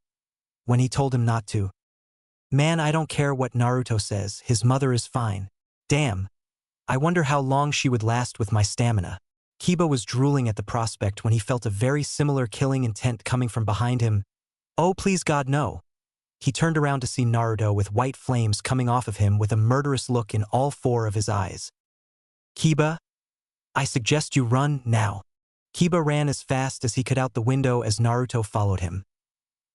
When he told him not to. "Man, I don't care what Naruto says, his mother is fine. Damn. I wonder how long she would last with my stamina." Kiba was drooling at the prospect when he felt a very similar killing intent coming from behind him. Oh, please God, no. He turned around to see Naruto with white flames coming off of him with a murderous look in all four of his eyes. "Kiba, I suggest you run now." Kiba ran as fast as he could out the window as Naruto followed him.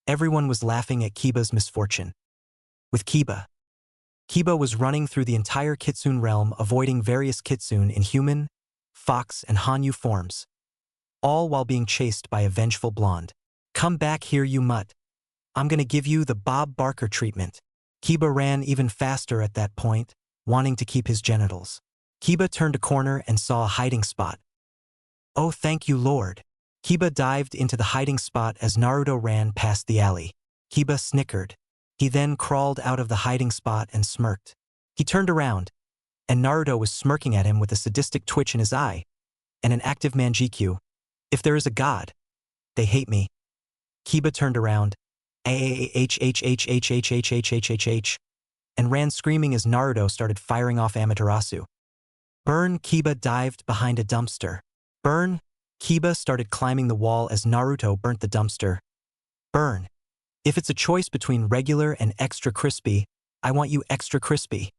Everyone was laughing at Kiba's misfortune. With Kiba was running through the entire kitsune realm, avoiding various kitsune in human, fox, and Hanyu forms, all while being chased by a vengeful blonde. "Come back here, you mutt. I'm gonna give you the Bob Barker treatment." Kiba ran even faster at that point, wanting to keep his genitals. Kiba turned a corner and saw a hiding spot. "Oh, thank you, Lord." Kiba dived into the hiding spot as Naruto ran past the alley. Kiba snickered. He then crawled out of the hiding spot and smirked. He turned around, and Naruto was smirking at him with a sadistic twitch in his eye, and an active manjikyu. "If there is a god, they hate me." Kiba turned around, and ran screaming as Naruto started firing off Amaterasu. "Burn!" Kiba dived behind a dumpster. "Burn!" Kiba started climbing the wall as Naruto burnt the dumpster. "Burn! If it's a choice between regular and extra crispy, I want you extra crispy."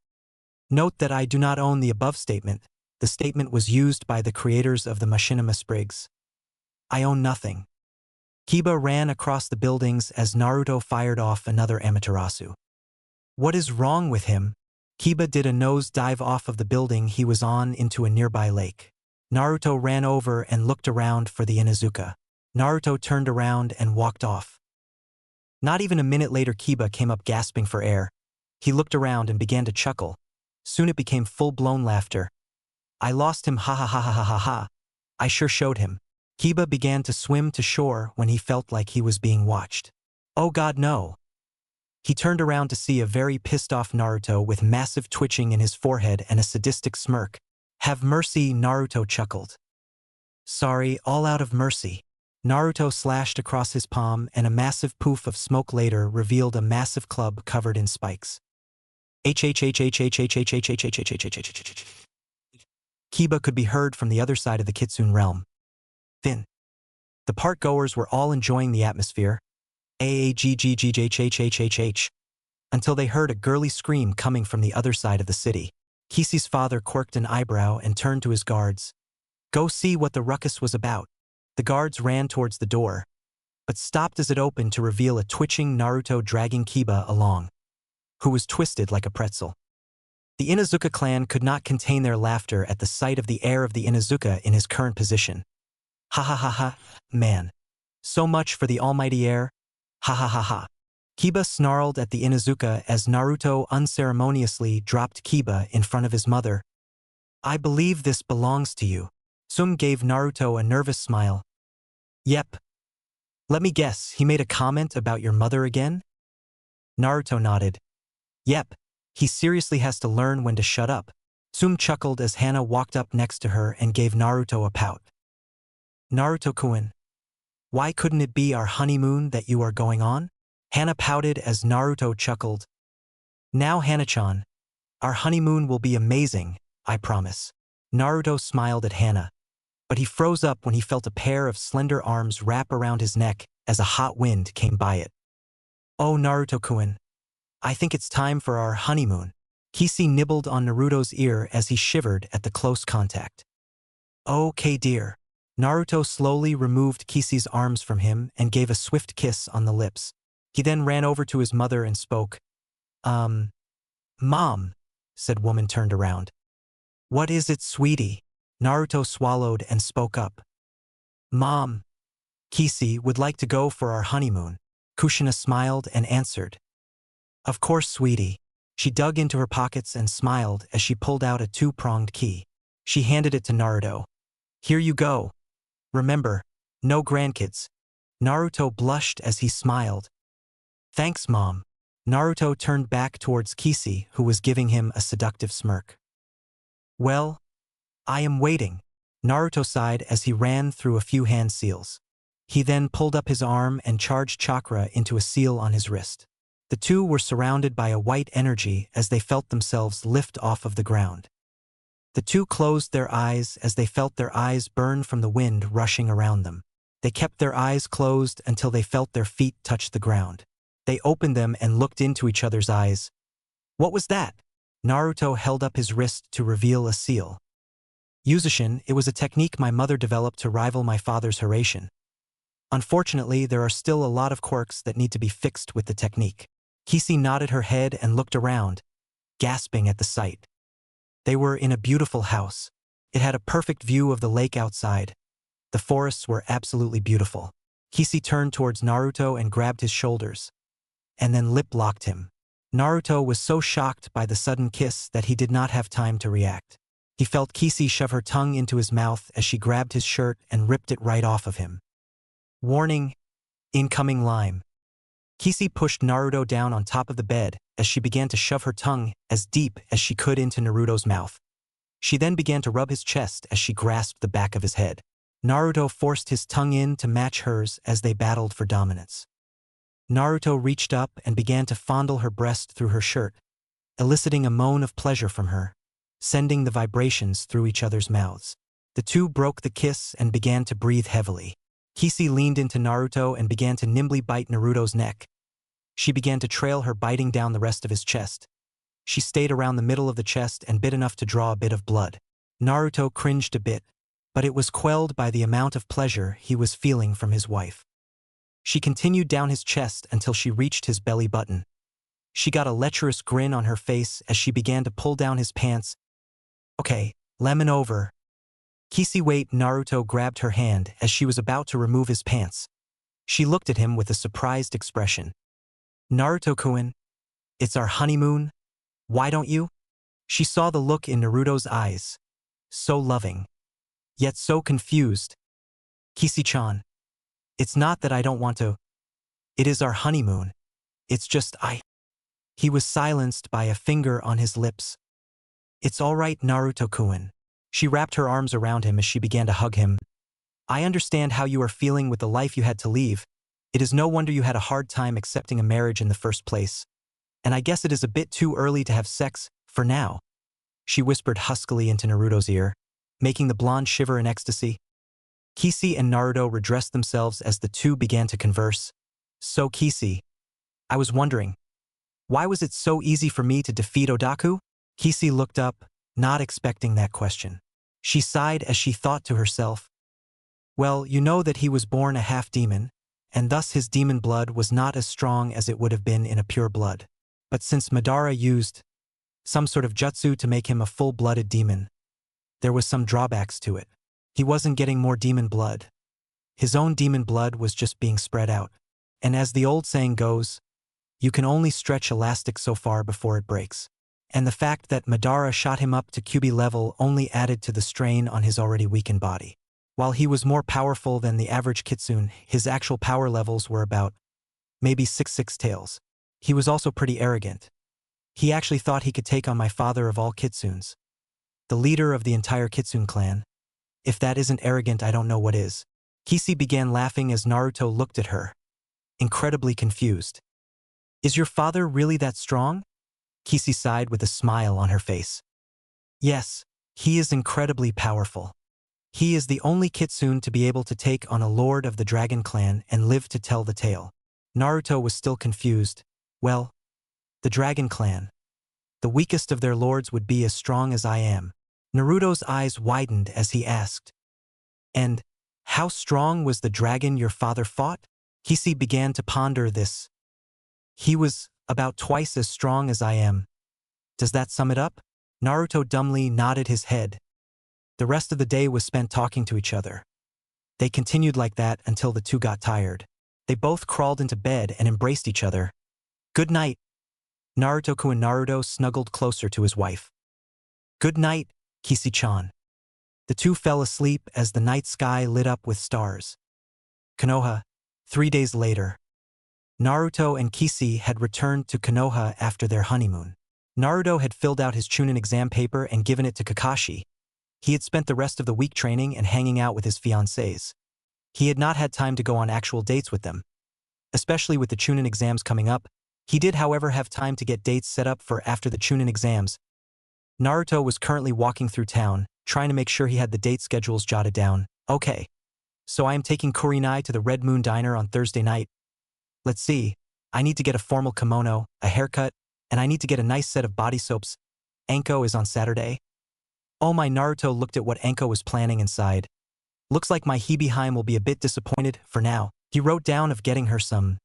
Note that I do not own the above statement. The statement was used by the creators of the Machinima Sprigs. I own nothing. Kiba ran across the buildings as Naruto fired off another Amaterasu. What is wrong with him? Kiba did a nose dive off of the building he was on into a nearby lake. Naruto ran over and looked around for the Inuzuka. Naruto turned around and walked off. Not even a minute later, Kiba came up gasping for air. He looked around and began to chuckle. Soon it became full-blown laughter. "I lost him, ha ha ha ha ha ha ha. I sure showed him." Kiba began to swim to shore when he felt like he was being watched. Oh God, no. He turned around to see a very pissed-off Naruto with massive twitching in his forehead and a sadistic smirk. "Have mercy," Naruto chuckled. "Sorry, all out of mercy." Naruto slashed across his palm, and a massive poof of smoke later revealed a massive club covered in spikes. Kiba could be heard from the other side of the kitsune realm. Then, the park-goers were all enjoying the atmosphere, until they heard a girly scream coming from the other side of the city. Kisi's father quirked an eyebrow and turned to his guards. "Go see what the ruckus was about." The guards ran towards the door, but stopped as it opened to reveal a twitching Naruto dragging Kiba along, who was twisted like a pretzel. The Inuzuka clan could not contain their laughter at the sight of the heir of the Inuzuka in his current position. "Ha ha ha ha, man. So much for the almighty heir. Ha ha ha ha." Kiba snarled at the Inuzuka as Naruto unceremoniously dropped Kiba in front of his mother. "I believe this belongs to you." Sum gave Naruto a nervous smile. "Yep. Let me guess, he made a comment about your mother again?" Naruto nodded. "Yep. He seriously has to learn when to shut up." Sum chuckled as Hana walked up next to her and gave Naruto a pout. "Naruto-kun, why couldn't it be our honeymoon that you are going on?" Hana pouted as Naruto chuckled. Now Hana-chan, our honeymoon will be amazing, I promise. Naruto smiled at Hana, but he froze up when he felt a pair of slender arms wrap around his neck as a hot wind came by it. Oh Naruto-kun, I think it's time for our honeymoon. Kishi nibbled on Naruto's ear as he shivered at the close contact. Okay dear. Naruto slowly removed Kishi's arms from him and gave a swift kiss on the lips. He then ran over to his mother and spoke. Mom, said woman turned around. What is it, sweetie? Naruto swallowed and spoke up. Mom, Kishi would like to go for our honeymoon. Kushina smiled and answered. Of course, sweetie. She dug into her pockets and smiled as she pulled out a two-pronged key. She handed it to Naruto. Here you go. Remember, no grandkids. Naruto blushed as he smiled. Thanks, Mom. Naruto turned back towards Kishi, who was giving him a seductive smirk. Well, I am waiting. Naruto sighed as he ran through a few hand seals. He then pulled up his arm and charged chakra into a seal on his wrist. The two were surrounded by a white energy as they felt themselves lift off of the ground. The two closed their eyes as they felt their eyes burn from the wind rushing around them. They kept their eyes closed until they felt their feet touch the ground. They opened them and looked into each other's eyes. What was that? Naruto held up his wrist to reveal a seal. Yuzushin, it was a technique my mother developed to rival my father's Hiraishin. Unfortunately, there are still a lot of quirks that need to be fixed with the technique. Kishi nodded her head and looked around, gasping at the sight. They were in a beautiful house. It had a perfect view of the lake outside. The forests were absolutely beautiful. Kishi turned towards Naruto and grabbed his shoulders, and then lip-locked him. Naruto was so shocked by the sudden kiss that he did not have time to react. He felt Kishi shove her tongue into his mouth as she grabbed his shirt and ripped it right off of him. Warning, incoming lime. Kishi pushed Naruto down on top of the bed as she began to shove her tongue as deep as she could into Naruto's mouth. She then began to rub his chest as she grasped the back of his head. Naruto forced his tongue in to match hers as they battled for dominance. Naruto reached up and began to fondle her breast through her shirt, eliciting a moan of pleasure from her, sending the vibrations through each other's mouths. The two broke the kiss and began to breathe heavily. Kishi leaned into Naruto and began to nimbly bite Naruto's neck. She began to trail her, biting down the rest of his chest. She stayed around the middle of the chest and bit enough to draw a bit of blood. Naruto cringed a bit, but it was quelled by the amount of pleasure he was feeling from his wife. She continued down his chest until she reached his belly button. She got a lecherous grin on her face as she began to pull down his pants. Okay, lemon over. Kishi, wait. Naruto grabbed her hand as she was about to remove his pants. She looked at him with a surprised expression. Naruto-kun, it's our honeymoon. Why don't you? She saw the look in Naruto's eyes. So loving, yet so confused. Kishi-chan, it's not that I don't want to. It is our honeymoon. It's just He was silenced by a finger on his lips. It's all right, Naruto-kun. She wrapped her arms around him as she began to hug him. I understand how you are feeling with the life you had to leave. It is no wonder you had a hard time accepting a marriage in the first place. And I guess it is a bit too early to have sex, for now. She whispered huskily into Naruto's ear, making the blonde shiver in ecstasy. Kishi and Naruto redressed themselves as the two began to converse. So Kishi, I was wondering, why was it so easy for me to defeat Odaku? Kishi looked up, not expecting that question. She sighed as she thought to herself. Well, you know that he was born a half-demon, and thus his demon blood was not as strong as it would have been in a pure blood. But since Madara used some sort of jutsu to make him a full-blooded demon, there was some drawbacks to it. He wasn't getting more demon blood. His own demon blood was just being spread out. And as the old saying goes, you can only stretch elastic so far before it breaks. And the fact that Madara shot him up to QB level only added to the strain on his already weakened body. While he was more powerful than the average kitsune, his actual power levels were about maybe 6 tails. He was also pretty arrogant. He actually thought he could take on my father of all kitsunes, the leader of the entire kitsune clan. If that isn't arrogant, I don't know what is. Kishi began laughing as Naruto looked at her, incredibly confused. Is your father really that strong? Kisi sighed with a smile on her face. Yes, he is incredibly powerful. He is the only kitsune to be able to take on a lord of the dragon clan and live to tell the tale. Naruto was still confused. Well, the dragon clan. The weakest of their lords would be as strong as I am. Naruto's eyes widened as he asked. And how strong was the dragon your father fought? Kisi began to ponder this. He was about twice as strong as I am. Does that sum it up? Naruto dumbly nodded his head. The rest of the day was spent talking to each other. They continued like that until the two got tired. They both crawled into bed and embraced each other. Good night. Naruto-kun. Naruto snuggled closer to his wife. Good night, Kisi-chan. The two fell asleep as the night sky lit up with stars. Konoha, 3 days later. Naruto and Kisi had returned to Konoha after their honeymoon. Naruto had filled out his chunin exam paper and given it to Kakashi. He had spent the rest of the week training and hanging out with his fiancées. He had not had time to go on actual dates with them. Especially with the chunin exams coming up, he did however have time to get dates set up for after the chunin exams. Naruto was currently walking through town, trying to make sure he had the date schedules jotted down. Okay. So I am taking Kurinai to the Red Moon Diner on Thursday night. Let's see. I need to get a formal kimono, a haircut, and I need to get a nice set of body soaps. Anko is on Saturday. Oh my, Naruto looked at what Anko was planning and sighed. Looks like my Hebeheim will be a bit disappointed for now. He wrote down of getting her some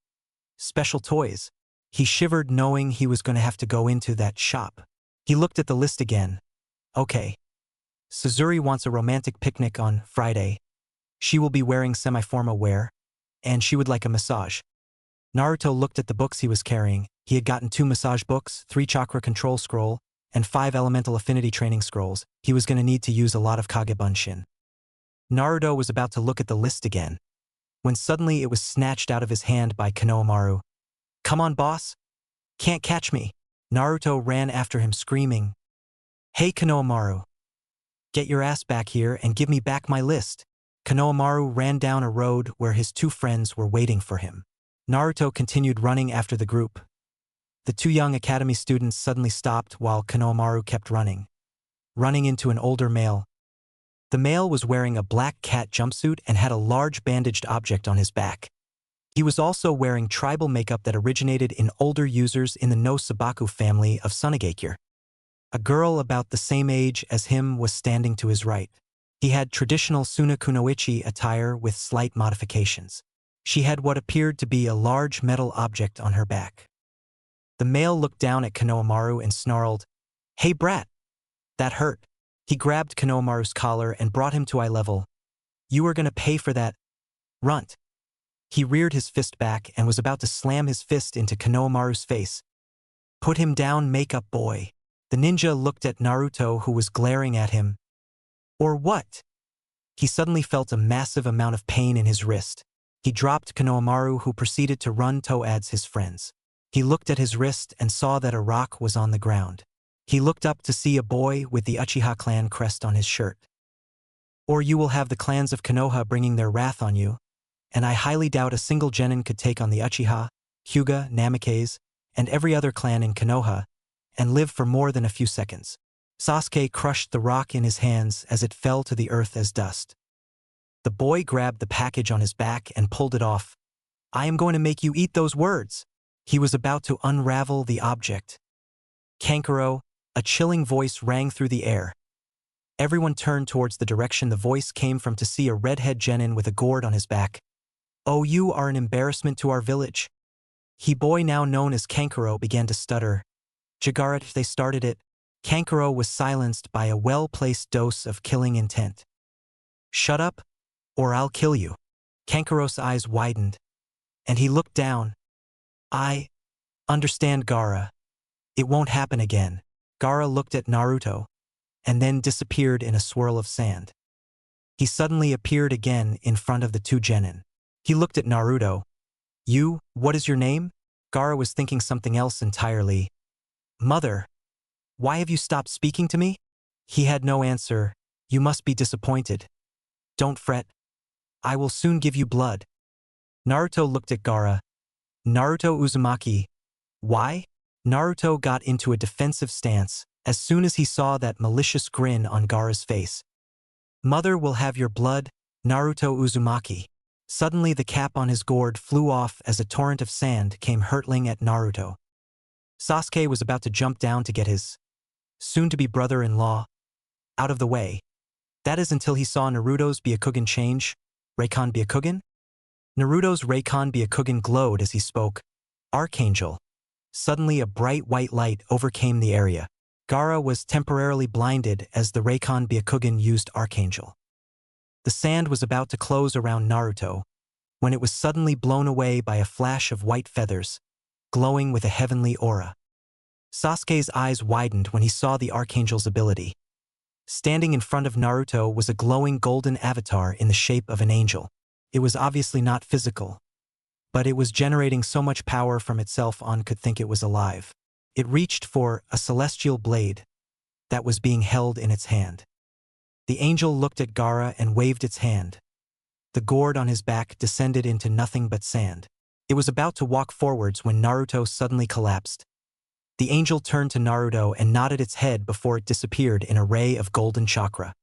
special toys. He shivered knowing he was going to have to go into that shop. He looked at the list again. Okay. Suzuri wants a romantic picnic on Friday. She will be wearing semi-formal wear, and she would like a massage. Naruto looked at the books he was carrying. He had gotten 2 massage books, 3 chakra control scroll, and 5 elemental affinity training scrolls. He was going to need to use a lot of Kagebunshin. Naruto was about to look at the list again, when suddenly it was snatched out of his hand by Konohamaru. Come on, boss. Can't catch me. Naruto ran after him screaming. Hey, Konohamaru. Get your ass back here and give me back my list. Konohamaru ran down a road where his 2 friends were waiting for him. Naruto continued running after the group. The 2 young academy students suddenly stopped while Konohamaru kept running into an older male. The male was wearing a black cat jumpsuit and had a large bandaged object on his back. He was also wearing tribal makeup that originated in older users in the no Sabaku family of Sunagakure. A girl about the same age as him was standing to his right. He had traditional Sunakunoichi attire with slight modifications. She had what appeared to be a large metal object on her back. The male looked down at Konohamaru and snarled, Hey brat! That hurt. He grabbed Konohamaru's collar and brought him to eye level. You are gonna pay for that, runt. He reared his fist back and was about to slam his fist into Konohamaru's face. Put him down, makeup boy. The ninja looked at Naruto, who was glaring at him. Or what? He suddenly felt a massive amount of pain in his wrist. He dropped Konohamaru, who proceeded to run towards his friends. He looked at his wrist and saw that a rock was on the ground. He looked up to see a boy with the Uchiha clan crest on his shirt. Or you will have the clans of Konoha bringing their wrath on you, and I highly doubt a single genin could take on the Uchiha, Hyuga, Namikaze, and every other clan in Konoha, and live for more than a few seconds. Sasuke crushed the rock in his hands as it fell to the earth as dust. The boy grabbed the package on his back and pulled it off. I am going to make you eat those words. He was about to unravel the object. Kankuro, a chilling voice rang through the air. Everyone turned towards the direction the voice came from to see a redhead genin with a gourd on his back. Oh, you are an embarrassment to our village. He boy, now known as Kankuro, began to stutter. Jagarat, they started it. Kankuro was silenced by a well-placed dose of killing intent. Shut up, or I'll kill you. Kankuro's eyes widened, and he looked down. I understand, Gaara. It won't happen again. Gaara looked at Naruto, and then disappeared in a swirl of sand. He suddenly appeared again in front of the 2 genin. He looked at Naruto. You, what is your name? Gaara was thinking something else entirely. Mother, why have you stopped speaking to me? He had no answer. You must be disappointed. Don't fret. I will soon give you blood. Naruto looked at Gaara. Naruto Uzumaki, Why? Naruto got into a defensive stance as soon as he saw that malicious grin on Gaara's face. Mother will have your blood, Naruto Uzumaki. Suddenly the cap on his gourd flew off as a torrent of sand came hurtling at Naruto. Sasuke was about to jump down to get his soon-to-be brother-in-law out of the way. That is until he saw Naruto's Byakugan change. Raikon Byakugan? Naruto's Raikon Byakugan glowed as he spoke. Archangel. Suddenly a bright white light overcame the area. Gaara was temporarily blinded as the Raikon Byakugan used Archangel. The sand was about to close around Naruto when it was suddenly blown away by a flash of white feathers, glowing with a heavenly aura. Sasuke's eyes widened when he saw the Archangel's ability. Standing in front of Naruto was a glowing golden avatar in the shape of an angel. It was obviously not physical, but it was generating so much power from itself one could think it was alive. It reached for a celestial blade that was being held in its hand. The angel looked at Gaara and waved its hand. The gourd on his back descended into nothing but sand. It was about to walk forwards when Naruto suddenly collapsed. The angel turned to Naruto and nodded its head before it disappeared in a ray of golden chakra.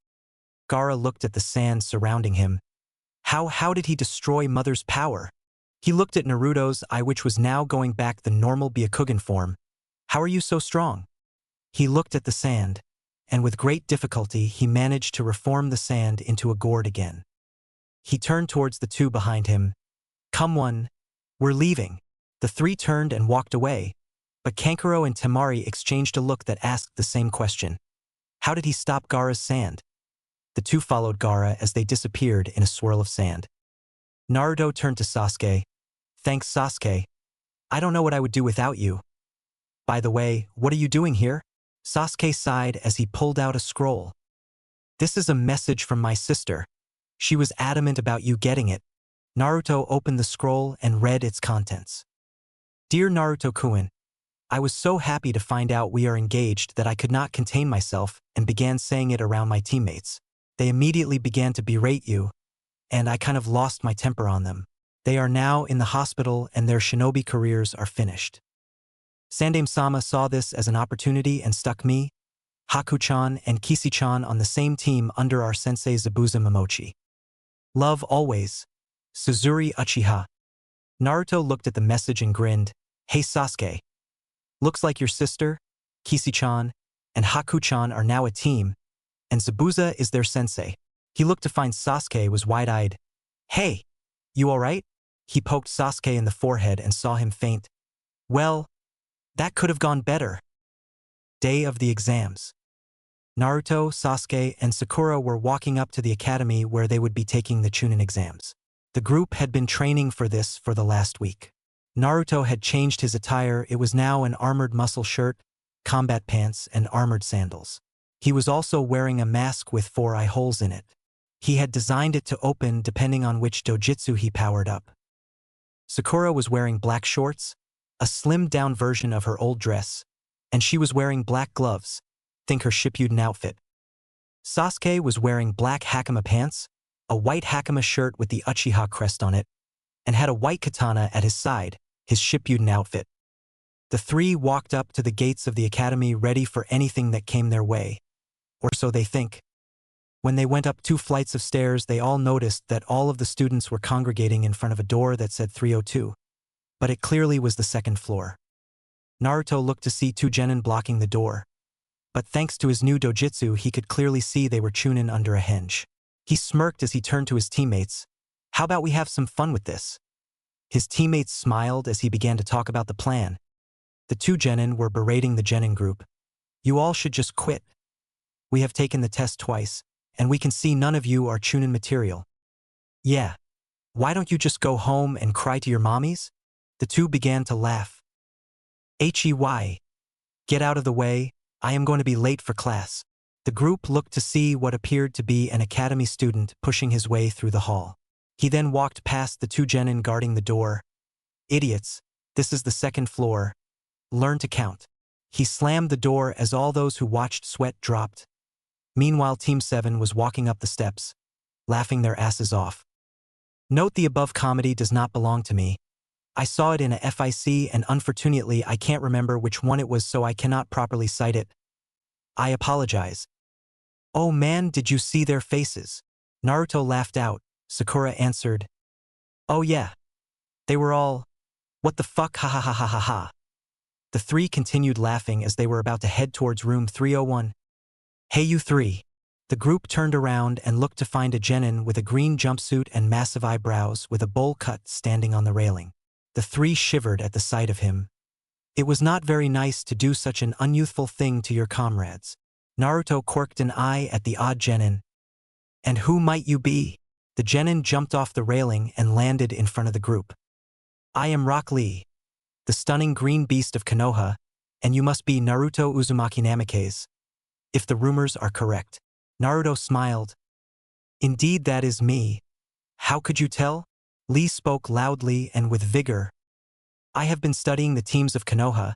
Gaara looked at the sand surrounding him. How did he destroy Mother's power? He looked at Naruto's eye, which was now going back the normal Byakugan form. How are you so strong? He looked at the sand, and with great difficulty he managed to reform the sand into a gourd again. He turned towards the two behind him. Come on, we're leaving. The three turned and walked away, but Kankuro and Temari exchanged a look that asked the same question. How did he stop Gaara's sand? The two followed Gaara as they disappeared in a swirl of sand. Naruto turned to Sasuke. Thanks, Sasuke. I don't know what I would do without you. By the way, what are you doing here? Sasuke sighed as he pulled out a scroll. This is a message from my sister. She was adamant about you getting it. Naruto opened the scroll and read its contents. Dear Naruto-kun, I was so happy to find out we are engaged that I could not contain myself and began saying it around my teammates. They immediately began to berate you, and I kind of lost my temper on them. They are now in the hospital and their shinobi careers are finished. Sandame-sama saw this as an opportunity and stuck me, Haku-chan and Kisi-chan on the same team under our sensei Zabuza Momochi. Love always, Suzuri Uchiha. Naruto looked at the message and grinned. Hey Sasuke. Looks like your sister, Kisi-chan, and Haku-chan are now a team, and Zabuza is their sensei. He looked to find Sasuke was wide-eyed. Hey, you alright? He poked Sasuke in the forehead and saw him faint. Well, that could have gone better. Day of the exams. Naruto, Sasuke, and Sakura were walking up to the academy where they would be taking the chunin exams. The group had been training for this for the last week. Naruto had changed his attire. It was now an armored muscle shirt, combat pants, and armored sandals. He was also wearing a mask with 4 eye holes in it. He had designed it to open depending on which dojutsu he powered up. Sakura was wearing black shorts, a slimmed-down version of her old dress, and she was wearing black gloves, think her Shippuden outfit. Sasuke was wearing black hakama pants, a white hakama shirt with the Uchiha crest on it, and had a white katana at his side, his Shippuden outfit. The three walked up to the gates of the academy ready for anything that came their way, or so they think. When they went up 2 flights of stairs, they all noticed that all of the students were congregating in front of a door that said 302. But it clearly was the 2nd floor. Naruto looked to see 2 genin blocking the door, but thanks to his new dojutsu he could clearly see they were chunin under a henge. He smirked as he turned to his teammates. How about we have some fun with this? His teammates smiled as he began to talk about the plan. The 2 genin were berating the genin group. You all should just quit. We have taken the test twice, and we can see none of you are chunin material. Yeah. Why don't you just go home and cry to your mommies? The 2 began to laugh. Hey, get out of the way, I am going to be late for class. The group looked to see what appeared to be an academy student pushing his way through the hall. He then walked past the 2 genin guarding the door. Idiots, this is the 2nd floor. Learn to count. He slammed the door as all those who watched sweat dropped. Meanwhile, Team 7 was walking up the steps, laughing their asses off. Note the above comedy does not belong to me. I saw it in a FIC and unfortunately I can't remember which one it was so I cannot properly cite it. I apologize. Oh man, did you see their faces? Naruto laughed out. Sakura answered. Oh yeah. They were all, what the fuck, ha ha ha ha ha ha. The three continued laughing as they were about to head towards room 301. Hey you three. The group turned around and looked to find a genin with a green jumpsuit and massive eyebrows with a bowl cut standing on the railing. The three shivered at the sight of him. It was not very nice to do such an unyouthful thing to your comrades. Naruto quirked an eye at the odd genin. And who might you be? The genin jumped off the railing and landed in front of the group. I am Rock Lee, the stunning green beast of Konoha, and you must be Naruto Uzumaki Namikaze. If the rumors are correct. Naruto smiled. Indeed that is me. How could you tell? Lee spoke loudly and with vigor. I have been studying the teams of Konoha,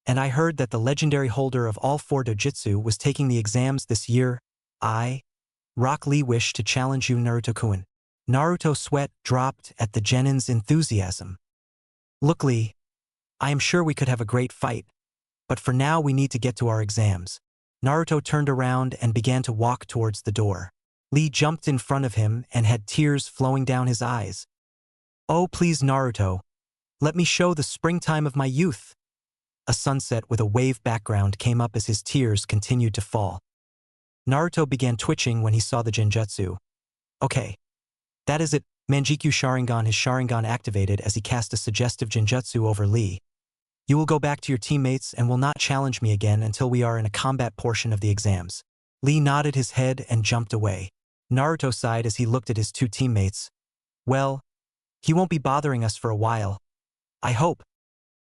and I heard that the legendary holder of all 4 dojutsu was taking the exams this year. I, Rock Lee, wish to challenge you, Naruto-kun. Naruto sweat dropped at the genin's enthusiasm. Look Lee, I am sure we could have a great fight, but for now we need to get to our exams. Naruto turned around and began to walk towards the door. Lee jumped in front of him and had tears flowing down his eyes. Oh please Naruto, let me show the springtime of my youth. A sunset with a wave background came up as his tears continued to fall. Naruto began twitching when he saw the genjutsu. Okay. That is it, Manjikyu Sharingan. His Sharingan activated as he cast a suggestive genjutsu over Lee. You will go back to your teammates and will not challenge me again until we are in a combat portion of the exams. Lee nodded his head and jumped away. Naruto sighed as he looked at his 2 teammates. Well, he won't be bothering us for a while. I hope.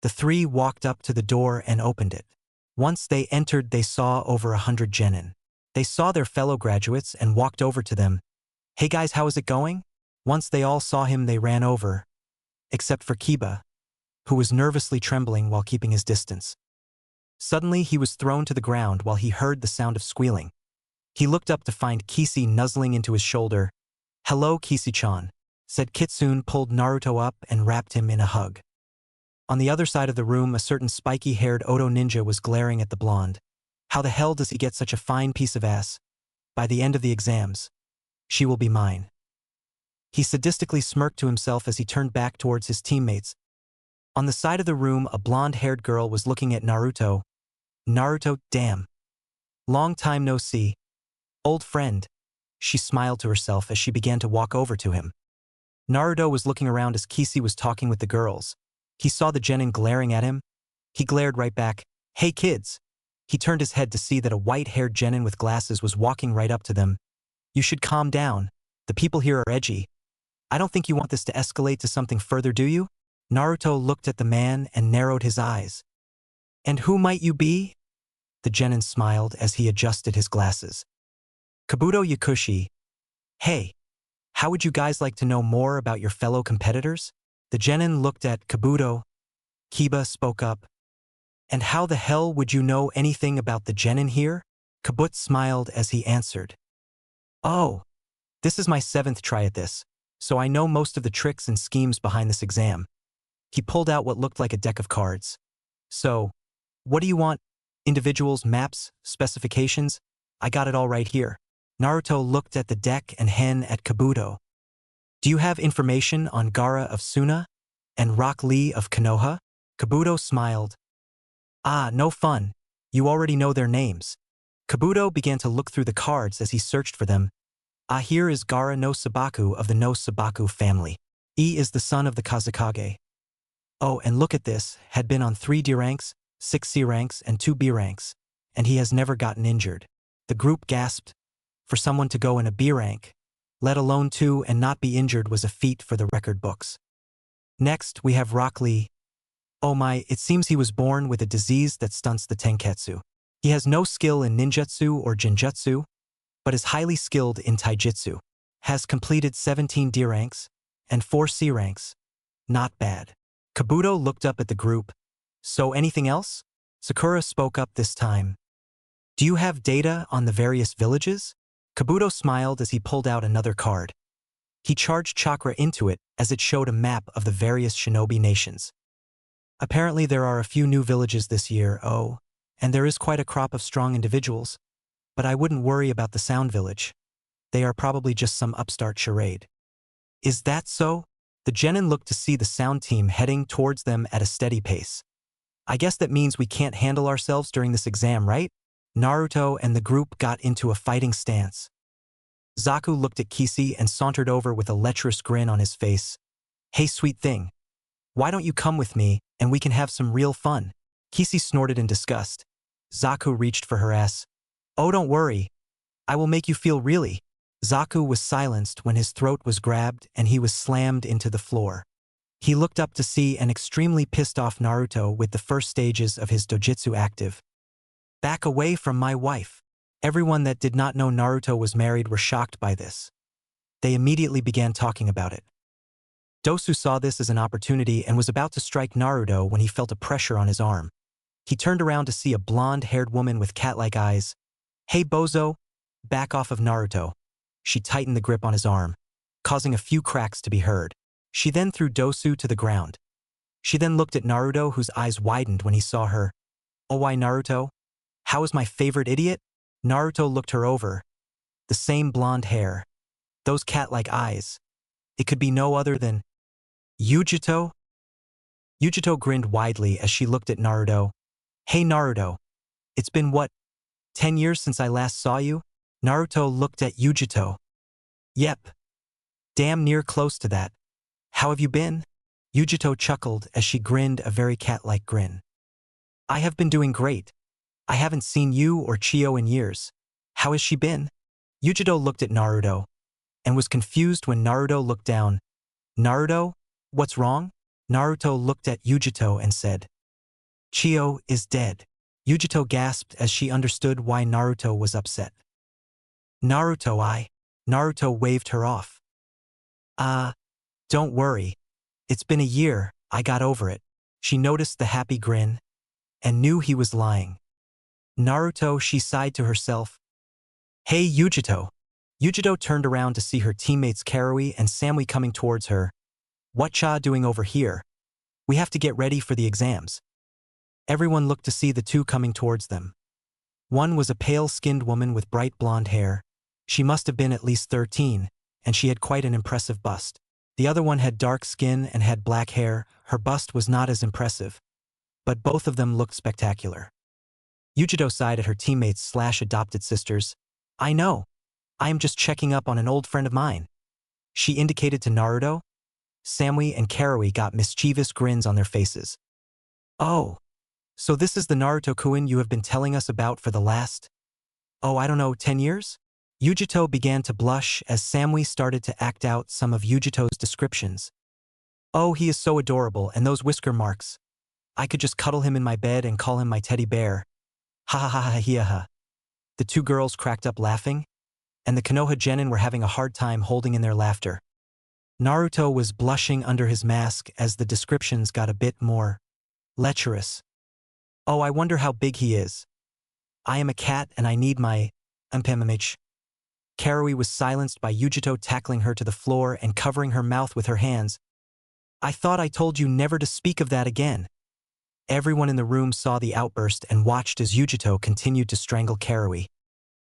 The 3 walked up to the door and opened it. Once they entered they saw over 100 genin. They saw their fellow graduates and walked over to them. Hey guys, how is it going? Once they all saw him they ran over. Except for Kiba, who was nervously trembling while keeping his distance. Suddenly he was thrown to the ground while he heard the sound of squealing. He looked up to find Kisi nuzzling into his shoulder. Hello Kisi-chan, said Kitsune, pulled Naruto up and wrapped him in a hug. On the other side of the room a certain spiky-haired Oto ninja was glaring at the blonde. How the hell does he get such a fine piece of ass? By the end of the exams, she will be mine. He sadistically smirked to himself as he turned back towards his teammates. On the side of the room a blonde-haired girl was looking at Naruto. Naruto, damn. Long time no see. Old friend. She smiled to herself as she began to walk over to him. Naruto was looking around as Kisi was talking with the girls. He saw the genin glaring at him. He glared right back. Hey kids. He turned his head to see that a white-haired genin with glasses was walking right up to them. You should calm down. The people here are edgy. I don't think you want this to escalate to something further, do you? Naruto looked at the man and narrowed his eyes. And who might you be? The genin smiled as he adjusted his glasses. Kabuto Yakushi. Hey, how would you guys like to know more about your fellow competitors? The genin looked at Kabuto. Kiba spoke up. And how the hell would you know anything about the genin here? Kabut smiled as he answered. Oh, this is my 7th try at this, so I know most of the tricks and schemes behind this exam. He pulled out what looked like a deck of cards. So, what do you want? Individuals, maps, specifications? I got it all right here. Naruto looked at the deck and hen at Kabuto. Do you have information on Gaara of Suna and Rock Lee of Konoha? Kabuto smiled. Ah, no fun. You already know their names. Kabuto began to look through the cards as he searched for them. Ah, here is Gaara no Sabaku of the no Sabaku family. E is the son of the Kazekage. Oh, and look at this, had been on 3 D ranks, 6 C ranks, and 2 B ranks, and he has never gotten injured. The group gasped. For someone to go in a B rank, let alone 2 and not be injured was a feat for the record books. Next, we have Rock Lee. Oh my, it seems he was born with a disease that stunts the tenketsu. He has no skill in ninjutsu or jinjutsu, but is highly skilled in taijutsu. Has completed 17 D ranks and 4 C ranks. Not bad. Kabuto looked up at the group. So anything else? Sakura spoke up this time. Do you have data on the various villages? Kabuto smiled as he pulled out another card. He charged chakra into it as it showed a map of the various shinobi nations. Apparently there are a few new villages this year, and there is quite a crop of strong individuals. But I wouldn't worry about the Sound Village. They are probably just some upstart charade. Is that so? The genin looked to see the sound team heading towards them at a steady pace. I guess that means we can't handle ourselves during this exam, right? Naruto and the group got into a fighting stance. Zaku looked at Kisi and sauntered over with a lecherous grin on his face. Hey sweet thing. Why don't you come with me, and we can have some real fun? Kisi snorted in disgust. Zaku reached for her ass. Oh, don't worry. I will make you feel really. Zaku was silenced when his throat was grabbed and he was slammed into the floor. He looked up to see an extremely pissed off Naruto with the first stages of his dojutsu active. Back away from my wife. Everyone that did not know Naruto was married were shocked by this. They immediately began talking about it. Dosu saw this as an opportunity and was about to strike Naruto when he felt a pressure on his arm. He turned around to see a blonde-haired woman with cat-like eyes. Hey bozo, back off of Naruto. She tightened the grip on his arm, causing a few cracks to be heard. She then threw Dosu to the ground. She then looked at Naruto, whose eyes widened when he saw her. Oh, why Naruto? How is my favorite idiot? Naruto looked her over. The same blonde hair. Those cat-like eyes. It could be no other than Yujito? Yujito grinned widely as she looked at Naruto. Hey Naruto. It's been what? 10 years since I last saw you? Naruto looked at Yujito. Yep. Damn near close to that. How have you been? Yujito chuckled as she grinned a very cat-like grin. I have been doing great. I haven't seen you or Chio in years. How has she been? Yujito looked at Naruto and was confused when Naruto looked down. Naruto? What's wrong? Naruto looked at Yujito and said, Chio is dead. Yujito gasped as she understood why Naruto was upset. Naruto waved her off. Don't worry. It's been a year, I got over it. She noticed the happy grin and knew he was lying. Naruto, she sighed to herself. Hey Yujito. Yujito turned around to see her teammates Karui and Samui coming towards her. What cha doing over here? We have to get ready for the exams. Everyone looked to see the two coming towards them. One was a pale-skinned woman with bright blonde hair. She must have been at least 13, and she had quite an impressive bust. The other one had dark skin and had black hair. Her bust was not as impressive, but both of them looked spectacular. Yujito sighed at her teammates/adopted sisters. I know. I am just checking up on an old friend of mine. She indicated to Naruto. Samui and Karui got mischievous grins on their faces. Oh, so this is the Naruto-kun you have been telling us about for the last, I don't know, 10 years? Yujito began to blush as Samui started to act out some of Yujito's descriptions. Oh, he is so adorable, and those whisker marks. I could just cuddle him in my bed and call him my teddy bear. Ha ha ha ha ha ha. The two girls cracked up laughing, and the Konoha genin were having a hard time holding in their laughter. Naruto was blushing under his mask as the descriptions got a bit more lecherous. Oh, I wonder how big he is. I am a cat and I need my mpmh. Karui was silenced by Yujito tackling her to the floor and covering her mouth with her hands. I thought I told you never to speak of that again. Everyone in the room saw the outburst and watched as Yujito continued to strangle Karui.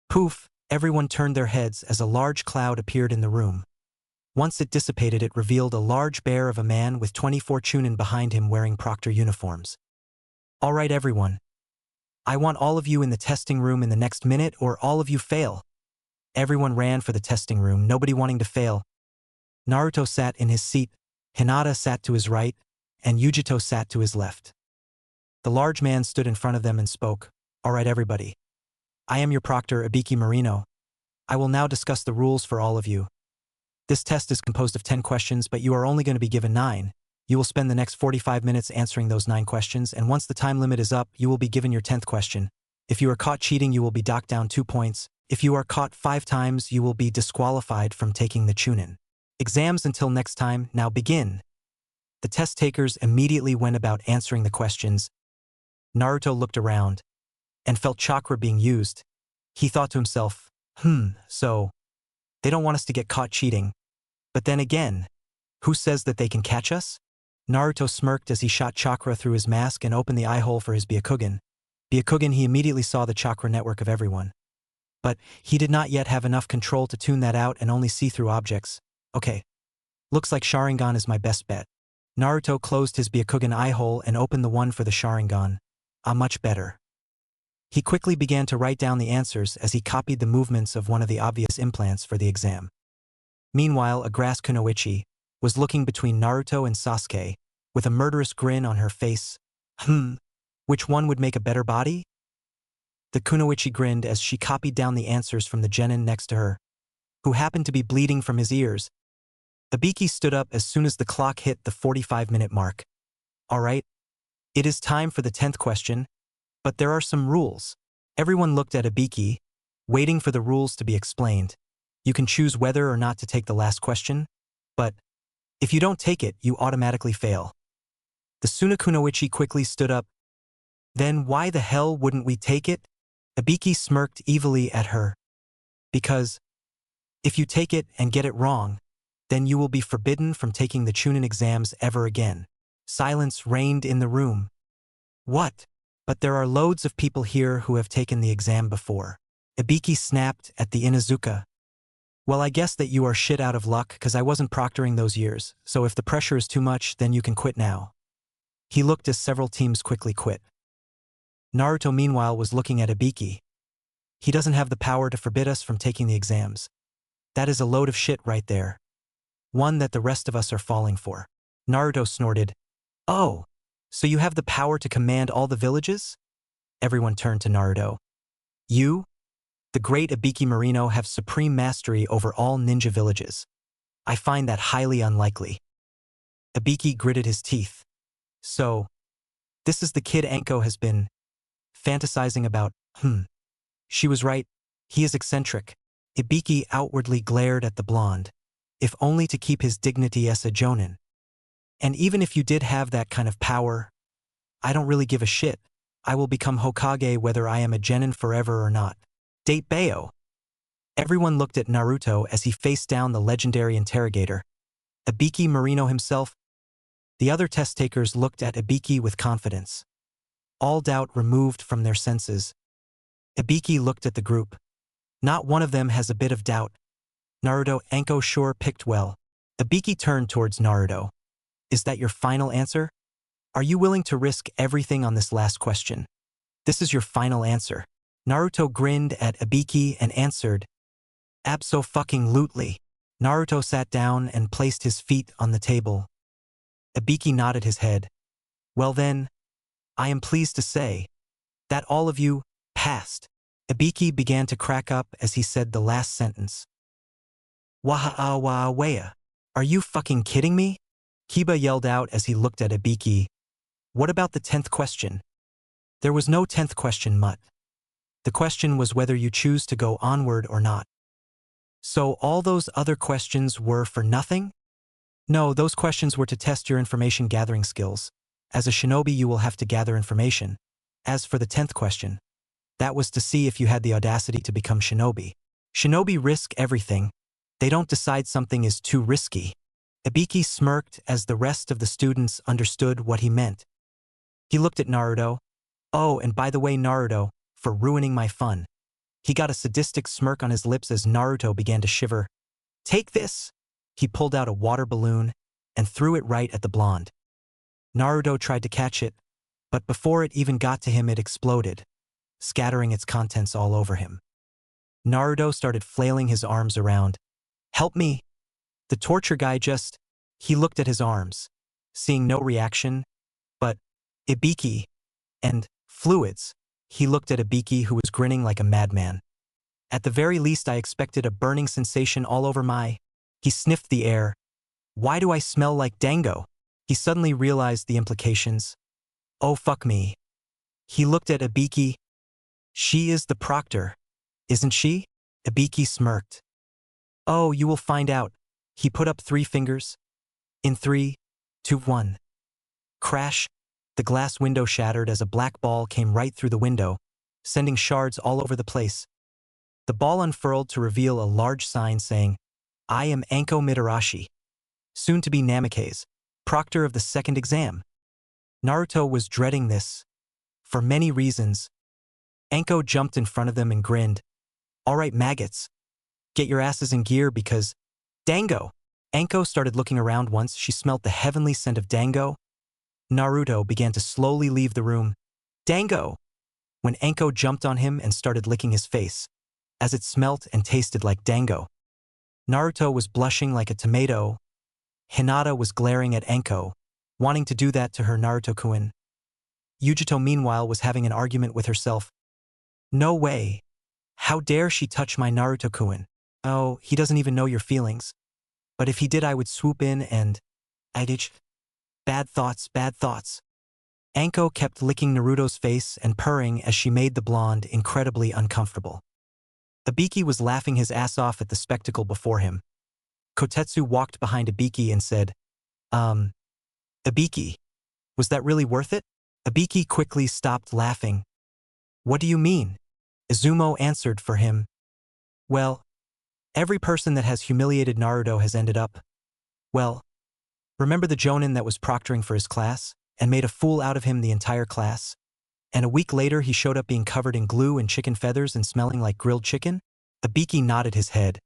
Poof, everyone turned their heads as a large cloud appeared in the room. Once it dissipated, it revealed a large bear of a man with 24 chunin behind him wearing proctor uniforms. All right, everyone. I want all of you in the testing room in the next minute or all of you fail. Everyone ran for the testing room, nobody wanting to fail. Naruto sat in his seat, Hinata sat to his right, and Yujito sat to his left. The large man stood in front of them and spoke. All right, everybody. I am your proctor, Ibiki Marino. I will now discuss the rules for all of you. This test is composed of 10 questions, but you are only going to be given 9. You will spend the next 45 minutes answering those 9 questions, and once the time limit is up, you will be given your 10th question. If you are caught cheating, you will be docked down 2 points. If you are caught 5 times, you will be disqualified from taking the chunin. Exams until next time now begin. The test takers immediately went about answering the questions. Naruto looked around and felt chakra being used. He thought to himself, so they don't want us to get caught cheating. But then again, who says that they can catch us? Naruto smirked as he shot chakra through his mask and opened the eye hole for his Byakugan. Byakugan, he immediately saw the chakra network of everyone. But he did not yet have enough control to tune that out and only see through objects. Okay. Looks like Sharingan is my best bet. Naruto closed his Byakugan eye hole and opened the one for the Sharingan. Much better. He quickly began to write down the answers as he copied the movements of one of the obvious implants for the exam. Meanwhile, a grass kunoichi was looking between Naruto and Sasuke, with a murderous grin on her face. Which one would make a better body? The kunoichi grinned as she copied down the answers from the genin next to her, who happened to be bleeding from his ears. Ibiki stood up as soon as the clock hit the 45-minute mark. All right. It is time for the 10th question, but there are some rules. Everyone looked at Ibiki, waiting for the rules to be explained. You can choose whether or not to take the last question, but if you don't take it, you automatically fail. The Sunakunoichi quickly stood up. Then why the hell wouldn't we take it? Ibiki smirked evilly at her. Because if you take it and get it wrong, then you will be forbidden from taking the chunin exams ever again. Silence reigned in the room. What? But there are loads of people here who have taken the exam before. Ibiki snapped at the Inuzuka. Well, I guess that you are shit out of luck cause I wasn't proctoring those years, so if the pressure is too much, then you can quit now. He looked as several teams quickly quit. Naruto meanwhile was looking at Ibiki. He doesn't have the power to forbid us from taking the exams. That is a load of shit right there. One that the rest of us are falling for. Naruto snorted. Oh, so you have the power to command all the villages? Everyone turned to Naruto. You, the great Ibiki Marino, have supreme mastery over all ninja villages. I find that highly unlikely. Ibiki gritted his teeth. So, this is the kid Anko has been fantasizing about. She was right. He is eccentric. Ibiki outwardly glared at the blonde. If only to keep his dignity as a jonin. And even if you did have that kind of power, I don't really give a shit. I will become Hokage whether I am a genin forever or not. Date Bayo. Everyone looked at Naruto as he faced down the legendary interrogator. Ibiki Marino himself. The other test takers looked at Ibiki with confidence. All doubt removed from their senses. Ibiki looked at the group. Not one of them has a bit of doubt. Naruto, Anko sure picked well. Ibiki turned towards Naruto. Is that your final answer? Are you willing to risk everything on this last question? This is your final answer. Naruto grinned at Ibiki and answered, Abso-fucking-lutely. Naruto sat down and placed his feet on the table. Ibiki nodded his head. Well then, I am pleased to say that all of you passed. Ibiki began to crack up as he said the last sentence. Waha-ah-wah-wea. Are you fucking kidding me? Kiba yelled out as he looked at Ibiki. What about the 10th question? There was no 10th question, Mutt. The question was whether you choose to go onward or not. So all those other questions were for nothing? No, those questions were to test your information gathering skills. As a shinobi you will have to gather information. As for the 10th question, that was to see if you had the audacity to become shinobi. Shinobi risk everything. They don't decide something is too risky. Ibiki smirked as the rest of the students understood what he meant. He looked at Naruto. Oh, and by the way, Naruto, for ruining my fun. He got a sadistic smirk on his lips as Naruto began to shiver. Take this! He pulled out a water balloon and threw it right at the blonde. Naruto tried to catch it, but before it even got to him it exploded, scattering its contents all over him. Naruto started flailing his arms around. Help me! The torture guy he looked at his arms, seeing no reaction, but Ibiki and fluids. He looked at Ibiki who was grinning like a madman. At the very least I expected a burning sensation all over my... He sniffed the air. Why do I smell like dango? He suddenly realized the implications. Oh fuck me. He looked at Ibiki. She is the proctor, isn't she? Ibiki smirked. Oh, you will find out. He put up 3 fingers. In 3, 2, 1. Crash. The glass window shattered as a black ball came right through the window, sending shards all over the place. The ball unfurled to reveal a large sign saying, I am Anko Mitarashi, soon to be Namikaze, proctor of the second exam. Naruto was dreading this. For many reasons. Anko jumped in front of them and grinned. All right, maggots. Get your asses in gear because… Dango! Anko started looking around once she smelt the heavenly scent of Dango. Naruto began to slowly leave the room. Dango! When Anko jumped on him and started licking his face, as it smelt and tasted like Dango. Naruto was blushing like a tomato. Hinata was glaring at Anko, wanting to do that to her Naruto-kun. Yujito meanwhile was having an argument with herself. No way. How dare she touch my Naruto-kun? Oh, he doesn't even know your feelings. But if he did, I would swoop in and… Bad thoughts, bad thoughts. Anko kept licking Naruto's face and purring as she made the blonde incredibly uncomfortable. Ibiki was laughing his ass off at the spectacle before him. Kotetsu walked behind Ibiki and said, Ibiki, was that really worth it? Ibiki quickly stopped laughing. What do you mean? Izumo answered for him. Well, every person that has humiliated Naruto has ended up… Well, remember the jonin that was proctoring for his class and made a fool out of him the entire class? And a week later he showed up being covered in glue and chicken feathers and smelling like grilled chicken? Ibiki nodded his head.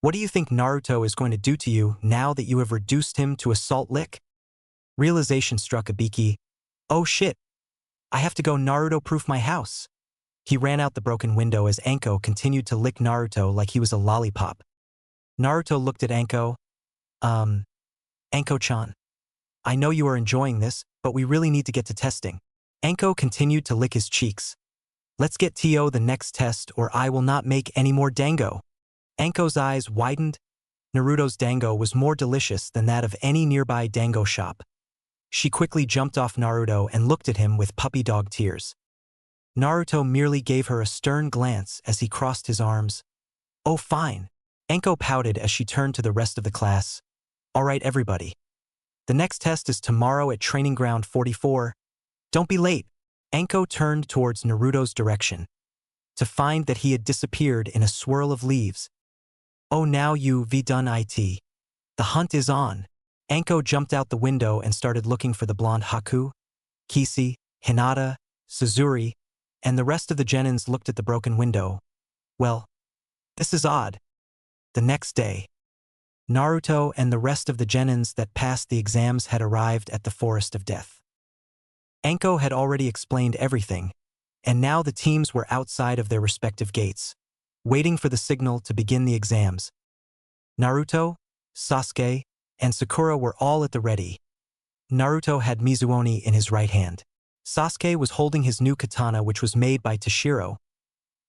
What do you think Naruto is going to do to you now that you have reduced him to a salt lick? Realization struck Ibiki. Oh shit. I have to go Naruto-proof my house. He ran out the broken window as Anko continued to lick Naruto like he was a lollipop. Naruto looked at Anko. Anko-chan. I know you are enjoying this, but we really need to get to testing. Anko continued to lick his cheeks. Let's get to the next test or I will not make any more dango. Anko's eyes widened. Naruto's dango was more delicious than that of any nearby dango shop. She quickly jumped off Naruto and looked at him with puppy dog tears. Naruto merely gave her a stern glance as he crossed his arms. Oh fine. Anko pouted as she turned to the rest of the class. All right everybody. The next test is tomorrow at Training Ground 44. Don't be late. Anko turned towards Naruto's direction, to find that he had disappeared in a swirl of leaves. Oh now you've done it. The hunt is on. Anko jumped out the window and started looking for the blonde Haku, Kisi, Hinata, Suzuri, and the rest of the genins looked at the broken window. Well, this is odd. The next day, Naruto and the rest of the genins that passed the exams had arrived at the Forest of Death. Anko had already explained everything, and now the teams were outside of their respective gates, waiting for the signal to begin the exams. Naruto, Sasuke, and Sakura were all at the ready. Naruto had Mizuoni in his right hand. Sasuke was holding his new katana which was made by Toshiro.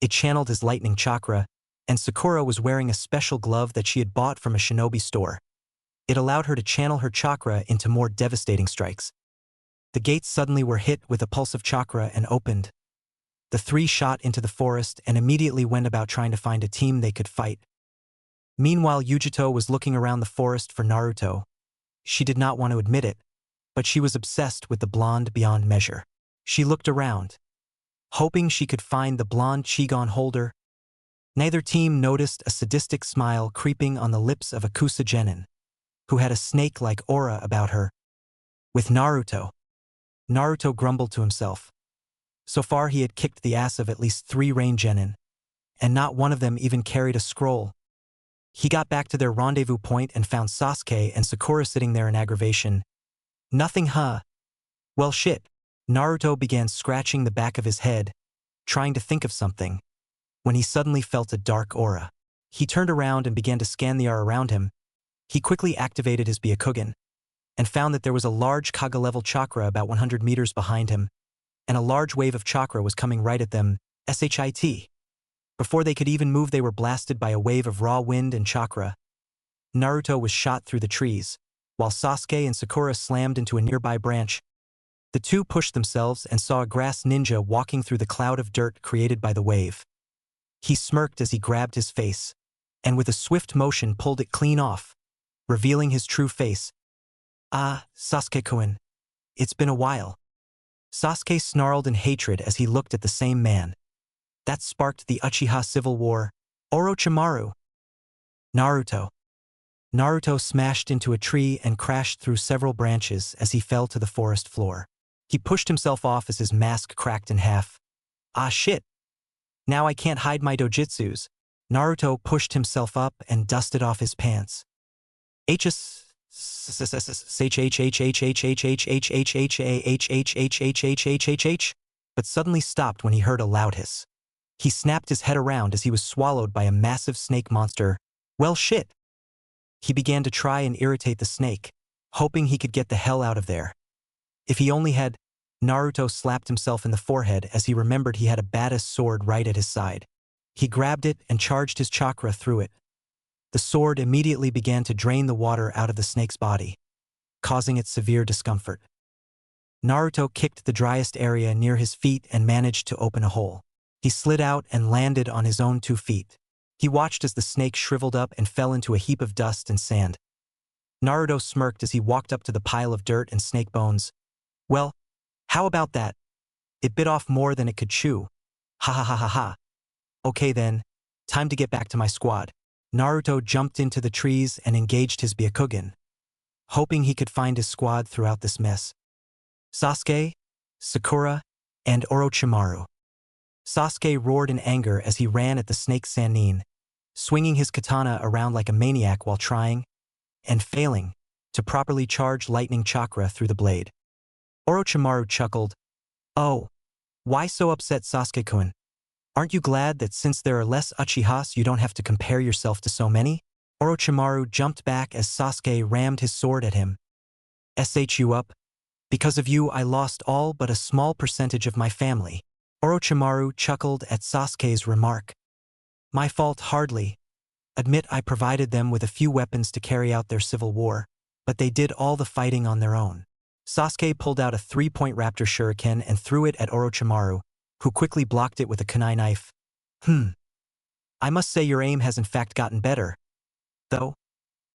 It channeled his lightning chakra, and Sakura was wearing a special glove that she had bought from a shinobi store. It allowed her to channel her chakra into more devastating strikes. The gates suddenly were hit with a pulse of chakra and opened. The three shot into the forest and immediately went about trying to find a team they could fight. Meanwhile, Yujito was looking around the forest for Naruto. She did not want to admit it, but she was obsessed with the blonde beyond measure. She looked around, hoping she could find the blonde Chigon holder. Neither team noticed a sadistic smile creeping on the lips of Akusa Genin, who had a snake-like aura about her. With Naruto grumbled to himself. So far he had kicked the ass of at least 3 rain genin, and not one of them even carried a scroll. He got back to their rendezvous point and found Sasuke and Sakura sitting there in aggravation. Nothing, huh? Well shit. Naruto began scratching the back of his head, trying to think of something, when he suddenly felt a dark aura. He turned around and began to scan the aura around him. He quickly activated his bakugan, and found that there was a large Kaga-level chakra about 100 meters behind him, and a large wave of chakra was coming right at them, shit. Before they could even move they were blasted by a wave of raw wind and chakra. Naruto was shot through the trees, while Sasuke and Sakura slammed into a nearby branch. The two pushed themselves and saw a grass ninja walking through the cloud of dirt created by the wave. He smirked as he grabbed his face, and with a swift motion pulled it clean off, revealing his true face. Ah, Sasuke-kun. It's been a while. Sasuke snarled in hatred as he looked at the same man. That sparked the Uchiha Civil War, Orochimaru. Naruto. Naruto smashed into a tree and crashed through several branches as he fell to the forest floor. He pushed himself off as his mask cracked in half. Ah shit! Now I can't hide my dojutsus. Naruto pushed himself up and dusted off his pants. But suddenly stopped when he heard a loud hiss. He snapped his head around as he was swallowed by a massive snake monster. Well shit! He began to try and irritate the snake, hoping he could get the hell out of there. If he only had... Naruto slapped himself in the forehead as he remembered he had a badass sword right at his side. He grabbed it and charged his chakra through it. The sword immediately began to drain the water out of the snake's body, causing it severe discomfort. Naruto kicked the driest area near his feet and managed to open a hole. He slid out and landed on his own 2 feet. He watched as the snake shriveled up and fell into a heap of dust and sand. Naruto smirked as he walked up to the pile of dirt and snake bones. Well, how about that? It bit off more than it could chew. Ha ha ha ha ha. Okay then, time to get back to my squad. Naruto jumped into the trees and engaged his bakugan, hoping he could find his squad throughout this mess. Sasuke, Sakura, and Orochimaru. Sasuke roared in anger as he ran at the snake Sannin, swinging his katana around like a maniac while trying, and failing, to properly charge lightning chakra through the blade. Orochimaru chuckled. Oh, why so upset, Sasuke-kun? Aren't you glad that since there are less Uchihas you don't have to compare yourself to so many? Orochimaru jumped back as Sasuke rammed his sword at him. You up? Because of you I lost all but a small percentage of my family. Orochimaru chuckled at Sasuke's remark. My fault hardly. Admit I provided them with a few weapons to carry out their civil war, but they did all the fighting on their own. Sasuke pulled out a 3-point raptor shuriken and threw it at Orochimaru, who quickly blocked it with a kunai knife. I must say your aim has in fact gotten better. Though,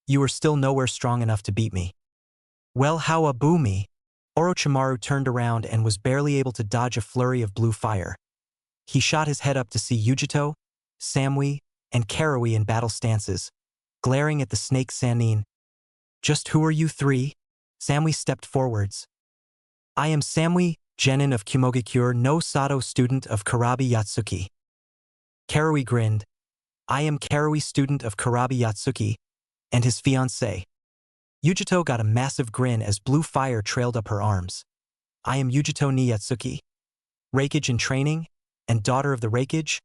you are still nowhere strong enough to beat me. Well, how about me? Orochimaru turned around and was barely able to dodge a flurry of blue fire. He shot his head up to see Yujito, Samui, and Karui in battle stances, glaring at the snake Sannin. Just who are you 3? Samui stepped forwards. I am Samui, genin of Kumogakure no Sato, student of Kurabi Yatsuki. Karui grinned. I am Karui, student of Kurabi Yatsuki, and his fiancée. Yujito got a massive grin as blue fire trailed up her arms. I am Yujito ni Yatsuki, Raikage in training, and daughter of the Raikage,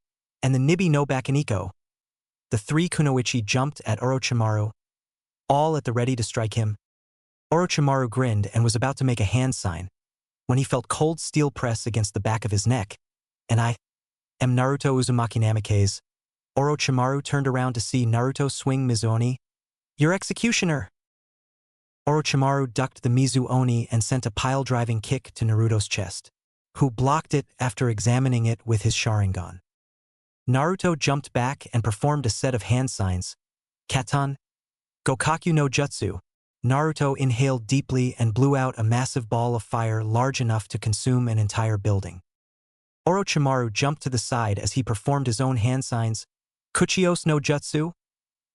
and the Nibi no Bakaniko. The 3 kunoichi jumped at Orochimaru, all at the ready to strike him. Orochimaru grinned and was about to make a hand sign, when he felt cold steel press against the back of his neck. And I am Naruto Uzumaki Namikaze. Orochimaru turned around to see Naruto swing Mizuoni. Your executioner! Orochimaru ducked the Mizuoni and sent a pile-driving kick to Naruto's chest, who blocked it after examining it with his sharingan. Naruto jumped back and performed a set of hand signs. Katan, Gokaku no Jutsu. Naruto inhaled deeply and blew out a massive ball of fire large enough to consume an entire building. Orochimaru jumped to the side as he performed his own hand signs. Kuchios no Jutsu?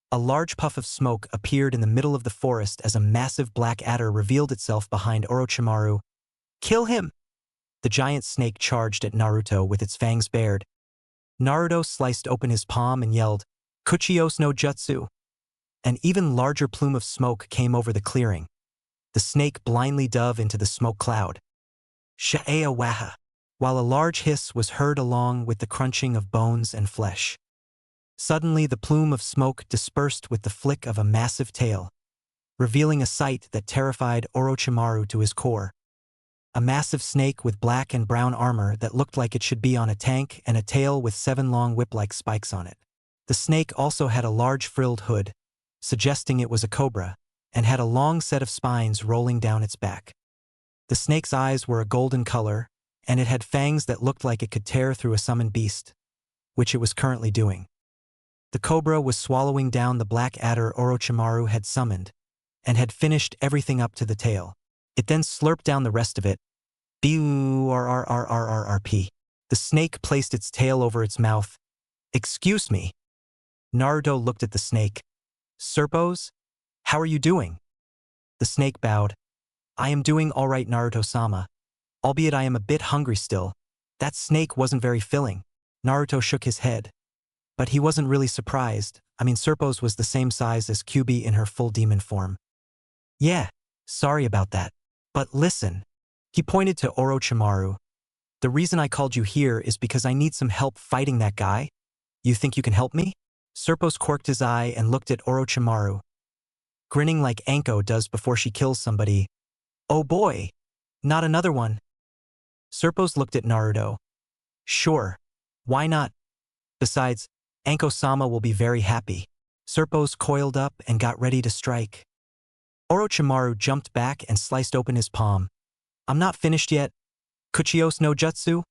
A large puff of smoke appeared in the middle of the forest as a massive black adder revealed itself behind Orochimaru. Kill him! The giant snake charged at Naruto with its fangs bared. Naruto sliced open his palm and yelled, Kuchios no Jutsu! An even larger plume of smoke came over the clearing. The snake blindly dove into the smoke cloud. Sha'ea waha! While a large hiss was heard along with the crunching of bones and flesh. Suddenly the plume of smoke dispersed with the flick of a massive tail, revealing a sight that terrified Orochimaru to his core. A massive snake with black and brown armor that looked like it should be on a tank and a tail with 7 long whip-like spikes on it. The snake also had a large frilled hood, suggesting it was a cobra, and had a long set of spines rolling down its back. The snake's eyes were a golden color, and it had fangs that looked like it could tear through a summoned beast, which it was currently doing. The cobra was swallowing down the black adder Orochimaru had summoned, and had finished everything up to the tail. It then slurped down the rest of it. B-U-R-R-R-R-R-R-P. The snake placed its tail over its mouth. Excuse me. Naruto looked at the snake. Serpos? How are you doing? The snake bowed. I am doing all right, Naruto-sama. Albeit I am a bit hungry still. That snake wasn't very filling. Naruto shook his head. But he wasn't really surprised. Serpo's was the same size as Kyubi in her full demon form. Yeah, sorry about that. But listen. He pointed to Orochimaru. The reason I called you here is because I need some help fighting that guy. You think you can help me? Serpo's quirked his eye and looked at Orochimaru, grinning like Anko does before she kills somebody. Oh boy! Not another one. Serpo's looked at Naruto. Sure. Why not? Besides, Anko-sama will be very happy. Serpo's coiled up and got ready to strike. Orochimaru jumped back and sliced open his palm. I'm not finished yet. Kuchios no jutsu?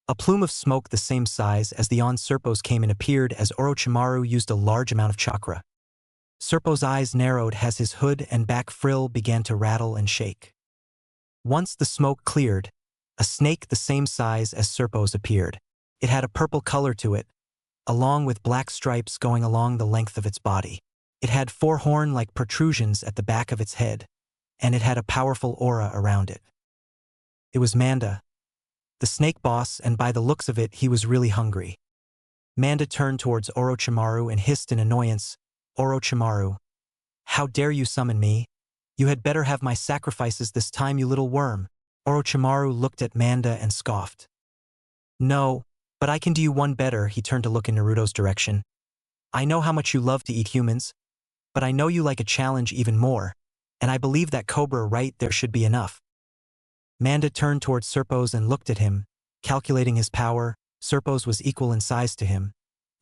A plume of smoke the same size as the on Serpo's came and appeared as Orochimaru used a large amount of chakra. Serpo's eyes narrowed as his hood and back frill began to rattle and shake. Once the smoke cleared, a snake the same size as Serpo's appeared. It had a purple color to it, along with black stripes going along the length of its body. It had 4 horn-like protrusions at the back of its head, and it had a powerful aura around it. It was Manda, the snake boss, and by the looks of it he was really hungry. Manda turned towards Orochimaru and hissed in annoyance, Orochimaru, how dare you summon me? You had better have my sacrifices this time, you little worm. Orochimaru looked at Manda and scoffed. No, but I can do you one better. He turned to look in Naruto's direction. I know how much you love to eat humans, but I know you like a challenge even more, and I believe that cobra right there should be enough. Manda turned towards Serpo's and looked at him, calculating his power. Serpo's was equal in size to him,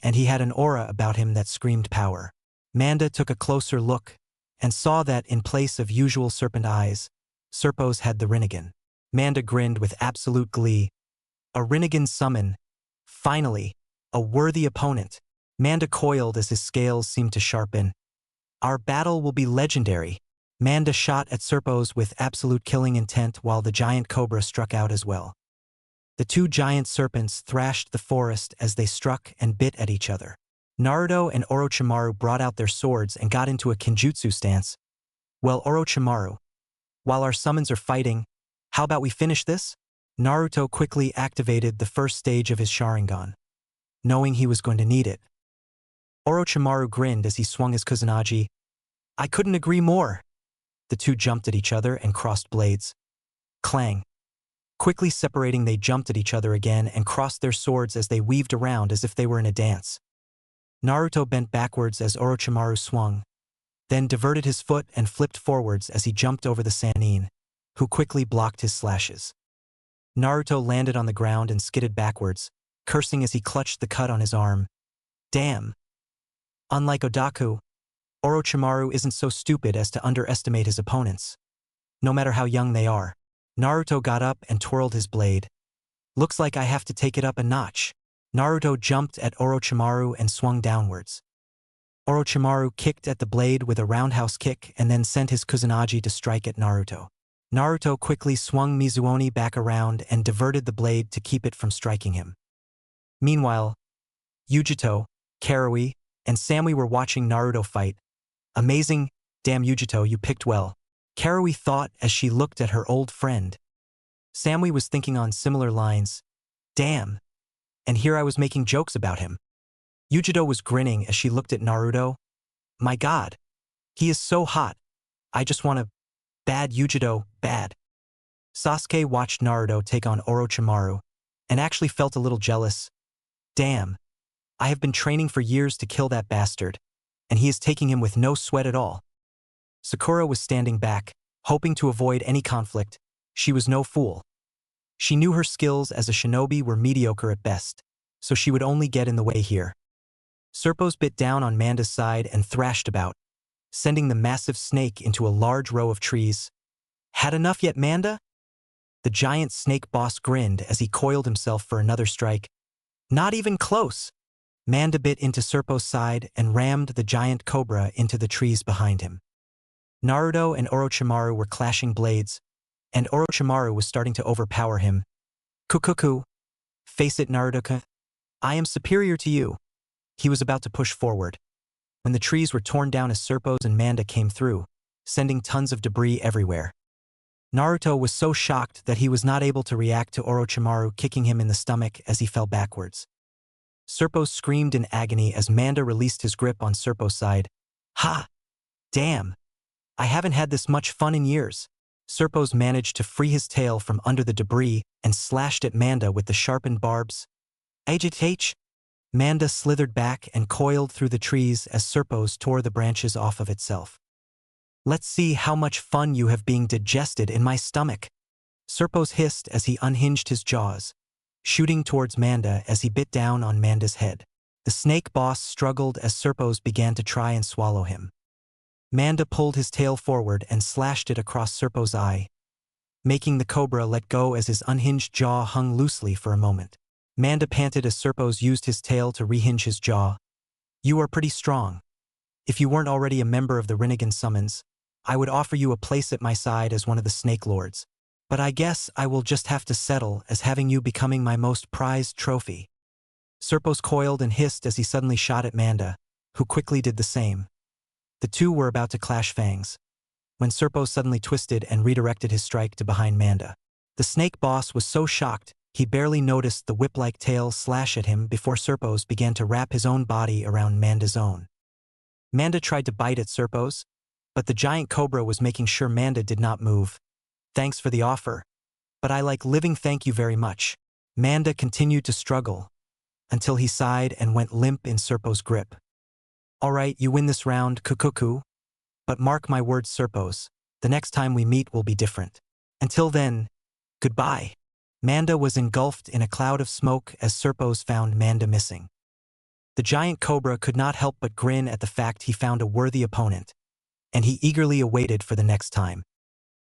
and he had an aura about him that screamed power. Manda took a closer look and saw that in place of usual serpent eyes, Serpo's had the Rinnegan. Manda grinned with absolute glee. A Rinnegan summon. Finally, a worthy opponent. Manda coiled as his scales seemed to sharpen. Our battle will be legendary. Manda shot at Serpo's with absolute killing intent while the giant cobra struck out as well. The 2 giant serpents thrashed the forest as they struck and bit at each other. Naruto and Orochimaru brought out their swords and got into a kinjutsu stance. Well, Orochimaru, while our summons are fighting, how about we finish this? Naruto quickly activated the first stage of his sharingan, knowing he was going to need it. Orochimaru grinned as he swung his kusanagi. I couldn't agree more. The 2 jumped at each other and crossed blades. Clang. Quickly separating, they jumped at each other again and crossed their swords as they weaved around as if they were in a dance. Naruto bent backwards as Orochimaru swung, then diverted his foot and flipped forwards as he jumped over the Sannin, who quickly blocked his slashes. Naruto landed on the ground and skidded backwards, cursing as he clutched the cut on his arm. Damn. Unlike Odaku, Orochimaru isn't so stupid as to underestimate his opponents, no matter how young they are. Naruto got up and twirled his blade. Looks like I have to take it up a notch. Naruto jumped at Orochimaru and swung downwards. Orochimaru kicked at the blade with a roundhouse kick and then sent his kusanagi to strike at Naruto. Naruto quickly swung Mizuoni back around and diverted the blade to keep it from striking him. Meanwhile, Yujito, Karui, and Samui were watching Naruto fight. Amazing, damn Yujito, you picked well. Karui thought as she looked at her old friend. Samui was thinking on similar lines. Damn. And here I was making jokes about him. Yujito was grinning as she looked at Naruto. My god. He is so hot. I just want to... Bad Yujito, bad. Sasuke watched Naruto take on Orochimaru, and actually felt a little jealous. Damn. I have been training for years to kill that bastard, and he is taking him with no sweat at all. Sakura was standing back, hoping to avoid any conflict. She was no fool. She knew her skills as a shinobi were mediocre at best, so she would only get in the way here. Serpo's bit down on Manda's side and thrashed about, sending the massive snake into a large row of trees. Had enough yet, Manda? The giant snake boss grinned as he coiled himself for another strike. Not even close. Manda bit into Serpo's side and rammed the giant cobra into the trees behind him. Naruto and Orochimaru were clashing blades, and Orochimaru was starting to overpower him. Kukuku. Face it, Naruto-kun. I am superior to you. He was about to push forward. when the trees were torn down as Serpos and Manda came through, sending tons of debris everywhere. Naruto was so shocked that he was not able to react to Orochimaru kicking him in the stomach as he fell backwards. Serpos screamed in agony as Manda released his grip on Serpos' side. Ha! Damn! I haven't had this much fun in years. Serpos managed to free his tail from under the debris and slashed at Manda with the sharpened barbs. H. Manda slithered back and coiled through the trees as Serpos tore the branches off of itself. Let's see how much fun you have being digested in my stomach. Serpos hissed as he unhinged his jaws, shooting towards Manda as he bit down on Manda's head. The snake boss struggled as Serpos began to try and swallow him. Manda pulled his tail forward and slashed it across Serpos' eye, making the cobra let go as his unhinged jaw hung loosely for a moment. Manda panted as Serpos used his tail to rehinge his jaw. You are pretty strong. If you weren't already a member of the Rinnegan summons, I would offer you a place at my side as one of the Snake Lords. But I guess I will just have to settle as having you becoming my most prized trophy. Serpos coiled and hissed as he suddenly shot at Manda, who quickly did the same. The two were about to clash fangs, when Serpos suddenly twisted and redirected his strike to behind Manda. The snake boss was so shocked, he barely noticed the whip-like tail slash at him before Serpos began to wrap his own body around Manda's own. Manda tried to bite at Serpos, but the giant cobra was making sure Manda did not move. Thanks for the offer, but I like living, thank you very much. Manda continued to struggle, until he sighed and went limp in Serpos' grip. Alright, you win this round, Kukuku. But mark my words, Serpos, the next time we meet will be different. Until then, goodbye. Manda was engulfed in a cloud of smoke as Serpos found Manda missing. The giant cobra could not help but grin at the fact he found a worthy opponent, and he eagerly awaited for the next time.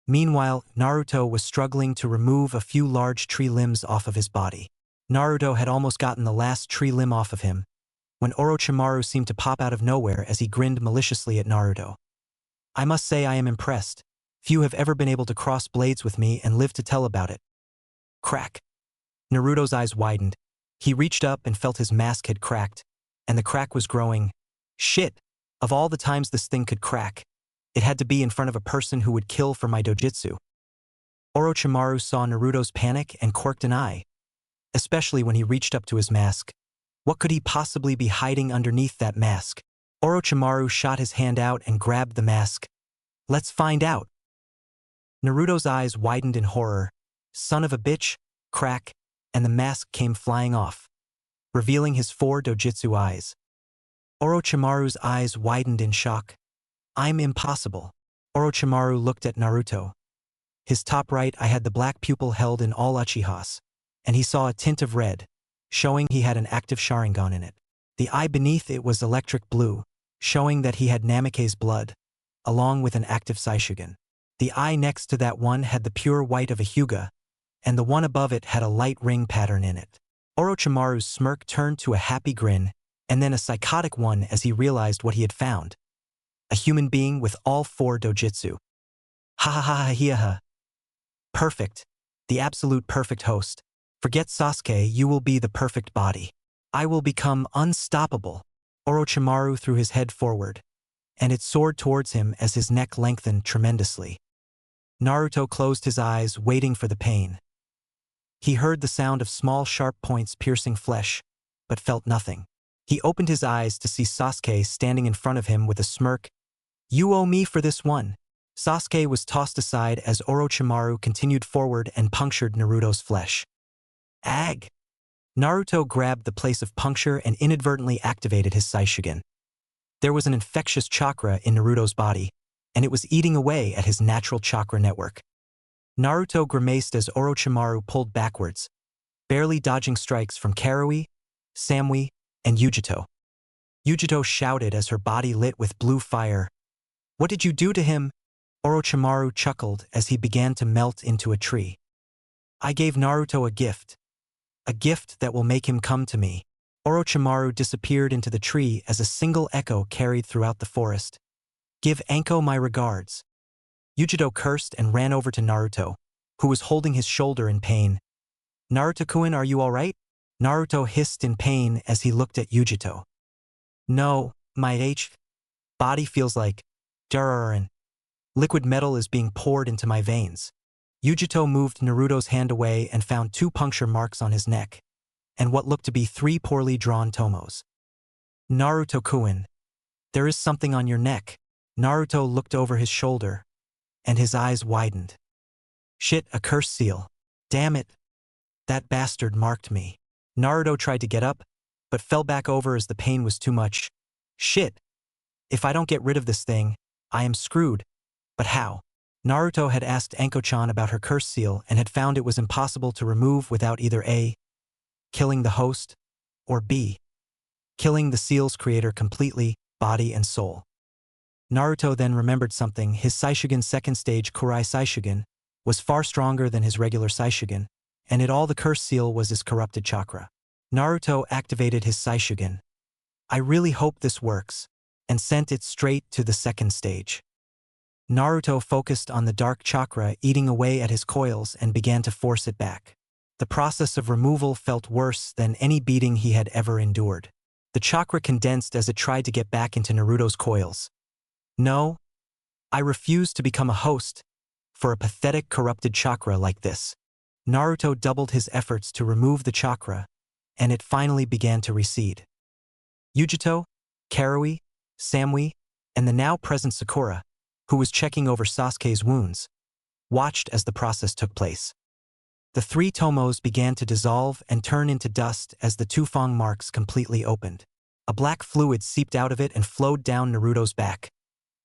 Meanwhile, Naruto was struggling to remove a few large tree limbs off of his body. Naruto had almost gotten the last tree limb off of him, when Orochimaru seemed to pop out of nowhere as he grinned maliciously at Naruto. I must say I am impressed. Few have ever been able to cross blades with me and live to tell about it. Crack. Naruto's eyes widened. He reached up and felt his mask had cracked, and the crack was growing. Shit! Of all the times this thing could crack, it had to be in front of a person who would kill for my dojutsu. Orochimaru saw Naruto's panic and quirked an eye, especially when he reached up to his mask. What could he possibly be hiding underneath that mask? Orochimaru shot his hand out and grabbed the mask. Let's find out. Naruto's eyes widened in horror. Son of a bitch, crack, and the mask came flying off, revealing his 4 dojutsu eyes. Orochimaru's eyes widened in shock. I'm impossible. Orochimaru looked at Naruto. His top right eye had the black pupil held in all Uchihas, and he saw a tint of red, showing he had an active sharingan in it. The eye beneath it was electric blue, showing that he had Namikaze's blood, along with an active saishugan. The eye next to that one had the pure white of a Hyuga, and the one above it had a light ring pattern in it. Orochimaru's smirk turned to a happy grin, and then a psychotic one as he realized what he had found. A human being with all 4 dojutsu. Ha ha ha ha ha ha. Perfect. The absolute perfect host. Forget Sasuke, you will be the perfect body. I will become unstoppable. Orochimaru threw his head forward, and it soared towards him as his neck lengthened tremendously. Naruto closed his eyes, waiting for the pain. He heard the sound of small sharp points piercing flesh, but felt nothing. He opened his eyes to see Sasuke standing in front of him with a smirk. You owe me for this one. Sasuke was tossed aside as Orochimaru continued forward and punctured Naruto's flesh. Ag! Naruto grabbed the place of puncture and inadvertently activated his saishugan. There was an infectious chakra in Naruto's body, and it was eating away at his natural chakra network. Naruto grimaced as Orochimaru pulled backwards, barely dodging strikes from Karui, Samui, and Yujito. Yujito shouted as her body lit with blue fire. What did you do to him? Orochimaru chuckled as he began to melt into a tree. I gave Naruto a gift that will make him come to me. Orochimaru disappeared into the tree as a single echo carried throughout the forest. Give Anko my regards. Yujito cursed and ran over to Naruto, who was holding his shoulder in pain. Naruto-kun, are you alright? Naruto hissed in pain as he looked at Yujito. No, My body feels like and liquid metal is being poured into my veins. Yujito moved Naruto's hand away and found 2 puncture marks on his neck, and what looked to be 3 poorly drawn tomos. Naruto-kun, there is something on your neck. Naruto looked over his shoulder, and his eyes widened. Shit, a curse seal. Damn it. That bastard marked me. Naruto tried to get up, but fell back over as the pain was too much. Shit. If I don't get rid of this thing, I am screwed. But how? Naruto had asked Anko-chan about her curse seal and had found it was impossible to remove without either A, killing the host, or B, killing the seal's creator completely, body and soul. Naruto then remembered something. His saishugan second stage Kurai saishugan was far stronger than his regular saishugan, and it all the curse seal was his corrupted chakra. Naruto activated his saishugan. I really hope this works, and sent it straight to the second stage. Naruto focused on the dark chakra eating away at his coils and began to force it back. The process of removal felt worse than any beating he had ever endured. The chakra condensed as it tried to get back into Naruto's coils. No, I refuse to become a host for a pathetic corrupted chakra like this. Naruto doubled his efforts to remove the chakra, and it finally began to recede. Yujito, Karui, Samui, and the now-present Sakura, who was checking over Sasuke's wounds, watched as the process took place. The 3 tomos began to dissolve and turn into dust as the 2 fang marks completely opened. A black fluid seeped out of it and flowed down Naruto's back,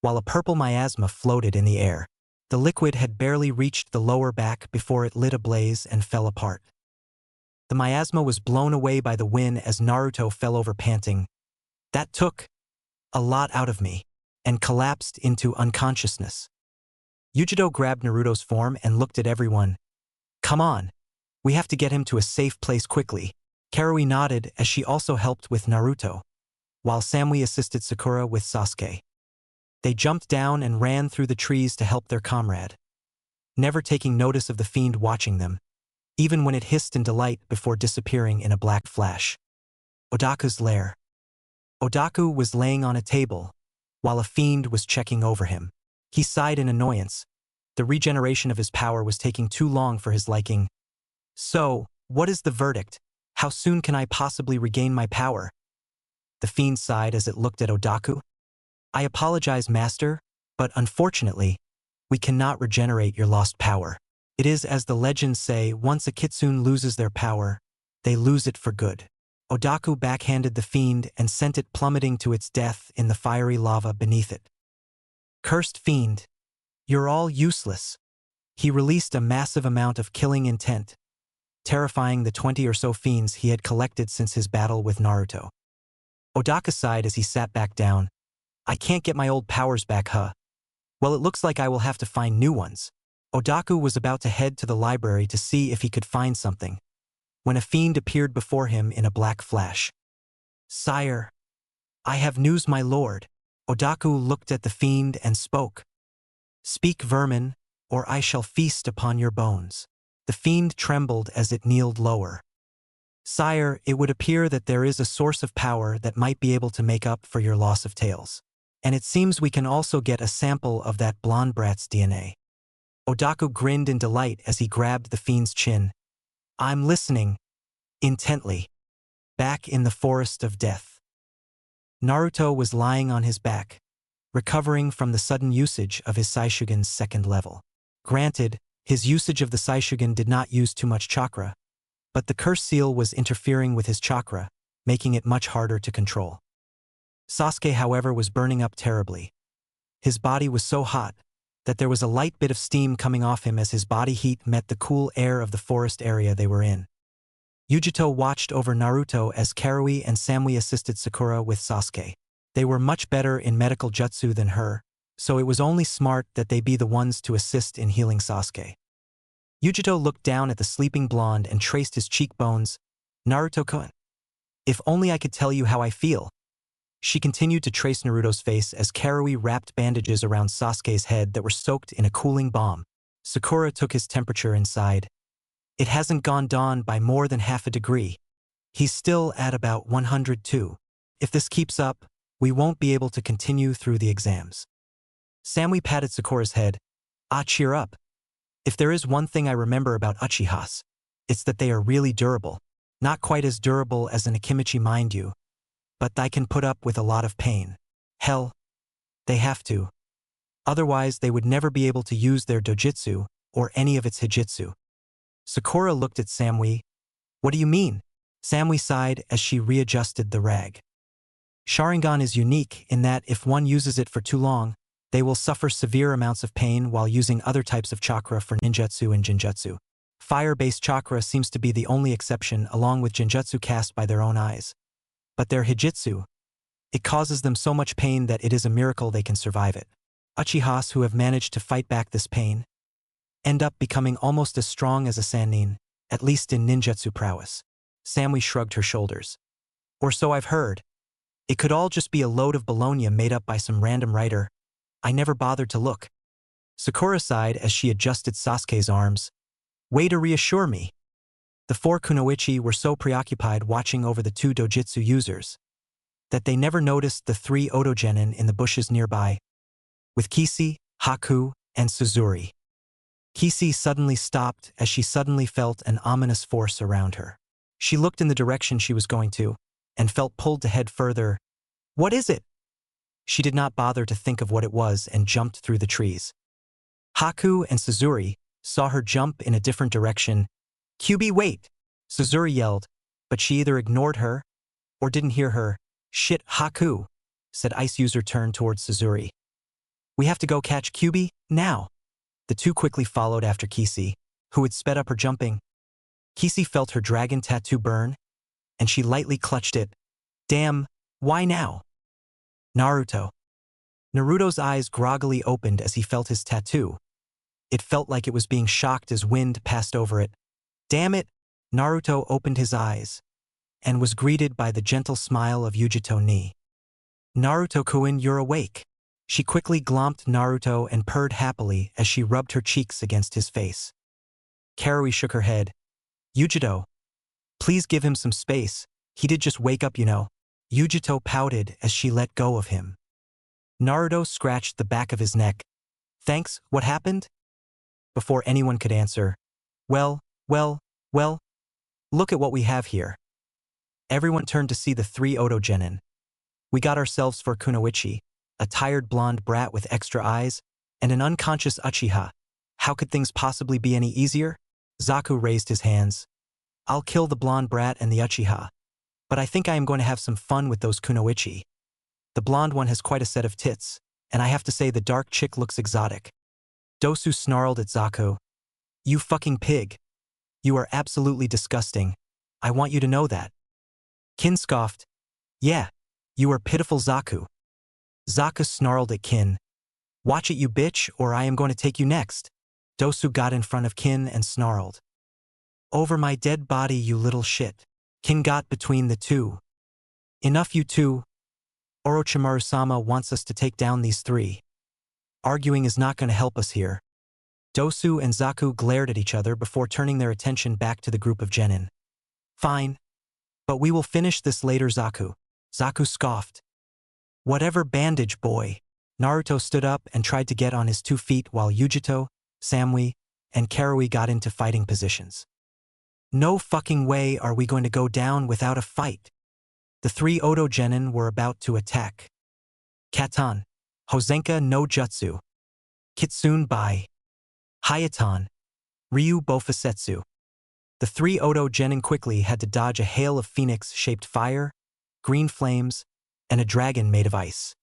while a purple miasma floated in the air. The liquid had barely reached the lower back before it lit ablaze and fell apart. The miasma was blown away by the wind as Naruto fell over panting. That took a lot out of me, and collapsed into unconsciousness. Yujito grabbed Naruto's form and looked at everyone. Come on, we have to get him to a safe place quickly. Karui nodded as she also helped with Naruto, while Samui assisted Sakura with Sasuke. They jumped down and ran through the trees to help their comrade, never taking notice of the fiend watching them, even when it hissed in delight before disappearing in a black flash. Odaku's lair. Odaku was laying on a table, while a fiend was checking over him. He sighed in annoyance. The regeneration of his power was taking too long for his liking. So, what is the verdict? How soon can I possibly regain my power? The fiend sighed as it looked at Odaku. I apologize, master, but unfortunately, we cannot regenerate your lost power. It is as the legends say, once a kitsune loses their power, they lose it for good. Odaku backhanded the fiend and sent it plummeting to its death in the fiery lava beneath it. Cursed fiend, you're all useless. He released a massive amount of killing intent, terrifying the 20 or so fiends he had collected since his battle with Naruto. Odaku sighed as he sat back down. I can't get my old powers back, huh? Well, it looks like I will have to find new ones. Odaku was about to head to the library to see if he could find something, when a fiend appeared before him in a black flash. Sire, I have news, my lord. Odaku looked at the fiend and spoke. Speak, vermin, or I shall feast upon your bones. The fiend trembled as it kneeled lower. Sire, it would appear that there is a source of power that might be able to make up for your loss of tails. And it seems we can also get a sample of that blonde brat's DNA. Odaku grinned in delight as he grabbed the fiend's chin. I'm listening, intently. Back in the forest of death. Naruto was lying on his back, recovering from the sudden usage of his saishugan's second level. Granted, his usage of the saishugan did not use too much chakra, but the curse seal was interfering with his chakra, making it much harder to control. Sasuke, however, was burning up terribly. His body was so hot that there was a light bit of steam coming off him as his body heat met the cool air of the forest area they were in. Yujito watched over Naruto as Karui and Samui assisted Sakura with Sasuke. They were much better in medical jutsu than her, so it was only smart that they be the ones to assist in healing Sasuke. Yujito looked down at the sleeping blonde and traced his cheekbones. Naruto-kun. If only I could tell you how I feel. She continued to trace Naruto's face as Karui wrapped bandages around Sasuke's head that were soaked in a cooling balm. Sakura took his temperature and sighed. It hasn't gone down by more than half a degree. He's still at about 102. If this keeps up, We won't be able to continue through the exams. Samui patted Sakura's head. Ah, cheer up. If there is one thing I remember about Uchihas, it's that they are really durable. Not quite as durable as an Akimichi, mind you, but they can put up with a lot of pain. Hell, they have to. Otherwise, they would never be able to use their dojutsu or any of its hijitsu. Sakura looked at Samui. What do you mean? Samui sighed as she readjusted the rag. Sharingan is unique in that if one uses it for too long, they will suffer severe amounts of pain while using other types of chakra for ninjutsu and jinjutsu. Fire-based chakra seems to be the only exception, along with jinjutsu cast by their own eyes. But their hijitsu, it causes them so much pain that it is a miracle they can survive it. Uchihas who have managed to fight back this pain end up becoming almost as strong as a sannin, at least in ninjutsu prowess. Samui shrugged her shoulders. Or so I've heard. It could all just be a load of baloney made up by some random writer. I never bothered to look. Sakura sighed as she adjusted Sasuke's arms. Way to reassure me. The four kunoichi were so preoccupied watching over the two dojutsu users that they never noticed the three otogenin in the bushes nearby, with Kisi, Haku, and Suzuri. Kisi suddenly stopped as she suddenly felt an ominous force around her. She looked in the direction she was going to, and felt pulled to head further. What is it? She did not bother to think of what it was and jumped through the trees. Haku and Suzuri saw her jump in a different direction. QB, wait! Suzuri yelled, but she either ignored her or didn't hear her. Shit, Haku, said Ice User, turned towards Suzuri. We have to go catch QB, now. The two quickly followed after Kisi, who had sped up her jumping. Kisi felt her dragon tattoo burn, and she lightly clutched it. Damn, why now? Naruto. Naruto's eyes groggily opened as he felt his tattoo. It felt like it was being shocked as wind passed over it. Damn it! Naruto opened his eyes and was greeted by the gentle smile of Yujito ni. Naruto-kun, you're awake. She quickly glomped Naruto and purred happily as she rubbed her cheeks against his face. Karui shook her head. Yujito, please give him some space. He did just wake up, you know. Yujito pouted as she let go of him. Naruto scratched the back of his neck. Thanks, what happened? Before anyone could answer, well, look at what we have here. Everyone turned to see the three otogenin. We got ourselves for kunoichi, a tired blonde brat with extra eyes, and an unconscious Uchiha. How could things possibly be any easier? Zaku raised his hands. I'll kill the blonde brat and the Uchiha, but I think I am going to have some fun with those kunoichi. The blonde one has quite a set of tits, and I have to say the dark chick looks exotic. Dosu snarled at Zaku. You fucking pig. You are absolutely disgusting. I want you to know that. Kin scoffed. Yeah, you are pitiful, Zaku. Zaku snarled at Kin. Watch it, you bitch, or I am going to take you next. Dosu got in front of Kin and snarled. Over my dead body, you little shit. Kin got between the two. Enough, you two. Orochimaru-sama wants us to take down these three. Arguing is not going to help us here. Dosu and Zaku glared at each other before turning their attention back to the group of genin. Fine. But we will finish this later, Zaku. Zaku scoffed. Whatever, bandage boy. Naruto stood up and tried to get on his 2 feet while Yujito, Samui, and Karui got into fighting positions. No fucking way are we going to go down without a fight. The three otogenin were about to attack. Katan, Hosenka no Jutsu, Kitsune Bai, Hayatan, Ryu Bofusetsu. The three otogenin quickly had to dodge a hail of phoenix-shaped fire, green flames, and a dragon made of ice.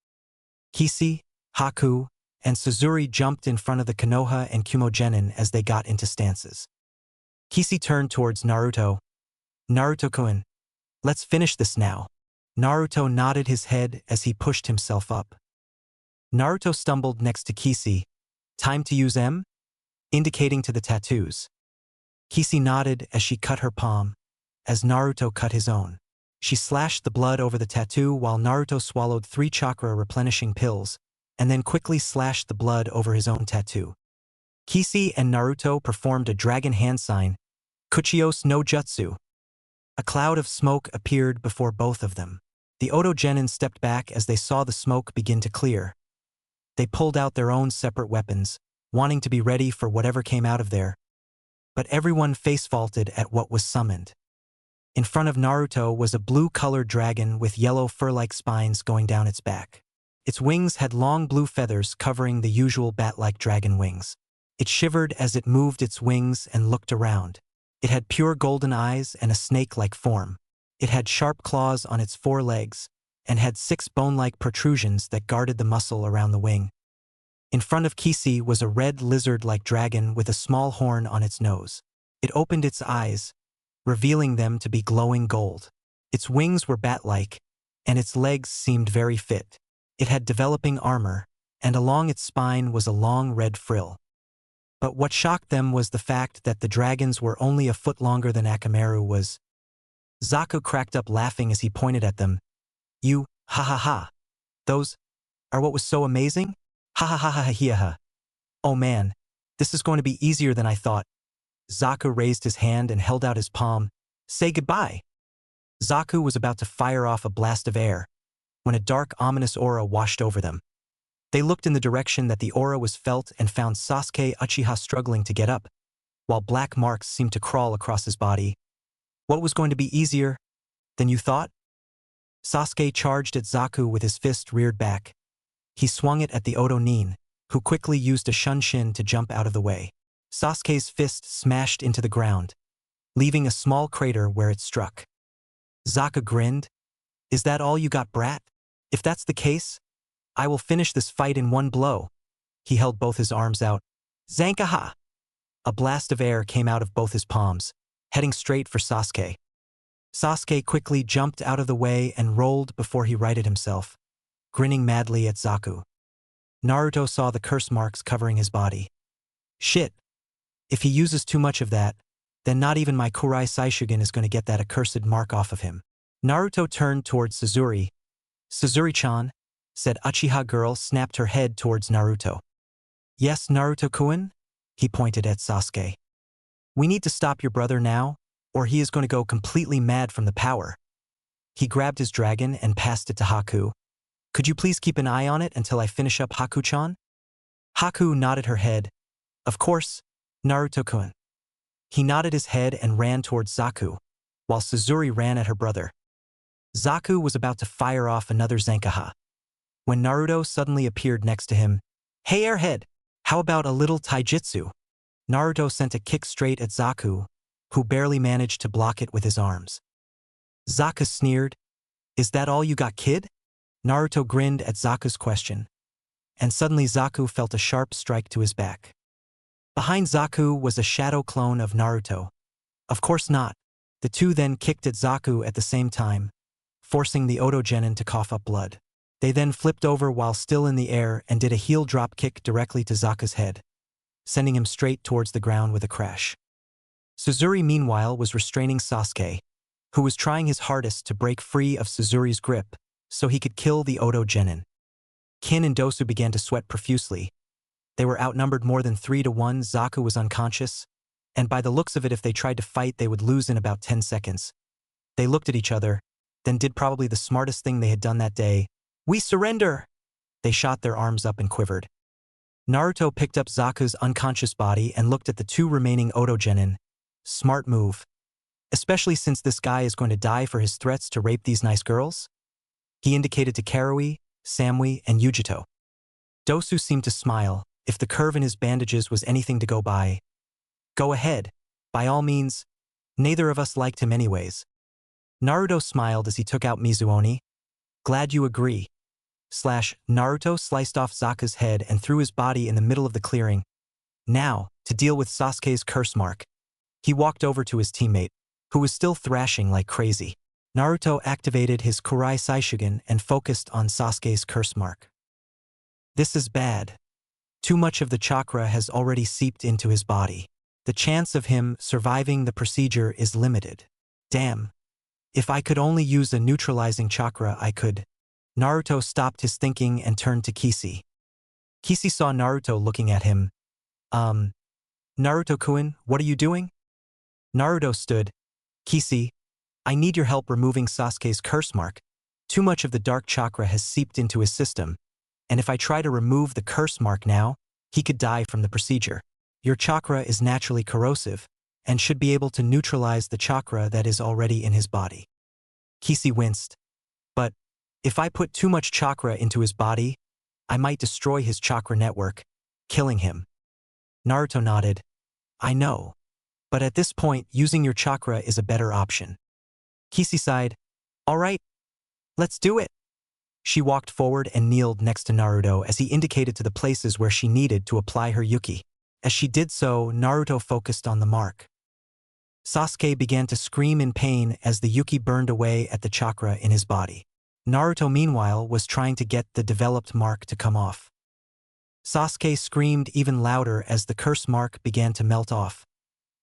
Kisi, Haku, and Suzuri jumped in front of the Konoha and Kumogenin as they got into stances. Kisi turned towards Naruto. Naruto-kun, let's finish this now. Naruto nodded his head as he pushed himself up. Naruto stumbled next to Kisi. Time to use M? Indicating to the tattoos. Kisi nodded as she cut her palm, as Naruto cut his own. She slashed the blood over the tattoo while Naruto swallowed 3 chakra replenishing pills, and then quickly slashed the blood over his own tattoo. Kisi and Naruto performed a dragon hand sign, Kuchios no Jutsu. A cloud of smoke appeared before both of them. The Oto genin stepped back as they saw the smoke begin to clear. They pulled out their own separate weapons, wanting to be ready for whatever came out of there. But everyone face-vaulted at what was summoned. In front of Naruto was a blue-colored dragon with yellow fur-like spines going down its back. Its wings had long blue feathers covering the usual bat-like dragon wings. It shivered as it moved its wings and looked around. It had pure golden eyes and a snake-like form. It had sharp claws on its 4 legs and had 6 bone-like protrusions that guarded the muscle around the wing. In front of Kisi was a red lizard-like dragon with a small horn on its nose. It opened its eyes, revealing them to be glowing gold. Its wings were bat-like, and its legs seemed very fit. It had developing armor, and along its spine was a long red frill. But what shocked them was the fact that the dragons were only a foot longer than Akamaru was. Zaku cracked up laughing as he pointed at them. "You, ha ha ha. Those are what was so amazing? Ha ha ha ha ha ha. Oh man, this is going to be easier than I thought." Zaku raised his hand and held out his palm. "Say goodbye." Zaku was about to fire off a blast of air when a dark, ominous aura washed over them. They looked in the direction that the aura was felt and found Sasuke Uchiha struggling to get up, while black marks seemed to crawl across his body. "What was going to be easier than you thought?" Sasuke charged at Zaku with his fist reared back. He swung it at the Oto nin, who quickly used a shunshin to jump out of the way. Sasuke's fist smashed into the ground, leaving a small crater where it struck. Zaku grinned. "Is that all you got, brat? If that's the case, I will finish this fight in one blow." He held both his arms out. "Zankaha!" A blast of air came out of both his palms, heading straight for Sasuke. Sasuke quickly jumped out of the way and rolled before he righted himself, grinning madly at Zaku. Naruto saw the curse marks covering his body. "Shit. If he uses too much of that, then not even my Kurai saishugan is going to get that accursed mark off of him." Naruto turned towards Suzuri. "Suzuri-chan," said Uchiha girl, snapped her head towards Naruto. "Yes, Naruto-kun?" He pointed at Sasuke. "We need to stop your brother now, or he is going to go completely mad from the power." He grabbed his dragon and passed it to Haku. "Could you please keep an eye on it until I finish up Haku-chan?" Haku nodded her head. "Of course, Naruto-kun." He nodded his head and ran towards Zaku, while Suzuri ran at her brother. Zaku was about to fire off another Zankaha, when Naruto suddenly appeared next to him. "Hey airhead, how about a little taijutsu?" Naruto sent a kick straight at Zaku, who barely managed to block it with his arms. Zaku sneered. "Is that all you got, kid?" Naruto grinned at Zaku's question, and suddenly Zaku felt a sharp strike to his back. Behind Zaku was a shadow clone of Naruto. Of course not. The two then kicked at Zaku at the same time, forcing the Oto genin to cough up blood. They then flipped over while still in the air and did a heel drop kick directly to Zaku's head, sending him straight towards the ground with a crash. Suzuri meanwhile was restraining Sasuke, who was trying his hardest to break free of Suzuri's grip so he could kill the Oto genin. Kin and Dosu began to sweat profusely. They were outnumbered more than 3-1. Zaku was unconscious, and by the looks of it, if they tried to fight, they would lose in about 10 seconds. They looked at each other, then did probably the smartest thing they had done that day. "We surrender!" They shot their arms up and quivered. Naruto picked up Zaku's unconscious body and looked at the 2 remaining Oto genin. Smart move. Especially since this guy is going to die for his threats to rape these nice girls? He indicated to Karui, Samui, and Yujito. Dosu seemed to smile, if the curve in his bandages was anything to go by. "Go ahead. By all means. Neither of us liked him anyways." Naruto smiled as he took out Mizuoni. "Glad you agree." Naruto sliced off Zaku's head and threw his body in the middle of the clearing. Now, to deal with Sasuke's curse mark. He walked over to his teammate, who was still thrashing like crazy. Naruto activated his Kurai saishugan and focused on Sasuke's curse mark. This is bad. Too much of the chakra has already seeped into his body. The chance of him surviving the procedure is limited. Damn. If I could only use a neutralizing chakra, I could. Naruto stopped his thinking and turned to Kisi. Kisi saw Naruto looking at him. Naruto-kun, what are you doing?" Naruto stood. "Kisi, I need your help removing Sasuke's curse mark. Too much of the dark chakra has seeped into his system, and if I try to remove the curse mark now, he could die from the procedure. Your chakra is naturally corrosive and should be able to neutralize the chakra that is already in his body. Kisi winced. But if I put too much chakra into his body, I might destroy his chakra network, killing him. Naruto nodded. I know. But at this point, using your chakra is a better option. Kisi sighed. All right, let's do it. She walked forward and kneeled next to Naruto as he indicated to the places where she needed to apply her yuki. As she did so, Naruto focused on the mark. Sasuke began to scream in pain as the yuki burned away at the chakra in his body. Naruto, meanwhile, was trying to get the developed mark to come off. Sasuke screamed even louder as the curse mark began to melt off,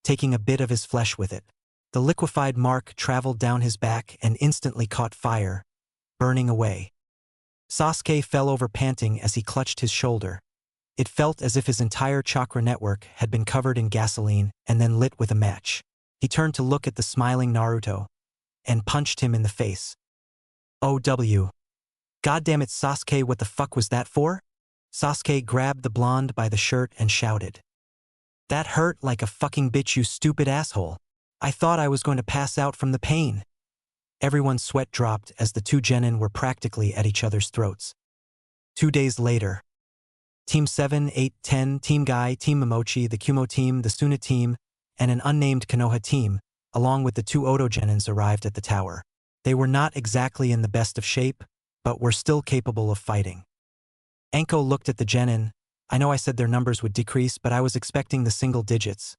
taking a bit of his flesh with it. The liquefied mark traveled down his back and instantly caught fire, burning away. Sasuke fell over panting as he clutched his shoulder. It felt as if his entire chakra network had been covered in gasoline and then lit with a match. He turned to look at the smiling Naruto and punched him in the face. OW. Goddammit, Sasuke, what the fuck was that for? Sasuke grabbed the blonde by the shirt and shouted. That hurt like a fucking bitch, you stupid asshole. I thought I was going to pass out from the pain. Everyone's sweat dropped as the two genin were practically at each other's throats. 2 days later. Team 7, 8, 10, Team Guy, Team Momochi, the Kumo team, the Suna team, and an unnamed Konoha team, along with the 2 Oto genins, arrived at the tower. They were not exactly in the best of shape, but were still capable of fighting. Anko looked at the genin. I know I said their numbers would decrease, but I was expecting the single digits.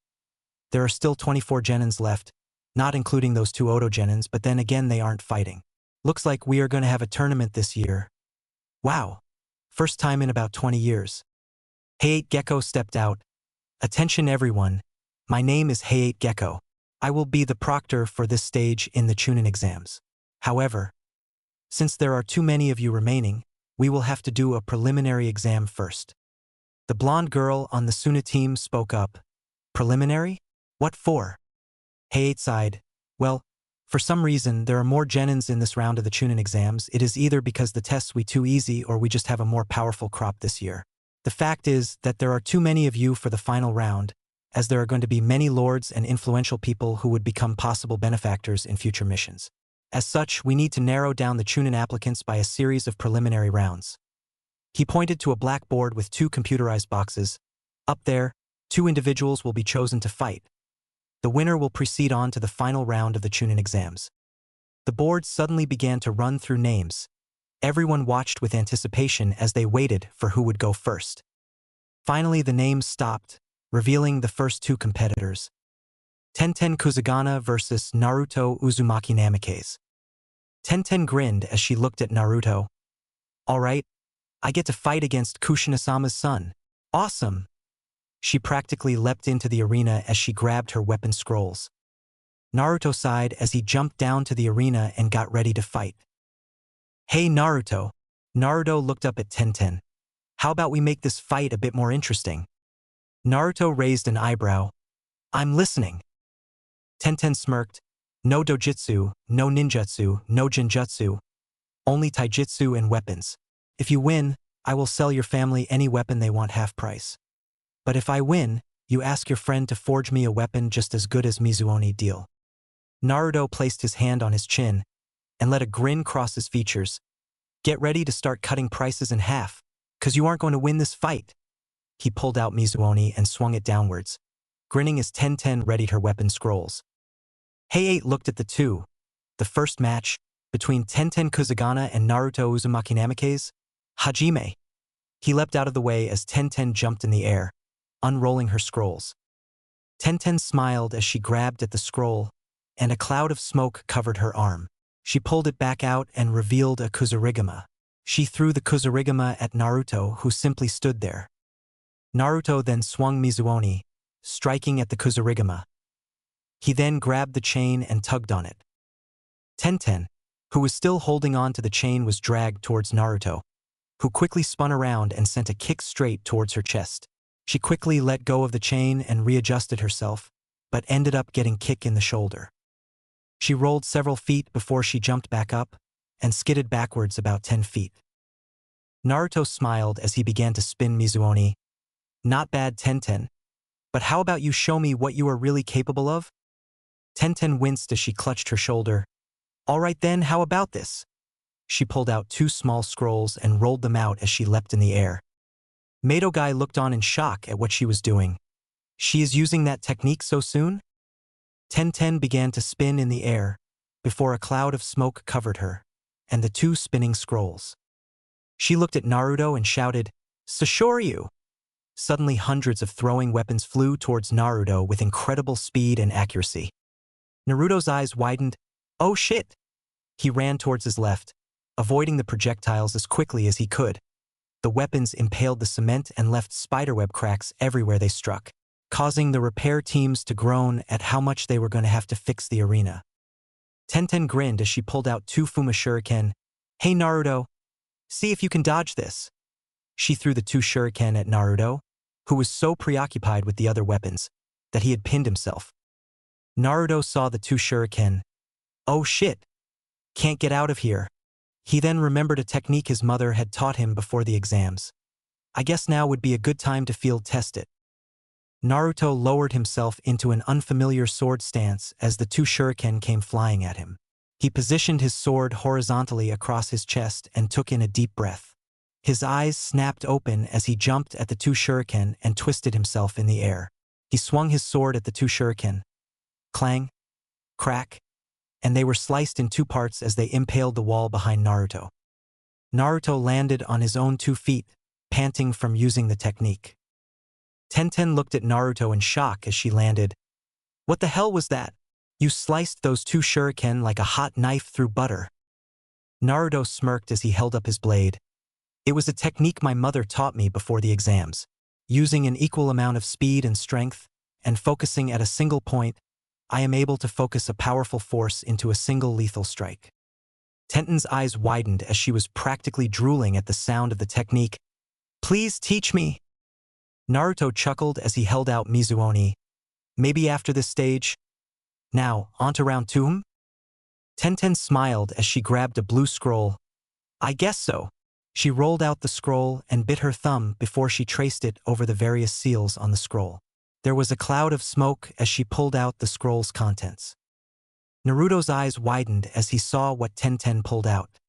There are still 24 genins left, not including those 2 Oto genins, but then again they aren't fighting. Looks like we are going to have a tournament this year. Wow. First time in about 20 years. Height Gecko stepped out. Attention everyone. My name is Height Gecko. I will be the proctor for this stage in the chunin exams. However, since there are too many of you remaining, we will have to do a preliminary exam first. The blonde girl on the Suna team spoke up. Preliminary? What for? Height sighed. Well, for some reason there are more genins in this round of the chunin exams. It is either because the tests we too easy or we just have a more powerful crop this year. The fact is that there are too many of you for the final round, as there are going to be many lords and influential people who would become possible benefactors in future missions. As such, we need to narrow down the chunin applicants by a series of preliminary rounds. He pointed to a blackboard with 2 computerized boxes. Up there, 2 individuals will be chosen to fight. The winner will proceed on to the final round of the chunin exams. The board suddenly began to run through names. Everyone watched with anticipation as they waited for who would go first. Finally, the names stopped, revealing the first 2 competitors. Tenten Kusagana versus Naruto Uzumaki Namikaze. Tenten grinned as she looked at Naruto. All right, I get to fight against Kushina-sama's son. Awesome! She practically leapt into the arena as she grabbed her weapon scrolls. Naruto sighed as he jumped down to the arena and got ready to fight. Hey Naruto. Naruto looked up at Tenten. How about we make this fight a bit more interesting? Naruto raised an eyebrow. I'm listening. Tenten smirked. No dojutsu, no ninjutsu, no genjutsu. Only taijutsu and weapons. If you win, I will sell your family any weapon they want half price. But if I win, you ask your friend to forge me a weapon just as good as Mizuoni. Deal. Naruto placed his hand on his chin and let a grin cross his features. Get ready to start cutting prices in half, 'cause you aren't going to win this fight. He pulled out Mizuoni and swung it downwards, grinning as Tenten readied her weapon scrolls. Height looked at the 2. The first match, between Tenten Kusagana and Naruto Uzumaki Namikaze. Hajime. He leapt out of the way as Tenten jumped in the air, unrolling her scrolls. Tenten smiled as she grabbed at the scroll, and a cloud of smoke covered her arm. She pulled it back out and revealed a Kusarigama. She threw the Kusarigama at Naruto, who simply stood there. Naruto then swung Mizuoni, striking at the Kusarigama. He then grabbed the chain and tugged on it. Tenten, who was still holding on to the chain, was dragged towards Naruto, who quickly spun around and sent a kick straight towards her chest. She quickly let go of the chain and readjusted herself, but ended up getting kicked in the shoulder. She rolled several feet before she jumped back up, and skidded backwards about 10 feet. Naruto smiled as he began to spin Mizuoni. Not bad, Tenten. But how about you show me what you are really capable of? Tenten winced as she clutched her shoulder. All right then, how about this? She pulled out 2 small scrolls and rolled them out as she leapt in the air. Madogai looked on in shock at what she was doing. She is using that technique so soon? Tenten began to spin in the air, before a cloud of smoke covered her, and the 2 spinning scrolls. She looked at Naruto and shouted, Sashoryu! Suddenly hundreds of throwing weapons flew towards Naruto with incredible speed and accuracy. Naruto's eyes widened. Oh shit! He ran towards his left, avoiding the projectiles as quickly as he could. The weapons impaled the cement and left spiderweb cracks everywhere they struck, causing the repair teams to groan at how much they were going to have to fix the arena. Tenten grinned as she pulled out 2 Fuma Shuriken. Hey Naruto, see if you can dodge this. She threw the 2 shuriken at Naruto, who was so preoccupied with the other weapons that he had pinned himself. Naruto saw the 2 shuriken. Oh shit! Can't get out of here. He then remembered a technique his mother had taught him before the exams. I guess now would be a good time to field test it. Naruto lowered himself into an unfamiliar sword stance as the 2 shuriken came flying at him. He positioned his sword horizontally across his chest and took in a deep breath. His eyes snapped open as he jumped at the 2 shuriken and twisted himself in the air. He swung his sword at the 2 shuriken. Clang, crack, and they were sliced in 2 parts as they impaled the wall behind Naruto. Naruto landed on his own 2 feet, panting from using the technique. Tenten looked at Naruto in shock as she landed. What the hell was that? You sliced those 2 shuriken like a hot knife through butter. Naruto smirked as he held up his blade. It was a technique my mother taught me before the exams. Using an equal amount of speed and strength, and focusing at a single point, I am able to focus a powerful force into a single lethal strike. Tenten's eyes widened as she was practically drooling at the sound of the technique. Please teach me. Naruto chuckled as he held out Mizuoni. Maybe after this stage. Now, on to round 2? Tenten smiled as she grabbed a blue scroll. I guess so. She rolled out the scroll and bit her thumb before she traced it over the various seals on the scroll. There was a cloud of smoke as she pulled out the scroll's contents. Naruto's eyes widened as he saw what Tenten pulled out.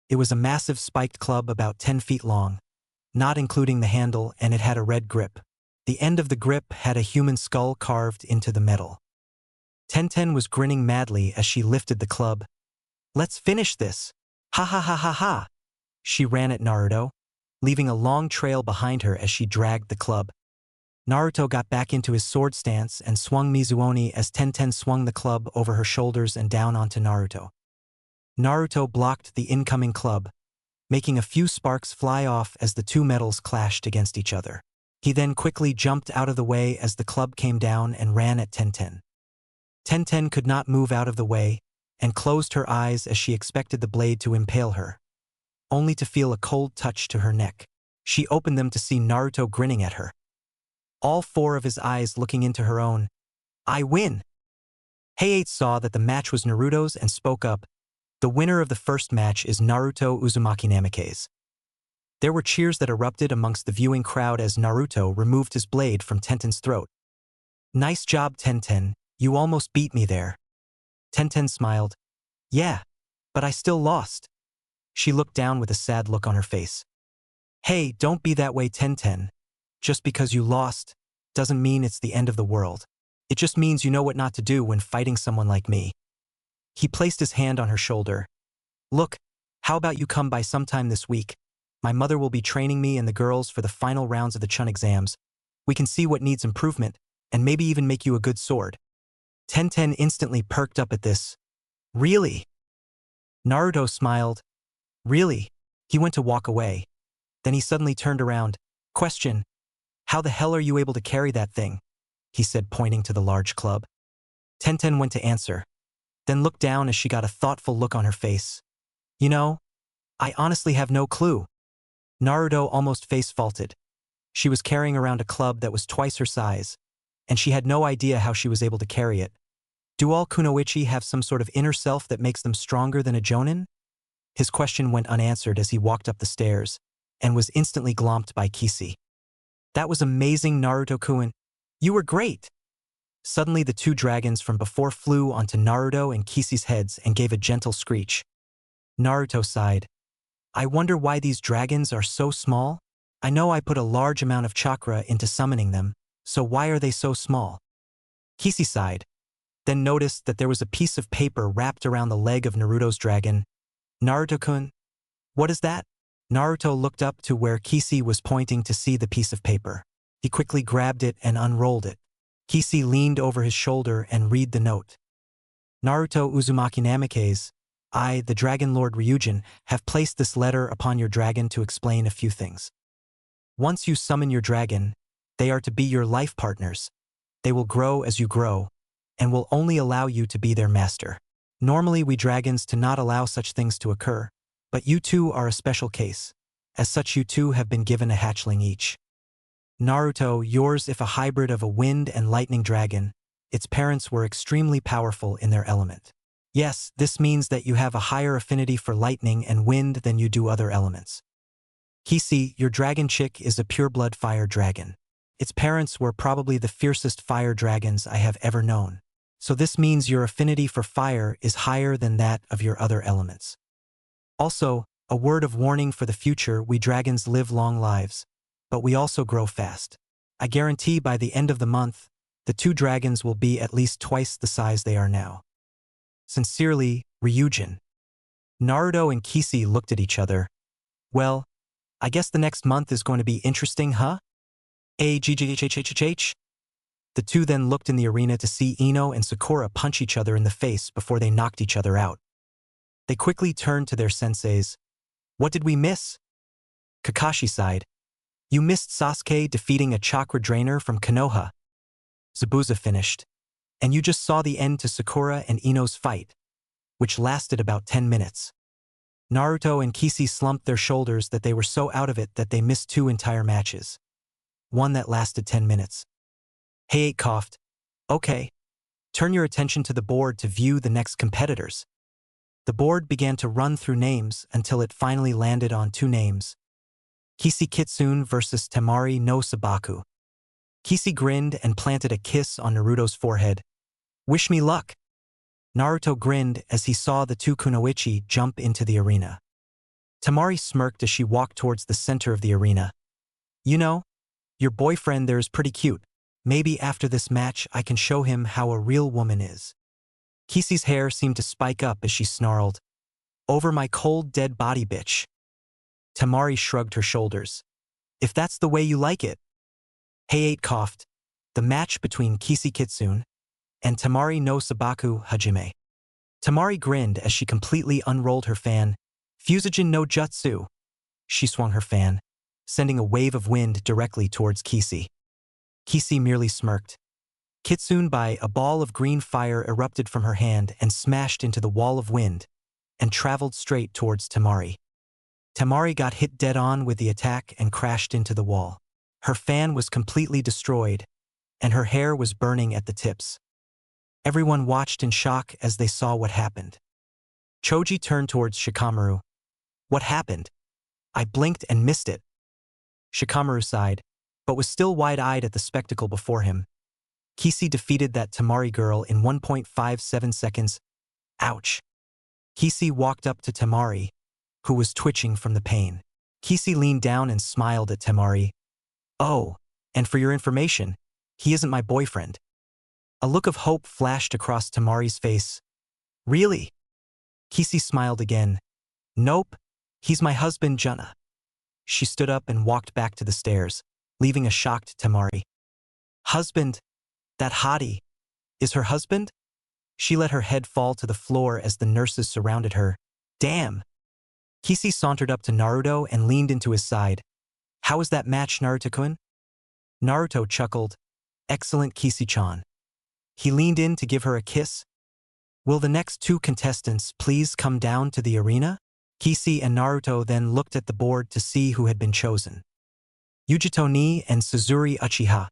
It was a massive spiked club about 10 feet long, not including the handle, and it had a red grip. The end of the grip had a human skull carved into the metal. Tenten was grinning madly as she lifted the club. Let's finish this. Ha ha ha ha ha. She ran at Naruto, leaving a long trail behind her as she dragged the club. Naruto got back into his sword stance and swung Mizuoni as Tenten swung the club over her shoulders and down onto Naruto. Naruto blocked the incoming club, making a few sparks fly off as the 2 metals clashed against each other. He then quickly jumped out of the way as the club came down and ran at Tenten. Tenten could not move out of the way and closed her eyes as she expected the blade to impale her, only to feel a cold touch to her neck. She opened them to see Naruto grinning at her, all 4 of his eyes looking into her own. I win! Heiei saw that the match was Naruto's and spoke up. The winner of the first match is Naruto Uzumaki Namikaze. There were cheers that erupted amongst the viewing crowd as Naruto removed his blade from Tenten's throat. Nice job, Tenten, you almost beat me there. Tenten smiled. Yeah, but I still lost. She looked down with a sad look on her face. Hey, don't be that way, Tenten. Just because you lost doesn't mean it's the end of the world. It just means you know what not to do when fighting someone like me. He placed his hand on her shoulder. Look, how about you come by sometime this week? My mother will be training me and the girls for the final rounds of the Chun exams. We can see what needs improvement, and maybe even make you a good sword. Tenten instantly perked up at this. Really? Naruto smiled. Really? He went to walk away. Then he suddenly turned around. Question. How the hell are you able to carry that thing? He said, pointing to the large club. Tenten went to answer, then looked down as she got a thoughtful look on her face. You know, I honestly have no clue. Naruto almost face-faulted. She was carrying around a club that was twice her size, and she had no idea how she was able to carry it. Do all kunoichi have some sort of inner self that makes them stronger than a jonin? His question went unanswered as he walked up the stairs, and was instantly glomped by Kisi. That was amazing, Naruto-kun. You were great! Suddenly the two dragons from before flew onto Naruto and Kisi's heads and gave a gentle screech. Naruto sighed. I wonder why these dragons are so small? I know I put a large amount of chakra into summoning them, so why are they so small? Kisi sighed, then noticed that there was a piece of paper wrapped around the leg of Naruto's dragon. Naruto-kun, what is that? Naruto looked up to where Kisi was pointing to see the piece of paper. He quickly grabbed it and unrolled it. Kisi leaned over his shoulder and read the note. Naruto Uzumaki Namikaze, I, the Dragon Lord Ryujin, have placed this letter upon your dragon to explain a few things. Once you summon your dragon, they are to be your life partners. They will grow as you grow, and will only allow you to be their master. Normally we dragons do not allow such things to occur, but you two are a special case. As such you two have been given a hatchling each. Naruto, yours if a hybrid of a wind and lightning dragon, its parents were extremely powerful in their element. Yes, this means that you have a higher affinity for lightning and wind than you do other elements. Kisi, your dragon chick is a pureblood fire dragon. Its parents were probably the fiercest fire dragons I have ever known. So this means your affinity for fire is higher than that of your other elements. Also, a word of warning for the future, we dragons live long lives, but we also grow fast. I guarantee by the end of the month, the two dragons will be at least twice the size they are now. Sincerely, Ryujin. Naruto and Kisi looked at each other. Well, I guess the next month is going to be interesting, huh? The two then looked in the arena to see Ino and Sakura punch each other in the face before they knocked each other out. They quickly turned to their senseis. What did we miss? Kakashi sighed. You missed Sasuke defeating a chakra drainer from Konoha. Zabuza finished. And you just saw the end to Sakura and Ino's fight, which lasted about 10 minutes. Naruto and Kisi slumped their shoulders that they were so out of it that they missed 2 entire matches. One that lasted 10 minutes. Heiei coughed. Okay. Turn your attention to the board to view the next competitors. The board began to run through names until it finally landed on 2 names. Kisi Kitsune versus Temari no Sabaku. Kisi grinned and planted a kiss on Naruto's forehead. Wish me luck. Naruto grinned as he saw the 2 kunoichi jump into the arena. Temari smirked as she walked towards the center of the arena. You know, your boyfriend there is pretty cute. Maybe after this match I can show him how a real woman is. Kisi's hair seemed to spike up as she snarled. Over my cold dead body, bitch. Temari shrugged her shoulders. If that's the way you like it. Heiei coughed. The match between Kisi Kitsune and Temari no Sabaku Hajime. Temari grinned as she completely unrolled her fan. Fusijin no jutsu. She swung her fan, sending a wave of wind directly towards Kisi. Kisi merely smirked. Kitsune by a ball of green fire erupted from her hand and smashed into the wall of wind and traveled straight towards Temari. Temari got hit dead on with the attack and crashed into the wall. Her fan was completely destroyed, and her hair was burning at the tips. Everyone watched in shock as they saw what happened. Choji turned towards Shikamaru. What happened? I blinked and missed it. Shikamaru sighed, but was still wide-eyed at the spectacle before him. Kisi defeated that Temari girl in 1.57 seconds. Ouch. Kisi walked up to Temari, who was twitching from the pain. Kisi leaned down and smiled at Temari. Oh, and for your information, he isn't my boyfriend. A look of hope flashed across Temari's face. Really? Kisi smiled again. Nope, he's my husband, Junna. She stood up and walked back to the stairs, leaving a shocked Temari. Husband? That hottie? Is her husband? She let her head fall to the floor as the nurses surrounded her. Damn! Kisi sauntered up to Naruto and leaned into his side. How was that match, Naruto-kun? Naruto chuckled. Excellent, Kisi-chan. He leaned in to give her a kiss. Will the next 2 contestants please come down to the arena? Kisi and Naruto then looked at the board to see who had been chosen. Yujito Ni and Suzuri Uchiha.